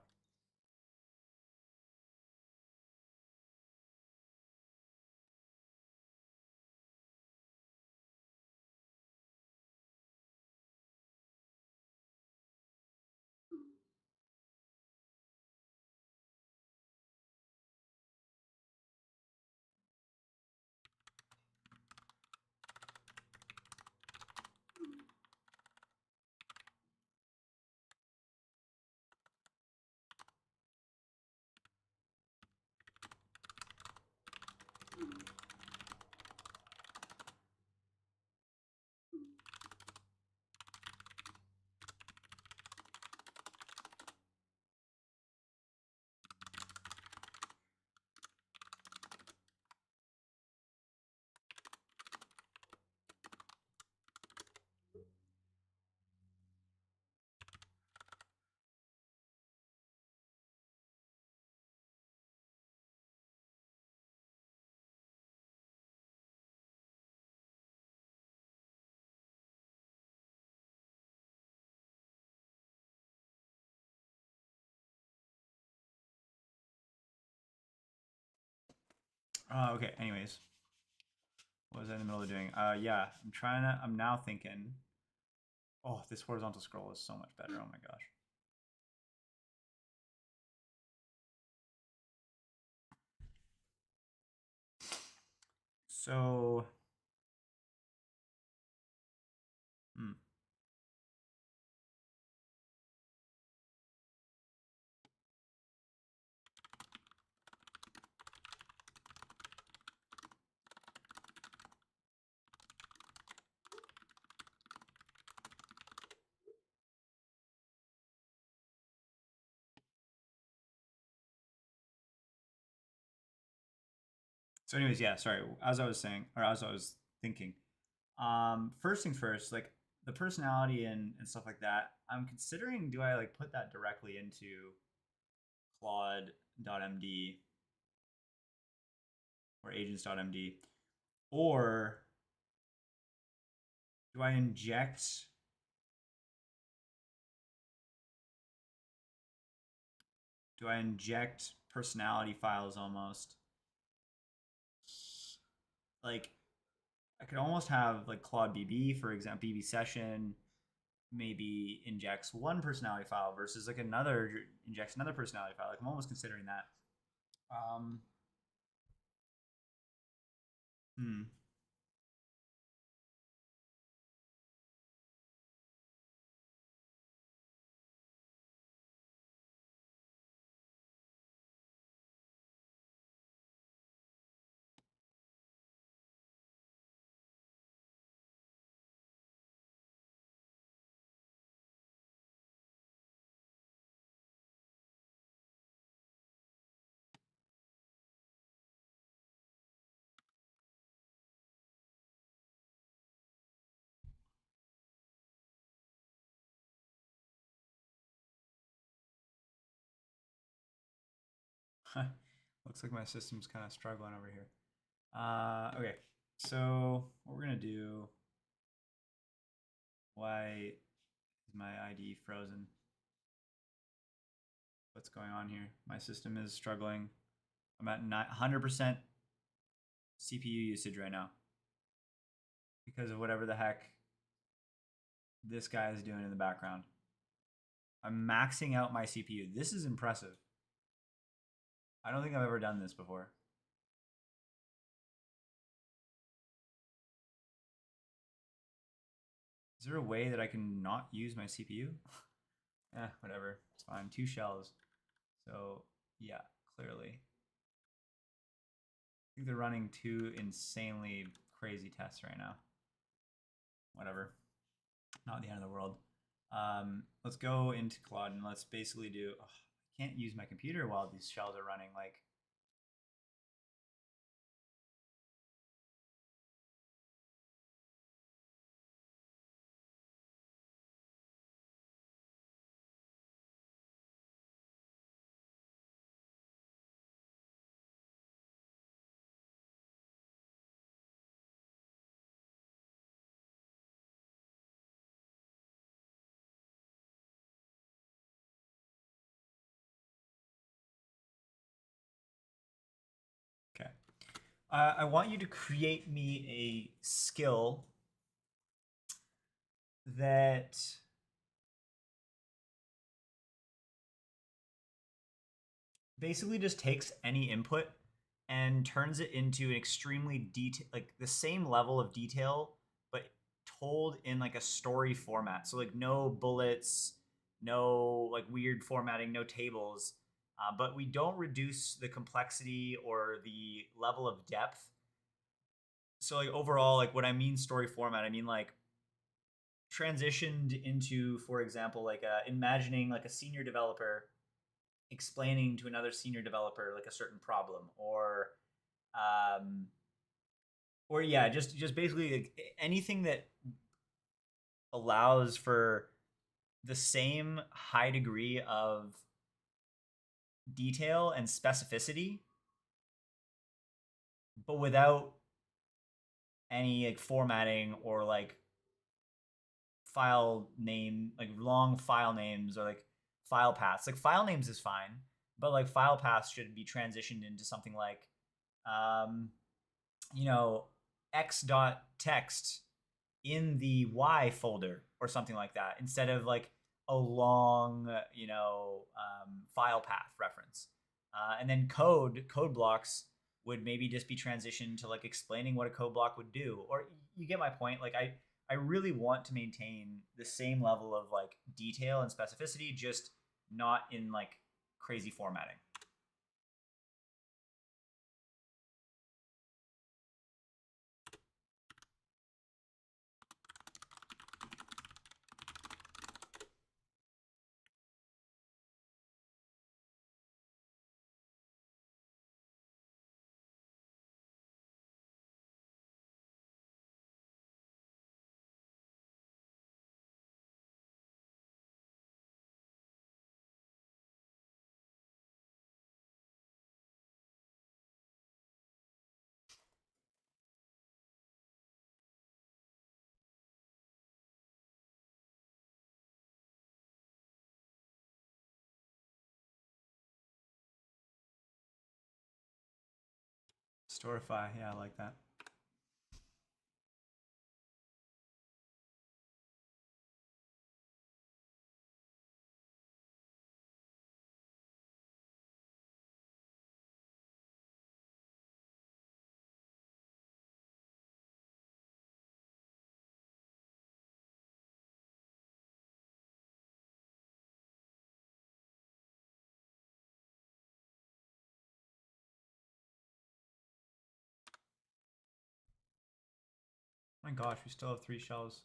Okay, anyways. What was I in the middle of doing? Yeah, I'm now thinking, oh, this horizontal scroll is so much better. Oh my gosh. So, hmm. So anyways, yeah, sorry. As I was saying, or as I was thinking, first things first, like the personality and stuff like that, I'm considering, do I like put that directly into Claude.md or agents.md, or do I inject personality files almost? Like I could almost have like Claude BB, for example, BB session maybe injects one personality file versus like another injects another personality file. Like I'm almost considering that. Um, hmm. Looks like my system's kind of struggling over here. Okay, so what we're gonna do? Why is my ID frozen? What's going on here? My system is struggling. I'm at 100% CPU usage right now because of whatever the heck this guy is doing in the background. I'm maxing out my CPU. This is impressive. I don't think I've ever done this before. Is there a way that I can not use my CPU? Whatever. It's fine. 2 shells. So, yeah, clearly. I think they're running 2 insanely crazy tests right now. Whatever. Not the end of the world. Let's go into Claude and let's basically do. Oh, I can't use my computer while these shells are running. Like, okay. I want you to create me a skill that basically just takes any input and turns it into an extremely detail, like the same level of detail, but told in like a story format. So like no bullets, no like weird formatting, no tables. But we don't reduce the complexity or the level of depth. So like overall, like what I mean story format, I mean like transitioned into, for example, like imagining like a senior developer explaining to another senior developer like a certain problem, um or yeah, just basically like anything that allows for the same high degree of detail and specificity but without any like formatting or like file name, like long file names or like file paths. Like file names is fine, but like file paths should be transitioned into something like you know, x.text in the Y folder or something like that instead of like a long, file path reference. And then code blocks would maybe just be transitioned to like explaining what a code block would do. Or you get my point. Like I really want to maintain the same level of like detail and specificity, just not in like crazy formatting. Storify, yeah, I like that. My gosh, we still have 3 shells.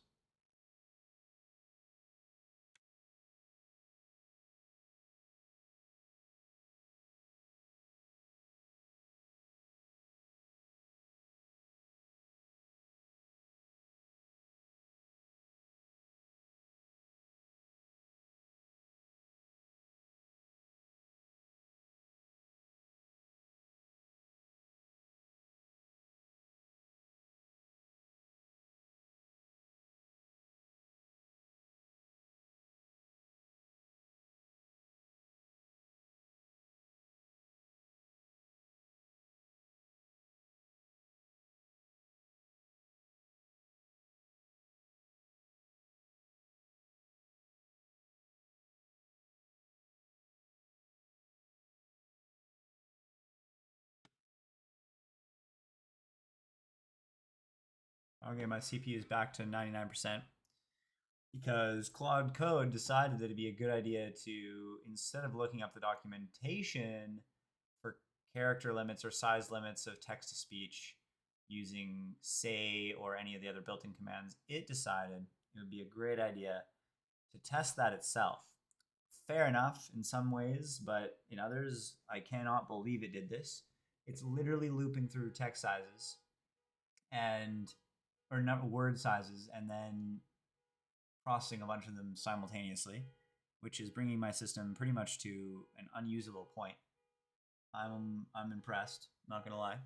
Okay, my CPU is back to 99% because Claude Code decided that it'd be a good idea to, instead of looking up the documentation for character limits or size limits of text to speech using say or any of the other built in commands, it decided it would be a great idea to test that itself. Fair enough in some ways, but in others, I cannot believe it did this. It's literally looping through text sizes and or number word sizes and then processing a bunch of them simultaneously, which is bringing my system pretty much to an unusable point. I'm impressed, not gonna lie.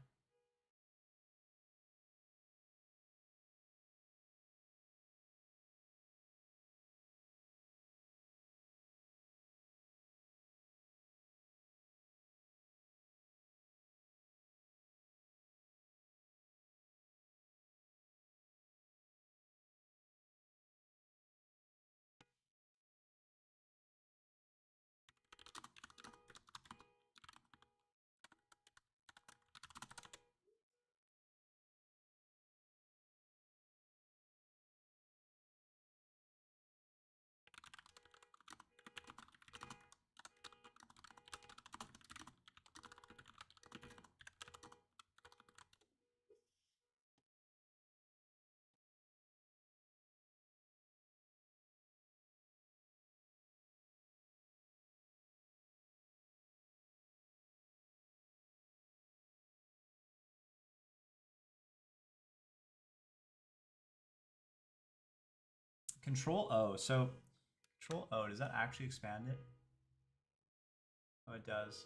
Control O. So Control O, does that actually expand it? Oh, it does.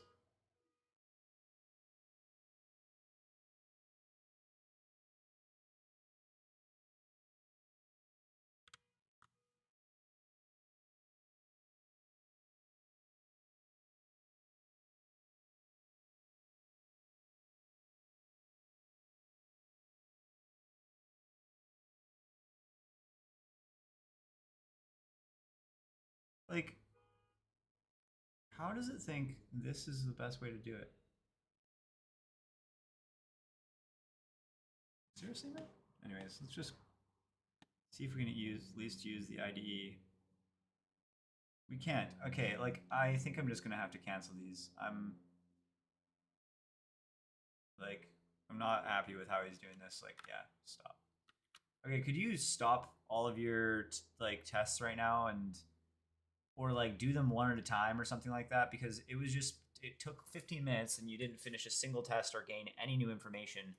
Like, how does it think this is the best way to do it? Seriously, man? Anyways, let's just see if we can at least use the IDE. We can't. Okay, like, I think I'm just gonna have to cancel these. Like, I'm not happy with how he's doing this. Like, yeah, stop. Okay, could you stop all of your like tests right now and or like do them one at a time or something like that, because it took 15 minutes and you didn't finish a single test or gain any new information.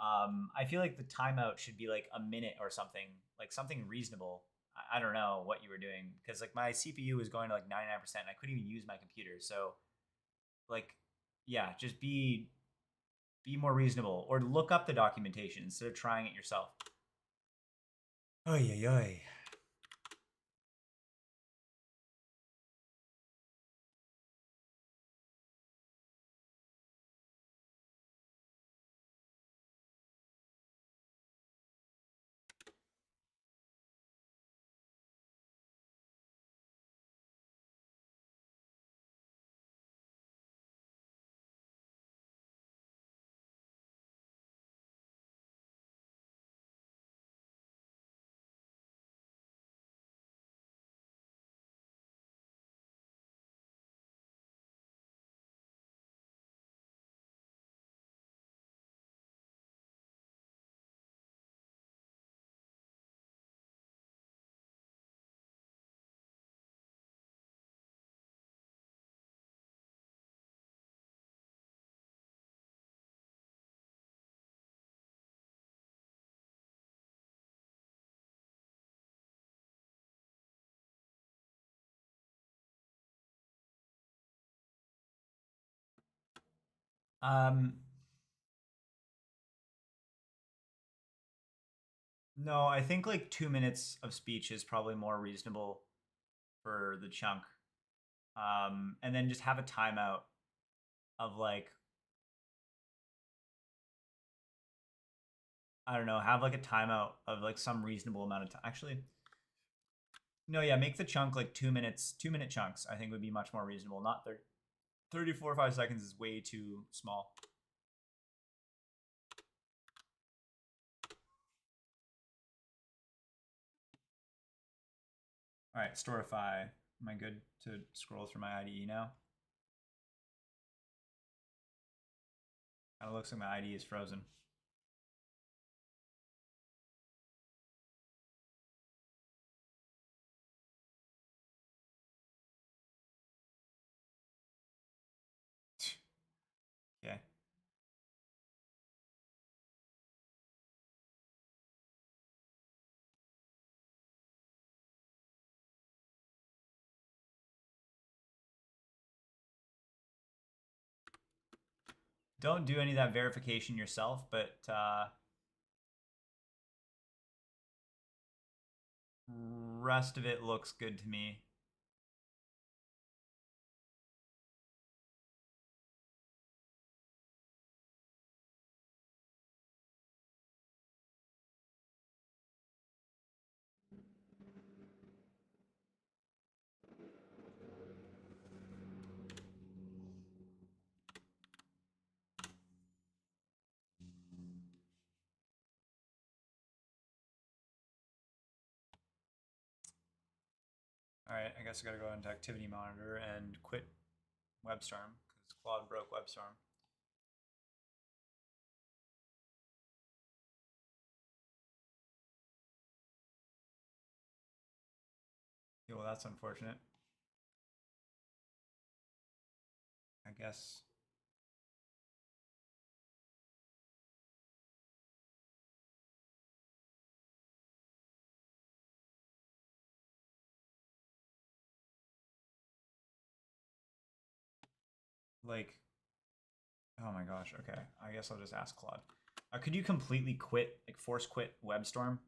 I feel like the timeout should be like a minute or something, like something reasonable. I don't know what you were doing because like my CPU was going to like 99% and I couldn't even use my computer. So like, yeah, just be more reasonable or look up the documentation instead of trying it yourself. Oy, oy, oy. Um, no, I think like 2 minutes of speech is probably more reasonable for the chunk. And then just have a timeout of like, I don't know, have like a timeout of like some reasonable amount of time. Actually, no, yeah, make the chunk like 2 minutes, 2 minute chunks. I think would be much more reasonable. Not 30, 34 or 5 seconds is way too small. All right, Storify. Am I good to scroll through my IDE now? Kind of looks like my IDE is frozen. Okay. Don't do any of that verification yourself, but rest of it looks good to me. All right, I guess I gotta go into Activity Monitor and quit WebStorm because Claude broke WebStorm. Yeah, well, that's unfortunate. I guess. Like, oh my gosh. Okay, I guess I'll just ask Claude. Could you completely quit, like force quit WebStorm?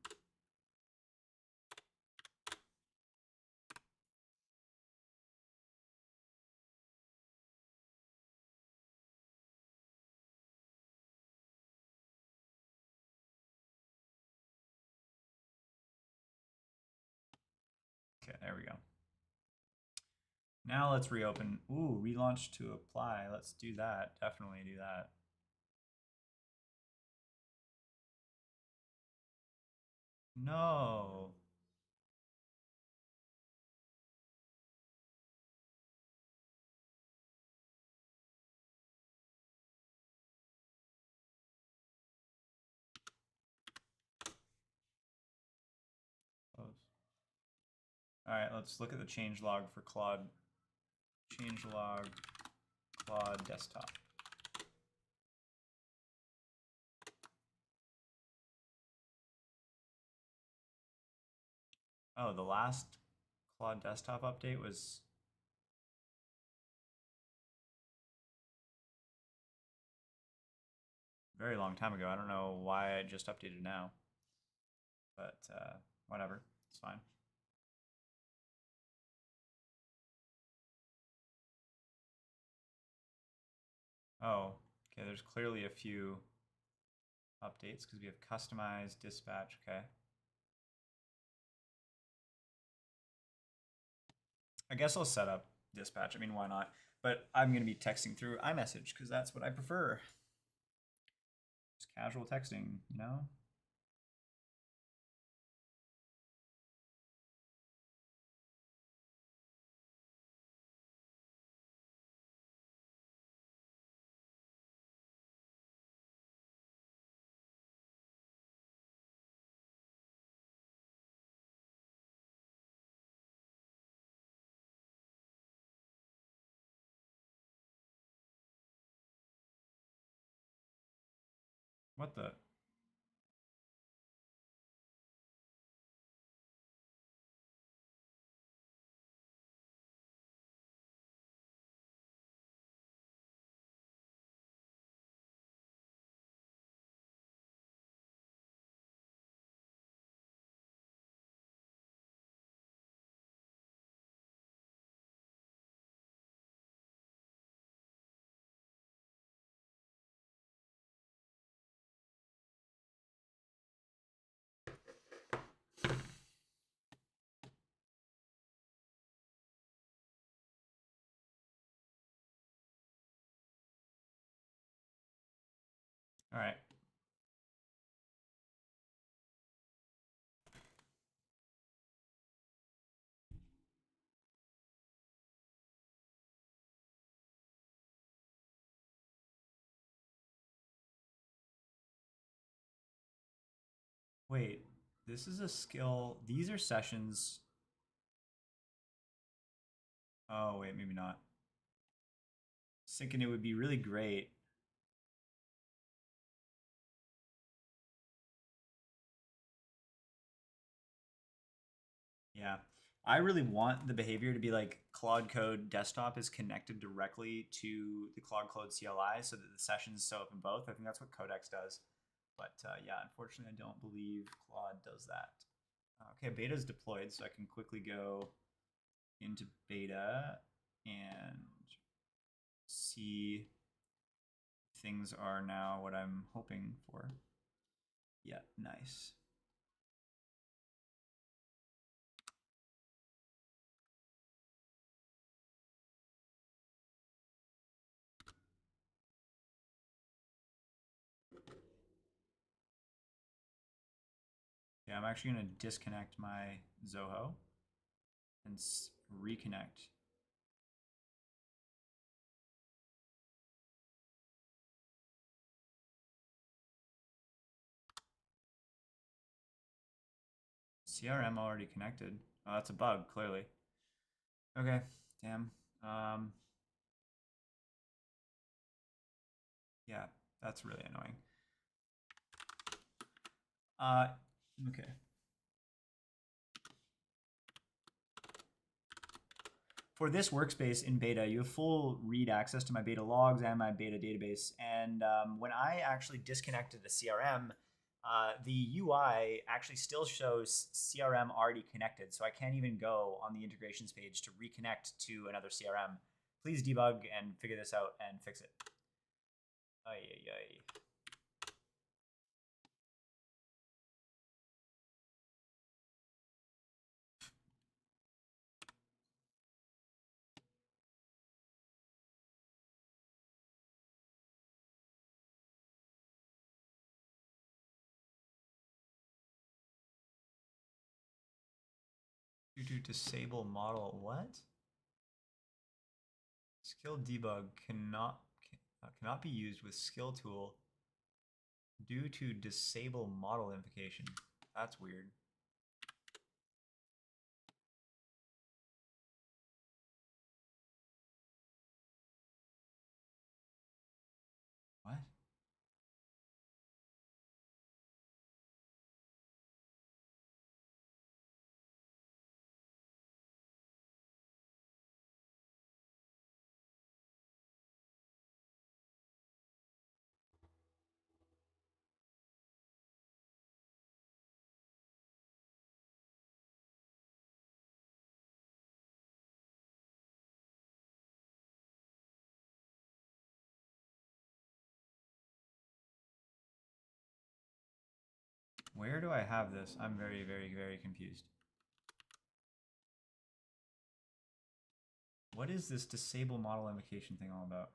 Okay, there we go. Now let's reopen. Ooh, relaunch to apply. Let's do that. Definitely do that. No. Close. All right, let's look at the change log for Claude. Change log, Claude desktop. Oh, the last Claude desktop update was a very long time ago. I don't know why I just updated now, but whatever, it's fine. Oh, okay, there's clearly a few updates because we have customized dispatch, okay. I guess I'll set up dispatch. I mean, why not? But I'm going to be texting through iMessage because that's what I prefer. Just casual texting, you know? What the? All right. Wait, this is a skill. These are sessions. Oh, wait, maybe not. Thinking it would be really great. Yeah. I really want the behavior to be like Claude Code desktop is connected directly to the Claude Code CLI so that the sessions show up in both. I think that's what Codex does. But yeah, unfortunately, I don't believe Claude does that. Okay, beta is deployed, so I can quickly go into beta and see things are now what I'm hoping for. Yeah, nice. Yeah, I'm actually going to disconnect my Zoho and reconnect. CRM already connected. Oh, that's a bug, clearly. Okay, damn. Yeah, that's really annoying. Okay. For this workspace in beta, you have full read access to my beta logs and my beta database. And when I actually disconnected the CRM, the UI actually still shows CRM already connected. So I can't even go on the integrations page to reconnect to another CRM. Please debug and figure this out and fix it. Ay, ay, ay. to disable model. What? Skill debug cannot be used with skill tool due to disable model invocation. That's weird. What? Where do I have this? I'm very, very, very confused. What is this disable model invocation thing all about?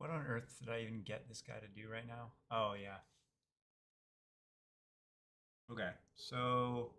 What on earth did I even get this guy to do right now? Oh, yeah. Okay, so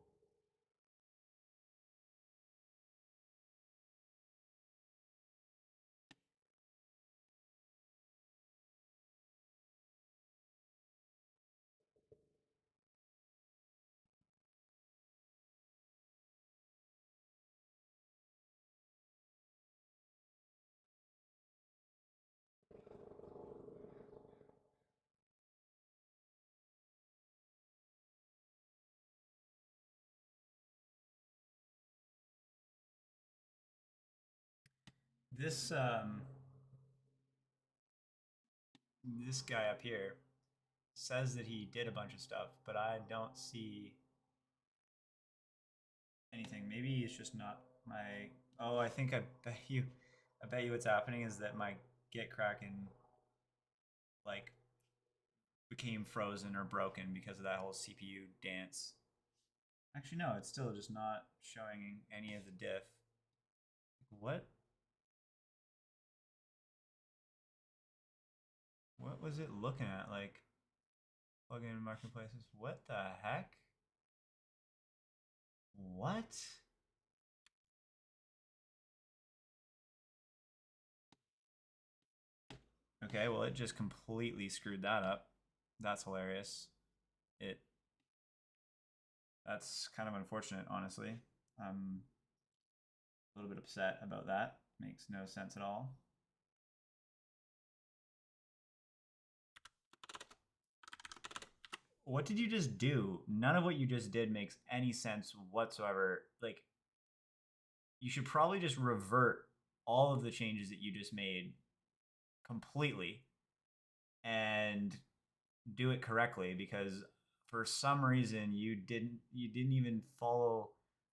this this guy up here says that he did a bunch of stuff, but I don't see anything. Maybe it's just not my. Oh, I think I bet you what's happening is that my Git Kraken like became frozen or broken because of that whole CPU dance. Actually, no, it's still just not showing any of the diff. What? What was it looking at? Like plugin marketplaces? What the heck? What? Okay, well, it just completely screwed that up. That's hilarious. It. That's kind of unfortunate, honestly. I'm a little bit upset about that. Makes no sense at all. What did you just do? None of what you just did makes any sense whatsoever. Like, you should probably just revert all of the changes that you just made completely and do it correctly, because for some reason you didn't even follow,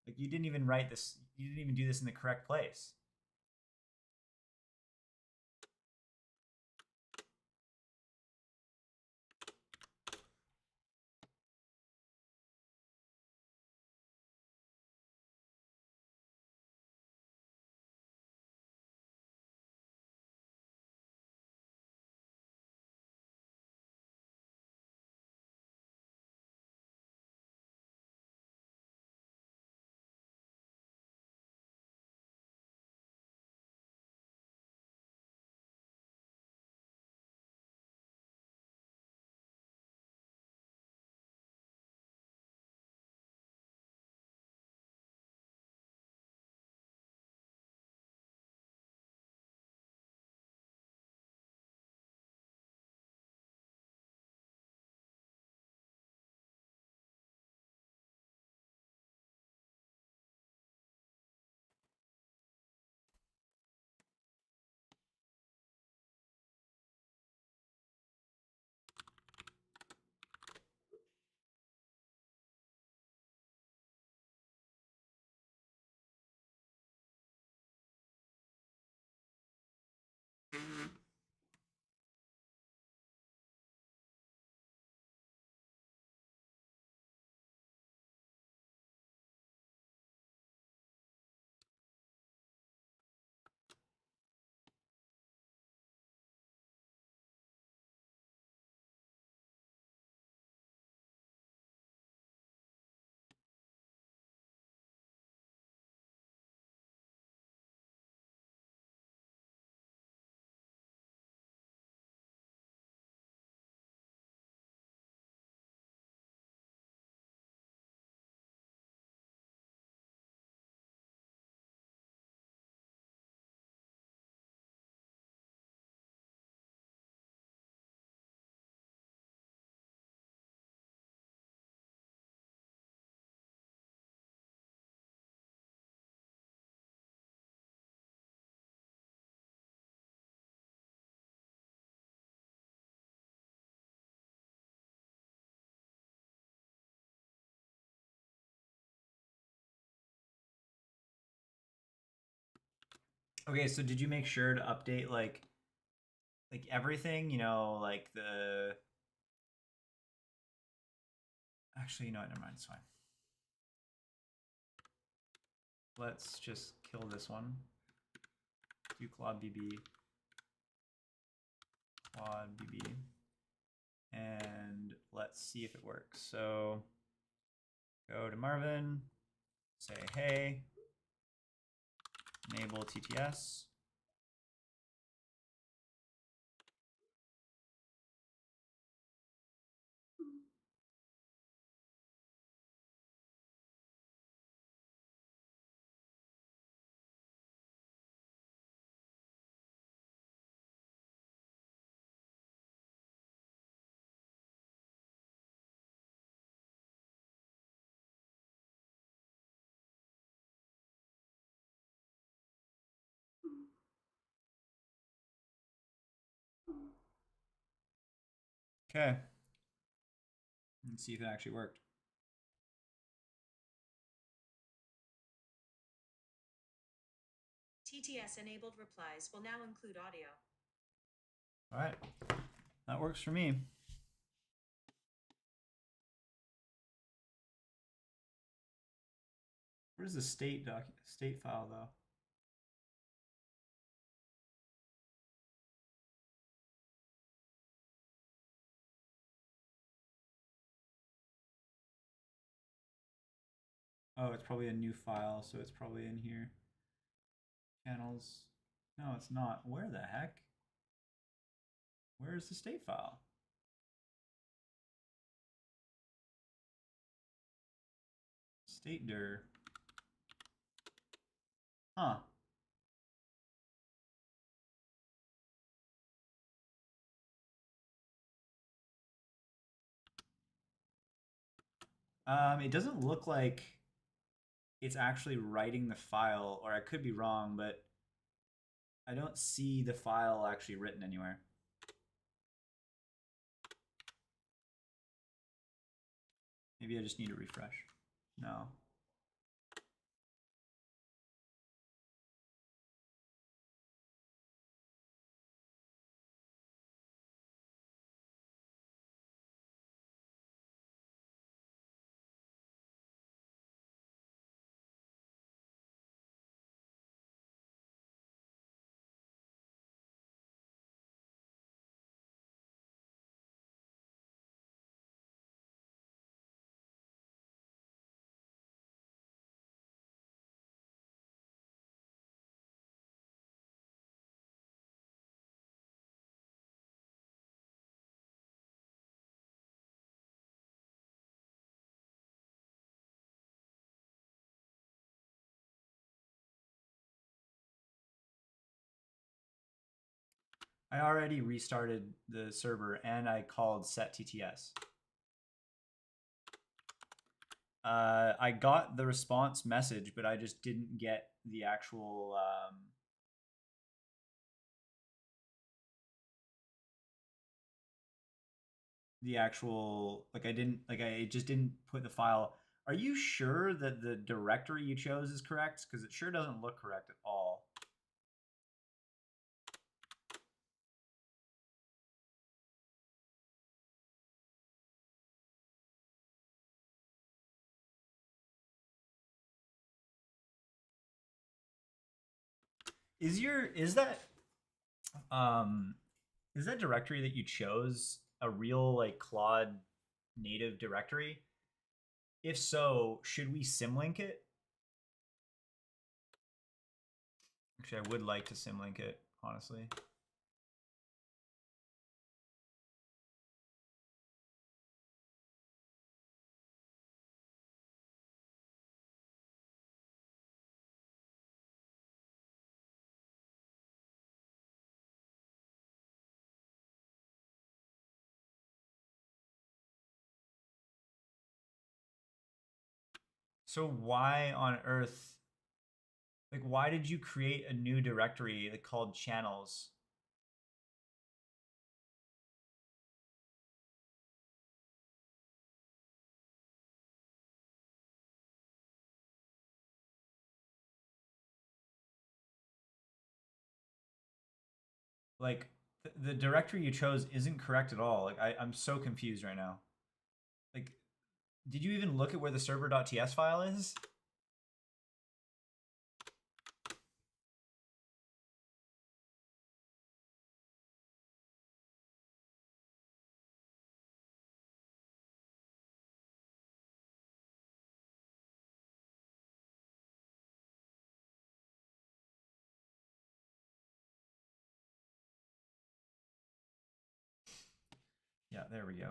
like, you didn't even write this, you didn't even do this in the correct place. Okay, so did you make sure to update like everything, like the, actually, you know what, never mind, it's fine. Let's just kill this one. Do Claude BB. Claude BB. And let's see if it works. So go to Marvin, say, hey, enable TTS. Okay. Let's see if it actually worked. TTS enabled replies will now include audio. All right. That works for me. Where's the state file though? Oh, it's probably a new file, so it's probably in here. Channels. No, it's not. Where the heck? Where's the state file? State dir. Huh. It doesn't look like it's actually writing the file, or I could be wrong, but I don't see the file actually written anywhere. Maybe I just need to refresh. No. I already restarted the server and I called set TTS. I got the response message, but I just didn't get the actual I just didn't put the file. Are you sure that the directory you chose is correct? Because it sure doesn't look correct at all. Is that directory that you chose a real like Claude native directory? If so, should we symlink it? Actually, I would like to symlink it, honestly. So why on earth, like, why did you create a new directory like, called channels? Like, the directory you chose isn't correct at all. Like, I'm so confused right now. Like, did you even look at where the server.ts file is? Yeah, there we go.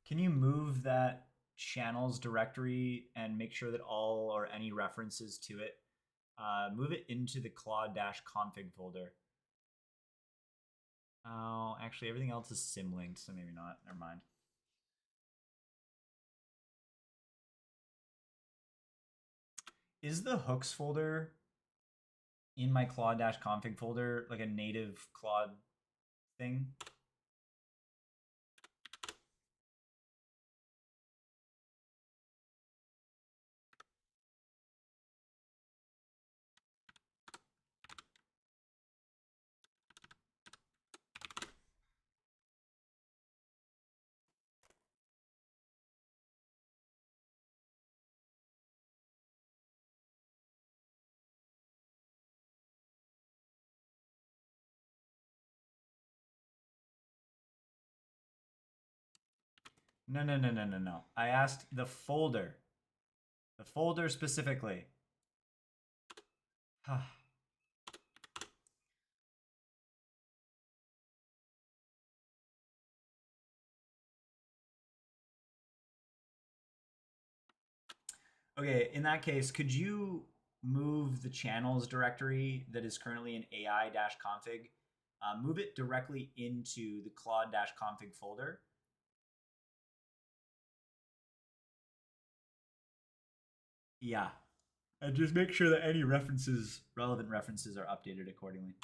Can you move that channels directory and make sure that all or any references to it, move it into the Claude-config folder? Oh, actually, everything else is symlinked, so maybe not. Never mind. Is the hooks folder in my Claude-config folder like a native Claude thing? No. I asked the folder. The folder specifically. Okay, in that case, could you move the channels directory that is currently in AI-config, move it directly into the Claude-config folder? Yeah. And just make sure that any references, relevant references, are updated accordingly.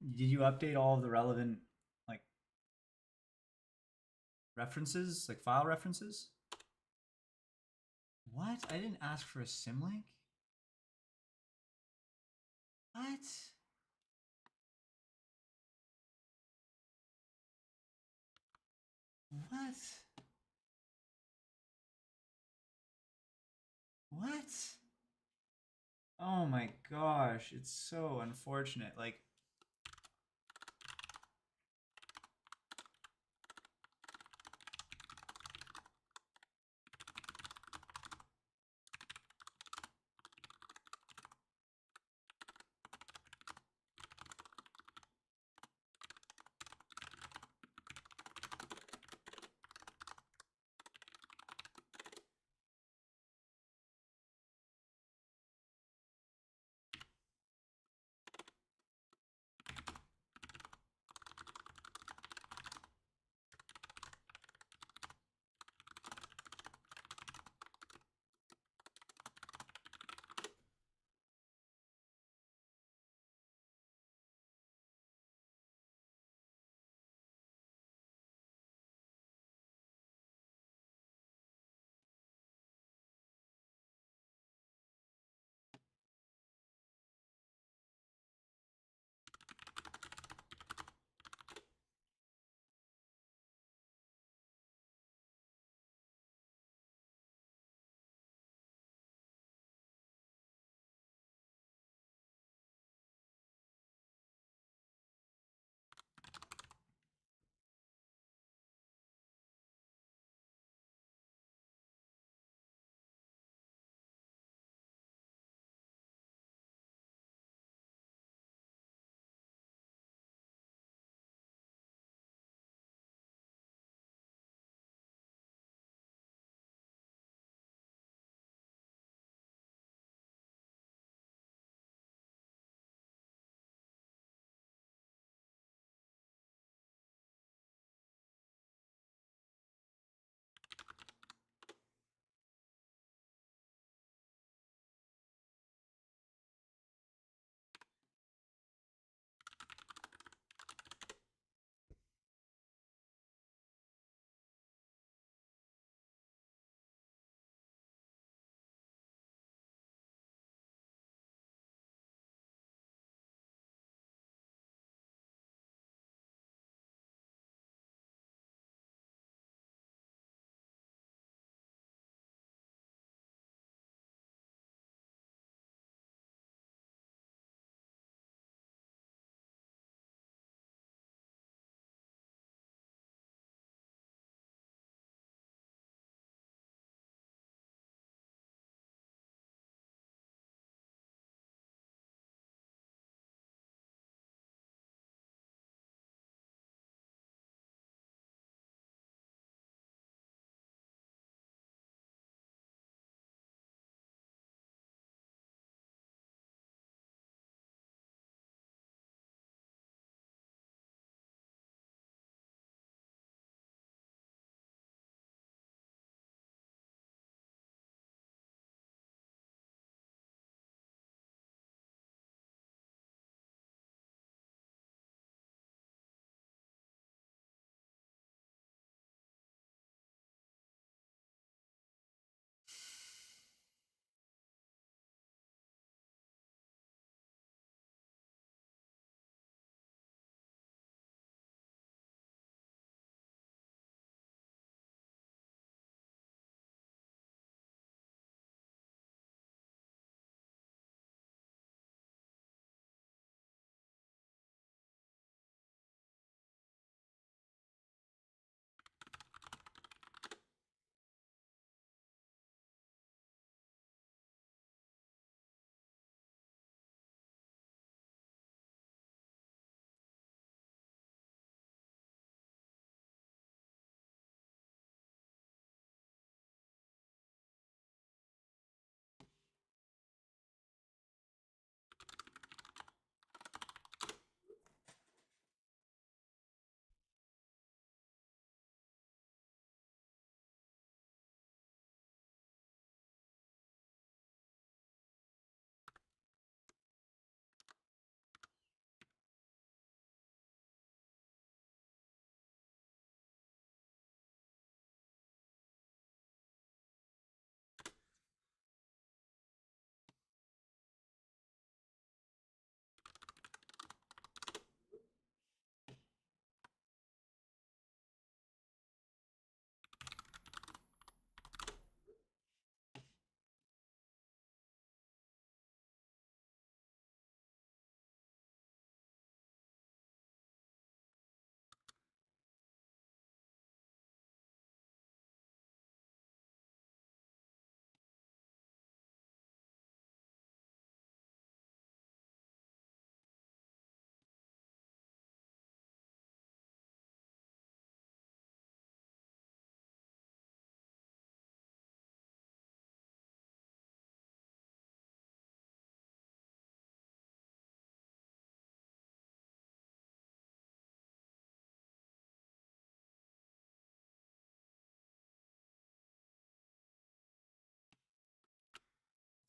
Did you update all of the relevant like references, like file references? What? I didn't ask for a symlink? What? What? What? Oh my gosh, it's so unfortunate. Like,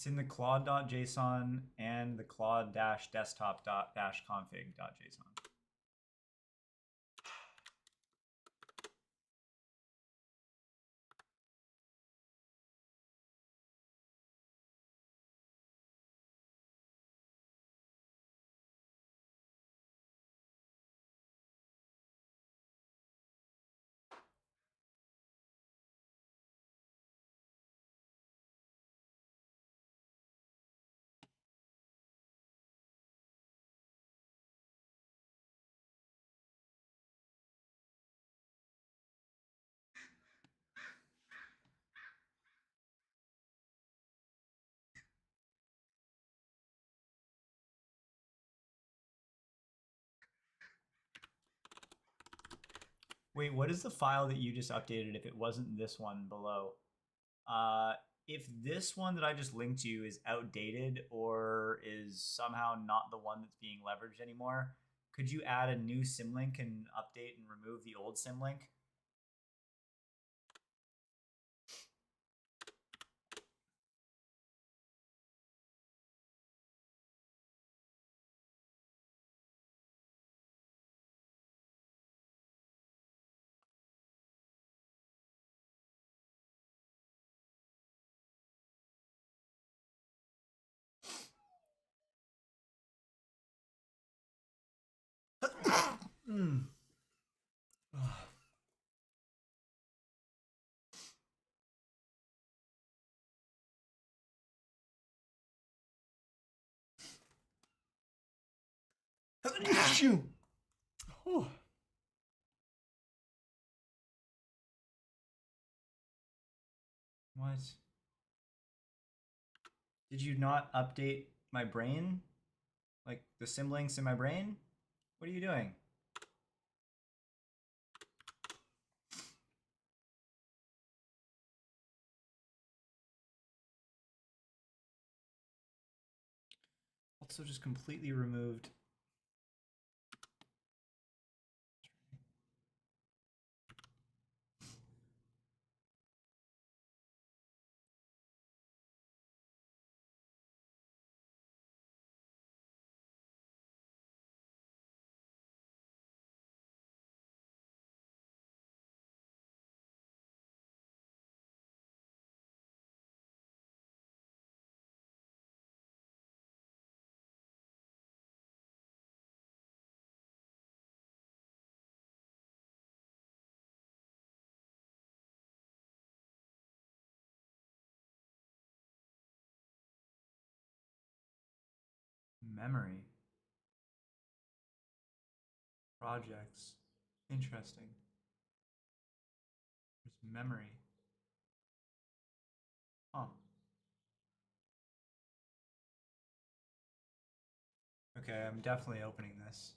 It's in the Claude.json and the Claude-desktop.-config.json. Wait, what is the file that you just updated if it wasn't this one below? If this one that I just linked to is outdated or is somehow not the one that's being leveraged anymore, could you add a new symlink and update and remove the old symlink? What? Did you not update my brain? Like the symlinks in my brain? What are you doing? Also just completely removed. Memory. Projects. Interesting. There's memory. Huh. Okay, I'm definitely opening this.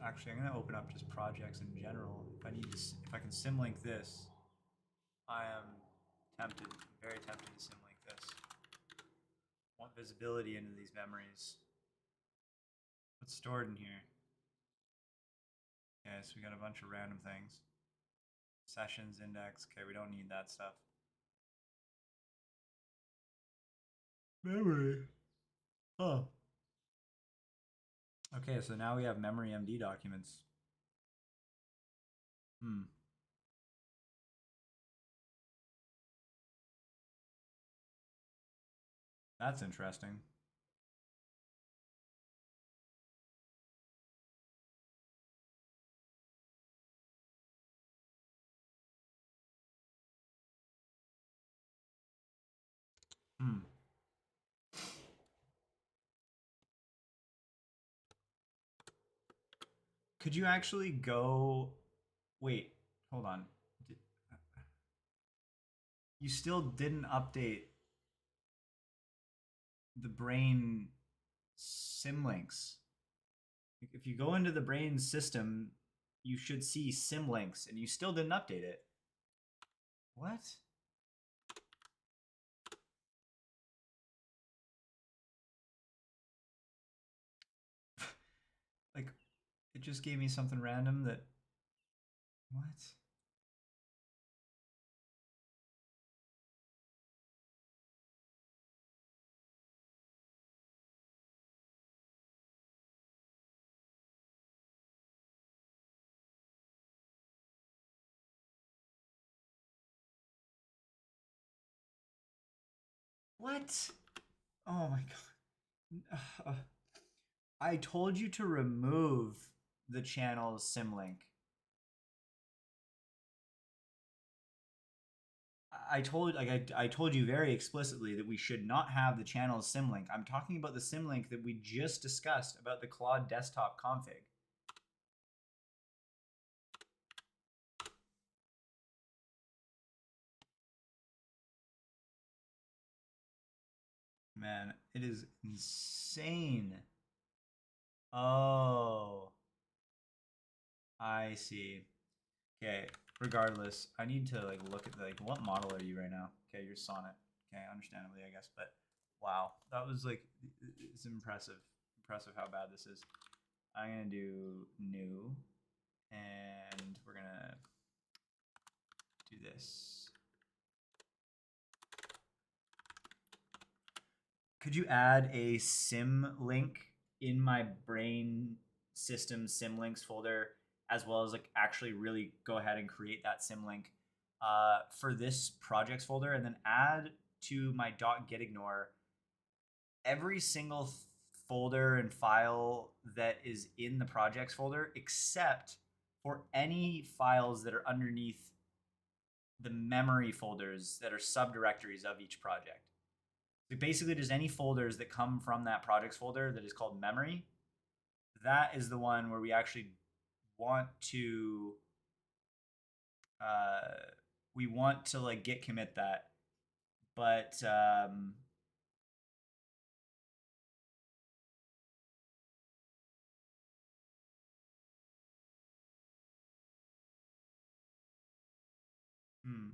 Actually, I'm gonna open up just projects in general. If I need to, if I can symlink this, I am tempted, very tempted to symlink this. Want visibility into these memories. What's stored in here? Okay, so we got a bunch of random things. Sessions index. Okay, we don't need that stuff. Memory. Huh. Okay, so now we have memory MD documents. That's interesting. Could you actually go? Wait, hold on. You still didn't update the brain symlinks. If you go into the brain system, you should see symlinks, and you still didn't update it. What? Like, it just gave me something random that. What? What? Oh my god. I told you to remove the channel's symlink. I told you very explicitly that we should not have the channel's symlink. I'm talking about the symlink that we just discussed about the Claude desktop config. Man, it is insane. Oh, I see. Okay, regardless, I need to like look at like what model are you right now? Okay, you're Sonnet. Okay, understandably, I guess, but wow, that was like it's impressive. Impressive how bad this is. I'm gonna do new, and we're gonna do this. Could you add a sim link in my brain system sim links folder, as well as like actually really go ahead and create that sim link for this projects folder, and then add to my .getignore every single folder and file that is in the projects folder, except for any files that are underneath the memory folders that are subdirectories of each project. So basically, just any folders that come from that projects folder that is called memory, that is the one where we actually want to like git commit that, but hmm.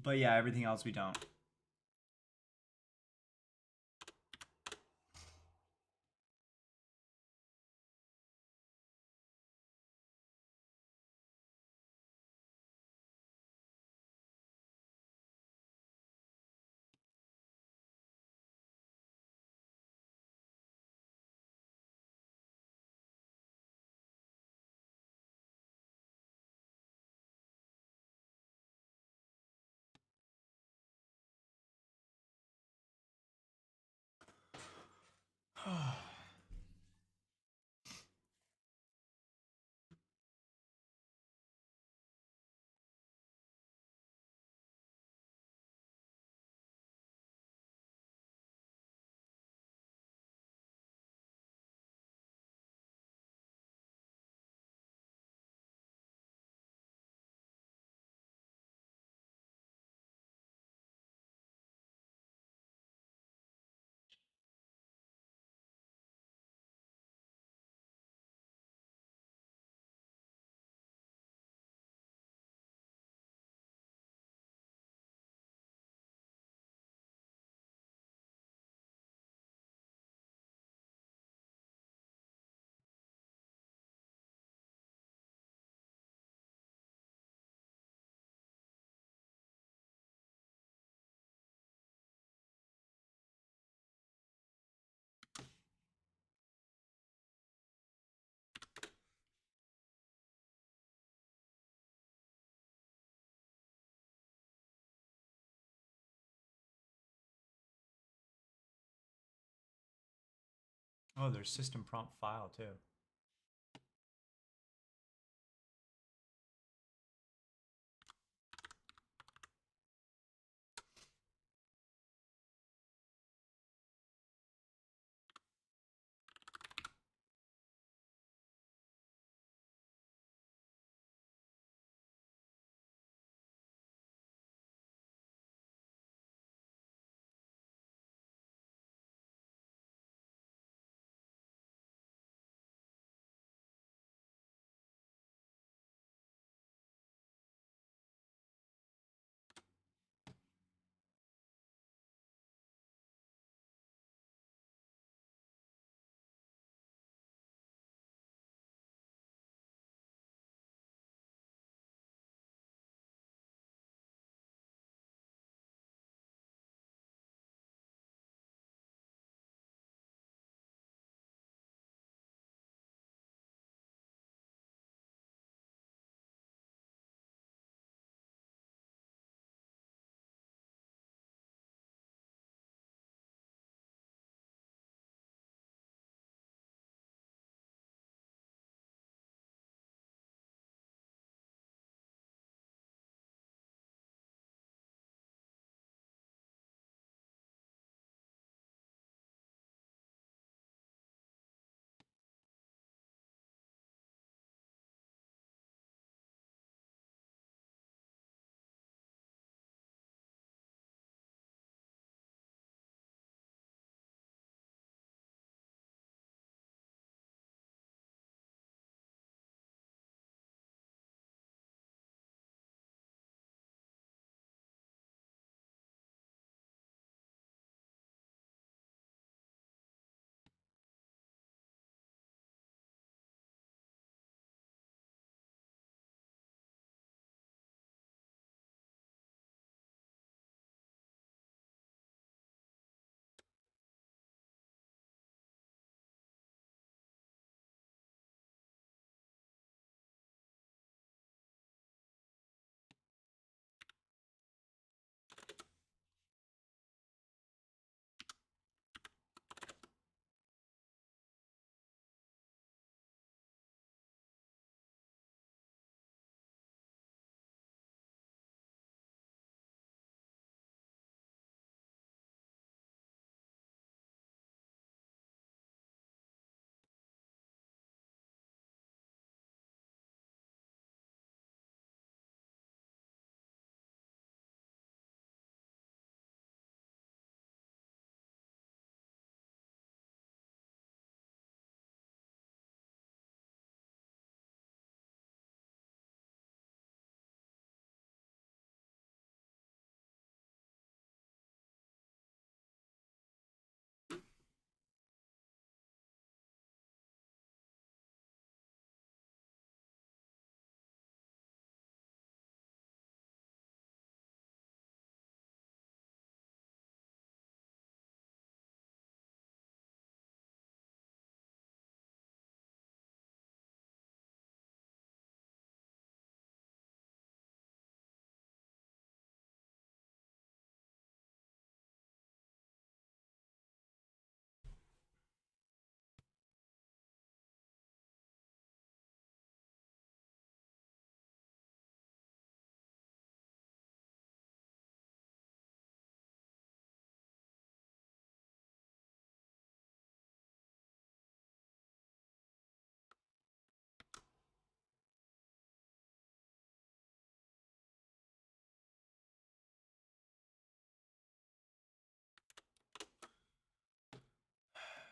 But yeah, everything else we don't. Oh, there's system prompt file too.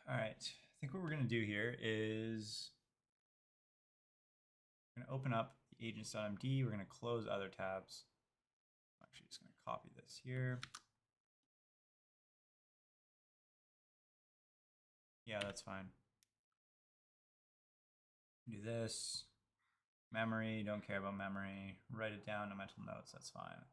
All right, I think what we're going to do here is we're going to open up the agents.md. We're going to close other tabs. I'm actually just going to copy this here. Yeah, that's fine. Do this. Memory, don't care about memory. Write it down, no mental notes, that's fine.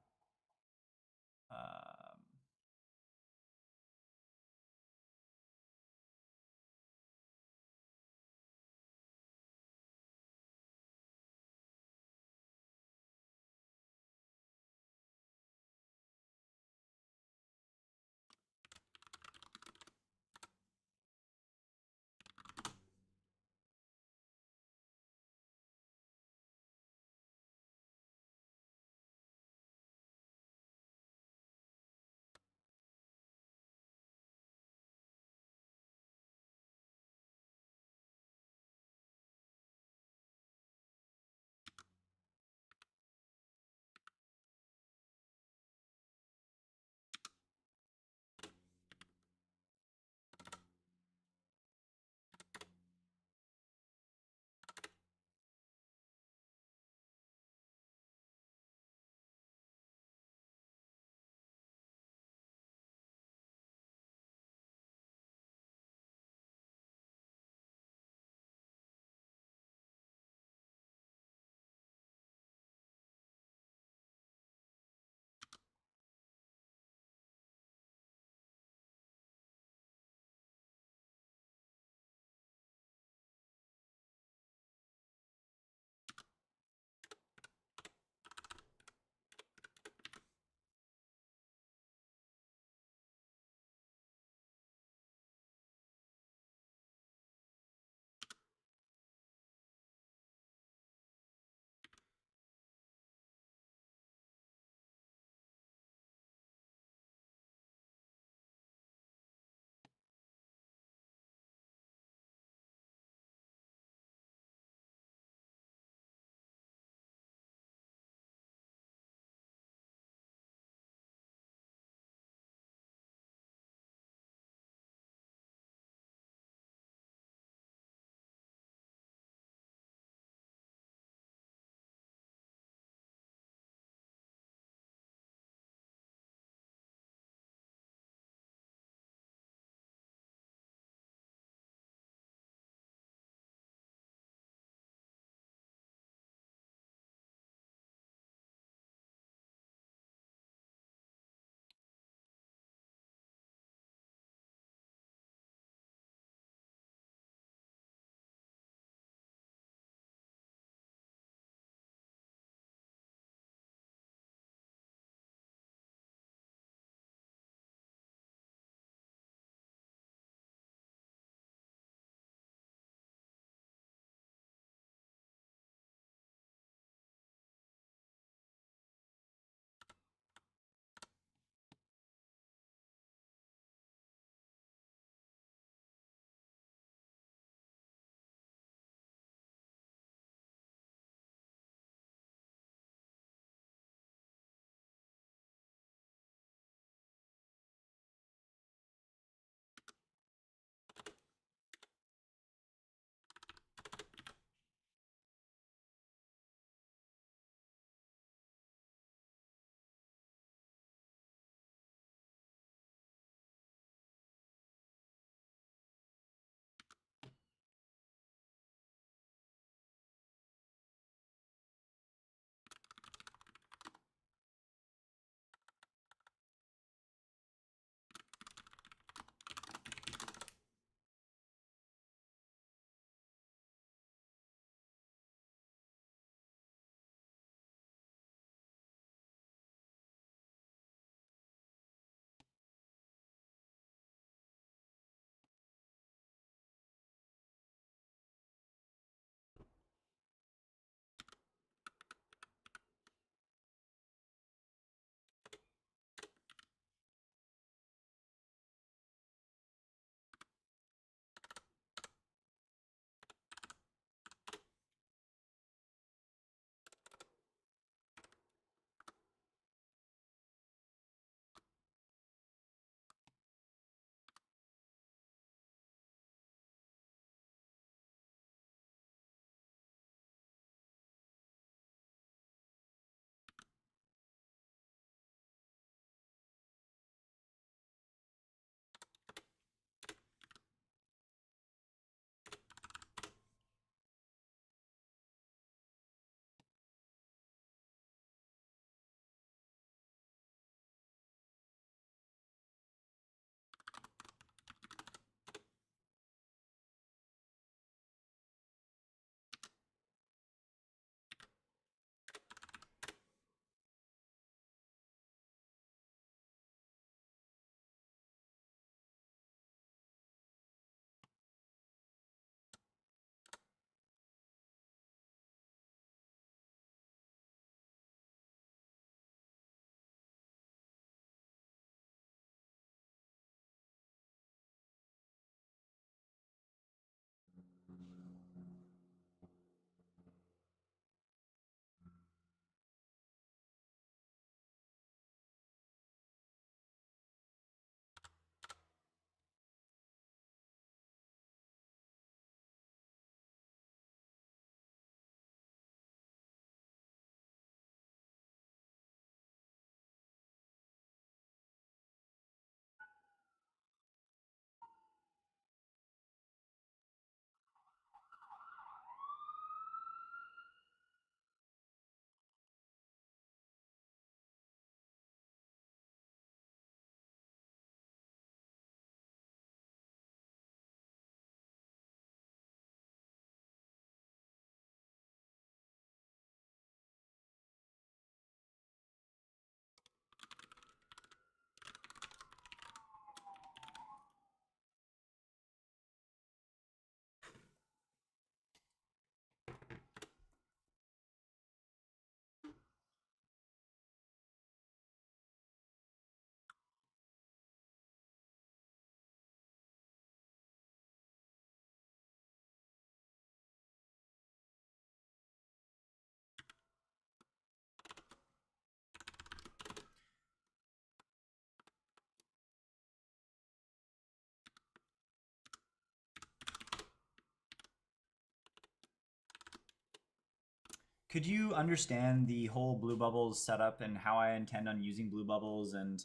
could you understand the whole BlueBubbles setup and how I intend on using BlueBubbles and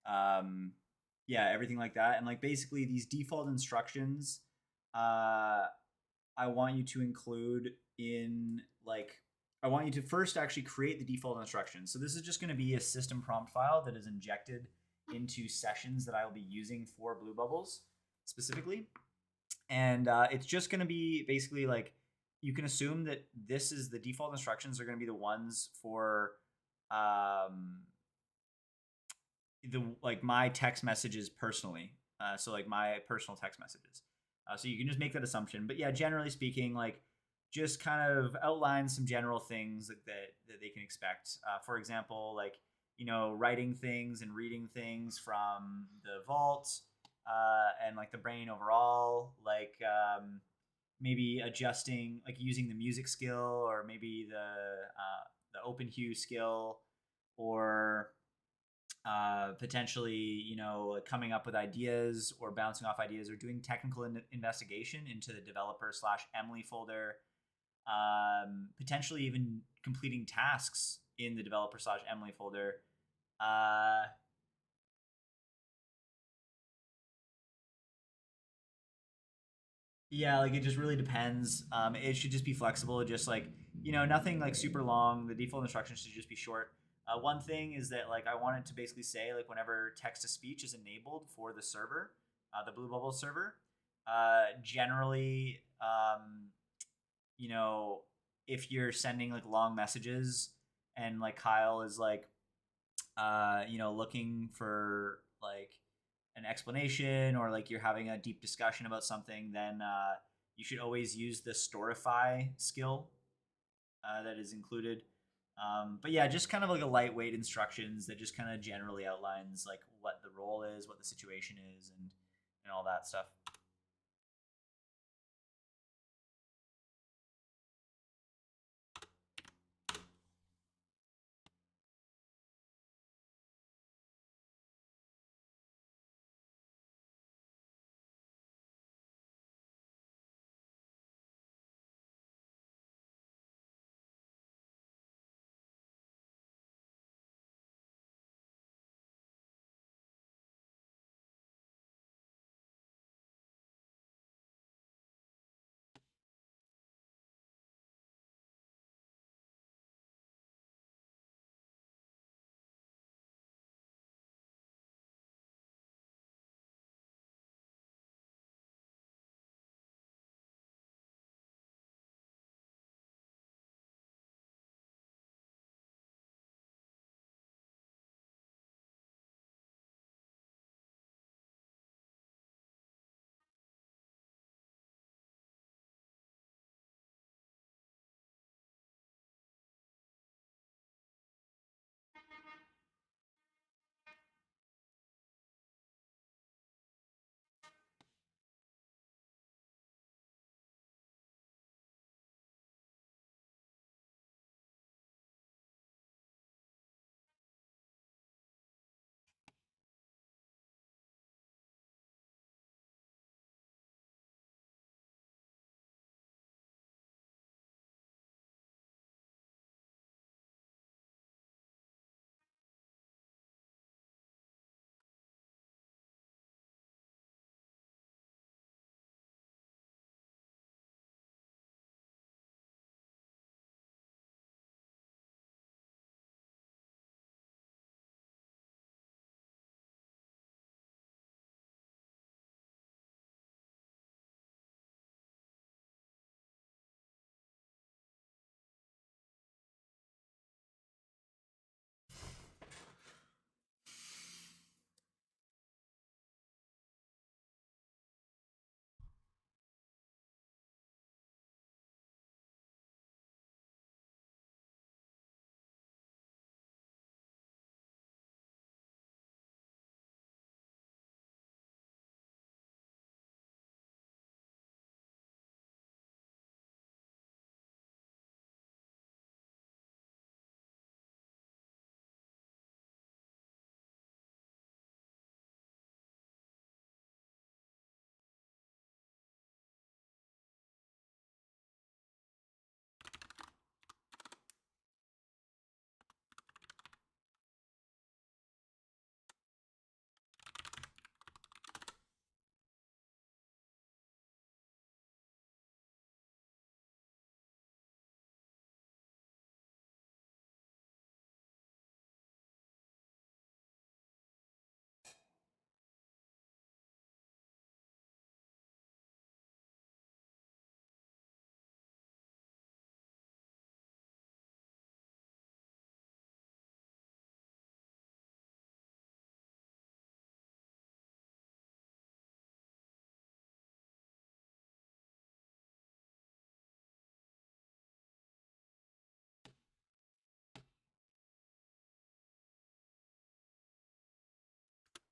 um, yeah, everything like that? And like basically these default instructions, uh, I want you to include in like I want you to first actually create the default instructions. So this is just going to be a system prompt file that is injected into sessions that I will be using for BlueBubbles specifically, and it's just going to be basically like you can assume that this is the default instructions are going to be the ones for um, the like my text messages personally. So like my personal text messages. So you can just make that assumption. But yeah, generally speaking, like just kind of outline some general things that they can expect. For example, like writing things and reading things from the vault, and like the brain overall, like maybe adjusting, like using the music skill, or maybe the open hue skill, or potentially, coming up with ideas or bouncing off ideas or doing technical investigation into the developer slash Emily folder, potentially even completing tasks in the developer slash Emily folder. Uh, yeah, like it just really depends. It should just be flexible, just like, nothing like super long. The default instructions should just be short. One thing is that like I wanted to basically say like whenever text to speech is enabled for the server, the BlueBubble server, generally, you know, if you're sending like long messages and like Kyle is like, looking for like an explanation, or like you're having a deep discussion about something, then you should always use the storify skill that is included. But yeah, just kind of like a lightweight instructions that just kind of generally outlines like what the role is, what the situation is, and all that stuff.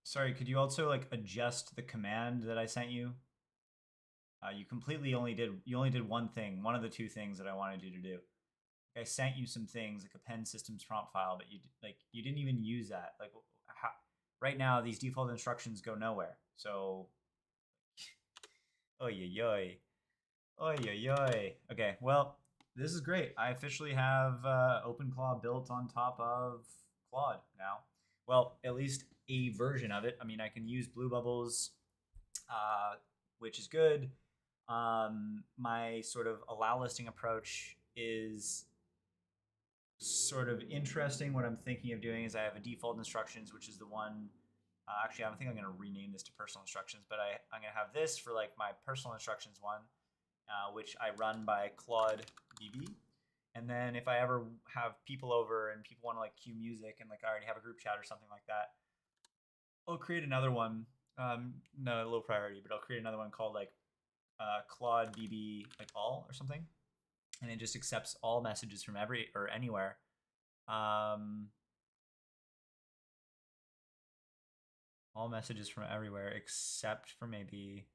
Sorry, could you also like adjust the command that I sent you? You completely only did one thing, one of the two things that I wanted you to do. Like I sent you some things like append systems prompt file, but you didn't even use that. Like how, right now these default instructions go nowhere. So, oy oy oy, oy oy oy. Okay, well this is great. I officially have OpenClaw built on top of Claude now. Well, at least a version of it. I mean, I can use BlueBubbles, which is good. My sort of allow listing approach is sort of interesting. What I'm thinking of doing is I have a default instructions, which is the one. Actually, I think I'm going to rename this to personal instructions, but I'm going to have this for like my personal instructions one, which I run by Claude BB. And then if I ever have people over and people want to like cue music and like I already have a group chat or something like that, I'll create another one. No, low priority, but I'll create another one called like Claude BB like all or something, and it just accepts all messages from every or anywhere. All messages from everywhere except for maybe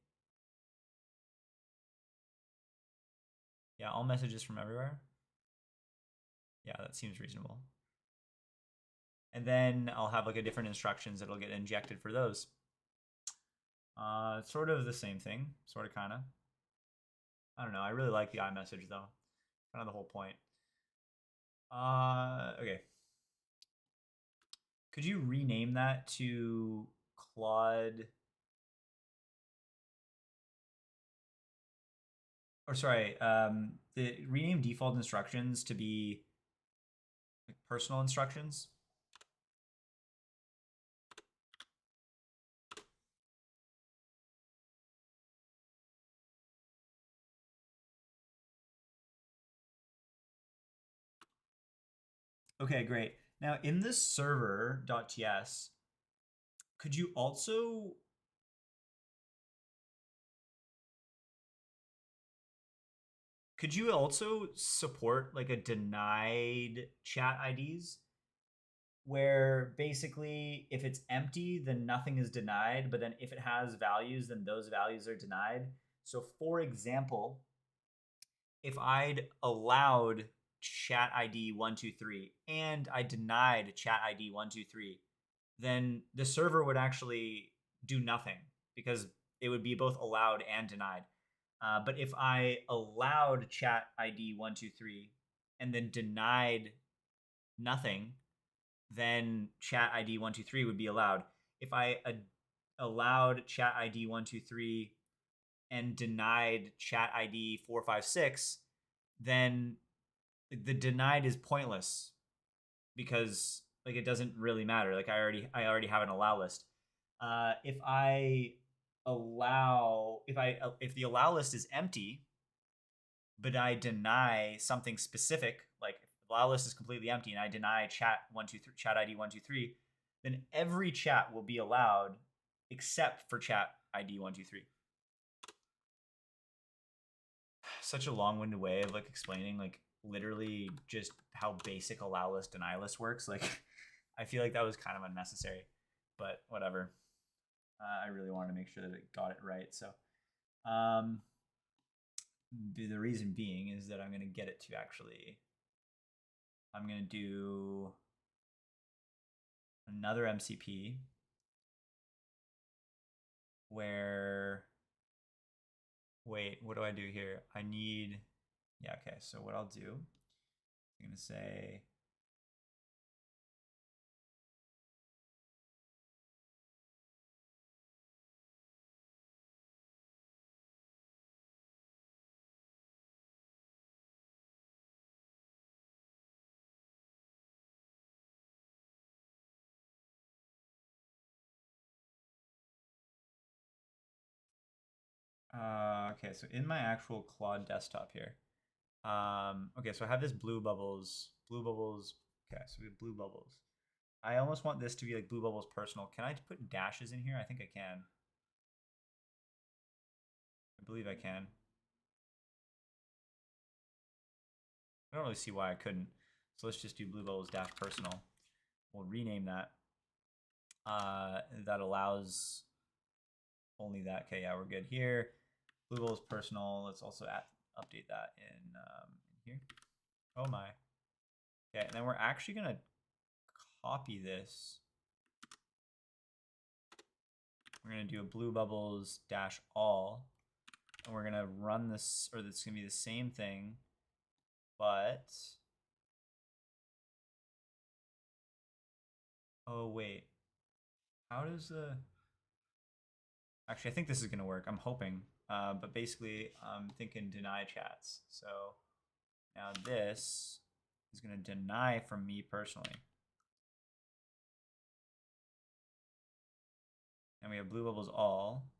all messages from everywhere. Yeah, that seems reasonable. And then I'll have like a different instructions that'll get injected for those. Sort of the same thing, sort of kind of. I don't know. I really like the iMessage though. Kind of the whole point. Okay. Could you rename that to Claude? Or sorry, the rename default instructions to be like personal instructions. Okay, great. Now in this server.ts, could you also support like a denied chat IDs where basically if it's empty then nothing is denied, but then if it has values then those values are denied. So for example, if I'd allowed chat ID 123 and I denied chat ID 123, then the server would actually do nothing because it would be both allowed and denied. But if I allowed chat ID 123 and then denied nothing, then chat ID 123 would be allowed. If I allowed chat ID 123 and denied chat ID 456, then the denied is pointless because like it doesn't really matter. Like I already have an allow list. If the allow list is empty, but I deny something specific, like if the allow list is completely empty and I deny chat ID 123, then every chat will be allowed except for chat ID 123. Such a long-winded way of like explaining like literally just how basic allow list deny list works. Like I feel like that was kind of unnecessary, but whatever. I really wanted to make sure that it got it right. So the reason being is that I'm going to get it to actually, I'm going to do another MCP where, wait, what do I do here? I need, yeah, okay. So what I'll do, I'm going to say, okay, so in my actual Claude desktop here, okay, so I have this BlueBubbles. Okay, so we have BlueBubbles. I almost want this to be like BlueBubbles personal. Can I put dashes in here? I think I can. I believe I can. I don't really see why I couldn't. So let's just do BlueBubbles dash personal. We'll rename that. that allows only that. Okay, yeah, we're good here. BlueBubbles personal. Let's also update that in here. Oh my. Okay, and then we're actually gonna copy this. We're gonna do a BlueBubbles -all, and we're gonna run this, or it's gonna be the same thing, but oh wait, how does the? Actually, I think this is gonna work. I'm hoping, but basically, I'm thinking deny chats. So now this is gonna deny from me personally. And we have BlueBubbles all.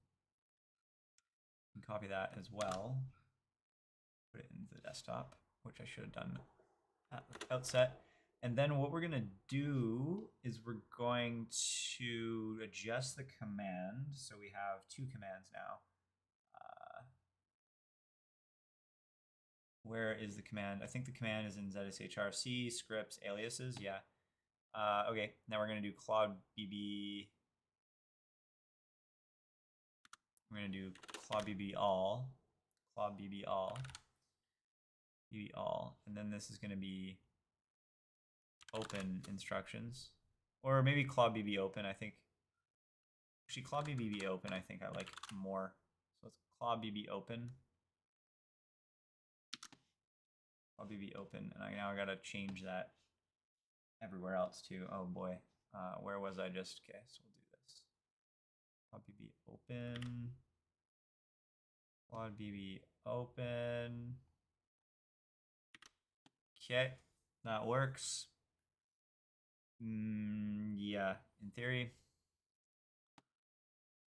And copy that as well. Put it into the desktop, which I should have done at the outset. And then what we're going to do is we're going to adjust the command. So we have two commands now. Where is the command? I think the command is in ZSHRC, scripts, aliases. Yeah. Okay, now we're going to do Claude BB. We're going to do Claude BB all. Claude BB all. BB all. And then this is going to be open instructions. Or maybe Claude BB open, I think. Actually, Claude BB open, I think I like more. So it's Claude BB open. Claude BB open. And now I got to change that everywhere else too. Oh boy. Where was I just? Okay, so we'll do this. Claude BB open. Claude BB open. Okay, that works. Yeah, in theory.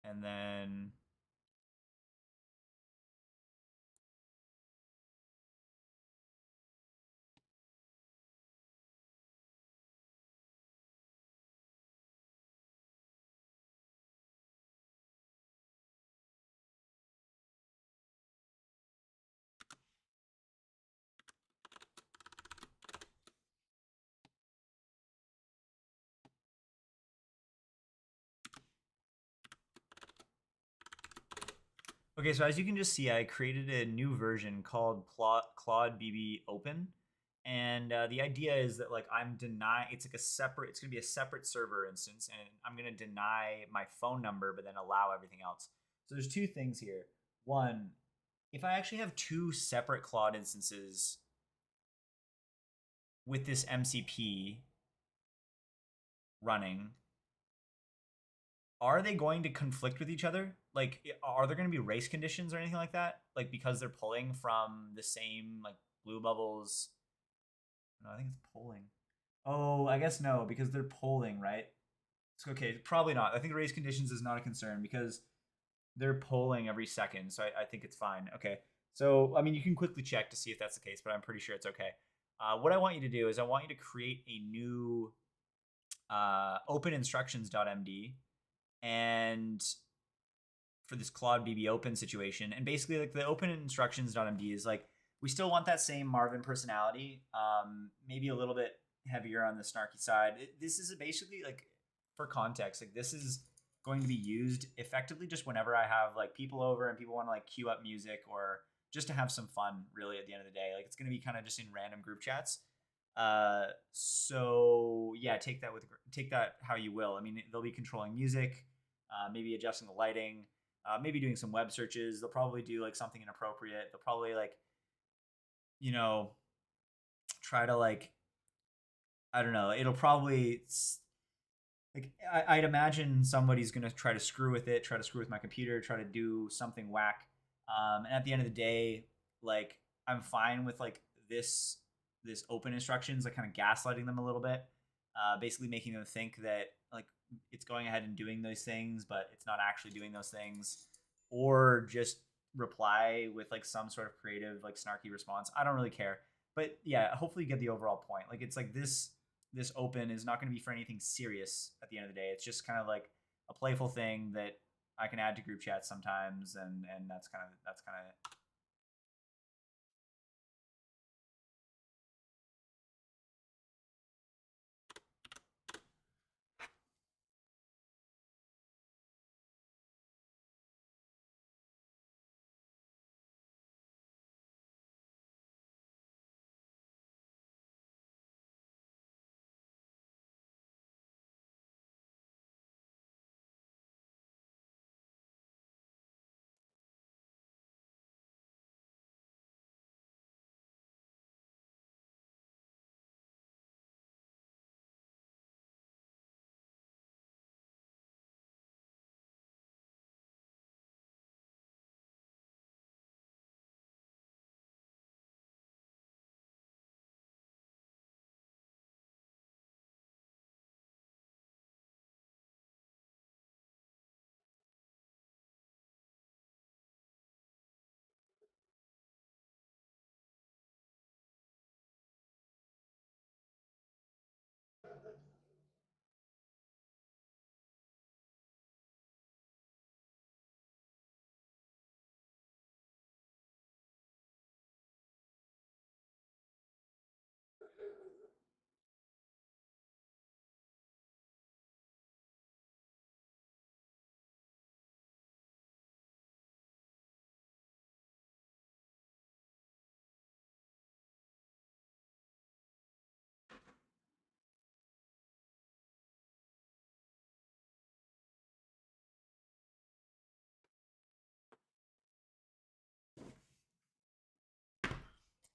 And then okay, so as you can just see, I created a new version called Claude BB Open, and the idea is that like I'm denying. It's like a separate. It's gonna be a separate server instance, and I'm gonna deny my phone number, but then allow everything else. So there's two things here. One, if I actually have two separate Claude instances with this MCP running, are they going to conflict with each other? Like, are there going to be race conditions or anything like that? Like, because they're pulling from the same, like, BlueBubbles. No, I think it's polling. Oh, I guess no, because they're polling, right? It's okay, probably not. I think race conditions is not a concern because they're polling every second, so I think it's fine. Okay, so, I mean, you can quickly check to see if that's the case, but I'm pretty sure it's okay. What I want you to do is I want you to create a new openinstructions.md and for this Claude BB open situation. And basically, like the open instructions.md is like, we still want that same Marvin personality, maybe a little bit heavier on the snarky side. This is basically like, for context, like this is going to be used effectively just whenever I have like people over and people want to like queue up music or just to have some fun really at the end of the day. Like it's going to be kind of just in random group chats. So yeah, take that how you will. I mean, they'll be controlling music, maybe adjusting the lighting, maybe doing some web searches. They'll probably do like something inappropriate. They'll probably like, try to like, I don't know. It'll probably like I'd imagine somebody's gonna try to screw with it, try to screw with my computer, try to do something whack. And at the end of the day, like I'm fine with like this open instructions, like kind of gaslighting them a little bit, basically making them think that like it's going ahead and doing those things, but it's not actually doing those things, or just reply with like some sort of creative like snarky response. I don't really care, but yeah, hopefully you get the overall point. Like it's like this open is not going to be for anything serious at the end of the day. It's just kind of like a playful thing that I can add to group chats sometimes, and that's kind of it.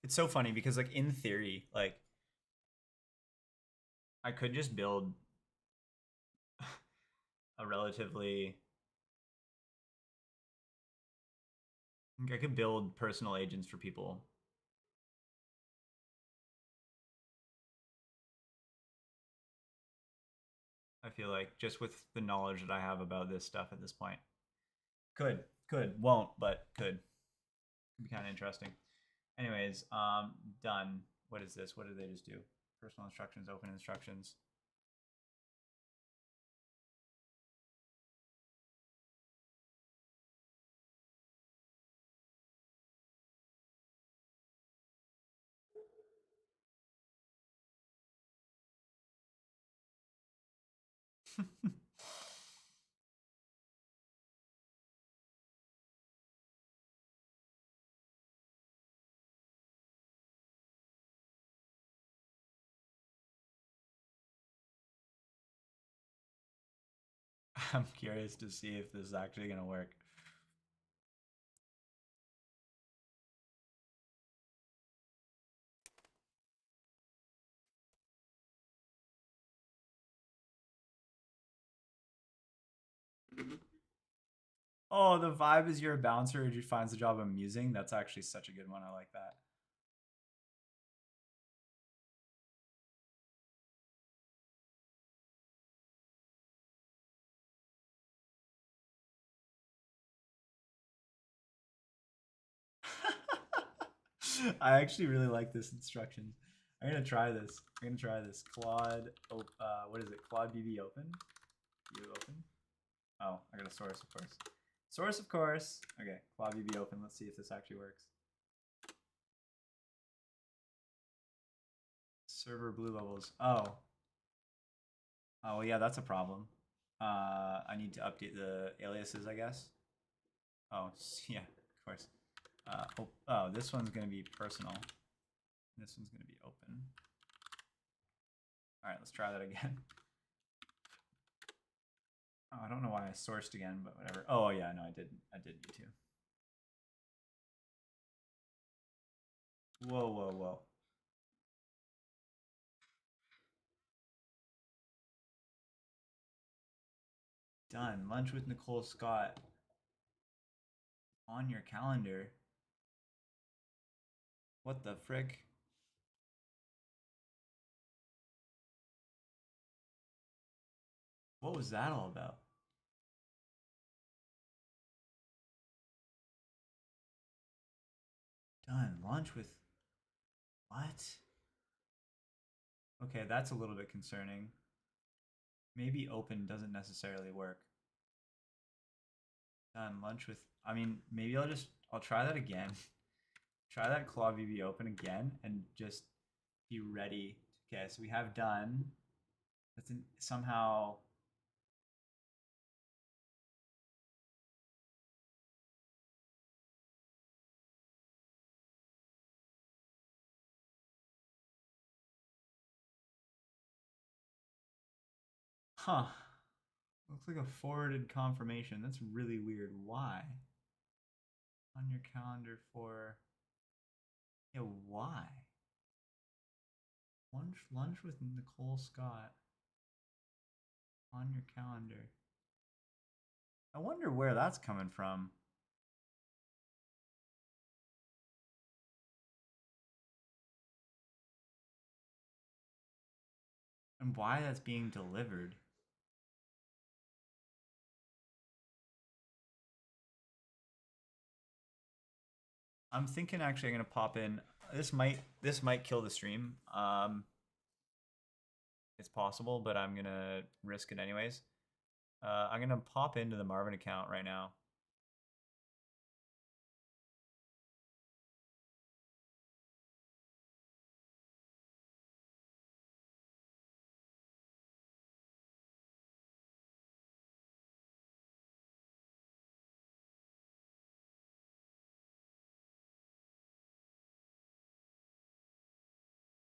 It's so funny because like in theory, like I could just build a relatively I could build personal agents for people. I feel like just with the knowledge that I have about this stuff at this point. Could, won't, but could. Could be kind of interesting. Anyways, done. What is this? What did they just do? Personal instructions, open instructions. I'm curious to see if this is actually going to work. Oh, the vibe is you're a bouncer who finds the job amusing. That's actually such a good one. I like that. I actually really like this instruction. I'm gonna try this. Claude, what is it? Claude BB open. BB open. Oh, I got a source, of course. Source, of course. Okay, Claude BB open. Let's see if this actually works. Server BlueBubbles. Oh. Oh, well, yeah, that's a problem. I need to update the aliases, I guess. Oh, yeah, of course. Oh, this one's going to be personal. This one's going to be open. All right, let's try that again. Oh, I don't know why I sourced again, but whatever. Oh, yeah, no, I did need to. Whoa, whoa, whoa. Done. Lunch with Nicole Scott. On your calendar. What the frick? What was that all about? Done. Lunch with... What? Okay, that's a little bit concerning. Maybe open doesn't necessarily work. Done. Lunch with... I mean, maybe I'll try that again. Try that Claw VB open again and just be ready. Okay, so we have done. That's somehow... Huh. Looks like a forwarded confirmation. That's really weird. Why? On your calendar for... Yeah, why? Lunch with Nicole Scott. On your calendar. I wonder where that's coming from. And why that's being delivered. I'm thinking actually I'm gonna pop in. This might kill the stream. It's possible, but I'm gonna risk it anyways. I'm gonna pop into the Marvin account right now.